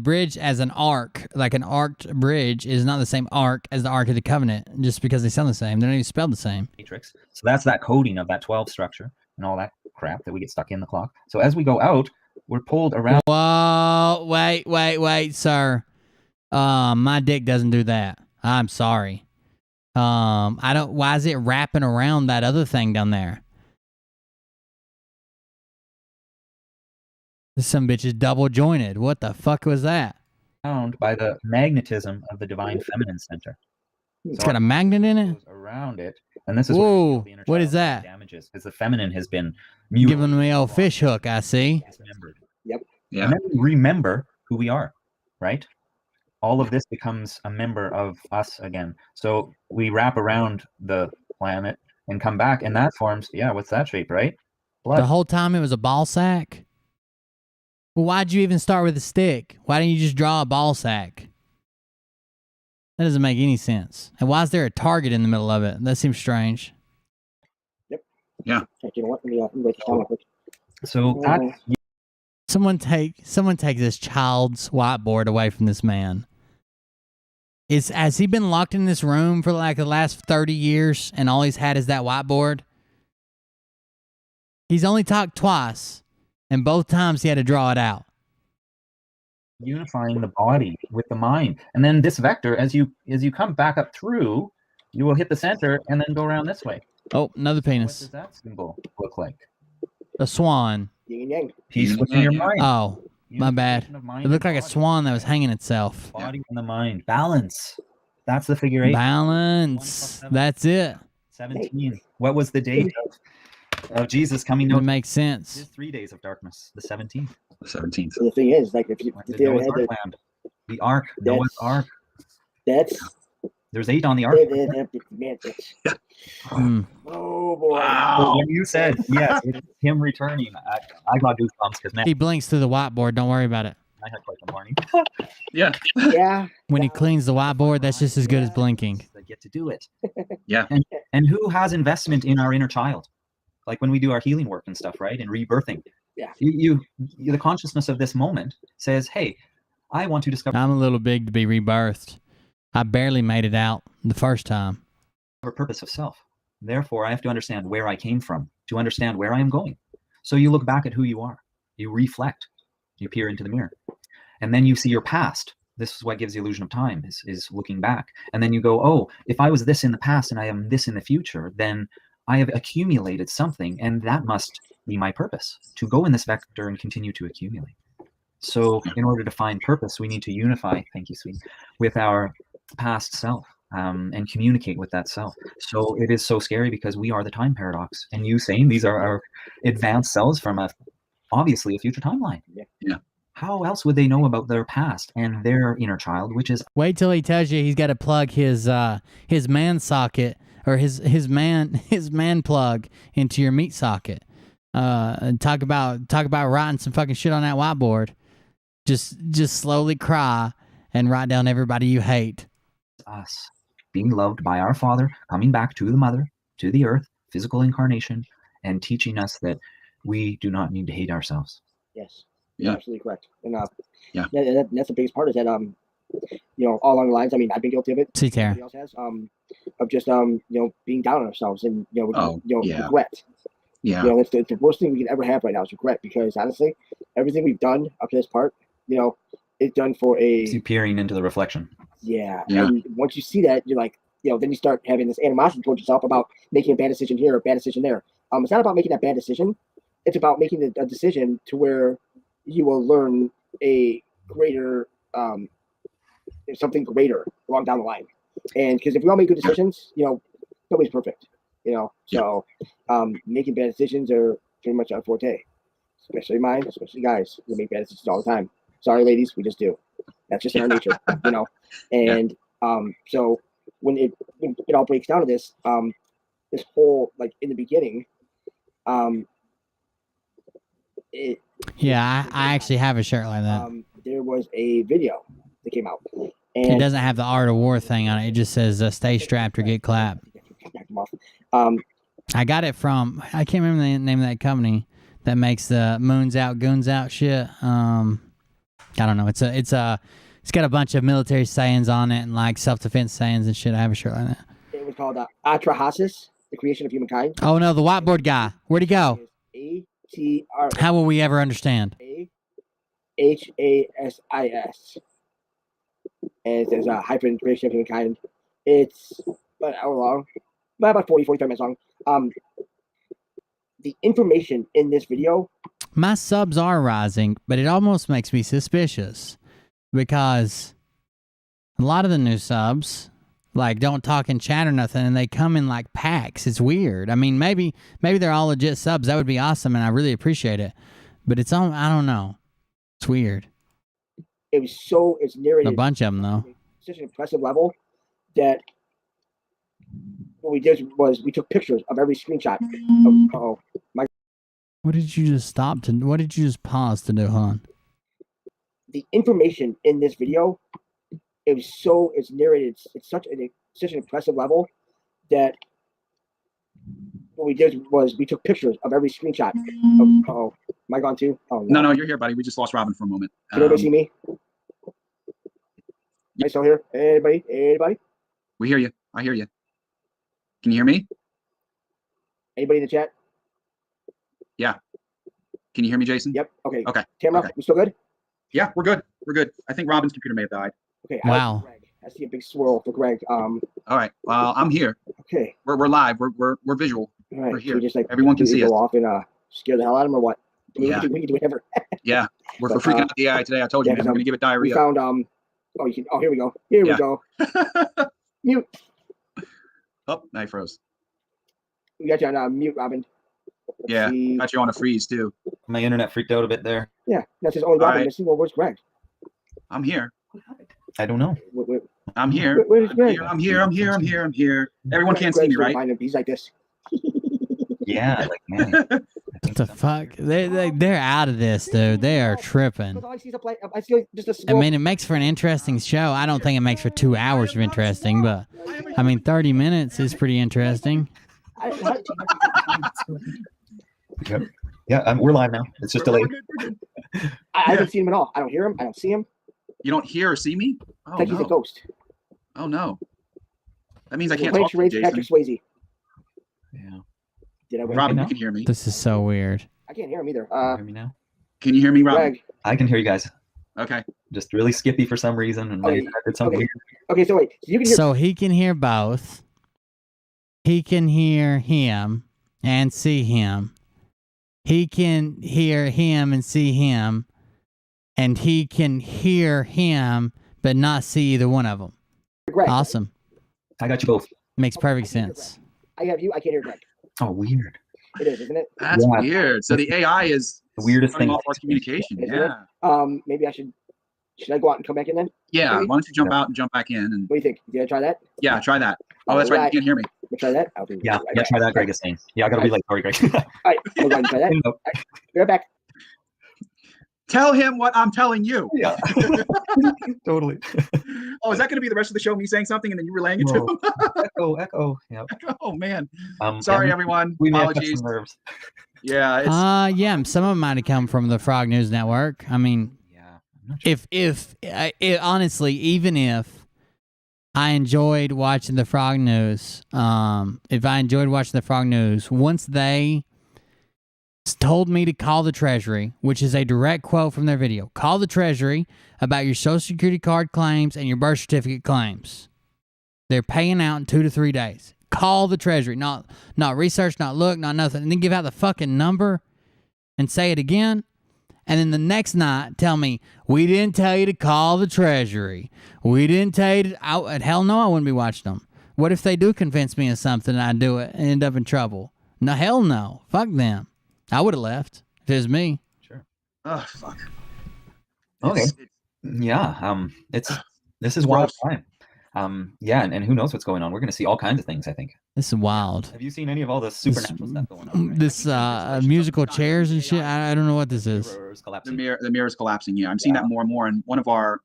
bridge as an arc, like an arced bridge, is not the same arc as the Ark of the Covenant, just because they sound the same. They're not even spelled the same. Matrix. So that's that coding of that 12 structure and all that crap that we get stuck in the clock. So as we go out, we're pulled around. Whoa, wait, sir. My dick doesn't do that. I'm sorry. I don't. Why is it wrapping around that other thing down there? Some bitch is double jointed. What the fuck was that? Found by the magnetism of the divine feminine center. It's got a magnet in it? Around it. And this is whoa, what is that? Damages because the feminine has been giving me a fish hook, I see. Yep. Yeah. And then we remember who we are, right? All of this becomes a member of us again. So we wrap around the planet and come back, and that forms, what's that shape, right? Blood. The whole time it was a ball sack? Well, why'd you even start with a stick? Why didn't you just draw a ball sack? That doesn't make any sense. And why is there a target in the middle of it? That seems strange. Yep. Yeah. You know what? Let me write this down real quick. So someone take this child's whiteboard away from this man. Has he been locked in this room for like the last 30 years and all he's had is that whiteboard? He's only talked twice, and both times he had to draw it out. Unifying the body with the mind, and then this vector, as you come back up through, you will hit the center and then go around this way. Oh, another What penis. does that symbol look like? A swan. Yin and yang. Peace within your mind. Oh, my bad. Unification of mind It looked and like a body. swan that was hanging itself. Body and the mind. Balance. That's the figure 8. Balance. That's it. 17. What was the date of Jesus coming It out? makes sense. His 3 days of darkness. The 17th. The 17th. So the thing is, like, if you When if did they Noah's had Ark the, land? The Ark. Noah's Ark. that's There's 8 on the Ark. man. That's, Hmm. oh boy. But when you said yes, it's him returning, I got goosebumps because man, He blinks through the whiteboard. Don't worry about it. I had quite the morning. Yeah. Yeah. When he cleans the whiteboard, that's just as good as blinking. I get to do it. Yeah. And who has investment in our inner child? Like when we do our healing work and stuff, right? And rebirthing. Yeah. You the consciousness of this moment says, hey, I want to discover I'm a little big to be rebirthed. I barely made it out the first time. a purpose of self. Therefore, I have to understand where I came from to understand where I am going. So you look back at who you are. You reflect. You peer into the mirror. And then you see your past. This is what gives the illusion of time, is looking back. And then you go, oh, if I was this in the past and I am this in the future, then I have accumulated something, and that must be my purpose, to go in this vector and continue to accumulate. So in order to find purpose, we need to unify, thank you, sweet, with our past self. And communicate with that self. So it is so scary because we are the time paradox. And you saying these are our advanced selves from obviously a future timeline. Yeah. How else would they know about their past and their inner child, which is Wait till he tells you he's got to plug his man socket or his man plug into your meat socket. And talk about writing some fucking shit on that whiteboard. Just slowly cry and write down everybody you hate. us being loved by our Father, coming back to the mother, to the earth, physical incarnation, and teaching us that we do not need to hate ourselves. Yes. Yeah. Absolutely correct. And Yeah. that's the biggest part is that all along the lines. I mean, I've been guilty of it. See, Tara. Everybody else has. Of just being down on ourselves and Oh, yeah. regret. Yeah. It's the worst thing we can ever have right now is regret, because honestly, everything we've done up to this part, it's done for a Peering into the reflection. yeah. Yeah. And once you see that, you're like, then you start having this animosity towards yourself about making a bad decision here or a bad decision there. It's not about making that bad decision. It's about making a decision to where you will learn a greater, something greater along down the line. And because if we all make good decisions, nobody's perfect, So making bad decisions are pretty much our forte, especially mine, especially guys. We make bad decisions all the time. Sorry, ladies, we just do. That's just in our nature, And so when it all breaks down to this, this whole, like, in the beginning, Yeah, I actually have a shirt like that. there was a video that came out. It And doesn't have the Art of War thing on it. It just says stay strapped or get clapped. I got it from, I can't remember the name of that company that makes the moons out, goons out shit. I don't know. It's got a bunch of military sayings on it and like self-defense sayings and shit. I have a shirt like that. it was called Atrahasis, the creation of humankind. Oh no, the whiteboard guy. Where'd he go? ATR. How will we ever understand? HASIS. And it says hyphen creation of humankind. It's about an hour long, about 45 minutes long. The information in this video. My subs are rising, but it almost makes me suspicious because a lot of the new subs like don't talk in chat or nothing, and they come in like packs. It's weird. I mean, maybe they're all legit subs. That would be awesome, and I really appreciate it. But it's all, I don't know. It's weird. It's narrated. A bunch of them though. Such an impressive level that what we did was we took pictures of every screenshot. What did you just stop to? What did you just pause to do, hon? The information in this video, it's narrated. It's such an impressive level that what we did was we took pictures of every screenshot. Am I gone too? Oh No, you're here, buddy. We just lost Robin for a moment. Can everybody see me? Am I still here? Anybody? We hear you. I hear you. Can you hear me? Anybody in the chat? Yeah. Can you hear me, Jason? Yep. Okay. Okay. Camera, Okay. we still good? Yeah, we're good. We're good. I think Robin's computer may have died. Okay. Wow. I see a big swirl for Greg. All right. Well, I'm here. Okay. We're live. We're visual. All right. We're So here. we just like Everyone can do we see go us. off and scare the hell out of him or what? Yeah. We can do whatever. Yeah. We're But, freaking out the AI today. I told you, yeah, man. 'cause, We're gonna give it We diarrhea. found Oh, you can. Oh, here we go. Here Yeah. we go. Mute. Oh, I froze. We got you on mute, Robin. Let's Yeah. see. Got you on a freeze too. My internet freaked out a bit there. Yeah. That's his own Robin. right. Let's see. Well, where's Greg? I'm here. I don't know. I'm here. Where's Greg? I'm here. Everyone can't see me, right? He's like this. Yeah, like man. What the fuck? They're out of this, dude. They are tripping. All I see is I see just a I swirl. mean, it makes for an interesting show. I don't think it makes for 2 hours of interesting, but I mean, 30 minutes is pretty interesting. Yep. Yeah, we're live now. It's just delayed. I haven't seen him at all. I don't hear him. I don't see him. You don't hear or see me? Oh, Like he's a ghost. Oh no. That means I We're can't playing talk to you, charades Jason. Patrick Swayze. Yeah. Did I win? Robin, you can hear me. This is so weird. I can't hear him either. Hear me now? Can you hear me, Robin? Greg. I can hear you guys. Okay. Just really skippy for some reason, and Okay. I did something Okay. weird. Okay, so wait. So you can hear. So he can hear both. He can hear him and see him. He can hear him and see him. And he can hear him but not see either one of them. Greg. Awesome. I got you both. Makes perfect sense. I have you. I can't hear Greg. Oh, weird. It is, isn't it? That's Yeah. weird. So the AI is The weirdest cutting thing. off our communication. Isn't Yeah. it? Maybe I should. Should I go out and come back in then? Yeah. Maybe? Why don't you jump out and jump back in? And What do you think? Did I try that? yeah, try that. Oh, that's right. Alright. You can't hear me. We'll try that. I'll be Yeah, right yeah, back. try that, Greg is saying. Yeah, I gotta be like, sorry, Greg. All right, we'll go ahead and try that. Nope. Be right back. Tell him what I'm telling you. Yeah. Totally. Oh, is that going to be the rest of the show? Me saying something and then you relaying it to him? Echo. Yep. Oh man. and Sorry, everyone. We may have cut Apologies. some nerves. Yeah. It's, Yeah, some of them might have come from the Frog News Network. I mean, if honestly, even if I enjoyed watching the Frog News, once they told me to call the Treasury, which is a direct quote from their video, call the Treasury about your Social Security card claims and your birth certificate claims. They're paying out in 2 to 3 days. Call the Treasury, not research, not look, not nothing, and then give out the fucking number and say it again. And then the next night, tell me, we didn't tell you to call the Treasury. We didn't tell you to... hell no, I wouldn't be watching them. What if they do convince me of something and I do it and end up in trouble? No, hell no. Fuck them. I would have left if it was me. Sure. oh fuck. Okay. It's- Yeah. This is wild time. Yeah, and who knows what's going on? We're gonna see all kinds of things, I think. This is wild. Have you seen any of all the supernatural stuff going on? Right? This musical chairs and shit. I don't know what this is. Mirrors The collapsing. mirror is collapsing. Yeah, I'm seeing that more and more. And one of our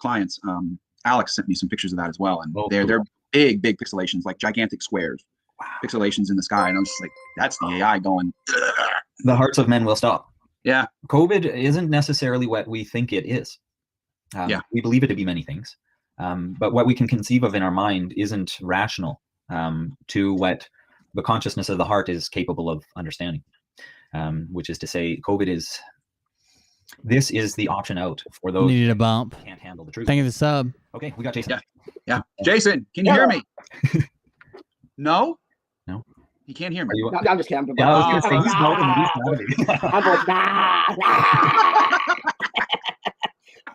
clients, Alex, sent me some pictures of that as well. And Oh, they're cool. big pixelations, like gigantic squares, pixelations in the sky. And I'm just like, that's the AI going. The hearts of men will stop. Yeah. COVID isn't necessarily what we think it is. Yeah. We believe it to be many things. But what we can conceive of in our mind isn't rational to what the consciousness of the heart is capable of understanding, which is to say, this is the option out for those Needed a bump. who can't handle the truth. Thank you for the sub. Okay, we got Jason. Yeah. Jason, can you hear me? No? No. He can't hear me. Are you- No, I'm just kidding. Yeah, I was gonna say he's nodding, he's nodding. I'm going,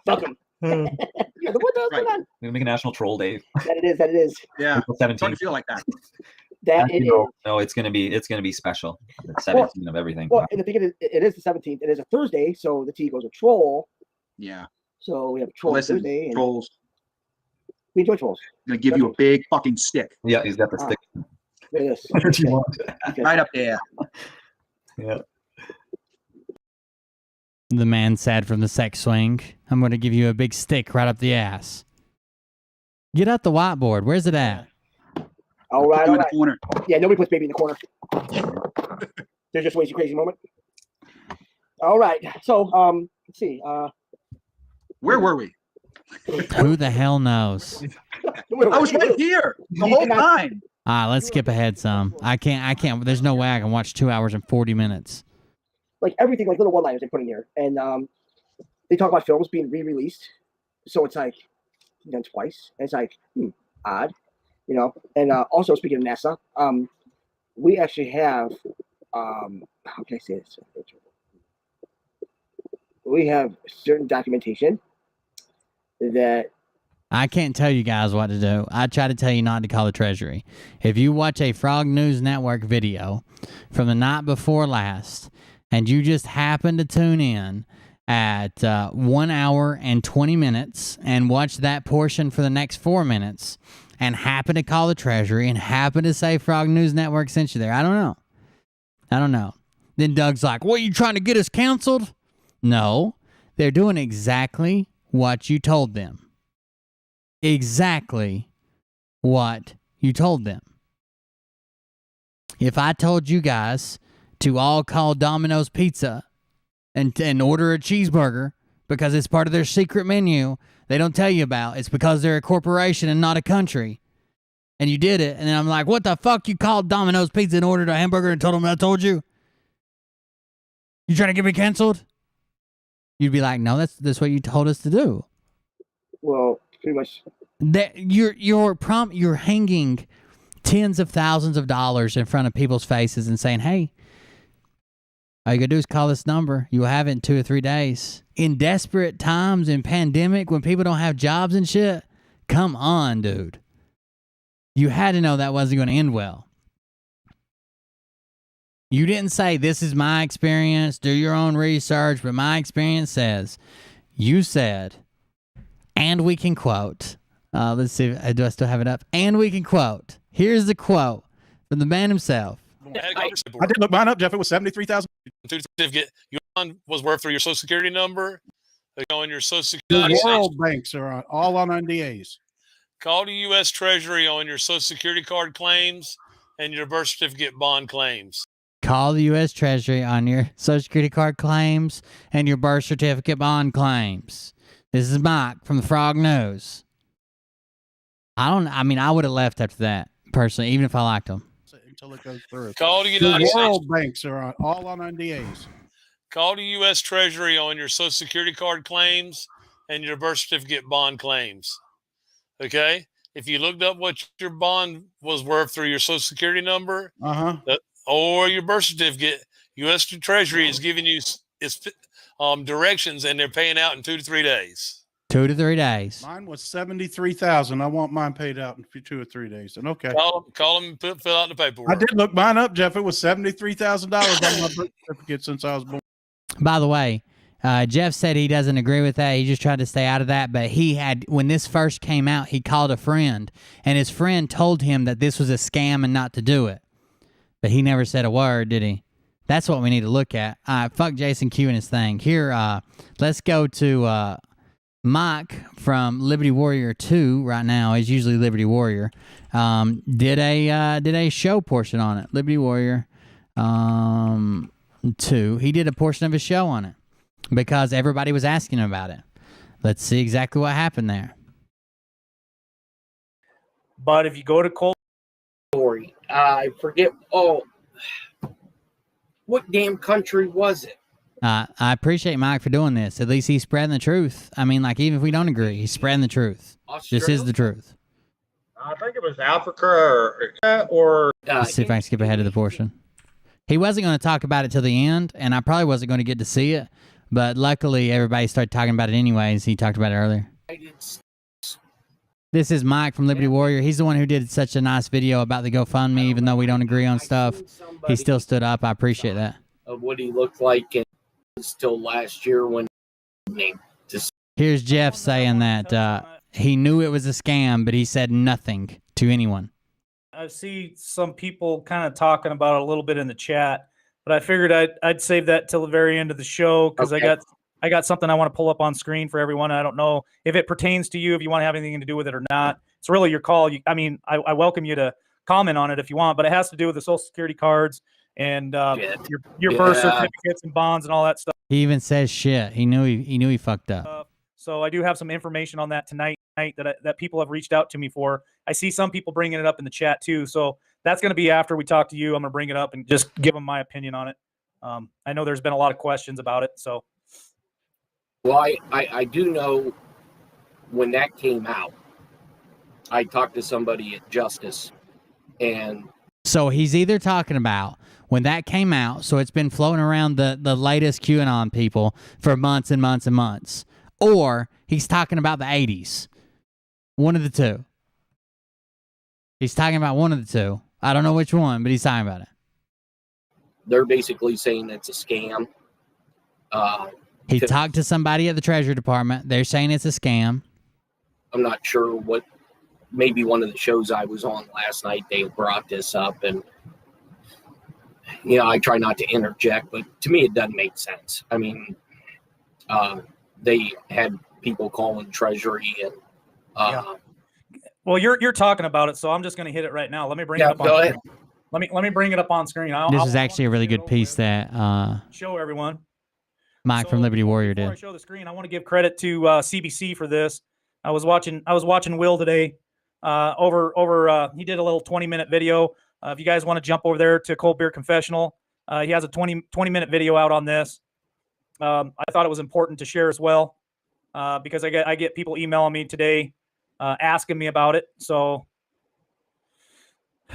Fuck him. Yeah, what the hell's going on? We'll make a national troll day. That it is. Yeah. April It's starting 17th. to feel like that. That it is. No, it's gonna be special. The 17th of everything. Well, and the thing is, it is the 17th. It is a Thursday, so the T goes a troll. Yeah. So we have a troll Listen, Thursday. And trolls. we enjoy trolls. I'm gonna give you a big fucking stick. Yeah, he's got the Ah. stick. Look at this. What do you want? Okay. Right up there. Yeah. The man sad from the sex swing. I'm going to give you a big stick right up the ass. Get out the whiteboard. Where's it at? All right, You all in the right. corner. Yeah, nobody puts baby in the corner. There's just ways crazy moment. All right. So, let's see. Where were we? Who the hell knows? I was right here the whole time. Let's skip ahead some. I can't. There's no way I can watch 2 hours and 40 minutes. like everything, like little one-liners they put in here, and they talk about films being re-released, so it's like done twice. And it's like odd, you know. And also speaking of NASA, we actually have how can I say this? We have certain documentation that I can't tell you guys what to do. I try to tell you not to call the Treasury. If you watch a Frog News Network video from the night before last, and you just happen to tune in at 1 hour and 20 minutes and watch that portion for the next 4 minutes and happen to call the Treasury and happen to say Frog News Network sent you there, I don't know. Then Doug's like, what, you trying to get us canceled? No, they're doing exactly what you told them. Exactly what you told them. If I told you guys to all call Domino's Pizza and order a cheeseburger because it's part of their secret menu they don't tell you about, it's because they're a corporation and not a country, and you did it, and then I'm like, what the fuck, you called Domino's Pizza and ordered a hamburger and told them I told you? You trying to get me canceled? You'd be like, no, that's what you told us to do. Well, pretty much. That you're hanging tens of thousands of dollars in front of people's faces and saying, hey, all you gotta do is call this number. You'll have it in 2 or 3 days. In desperate times, in pandemic, when people don't have jobs and shit, come on, dude. You had to know that wasn't going to end well. You didn't say, this is my experience, do your own research, but my experience says, you said, and we can quote, let's see, do I still have it up? And we can quote. Here's the quote from the man himself. I did look mine up, Jeff. It was 73,000. Certificate your was worth for your social security number. They go on your social security. The world banks are all on NDAs. Call the U.S. Treasury on your social security card claims and your birth certificate bond claims. Call the U.S. Treasury on your social security card claims and your birth certificate bond claims. This is Mike from the Frog News. I would have left after that, personally, even if I liked them. Until it goes through. Call the United The world States. banks are all on NDAs. Call the U.S. Treasury on your social security card claims and your birth certificate bond claims. Okay? If you looked up what your bond was worth through your social security number or your birth certificate, U.S. Treasury is giving you its directions, and they're paying out in 2 to 3 days. 2 to 3 days. Mine was 73,000. I want mine paid out in 2 or 3 days. And okay. Call them and fill out the paperwork. I did look mine up, Jeff. It was $73,000 on my birth certificate since I was born. By the way, Jeff said he doesn't agree with that. He just tried to stay out of that. But when this first came out, he called a friend, and his friend told him that this was a scam and not to do it. But he never said a word, did he? That's what we need to look at. Fuck Jason Q and his thing. Here, let's go to Mike from Liberty Warrior 2 right now. He's usually Liberty Warrior. Did a show portion on it. Liberty Warrior 2. He did a portion of his show on it because everybody was asking about it. Let's see exactly what happened there. But if you go to Cold Story, I forget. Oh, what damn country was it? I appreciate Mike for doing this. At least he's spreading the truth. I mean, like, even if we don't agree, he's spreading the truth. Australia? This is the truth. I think it was Africa or Let's see if I can skip ahead of the portion. He wasn't going to talk about it till the end, and I probably wasn't going to get to see it, but luckily everybody started talking about it anyways. He talked about it earlier. This is Mike from Liberty Warrior. He's the one who did such a nice video about the GoFundMe, even though we don't agree on stuff. He still stood up. I appreciate that. Of what he looked like until last year when Here's Jeff saying that he knew it was a scam, but he said nothing to anyone. I see some people kind of talking about it a little bit in the chat, but I figured I'd save that till the very end of the show because I got something I want to pull up on screen for everyone. I don't know if it pertains to you, if you want to have anything to do with it or not. It's really your call. I welcome you to comment on it if you want, but it has to do with the Social Security cards and your birth certificates and bonds and all that stuff. He even says shit. He knew he fucked up. So I do have some information on that tonight that people have reached out to me for. I see some people bringing it up in the chat too. So that's going to be after we talk to you. I'm going to bring it up and just give them my opinion on it. I know there's been a lot of questions about it. So, well, I do know when that came out, I talked to somebody at Justice, and so he's either talking about when that came out, so it's been floating around the latest QAnon people for months and months and months, or he's talking about the 80s. One of the two. He's talking about one of the two. I don't know which one, but he's talking about it. They're basically saying it's a scam. He talked to somebody at the Treasury Department. They're saying it's a scam. I'm not sure what, maybe one of the shows I was on last night, they brought this up, and, you know, I try not to interject, but to me, it doesn't make sense. I mean, they had people calling Treasury and, well, you're talking about it, so I'm just going to hit it right now. Let me bring it up. Go ahead. Let me bring it up on screen. This is actually a really good piece that show everyone. Mike from Liberty Warrior Before I did. show the screen, I want to give credit to CBC for this. I was watching Will today. He did a little 20-minute video. If you guys want to jump over there to Cold Beer Confessional, he has a 20-minute video out on this. I thought it was important to share as well because I get people emailing me today asking me about it. So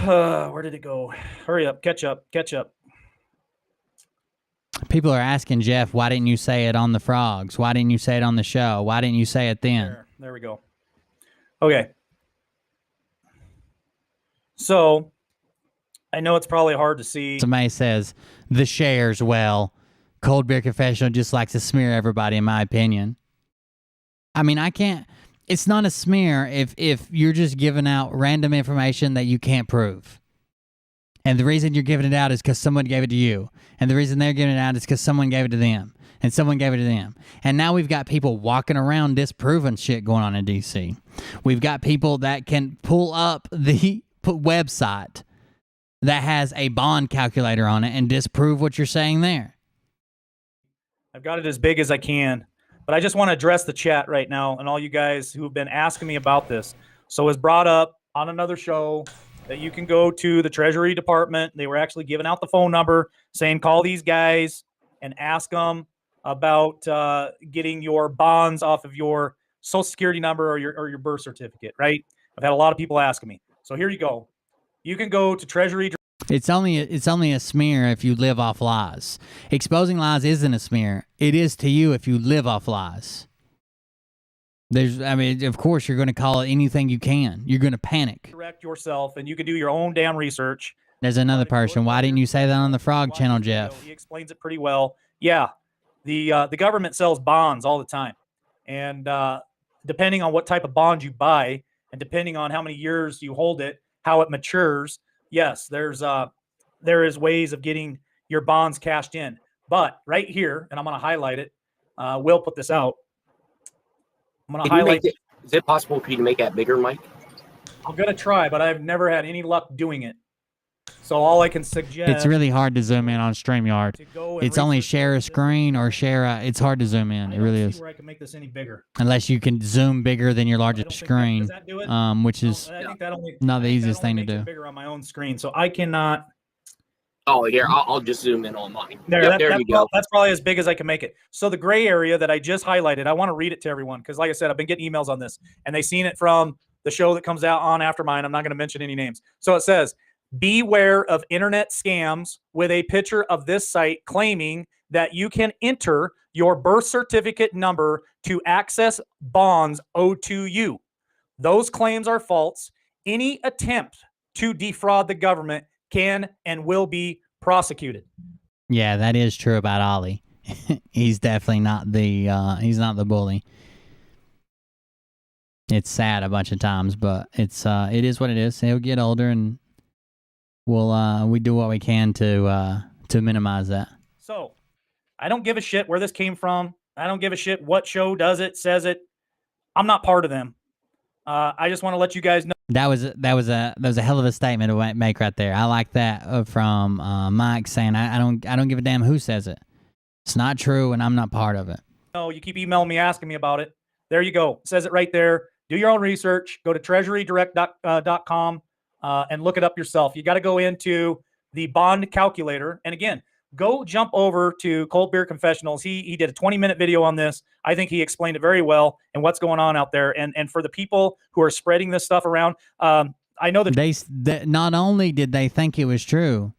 where did it go? Hurry up, catch up. People are asking Jeff, why didn't you say it on the Frogs? Why didn't you say it on the show? Why didn't you say it then? There we go. Okay. So I know it's probably hard to see. Somebody says the shares, well, Cold Beer Confessional just likes to smear everybody, in my opinion. I mean, it's not a smear if you're just giving out random information that you can't prove. And the reason you're giving it out is because someone gave it to you. And the reason they're giving it out is because someone gave it to them. And someone gave it to them. And now we've got people walking around disproving shit going on in D.C. We've got people that can pull up the website that has a bond calculator on it and disprove what you're saying there. I've got it as big as I can. But I just want to address the chat right now and all you guys who have been asking me about this. So it was brought up on another show that you can go to the Treasury Department. They were actually giving out the phone number saying, call these guys and ask them about getting your bonds off of your Social Security number or your birth certificate, right? I've had a lot of people asking me. So here you go. You can go to Treasury. It's only a smear if you live off lies. Exposing lies isn't a smear. It is to you if you live off lies. Of course, you're going to call it anything you can. You're going to panic. Direct yourself, and you can do your own damn research. There's another person. Why didn't you say that on the Frog channel, Jeff? He explains it pretty well. Yeah, the government sells bonds all the time, and depending on what type of bond you buy, and depending on how many years you hold it, how it matures, yes, there is ways of getting your bonds cashed in. But right here, and I'm going to highlight it. We'll put this out. I'm going to highlight it. Is it possible for you to make that bigger, Mike? I'm going to try, but I've never had any luck doing it. So all I can suggest... It's really hard to zoom in on StreamYard. It's only share a screen or it's hard to zoom in. It really is. Where I can make this any bigger. Unless you can zoom bigger than your largest screen, which is not the easiest thing to do. Bigger on my own screen, so I cannot... Oh, here, I'll just zoom in on mine. There you go. That's probably as big as I can make it. So the gray area that I just highlighted, I want to read it to everyone because, like I said, I've been getting emails on this, and they've seen it from the show that comes out on after mine. I'm not going to mention any names. So it says, beware of internet scams with a picture of this site claiming that you can enter your birth certificate number to access bonds owed to you. Those claims are false. Any attempt to defraud the government can and will be prosecuted. Yeah, that is true about Ollie. He's definitely not he's not the bully. It's sad a bunch of times, but it is what it is. He'll get older, and we do what we can to minimize that. So, I don't give a shit where this came from. I don't give a shit what show does it, says it. I'm not part of them. I just want to let you guys know. That was a hell of a statement to make right there. I like that from Mike saying I don't give a damn who says it. It's not true, and I'm not part of it. No, you keep emailing me asking me about it. There you go. It says it right there. Do your own research. Go to treasurydirect.com and look it up yourself. You got to go into the bond calculator. And again, go jump over to Cold Beer Confessionals. He did a 20-minute video on this. I think he explained it very well and what's going on out there. And for the people who are spreading this stuff around, I know that they not only did they think it was true,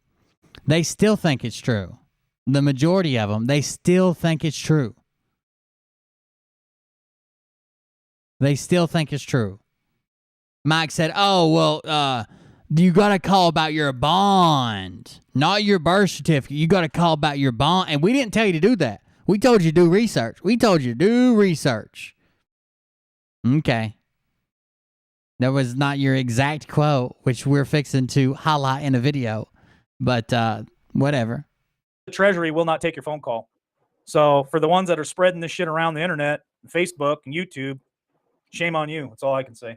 they still think it's true. The majority of them, they still think it's true. They still think it's true. Mike said, "Oh, well, you got to call about your bond, not your birth certificate. You got to call about your bond." And we didn't tell you to do that. We told you to do research. We told you to do research. Okay. That was not your exact quote, which we're fixing to highlight in a video, but whatever. the Treasury will not take your phone call. So for the ones that are spreading this shit around the internet, Facebook and YouTube, shame on you. That's all I can say.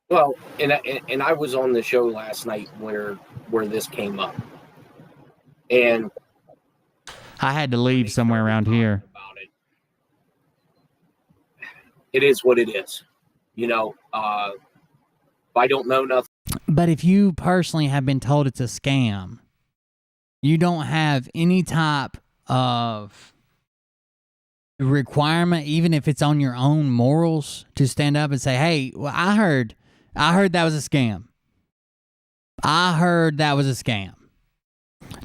Well, and I was on the show last night where this came up, and I had to leave somewhere around here. It is what it is, you know. If I don't know nothing. But if you personally have been told it's a scam, you don't have any type of requirement, even if it's on your own morals, to stand up and say, "Hey, well, I heard that was a scam. I heard that was a scam."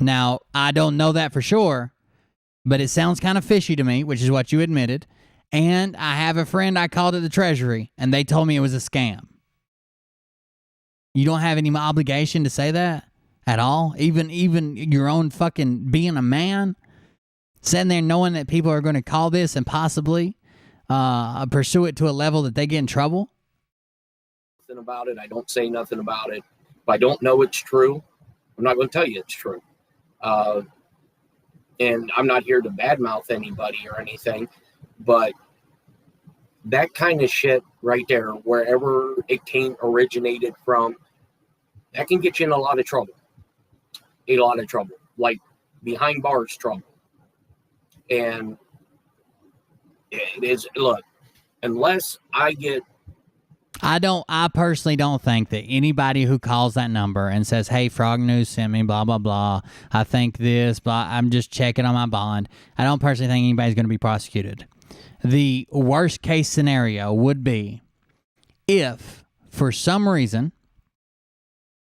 Now, I don't know that for sure, but it sounds kind of fishy to me, which is what you admitted. And I have a friend I called at the Treasury, and they told me it was a scam. You don't have any obligation to say that at all? Even your own fucking being a man? Sitting there knowing that people are going to call this and possibly pursue it to a level that they get in trouble? Nothing about it. I don't say nothing about it. If I don't know it's true, I'm not going to tell you it's true. And I'm not here to badmouth anybody or anything, but that kind of shit right there, wherever it originated from, that can get you in a lot of trouble. Like behind bars trouble. And it is, look, unless I get... I personally don't think that anybody who calls that number and says, "Hey, Frog News sent me, blah, blah, blah. I think this, blah, I'm just checking on my bond." I don't personally think anybody's going to be prosecuted. The worst case scenario would be if, for some reason,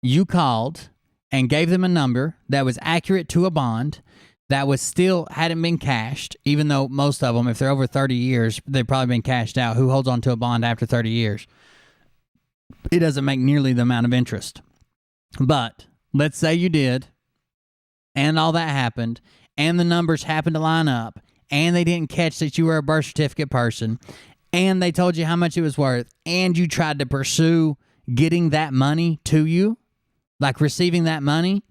you called and gave them a number that was accurate to a bond that was still hadn't been cashed, even though most of them, if they're over 30 years, they've probably been cashed out. Who holds on to a bond after 30 years? It doesn't make nearly the amount of interest. But let's say you did, and all that happened, and the numbers happened to line up, and they didn't catch that you were a birth certificate person, and they told you how much it was worth, and you tried to pursue getting that money to you, like receiving that money,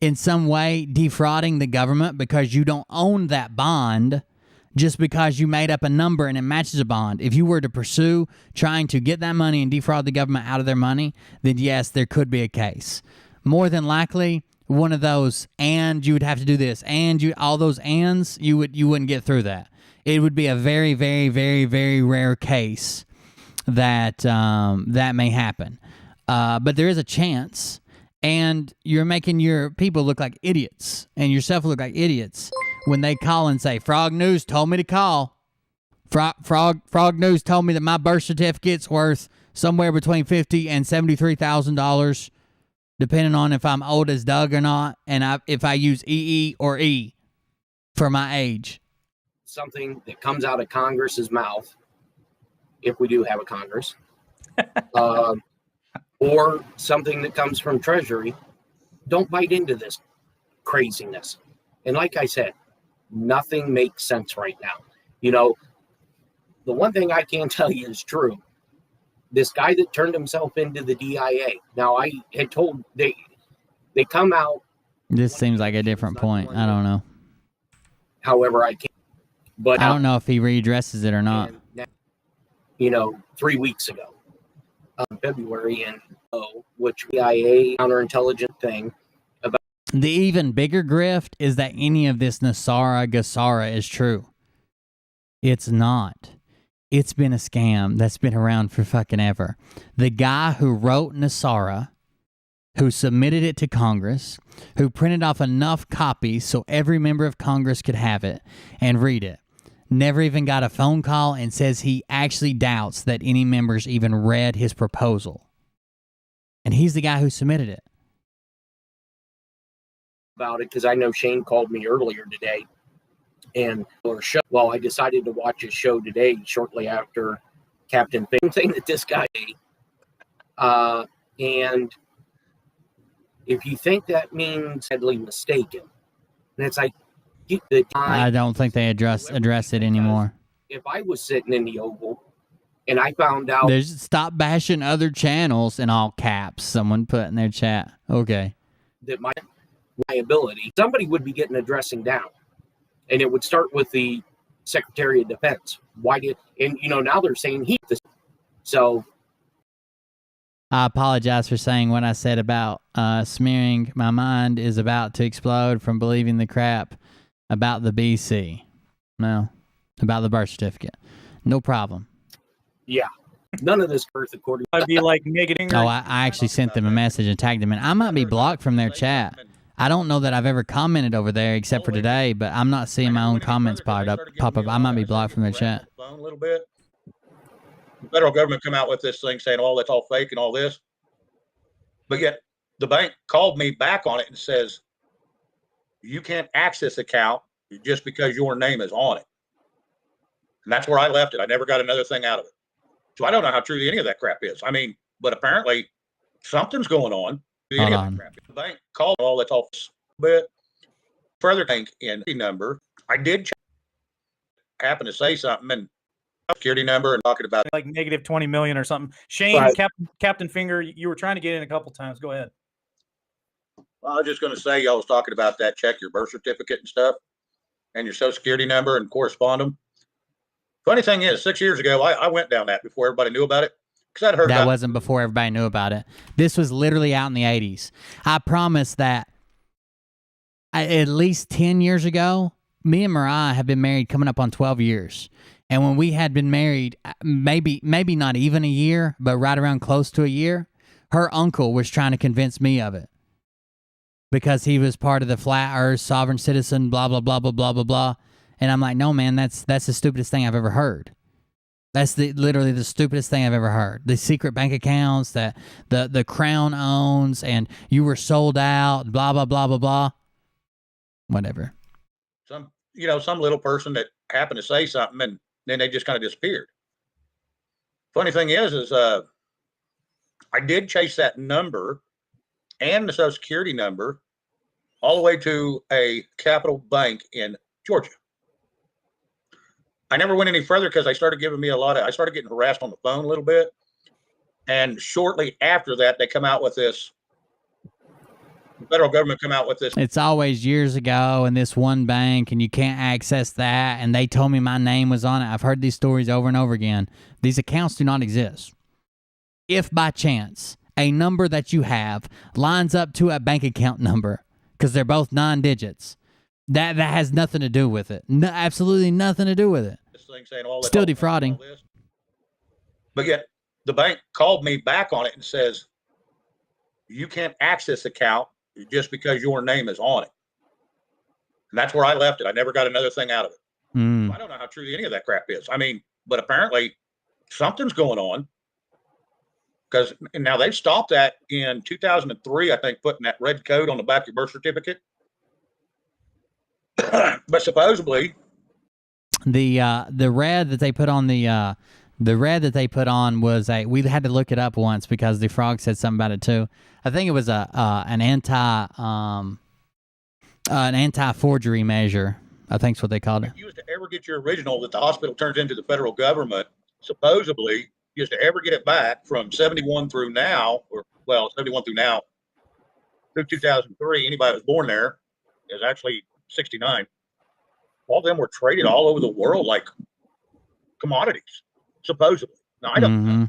in some way defrauding the government because you don't own that bond just because you made up a number and it matches a bond. If you were to pursue trying to get that money and defraud the government out of their money, then yes, there could be a case. More than likely, one of those, and you would have to do this, and you all those ands, you wouldn't get through that. It would be a very, very, very, very rare case that that may happen. But there is a chance. And you're making your people look like idiots and yourself look like idiots when they call and say, "Frog News told me to call. Frog News told me that my birth certificate's worth somewhere between $50,000 and $73,000, depending on if I'm old as Doug or not, and if I use EE or E for my age." Something that comes out of Congress's mouth, if we do have a Congress, or something that comes from Treasury, don't bite into this craziness. And like I said, nothing makes sense right now. You know, the one thing I can tell you is true. This guy that turned himself into the DIA. Now, I had told they come out. This seems like a different point. I don't know. However, I can. But I don't know if he readdresses it or not. You know, 3 weeks ago. February, and which CIA counterintelligence thing about. The even bigger grift is that any of this NESARA GESARA is true. It's not. It's been a scam that's been around for fucking ever. The guy who wrote NESARA who submitted it to Congress, who printed off enough copies so every member of Congress could have it and read it. Never even got a phone call and says he actually doubts that any members even read his proposal. And he's the guy who submitted it. About it, because I know Shane called me earlier today, and I decided to watch his show today shortly after Captain thing that this guy and if you think that means sadly mistaken, and it's like I don't think they address it anymore. If I was sitting in the Oval and I found out Stop bashing other channels in all caps, someone put in their chat. Okay. that my liability, somebody would be getting a dressing down, and it would start with the Secretary of Defense. Why did, and now they're saying so I apologize for saying what I said about smearing. My mind is about to explode from believing the crap about the BC. No, about the birth certificate. No problem. Yeah, none of this birth according. I'd be like negating. Oh, I actually sent them a message and tagged them in. I might be blocked from their chat. I don't know that I've ever commented over there except for today, but I'm not seeing my own comments pop up. I might be blocked from their chat. A little bit. The federal government come out with this thing saying, "Oh, that's all fake and all this," but yet the bank called me back on it and says, "You can't access the account just because your name is on it." And that's where I left it. I never got another thing out of it. So I don't know how true any of that crap is. I mean, but apparently something's going on. Hold on. The bank called all that's all, but further bank in the number. I did happen to say something and security number and talking about like negative 20 million or something. Shane, Right. Captain Finger, you were trying to get in a couple times. Go ahead. I was just going to say, y'all was talking about that, check your birth certificate and stuff and your social security number and correspond them. Funny thing is, 6 years ago, I went down that before everybody knew about it. Because I'd heard That about wasn't before everybody knew about it. This was literally out in the 80s. I promise that at least 10 years ago, me and Mariah have been married coming up on 12 years. And when we had been married, maybe not even a year, but right around close to a year, her uncle was trying to convince me of it. Because he was part of the flat earth, sovereign citizen, blah, blah, blah, blah, blah, blah, blah. And I'm like, no, man, that's the stupidest thing I've ever heard. That's literally the stupidest thing I've ever heard. The secret bank accounts that the crown owns, and you were sold out, blah, blah, blah, blah, blah. Whatever. some little person that happened to say something and then they just kind of disappeared. Funny thing is I did chase that number and the social security number all the way to a Capital Bank in Georgia. I never went any further because I started getting harassed on the phone a little bit. And shortly after that, they come out with this, the federal government come out with this. It's always years ago in this one bank, and you can't access that. And they told me my name was on it. I've heard these stories over and over again. These accounts do not exist. If by chance a number that you have lines up to a bank account number, because they're both 9 digits, that has nothing to do with it. No, absolutely nothing to do with it. This thing saying all that, Still defrauding. But yet the bank called me back on it and says, "You can't access the account just because your name is on it." And that's where I left it. I never got another thing out of it. I don't know how true any of that crap is. I mean, but apparently something's going on, because now they've stopped that in 2003, I think, putting that red code on the back of your birth certificate. But supposedly The red that they put on was we had to look it up once because the frog said something about it too. I think it was an anti-forgery measure. I think is what they called it. if you was to ever get your original that the hospital turns into the federal government, supposedly you was to ever get it back from 71 through now, 71 through now, through 2003, anybody that was born there is actually 69. All of them were traded all over the world like commodities, supposedly. Now, I don't know.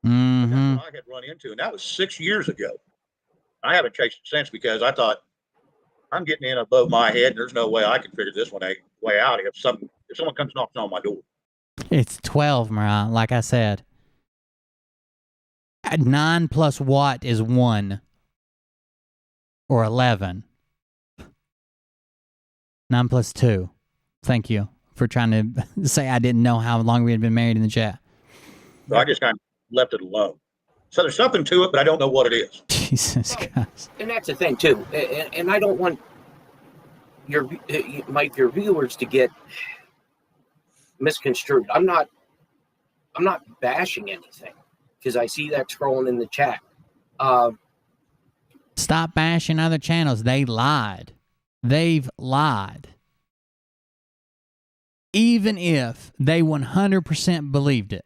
That's what I had run into, and that was 6 years ago. I haven't chased it since because I thought, I'm getting in above my head, and there's no way I can figure this way out if someone comes knocking on my door. It's 12, Mariah, like I said. 9 plus what is 1? or 11. 9 plus 2. Thank you for trying to say I didn't know how long we had been married in the chat. So I just kind of left it alone. So there's something to it, but I don't know what it is. Jesus Christ. And that's the thing too. And I don't want your viewers to get misconstrued. I'm not bashing anything because I see that scrolling in the chat. Stop bashing other channels. They lied. They've lied. Even if they 100% believed it,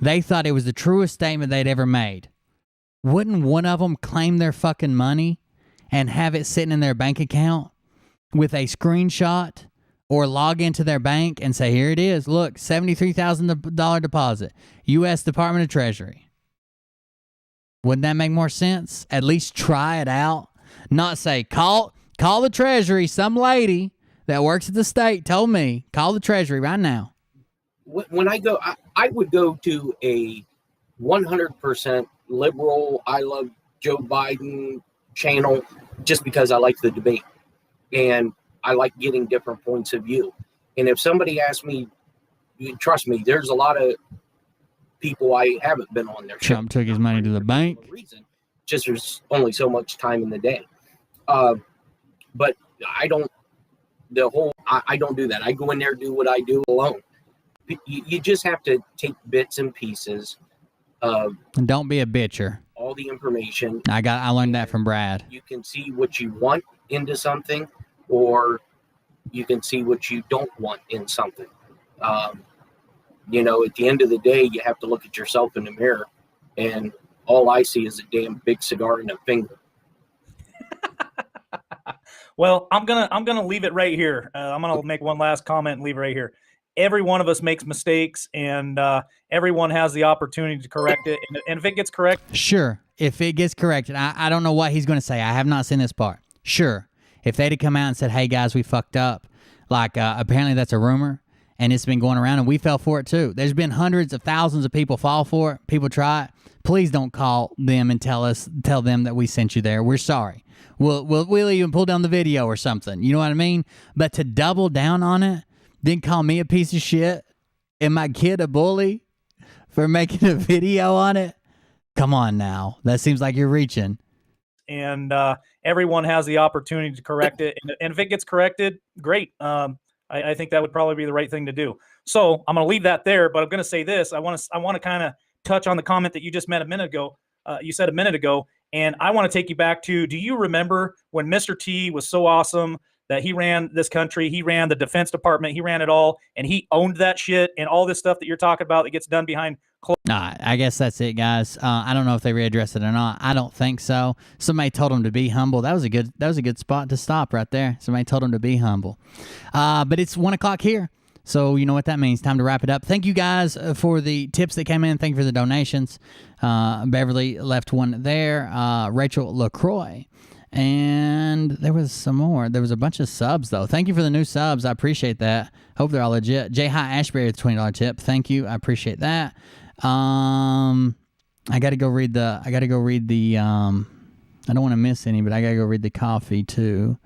they thought it was the truest statement they'd ever made, wouldn't one of them claim their fucking money and have it sitting in their bank account with a screenshot or log into their bank and say, here it is, look, $73,000 deposit, U.S. Department of Treasury? Wouldn't that make more sense? At least try it out. Not say, call the Treasury. Some lady that works at the state told me, call the Treasury right now. When I go, I would go to a 100% liberal, I love Joe Biden channel just because I like the debate. And I like getting different points of view. And if somebody asks me, trust me, there's a lot of people I haven't been on their show. Trump took his money to the bank. Just there's only so much time in the day. But I don't do that. I go in there, do what I do alone. You just have to take bits and pieces of And don't be a bitcher. all the information. I learned that from Brad. You can see what you want into something, or you can see what you don't want in something. At the end of the day, you have to look at yourself in the mirror, and all I see is a damn big cigar and a finger. Well, I'm gonna leave it right here. I'm gonna make one last comment and leave it right here. Every one of us makes mistakes, and everyone has the opportunity to correct it. And if it gets corrected, Sure, if it gets corrected, I don't know what he's going to say. I have not seen this part. Sure, if they'd have come out and said, hey, guys, we fucked up, like apparently that's a rumor, and it's been going around, and we fell for it too. There's been hundreds of thousands of people fall for it. People try it. Please don't call them and tell them that we sent you there. We're sorry. We'll even pull down the video or something. You know what I mean? But to double down on it, then call me a piece of shit and my kid a bully for making a video on it? Come on now. That seems like you're reaching. and everyone has the opportunity to correct it. And if it gets corrected, great. I think that would probably be the right thing to do. So I'm going to leave that there, but I'm going to say this. I want to kind of touch on the comment that you just made a minute ago. You said a minute ago, and I want to take you back to, do you remember when Mr. T was so awesome that he ran this country, he ran the Defense Department, he ran it all, and he owned that shit, and all this stuff that you're talking about that gets done behind closed. I guess that's it, guys. I don't know if they readdressed it or not. I don't think so. Somebody told him to be humble. That was a good spot to stop right there. Somebody told him to be humble. But it's 1 o'clock here. So you know what that means. Time to wrap it up. Thank you guys for the tips that came in. Thank you for the donations. Beverly left one there. Rachel LaCroix. And there was some more. There was a bunch of subs, though. Thank you for the new subs. I appreciate that. Hope they're all legit. J. High Ashbury with $20 tip. Thank you. I appreciate that. I got to go read the I don't want to miss any, but I got to go read the coffee too.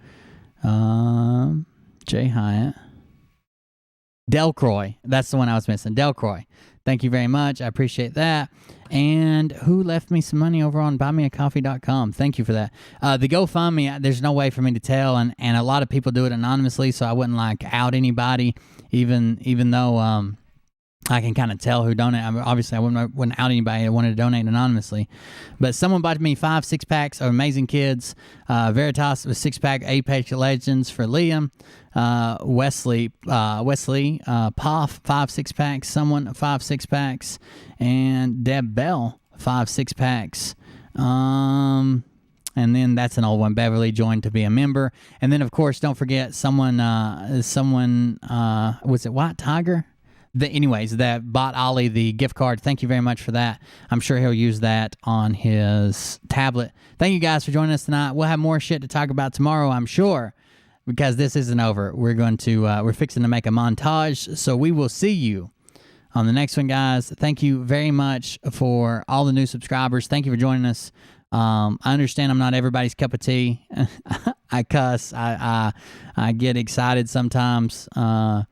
J. Hyatt. Delcroix. That's the one I was missing. Delcroix. Thank you very much. I appreciate that. And who left me some money over on buymeacoffee.com? Thank you for that. The GoFundMe, there's no way for me to tell, and a lot of people do it anonymously, so I wouldn't out anybody, even though I can kind of tell who donated. Obviously, I wouldn't out anybody that wanted to donate anonymously. But someone bought me 5 6-packs of Amazing Kids. Veritas with 6-pack Apex Legends for Liam. Wesley, Poff, 5 6-packs. Someone, 5 6-packs. And Deb Bell, 5 6-packs. And then that's an old one. Beverly joined to be a member. And then, of course, don't forget someone was it White Tiger? Anyways, that bought Ollie the gift card. Thank you very much for that. I'm sure he'll use that on his tablet. Thank you guys for joining us tonight. We'll have more shit to talk about tomorrow, I'm sure, because this isn't over. We're fixing to make a montage, so we will see you on the next one, guys. Thank you very much for all the new subscribers. Thank you for joining us I understand I'm not everybody's cup of tea. I cuss. I get excited sometimes. I'm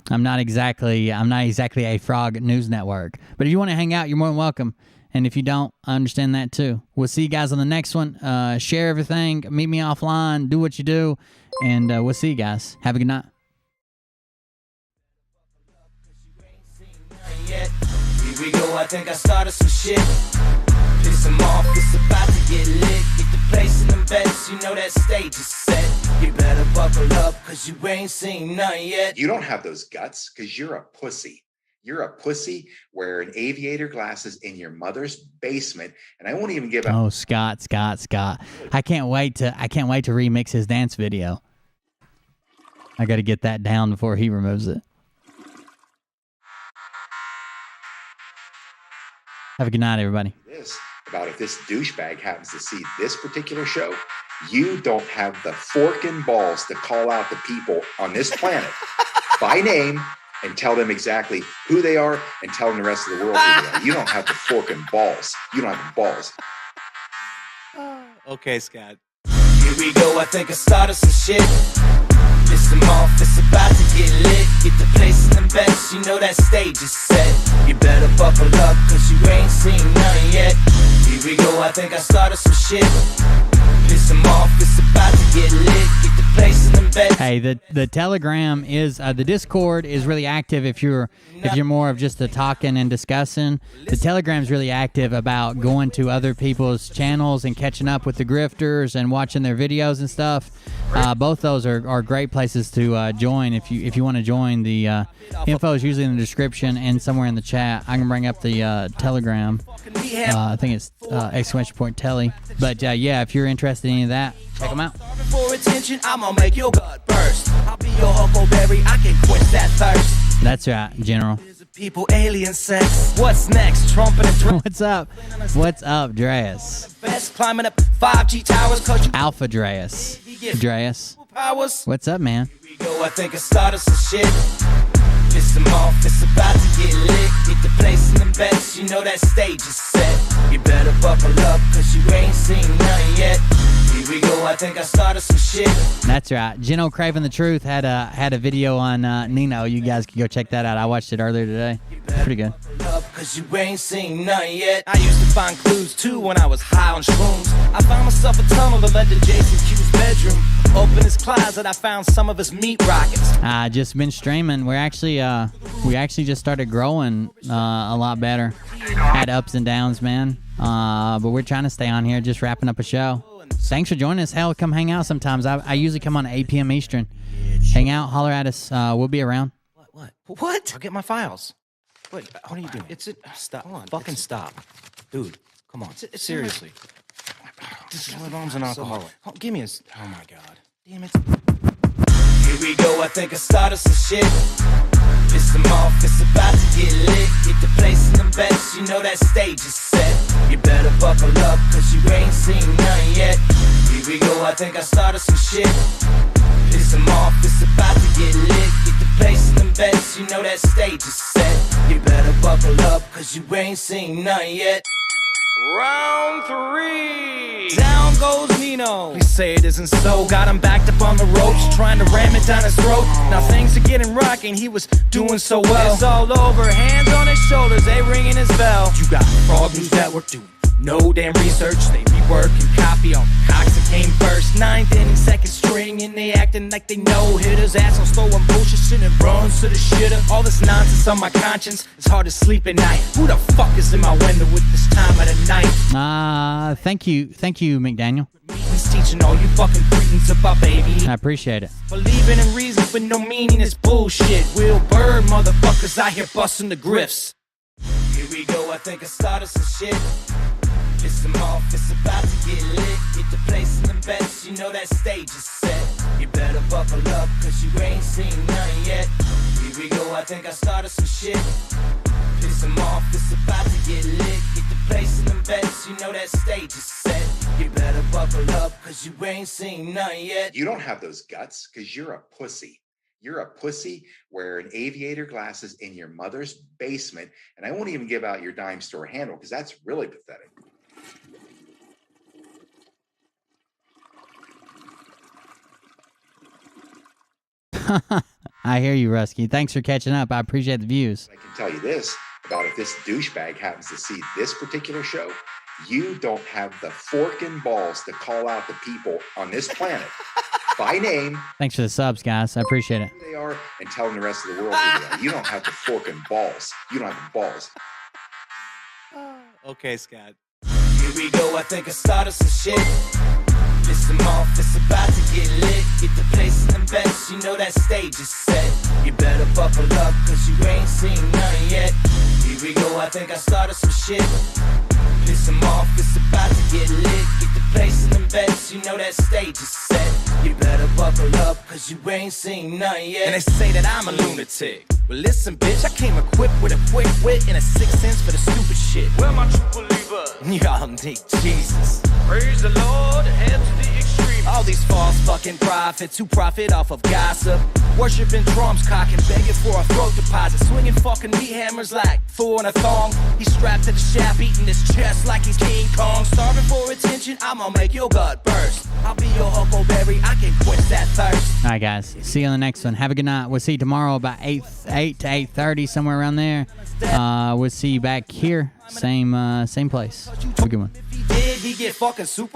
not exactly a Frog News Network. But if you want to hang out, you're more than welcome. And if you don't, I understand that too. We'll see you guys on the next one. Share everything. Meet me offline. Do what you do. And we'll see you guys. Have a good night. Here we go, I think I started some shit. Piss them off, it's about to get lit. Get the place in them beds, you know that stage is set. You better buckle up, cause you ain't seen nothing yet. You don't have those guts, cause you're a pussy. You're a pussy wearing aviator glasses in your mother's basement, and I won't even give up. Oh, Scott. I can't wait to remix his dance video. I got to get that down before he removes it. Have a good night, everybody. This about if this douchebag happens to see this particular show, you don't have the forking balls to call out the people on this planet by name and tell them exactly who they are and tell them the rest of the world who they are. You don't have the forking balls. You don't have the balls. Okay, Scott. Here we go, I think I started some shit. Piss them off, it's about to get lit. Get the place in them beds, you know that stage is set. You better buckle up, cause you ain't seen nothing yet. Here we go, I think I started some shit. Piss them off, it's about to get lit. Get the place in them beds. Hey, the Telegram is the Discord is really active if you're more of just the talking and discussing. The Telegram's really active about going to other people's channels and catching up with the grifters and watching their videos and stuff. Both those are great places to join if you want to join. The info is usually in the description and somewhere in the chat. I can bring up the Telegram. I think it's !telly. But yeah, if you're interested in any of that, check them out. For attention, I'ma make your gut burst. I'll be your huckleberry, I can quench that thirst. That's right, General. People, alien sex. What's next? Trumpet and drum. What's up? What's up, Dreas? Best climbing up 5G towers. Alpha Dreas. Dreas. Powers. What's up, man? Here we go, I think I started some shit. Piss them off, it's about to get lit. Get the place in them beds, you know that stage is set. You better buckle up, cause you ain't seen nothing yet. Here we go, I think I started some shit. That's right. Gino Craving the Truth had a video on Nino. You guys can go check that out. I watched it earlier today. Pretty good. Cause you ain't seen nothing yet. I used to find clues too when I was high on shrooms. I found myself a tunnel that led to Jason Q's bedroom. Open his closet, I found some of his meat rockets. I just been streaming. We actually just started growing a lot better. Had ups and downs, man. But we're trying to stay on here, just wrapping up a show. Thanks for joining us. Hell, come hang out sometimes. I usually come on at 8 p.m. Eastern. Hang out, holler at us. We'll be around. What? I'll get my files. Wait, what are you doing? Stop. Hold on. Fucking stop. Dude, come on. Seriously. My mom's an alcoholic. Oh, give me a... Oh, my God. Damn it. Here we go, I think I started some shit. Piss them off, it's about to get lit. Get the place in them beds, you know that stage is set. You better buckle up, cause you ain't seen nothing yet. Here we go, I think I started some shit. Piss them off, it's about to get lit. Get the place in them beds, you know that stage is set. You better buckle up, cause you ain't seen nothing yet. Round 3. Down goes Nino. Please say it isn't so. Got him backed up on the ropes, trying to ram it down his throat. Now things are getting rocking, he was doing so well. It's all over, hands on his shoulders, they ringing his bell. You got Frog News Network doing no damn research. They rework and copy on Cox that came first. 9th inning, second string, and they acting like they know hitters. Assholes throwing bullshit, sending runs to the shitter. All this nonsense on my conscience, it's hard to sleep at night. Who the fuck is in my window with this time of the night? Thank you, McDaniel. He's teaching all you fucking cretins about baby. I appreciate it. Believing in reasons with no meaning is bullshit. Will Bird motherfuckers out here busting the grifts. Here we go, I think I started some shit. Piss them off, it's about to get lit. Get the place in them beds, you know that stage is set. You better buckle up, cause you ain't seen nothing yet. Here we go, I think I started some shit. Piss them off, it's about to get lit. Get the place in them beds, you know that stage is set. You better buckle up, cause you ain't seen nothing yet. You don't have those guts because you're a pussy. You're a pussy wearing aviator glasses in your mother's basement. And I won't even give out your dime store handle because that's really pathetic. I hear you, Rusky. Thanks for catching up. I appreciate the views. I can tell you this about if this douchebag happens to see this particular show, you don't have the forking balls to call out the people on this planet by name. Thanks for the subs, guys. I appreciate it. Who they are and telling the rest of the world who they are. You don't have the forking balls. You don't have the balls. Okay, Scott. Here we go, I think I started some shit. Listen off, it's about to get lit. Get the place in the best, you know that stage is set. You better buckle up, cause you ain't seen none yet. Here we go, I think I started some shit. Listen off, it's about to get lit. Get the place in the best, you know that stage is set. You better buckle up, cause you ain't seen none yet. And they say that I'm a lunatic. Well, listen, bitch, I came equipped with a quick wit and a sixth sense for the stupid shit. Where my true believer? Y'all need Jesus. Praise the Lord, head to the extreme. All these false fucking prophets who profit off of gossip. Worshipping drums, cocking, begging for a throat deposit. Swinging fucking meat hammers like fool in a thong. He's strapped to the shaft, eating his chest like he's King Kong. Starving for attention, I'ma make your gut burst. I'll be your huckleberry, I can quench that thirst. All right, guys. See you on the next one. Have a good night. We'll see you tomorrow about 8 to 8:30, somewhere around there. We'll see you back here. Same place. Have a good one. If he did, he get fucking super.